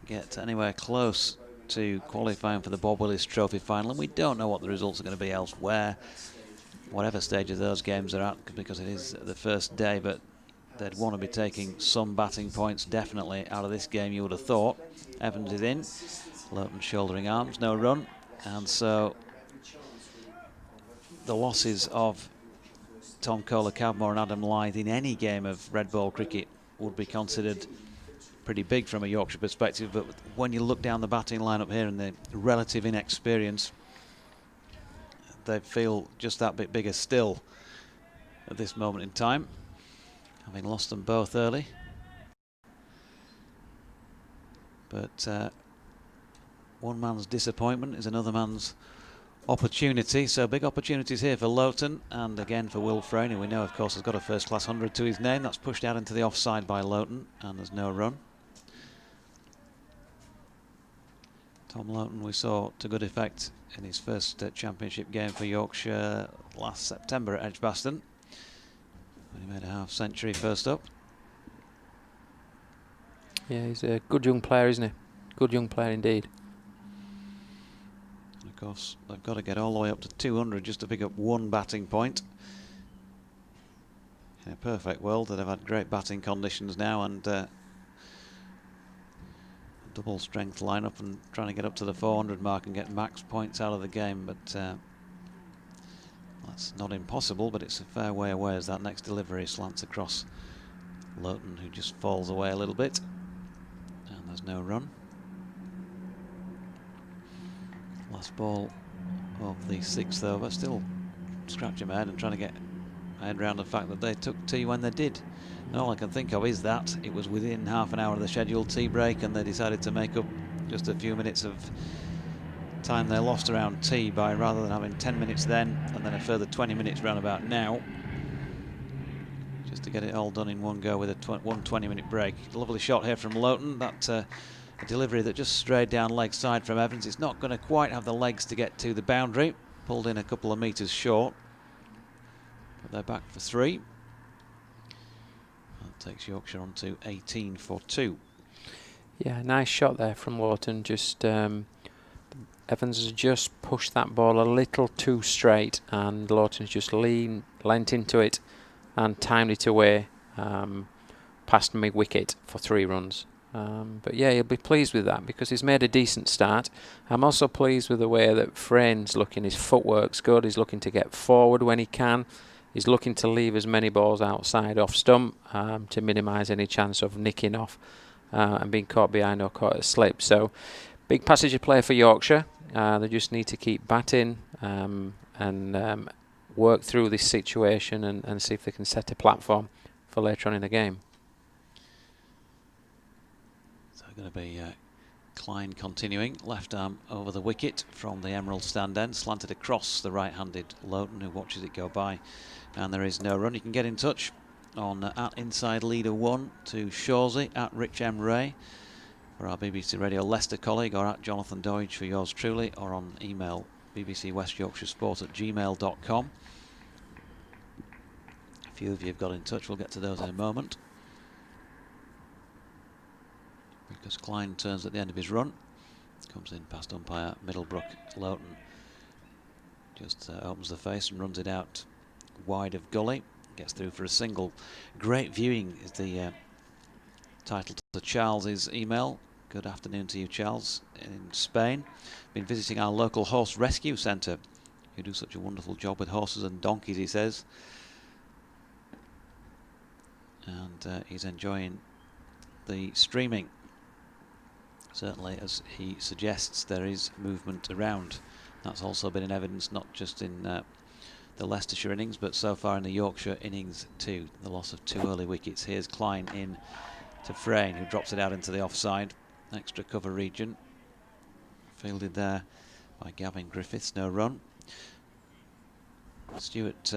get anywhere close to qualifying for the Bob Willis Trophy final, and we don't know what the results are going to be elsewhere, whatever stage of those games are at, because it is the first day, but they'd want to be taking some batting points definitely out of this game, you would have thought. Evans is in, Lowton shouldering arms, no run, and so the losses of Tom Kohler-Cavmore and Adam Lyth in any game of red ball cricket would be considered pretty big from a Yorkshire perspective, but when you look down the batting lineup here and the relative inexperience, they feel just that bit bigger still at this moment in time, having lost them both early. But one man's disappointment is another man's opportunity, so big opportunities here for Lowton and again for Will Frayne, who we know of course has got a first class 100 to his name. That's pushed out into the offside by Lowton and there's no run. Tom Lowton we saw to good effect in his first championship game for Yorkshire last September at Edgbaston, when he made a half-century first up. Yeah, he's a good young player, isn't he? Good young player indeed. And of course, they've got to get all the way up to 200 just to pick up 1 batting point. In a perfect world, they'd have had great batting conditions now and double strength lineup and trying to get up to the 400 mark and get max points out of the game, but that's not impossible, but it's a fair way away as that next delivery slants across Lowton, who just falls away a little bit, and there's no run. Last ball of the 6th over, still scratching my head and trying to get my head around the fact that they took tea when they did. And all I can think of is that it was within half an hour of the scheduled tea break and they decided to make up just a few minutes of time they lost around tea by, rather than having 10 minutes then and then a further 20 minutes round about now, just to get it all done in one go with a 1 20-minute break. Lovely shot here from Lowton. That a delivery that just strayed down leg side from Evans. It's not going to quite have the legs to get to the boundary, pulled in a couple of metres short, but they're back for 3. Takes Yorkshire on to 18 for 2. Yeah, nice shot there from Lowton. Just Evans has just pushed that ball a little too straight, and Lowton's just leant into it and timed it away past mid-wicket for 3 runs. But yeah, he'll be pleased with that because he's made a decent start. I'm also pleased with the way that Frayne's looking. His footwork's good. He's looking to get forward when he can. He's looking to leave as many balls outside off stump to minimise any chance of nicking off and being caught behind or caught at slip. So big passage of play for Yorkshire. They just need to keep batting and work through this situation and see if they can set a platform for later on in the game. So going to be Klein continuing, left arm over the wicket from the Emerald stand end, slanted across the right-handed Loughton, who watches it go by, and there is no run. You can get in touch on at Inside Leader 1 to Shawsey, at Rich M. Ray for our BBC Radio Leicester colleague, or at Jonathan Doidge for yours truly, or on email BBC West Yorkshire Sport at gmail.com. A few of you have got in touch. We'll get to those in a moment. Because Klein turns at the end of his run, comes in past umpire Middlebrook. Loughton just opens the face and runs it out wide of gully, gets through for a single. Great viewing is the title to Charles's email. Good afternoon to you, Charles, in Spain. Been visiting our local horse rescue centre, who do such a wonderful job with horses and donkeys, he says. And he's enjoying the streaming. Certainly, as he suggests, there is movement around. That's also been in evidence not just in the Leicestershire innings, but so far in the Yorkshire innings too. The loss of 2 early wickets. Here's Klein in to Frayne, who drops it out into the offside extra cover region. Fielded there by Gavin Griffiths, no run. Stuart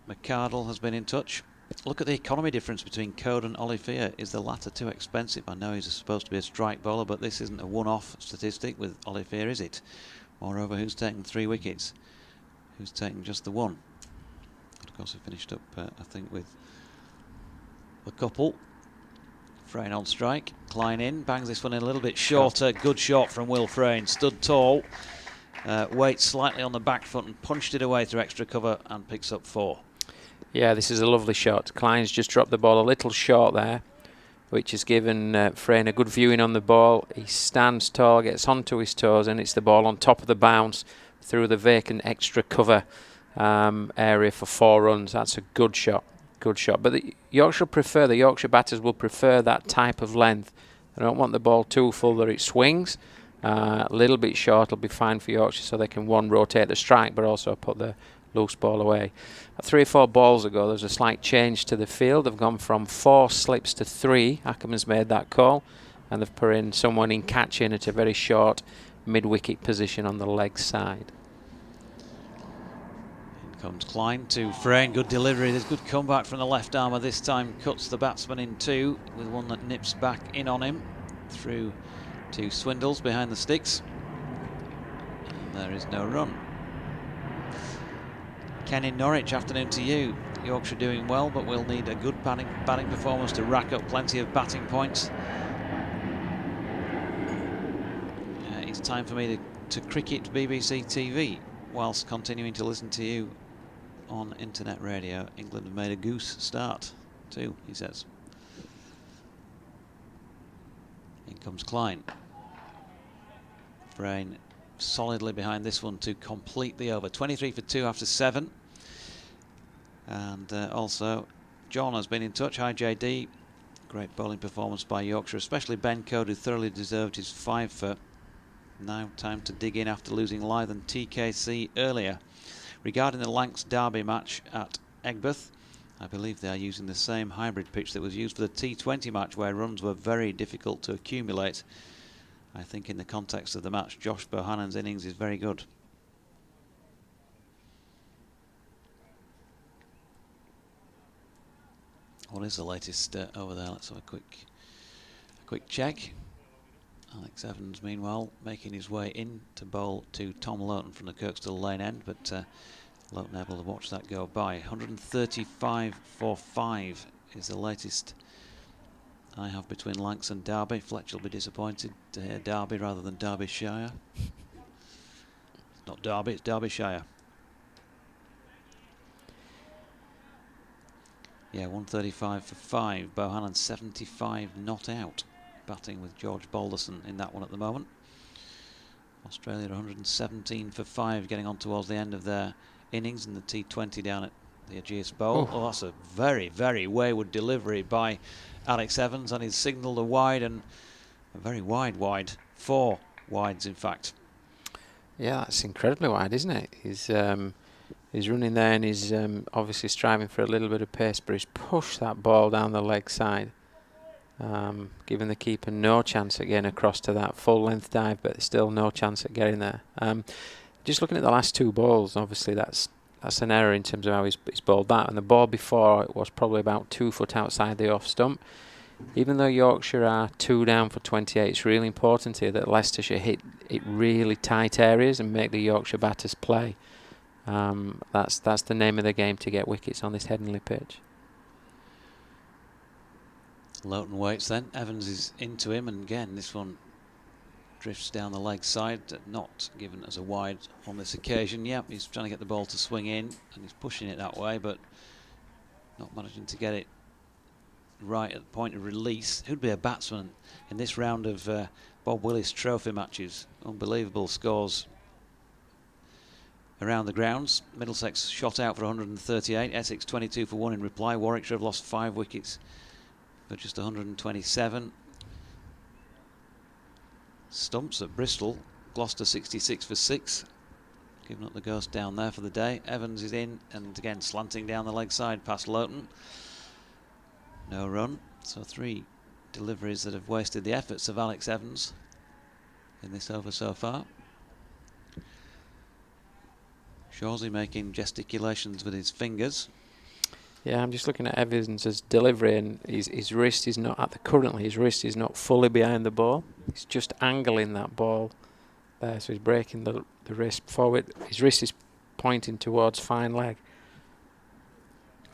McCardle has been in touch. Look at the economy difference between Code and Olivier. Is the latter too expensive? I know he's supposed to be a strike bowler, but this isn't a one-off statistic with Olivier, is it? Moreover, who's taken 3 wickets? Who's taken just the 1? Of course, he finished up, I think, with a couple. Frayne on strike. Klein in, bangs this one in a little bit shorter. Good shot from Will Frayne. Stood tall, waits slightly on the back foot and punched it away through extra cover and picks up 4. Yeah, this is a lovely shot. Klein's just dropped the ball a little short there, which has given Frayne a good viewing on the ball. He stands tall, gets onto his toes, and it's the ball on top of the bounce through the vacant extra cover area for 4 runs. That's a good shot. Good shot. But the Yorkshire batters will prefer that type of length. They don't want the ball too full that it swings. A little bit short will be fine for Yorkshire, so they can, one, rotate the strike, but also put the loose ball away. 3 or 4 balls ago, there's a slight change to the field. They've gone from 4 slips to 3. Ackerman's made that call, and they've put in someone in catching at a very short mid-wicket position on the leg side. In comes Klein to Frayne. Good delivery. There's good comeback from the left armour. This time cuts the batsman in 2 with one that nips back in on him through to Swindles behind the sticks. And there is no run. Ken in Norwich, afternoon to you. Yorkshire doing well, but we'll need a good batting performance to rack up plenty of batting points. It's time for me to cricket BBC TV whilst continuing to listen to you on internet radio. England have made a goose start too, he says. In comes Klein. Frayne solidly behind this one to complete the over. 23 for 2 after 7. And also John has been in touch. Hi JD. Great bowling performance by Yorkshire, especially Ben Code, who thoroughly deserved his 5 for. Now time to dig in after losing Lyth and TKC earlier. Regarding the Lancs Derby match at Egbert, I believe they are using the same hybrid pitch that was used for the T20 match, where runs were very difficult to accumulate. I think in the context of the match, Josh Bohannon's innings is very good. What is the latest over there? Let's have a quick check. Alex Evans, meanwhile, making his way in to bowl to Tom Loughton from the Kirkstall Lane end, but Loughton able to watch that go by. 135 for 5 is the latest I have between Lancs and Derby. Fletch will be disappointed to hear Derby rather than Derbyshire. It's not Derby, it's Derbyshire. Yeah, 135 for 5. Bohannon 75 not out. Batting with George Balderson in that one at the moment. Australia 117 for 5, getting on towards the end of their innings in the T20 down at the Ageas Bowl. Oh, that's a very, very wayward delivery by Alex Evans, and he's signalled a wide, and a very wide. 4 wides, in fact. Yeah, that's incredibly wide, isn't it? He's running there, and he's obviously striving for a little bit of pace, but he's pushed that ball down the leg side, giving the keeper no chance at getting across to that full length dive, but still no chance at getting there. Just looking at the last 2 balls, obviously that's an error in terms of how he's bowled that, and the ball before it was probably about 2 foot outside the off stump. Even though Yorkshire are 2 down for 28, it's really important here that Leicestershire hit really tight areas and make the Yorkshire batters play. That's the name of the game to get wickets on this Headingley pitch. Loughton waits then. Evans is into him, and again this one drifts down the leg side, not given as a wide on this occasion. Yep, he's trying to get the ball to swing in, and he's pushing it that way, but not managing to get it right at the point of release. Who'd be a batsman in this round of Bob Willis Trophy matches? Unbelievable scores around the grounds. Middlesex shot out for 138, Essex 22 for 1 in reply. Warwickshire have lost 5 wickets for just 127. Stumps at Bristol, Gloucester 66 for 6, giving up the ghost down there for the day. Evans is in, and again slanting down the leg side past Loughton. No run, so 3 deliveries that have wasted the efforts of Alex Evans in this over so far. Shawsey making gesticulations with his fingers. Yeah, I'm just looking at Evans' delivery, and his wrist is not his wrist is not fully behind the ball. He's just angling that ball there, so he's breaking the wrist forward. His wrist is pointing towards fine leg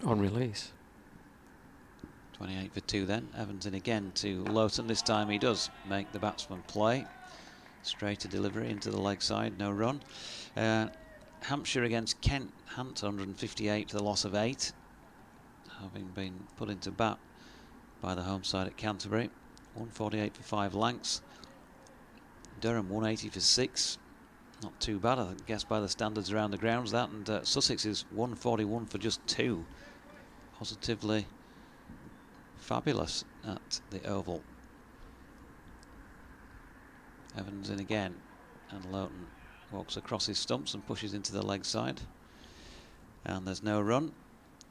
on release. 28 for 2 then. Evans in again to Loughton. This time he does make the batsman play. Straighter delivery into the leg side, no run. Hampshire against Kent. Hunt 158 for the loss of 8, having been put into bat by the home side at Canterbury. 148 for 5 Lancs. Durham 180 for 6. Not too bad, I guess, by the standards around the grounds, that. And Sussex is 141 for just 2. Positively fabulous at the Oval. Evans in again, and Loughton walks across his stumps and pushes into the leg side, and there's no run.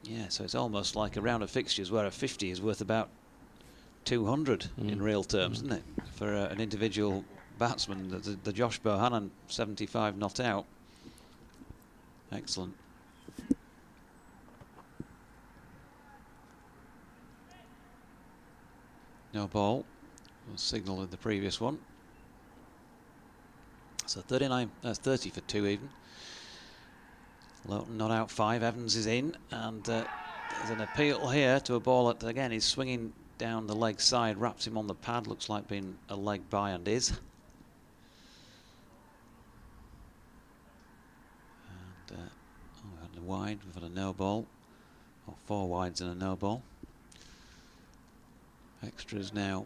Yeah, so it's almost like a round of fixtures where a 50 is worth about 200 in real terms, isn't it, for an individual batsman? The Josh Bohannon 75 not out. Excellent. No ball was signalled in the previous one. So 30 for 2 even. Loughton not out 5. Evans is in, and there's an appeal here to a ball that again is swinging down the leg side, wraps him on the pad. Looks like being a leg by, and is. And we've had a wide, we've had a no ball, or 4 wides and a no ball. Extras now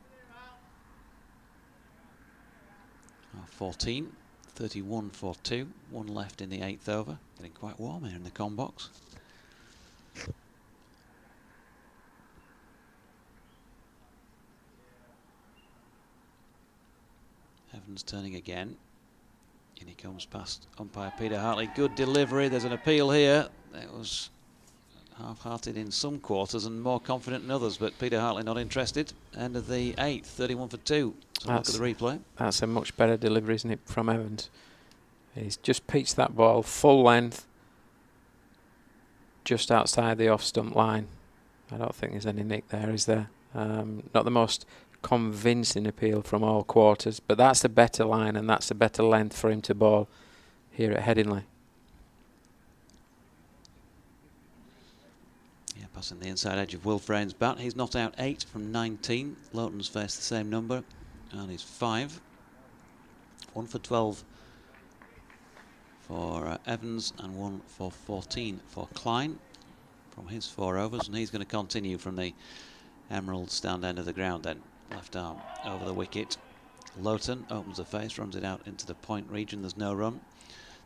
are 14, 31 for 2, 1 left in the 8th over. Getting quite warm here in the com box. Evans turning again. In he comes past umpire Peter Hartley. Good delivery. There's an appeal here. It was half-hearted in some quarters and more confident in others, but Peter Hartley not interested. End of the 8th, 31 for 2. So look at the replay. That's a much better delivery, isn't it, from Evans? He's just pitched that ball full length, just outside the off-stump line. I don't think there's any nick there, is there? Not the most convincing appeal from all quarters, but that's a better line and that's a better length for him to bowl here at Headingley. Yeah, passing the inside edge of Will Frane's bat. He's not out 8 from 19. Loughton's faced the same number, and he's 5. 1 for 12 for Evans, and 1 for 14 for Klein. from his 4 overs, and he's going to continue from the Emerald stand end of the ground then. Left arm over the wicket. Loughton opens the face, runs it out into the point region. There's no run.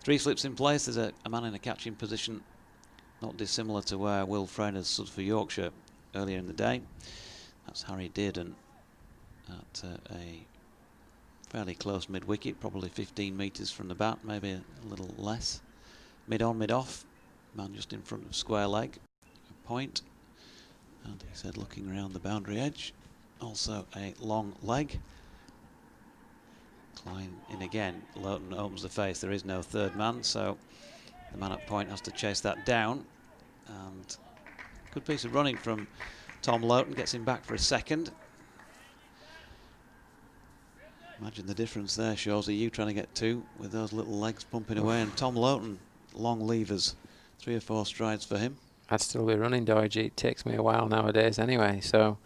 3 slips in place. There's a man in a catching position, not dissimilar to where Will Frayner stood for Yorkshire earlier in the day. That's Harry Dearden at a fairly close mid-wicket, probably 15 metres from the bat, maybe a little less. Mid-on, mid-off. Man just in front of square leg. A point. And he said looking around the boundary edge. Also a long leg. Klein in again. Loughton opens the face. There is no third man, so the man at point has to chase that down. And good piece of running from Tom Loughton, gets him back for a second. Imagine the difference there, Shawsey. You trying to get 2 with those little legs pumping away, and Tom Loughton, long levers, 3 or 4 strides for him. I'd still be running, Doige. It takes me a while nowadays anyway, so,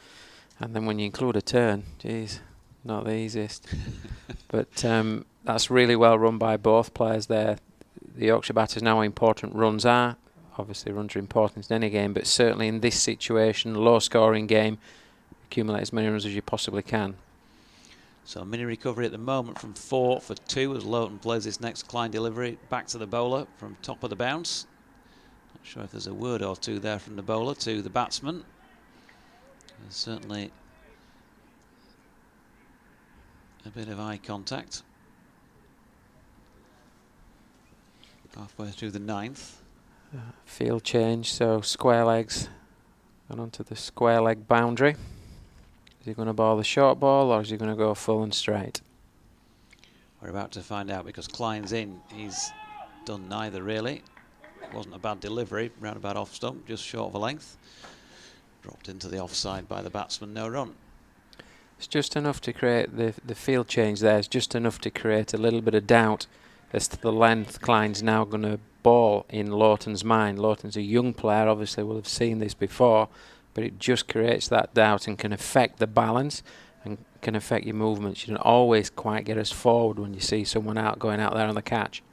and then when you include a turn, geez, not the easiest. But that's really well run by both players there. The Yorkshire batters know how important runs are. Obviously runs are important in any game, but certainly in this situation, low scoring game, accumulate as many runs as you possibly can. So a mini recovery at the moment from 4 for 2 as Loughton plays this next Klein delivery back to the bowler from top of the bounce. Not sure if there's a word or two there from the bowler to the batsman. There's certainly a bit of eye contact. Halfway through the 9th. Field change, so square legs and onto the square leg boundary. Is he going to bowl the short ball, or is he going to go full and straight? We're about to find out, because Klein's in. He's done neither really. It wasn't a bad delivery, round about off stump, just short of a length. Dropped into the offside by the batsman, no run. It's just enough to create the field change there. It's just enough to create a little bit of doubt as to the length Klein's now going to bowl in Loughton's mind. Loughton's a young player, obviously will have seen this before, but it just creates that doubt and can affect the balance and can affect your movements. You don't always quite get as forward when you see someone going out there on the catch.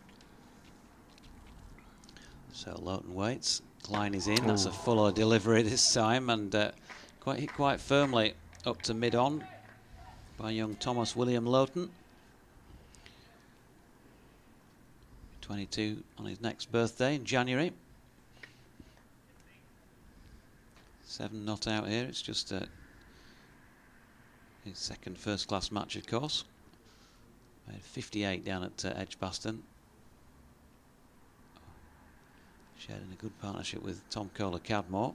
So Loughton waits. Klein is in. That's a fuller delivery this time, and hit quite firmly up to mid-on by young Thomas William Loughton. 22 on his next birthday in January. 7 not out here. It's just his second first-class match, of course. Made 58 down at Edgbaston. Shared in a good partnership with Tom Kohler-Cadmore.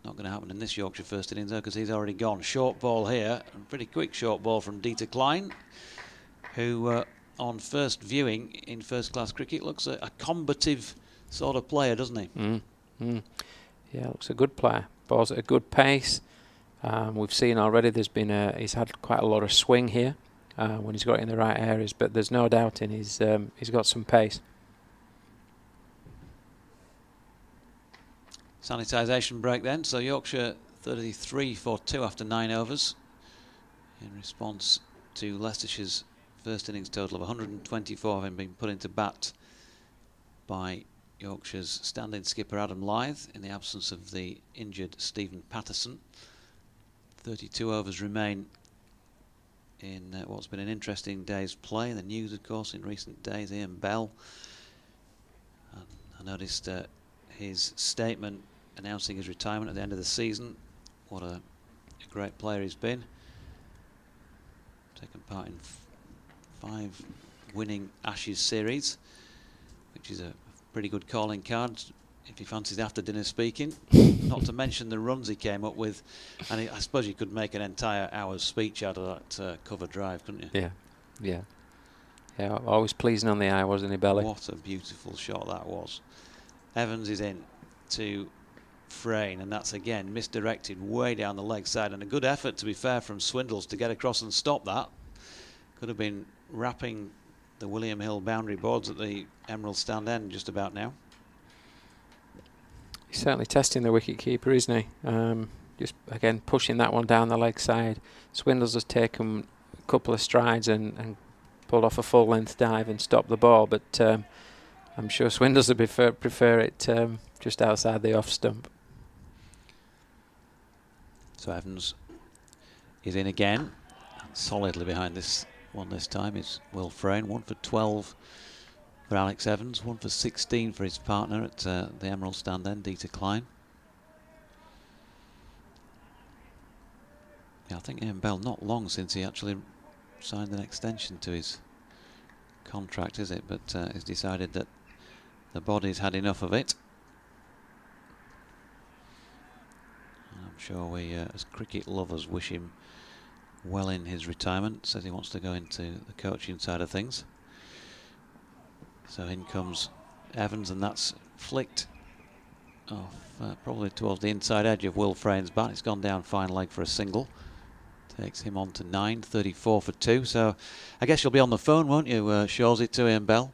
Not going to happen in this Yorkshire first innings, though, because he's already gone. Short ball here, a pretty quick short ball from Dieter Klein, who on first viewing in first-class cricket looks a combative sort of player, doesn't he? Yeah, looks a good player. Balls at a good pace. We've seen already he's had quite a lot of swing here when he's got it in the right areas, but there's no doubt in he's got some pace. Sanitisation break then. So Yorkshire 33 for 2 after 9 overs in response to Leicestershire's first innings total of 124 having been put into bat by Yorkshire's stand-in skipper Adam Lyth in the absence of the injured Stephen Patterson. 32 overs remain in what's been an interesting day's play. The news, of course, in recent days, Ian Bell. And I noticed his statement announcing his retirement at the end of the season. What a great player he's been. Taken part in 5 winning Ashes series, which is a pretty good calling card if he fancies after dinner speaking. Not to mention the runs he came up with, and I suppose you could make an entire hour's speech out of that cover drive, couldn't you? Yeah. Always pleasing on the eye, wasn't he, Belly? What a beautiful shot that was. Evans is in to Frayne, and that's again misdirected way down the leg side, and a good effort, to be fair, from Swindles to get across and stop that. Could have been wrapping the William Hill boundary boards at the Emerald stand end just about now. He's certainly testing the wicket keeper, isn't he? Just again pushing that one down the leg side. Swindles has taken a couple of strides and pulled off a full length dive and stopped the ball, but I'm sure Swindles would prefer it just outside the off stump. So Evans is in again. Solidly behind this one this time is Will Frayne. 1 for 12 for Alex Evans. 1 for 16 for his partner at the Emerald stand then, Dieter Klein. Yeah, I think Ian Bell, not long since he actually signed an extension to his contract, is it? But he's decided that the body's had enough of it. I'm sure we, as cricket lovers, wish him well in his retirement. Says he wants to go into the coaching side of things. So in comes Evans, and that's flicked off probably towards the inside edge of Will Frayne's bat. It's gone down fine leg for a single. Takes him on to 9, 34 for 2. So I guess you'll be on the phone, won't you, Shawsey, to Ian Bell?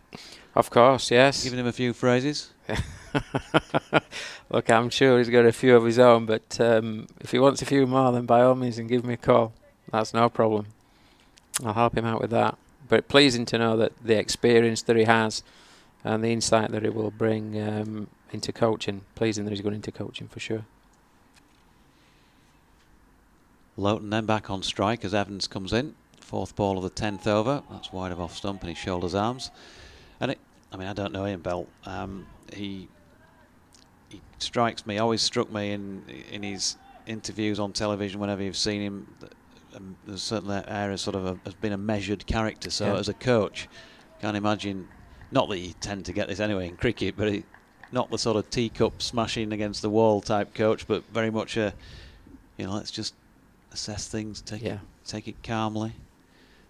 Of course, yes. Giving him a few phrases. Look, I'm sure he's got a few of his own, but if he wants a few more, then by all means, and give me a call. That's no problem. I'll help him out with that. But pleasing to know that the experience that he has and the insight that he will bring into coaching. Pleasing that he's going into coaching for sure. Loughton then back on strike as Evans comes in. 4th ball of the 10th over. That's wide of off stump and he shoulders arms. And I mean, I don't know Ian Bell. He strikes me, always struck me in his interviews on television whenever you've seen him. There's certainly that area sort of has been a measured character. So yeah. As a coach, can't imagine, not that you tend to get this anyway in cricket, but not the sort of teacup smashing against the wall type coach, but very much a, let's just assess things, take it calmly,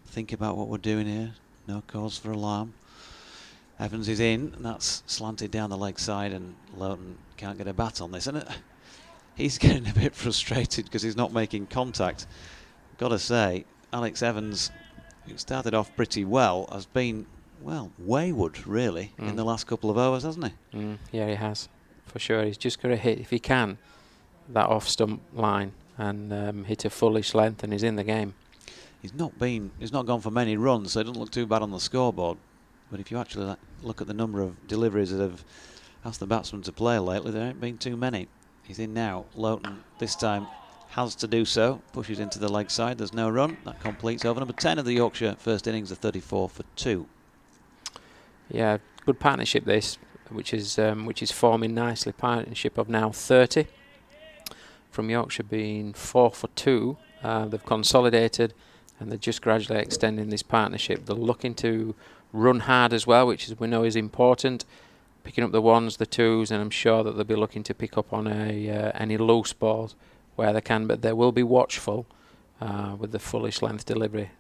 think about what we're doing here, no cause for alarm. Evans is in, and that's slanted down the leg side, and Loughton can't get a bat on this, and he's getting a bit frustrated because he's not making contact. Got to say, Alex Evans, who started off pretty well, has been, wayward really in the last couple of overs, hasn't he? Yeah, he has, for sure. He's just got to hit, if he can, that off stump line and hit a fullish length, and he's in the game. He's not gone for many runs, so it doesn't look too bad on the scoreboard. But if you actually look at the number of deliveries that have asked the batsman to play lately, there ain't been too many. He's in now. Loughton this time has to do so. Pushes into the leg side. There's no run. That completes over number 10 of the Yorkshire first innings, a 34 for 2. Yeah, good partnership this, which is forming nicely. Partnership of now 30. From Yorkshire being 4 for 2. They've consolidated and they're just gradually extending this partnership. They're looking to run hard as well, which we know is important. Picking up the 1s, the 2s, and I'm sure that they'll be looking to pick up on any loose balls where they can, but they will be watchful with the fullish length delivery.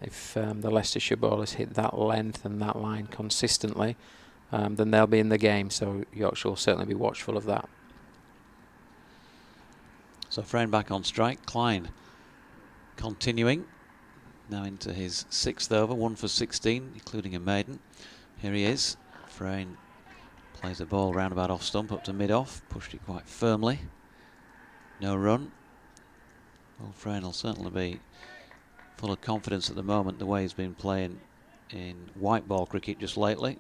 If the Leicestershire bowlers hit that length and that line consistently, then they'll be in the game, so Yorkshire will certainly be watchful of that. So Frayne back on strike. Klein continuing. Now into his 6th over, 1 for 16, including a maiden. Here he is. Frayne plays the ball round about off stump up to mid-off. Pushed it quite firmly. No run. Well, Frayne will certainly be full of confidence at the moment, the way he's been playing in white ball cricket just lately.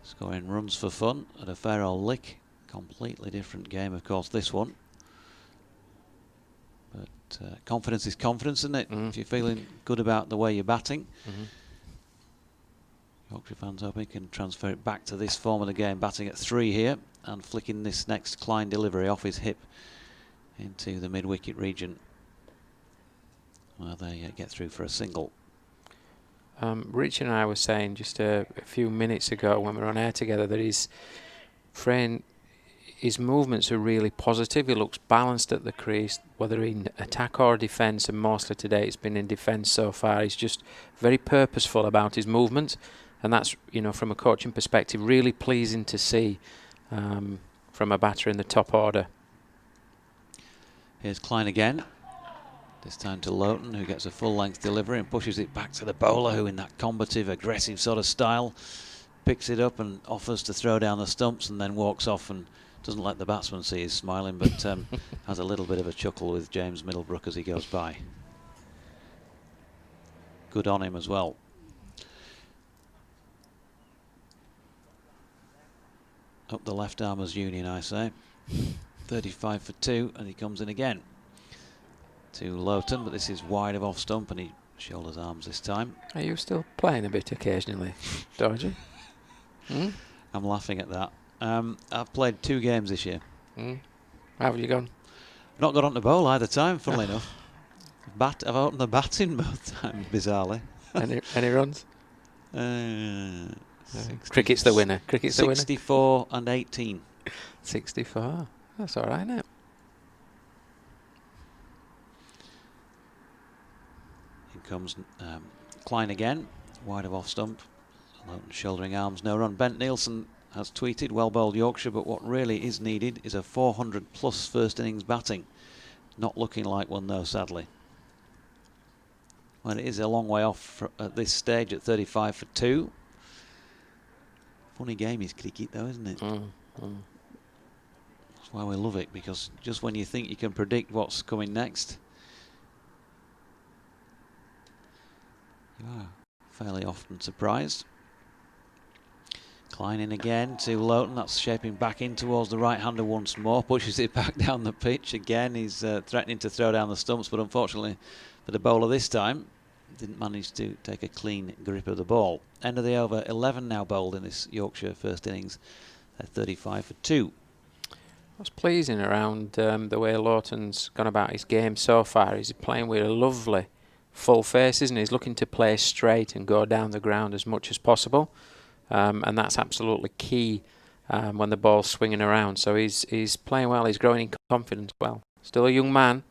Scoring runs for fun at a fair old lick. Completely different game, of course, this one. But confidence is confidence, isn't it? If you're feeling good about the way you're batting. Yorkshire fans hoping he can transfer it back to this form of the game, batting at 3 here and flicking this next Klein delivery off his hip into the mid-wicket region, where they get through for a single. Rich and I were saying just a few minutes ago when we were on air together that Frayne, his movements are really positive. He looks balanced at the crease, whether in attack or defence, and mostly today it's been in defence so far. He's just very purposeful about his movements, and that's, from a coaching perspective, really pleasing to see from a batter in the top order. Here's Klein again. This time to Loughton, who gets a full-length delivery and pushes it back to the bowler, who in that combative, aggressive sort of style picks it up and offers to throw down the stumps and then walks off and doesn't let the batsman see he's smiling, but has a little bit of a chuckle with James Middlebrook as he goes by. Good on him as well. up the left armers union, I say. 35 for 2, and he comes in again to Lowton, but this is wide of off stump, and he shoulders arms this time. Are you still playing a bit occasionally, Dorji? I'm laughing at that. I've played 2 games this year. How have you gone? Not got on the bowl either time, funnily enough. I've opened the batting both times, bizarrely. Any runs? 60, Cricket's the winner. Cricket's 64 and 18. 64. That's all right, isn't it? In comes Klein again, wide of off stump. Lowton shouldering arms, no run. Bent Nielsen has tweeted, well bowled Yorkshire, but what really is needed is a 400 plus first innings batting. Not looking like one though, sadly. Well, it is a long way off at this stage at 35 for 2. Funny game is cricket though, isn't it? That's why we love it, because just when you think you can predict what's coming next, you are fairly often surprised. Klein in again to Lowton. That's shaping back in towards the right-hander once more. Pushes it back down the pitch again. He's threatening to throw down the stumps, but unfortunately for the bowler this time, didn't manage to take a clean grip of the ball. End of the over. 11 now bowled in this Yorkshire first innings. 35 for 2. What's pleasing around the way Lowton's gone about his game so far is he's playing with a lovely full face, isn't he? He's looking to play straight and go down the ground as much as possible. And that's absolutely key when the ball's swinging around. So he's playing well. He's growing in confidence well. Still a young man,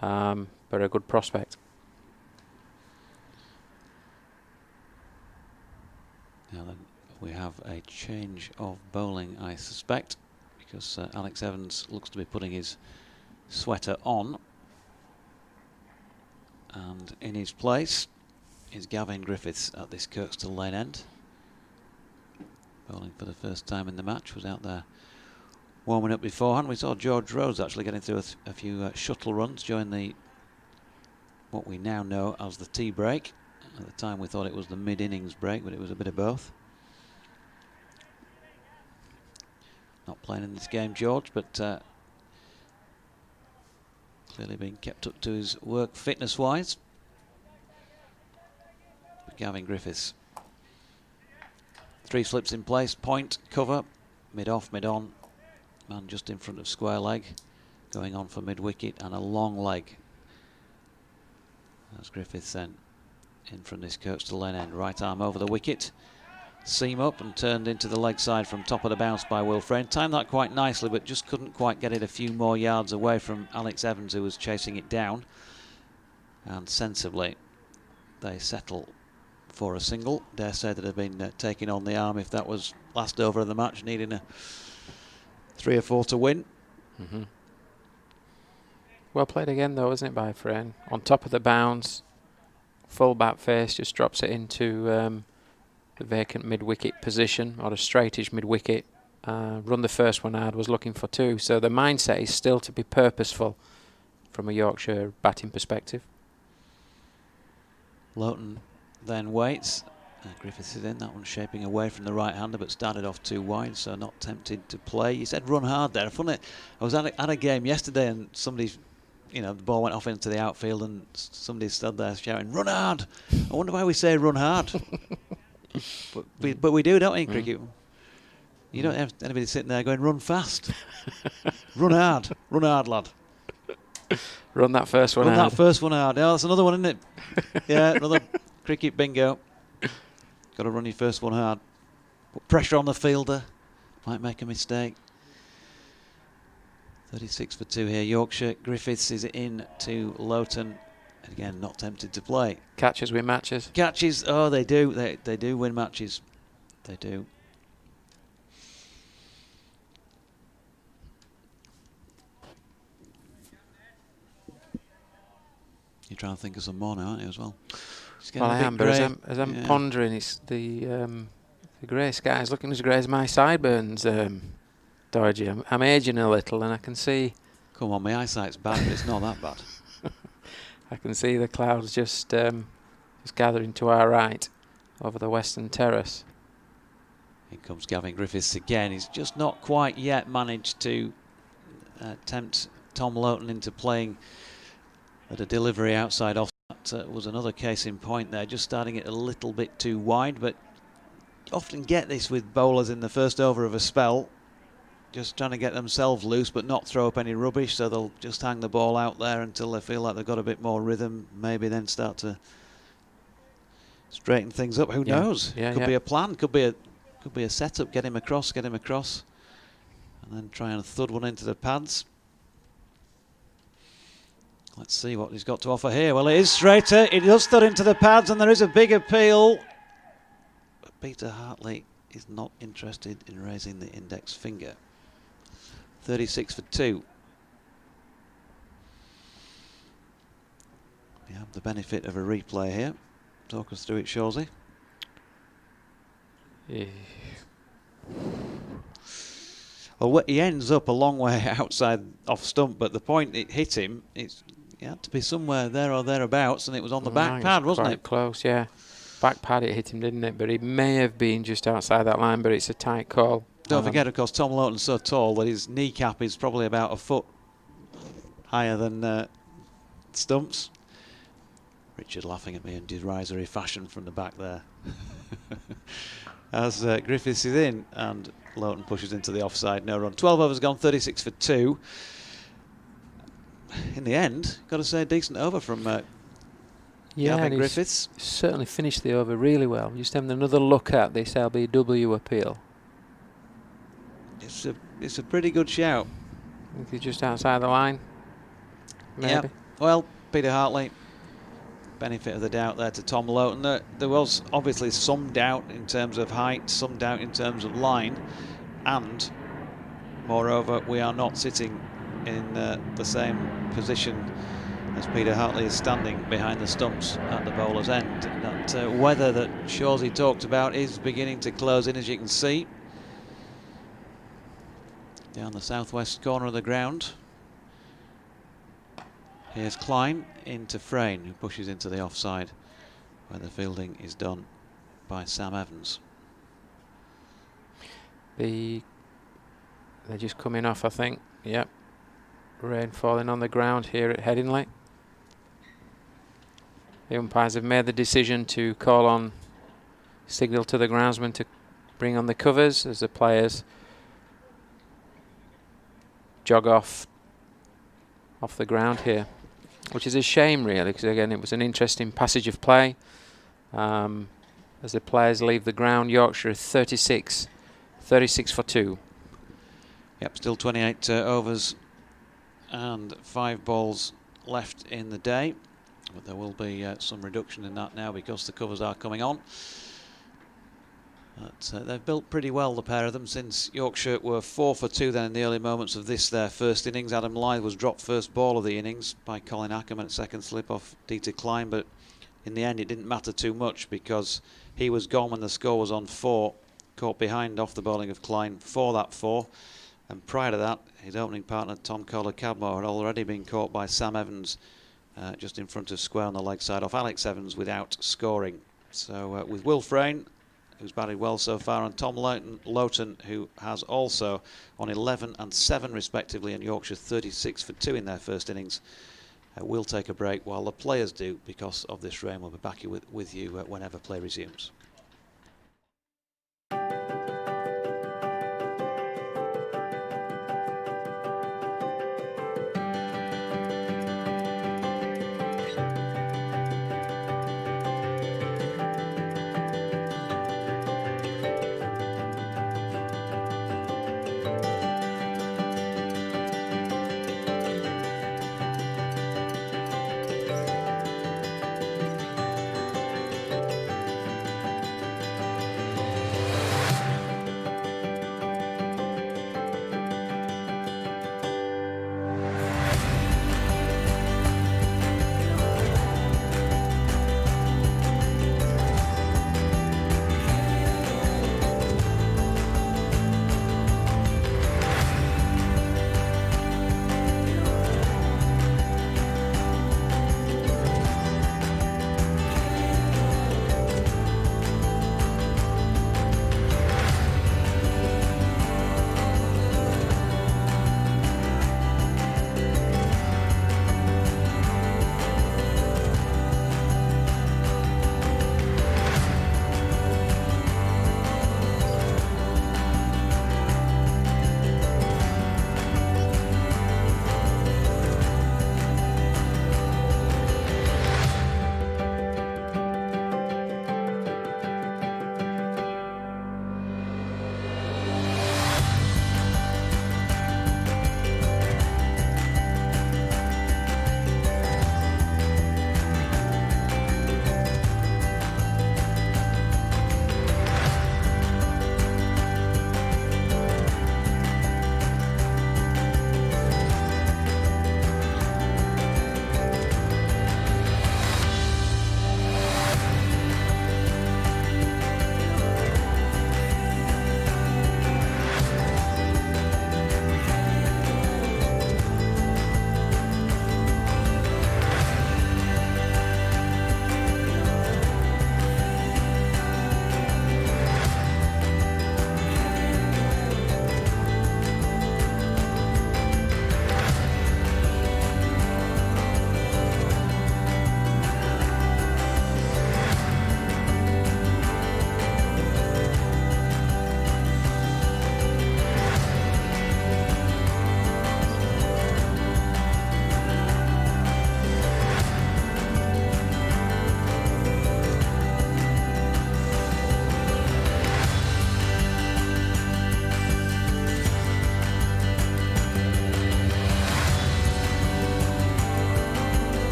but a good prospect. Now then, we have a change of bowling, I suspect, because Alex Evans looks to be putting his sweater on. And in his place is Gavin Griffiths at this Kirkstall Lane end. Bowling for the first time in the match, was out there warming up beforehand. We saw George Rhodes actually getting through a few shuttle runs during the what we now know as the tea break. At the time we thought it was the mid-innings break, but it was a bit of both. Not playing in this game, George, but clearly being kept up to his work fitness-wise. Gavin Griffiths. 3 slips in place, point, cover, mid-off, mid-on. Man just in front of square leg, going on for mid-wicket, and a long leg. That's Griffiths then in from this Kirkstall Lane end. Right arm over the wicket. Seam up and turned into the leg side from top of the bounce by Will Frayne. Timed that quite nicely, but just couldn't quite get it a few more yards away from Alex Evans, who was chasing it down. And sensibly, they settle for a single. Dare say that have been taking on the arm if that was last over of the match, needing a 3 or 4 to win. Well played again, though, isn't it, by Frayne? On top of the bounce, full back face, just drops it into the vacant mid-wicket position, or a straightish mid-wicket. Run the first one hard, was looking for 2. So the mindset is still to be purposeful from a Yorkshire batting perspective. Lowton then waits. Griffiths is in. That one's shaping away from the right-hander, but started off too wide, so not tempted to play. He said run hard there. Funny, I was at a game yesterday, and somebody, the ball went off into the outfield, and somebody stood there shouting, run hard. I wonder why we say run hard. but we do, don't we, in cricket? You don't have anybody sitting there going, run fast. Run hard, lad. Run that first one hard. Run that first one hard. Yeah, that's another one, isn't it? Yeah, another cricket bingo. Got to run your first one hard. Put pressure on the fielder. Might make a mistake. 36 for 2 here. Yorkshire. Griffiths is in to Lowton. And again, not tempted to play. Catches win matches. Catches. Oh, they do. They do win matches. They do. You're trying to think of some more now, aren't you, as well? Well, I am, but as I'm pondering, it's the grey sky is looking as grey as my sideburns, Dorji. I'm aging a little, and I can see... Come on, my eyesight's bad, but it's not that bad. I can see the clouds just gathering to our right over the western terrace. In comes Gavin Griffiths again. He's just not quite yet managed to tempt Tom Loughton into playing at a delivery outside off. That was another case in point there, just starting it a little bit too wide, but you often get this with bowlers in the first over of a spell, just trying to get themselves loose but not throw up any rubbish, so they'll just hang the ball out there until they feel like they've got a bit more rhythm, maybe then start to straighten things up. Who knows? Could be a plan, could be a setup, get him across, and then try and thud one into the pads. Let's see what he's got to offer here. Well, it is straighter. It does thud into the pads, and there is a big appeal. But Peter Hartley is not interested in raising the index finger. 36 for 2. We have the benefit of a replay here. Talk us through it, Shawsey. Yeah. Well, he ends up a long way outside off stump, but the point it hit him, it had to be somewhere there or thereabouts, and it was on the back pad, wasn't it? Close, yeah. Back pad it hit him, didn't it? But it may have been just outside that line, but it's a tight call. Don't forget, of course, Tom Loughton's so tall that his kneecap is probably about a foot higher than Stump's. Richard laughing at me in derisory fashion from the back there. As Griffiths is in, and Loughton pushes into the offside, no run. 12 overs gone, 36 for 2. In the end, got to say, a decent over from Gavin Griffiths. Certainly finished the over really well. Just having another look at this LBW appeal. It's a pretty good shout. I think he's just outside the line. Maybe. Yep. Well, Peter Hartley, benefit of the doubt there to Tom Loughton. There was obviously some doubt in terms of height, some doubt in terms of line, and moreover, we are not sitting in the same position as Peter Hartley is standing behind the stumps at the bowler's end. That weather that Shawsey talked about is beginning to close in, as you can see. Down the southwest corner of the ground. Here's Klein into Frayne, who pushes into the offside, where the fielding is done by Sam Evans. They're just coming off, I think. Yep. Rain falling on the ground here at Headingley. The umpires have made the decision to call on, signal to the groundsman to bring on the covers as the players jog off the ground here, which is a shame really, because again it was an interesting passage of play. As the players leave the ground, Yorkshire 36 for 2. Yep, still 28 overs and 5 balls left in the day, but there will be some reduction in that now because the covers are coming on. But they've built pretty well, the pair of them, since Yorkshire were 4 for 2 then in the early moments of this, their first innings. Adam Lyth was dropped first ball of the innings by Colin Ackerman at second slip off Dieter Klein, but in the end it didn't matter too much because he was gone when the score was on 4, caught behind off the bowling of Klein for that 4, and prior to that his opening partner Tom Kohler-Cadmore had already been caught by Sam Evans just in front of square on the leg side off Alex Evans without scoring. So with Will Frayne, who's batted well so far, and Tom Loughton, who has also on 11 and 7 respectively, and Yorkshire 36 for 2 in their first innings. We'll take a break while the players do because of this rain. We'll be back with you whenever play resumes.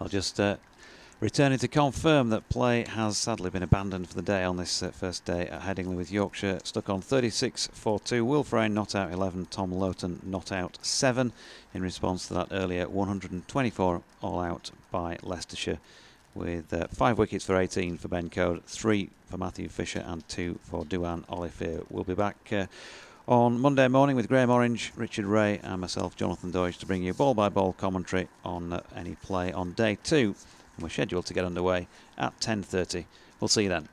I'll just returning to confirm that play has sadly been abandoned for the day on this first day at Headingley, with Yorkshire stuck on 36 for 2. Will Frayne not out 11, Tom Lowton not out 7 in response to that earlier 124 all out by Leicestershire, with 5 wickets for 18 for Ben Code, 3 for Matthew Fisher and 2 for Duan Olivier. We'll be back on Monday morning with Graham Orange, Richard Ray and myself, Jonathan Deutsch, to bring you ball-by-ball commentary on any play on day 2. And we're scheduled to get underway at 10:30. We'll see you then.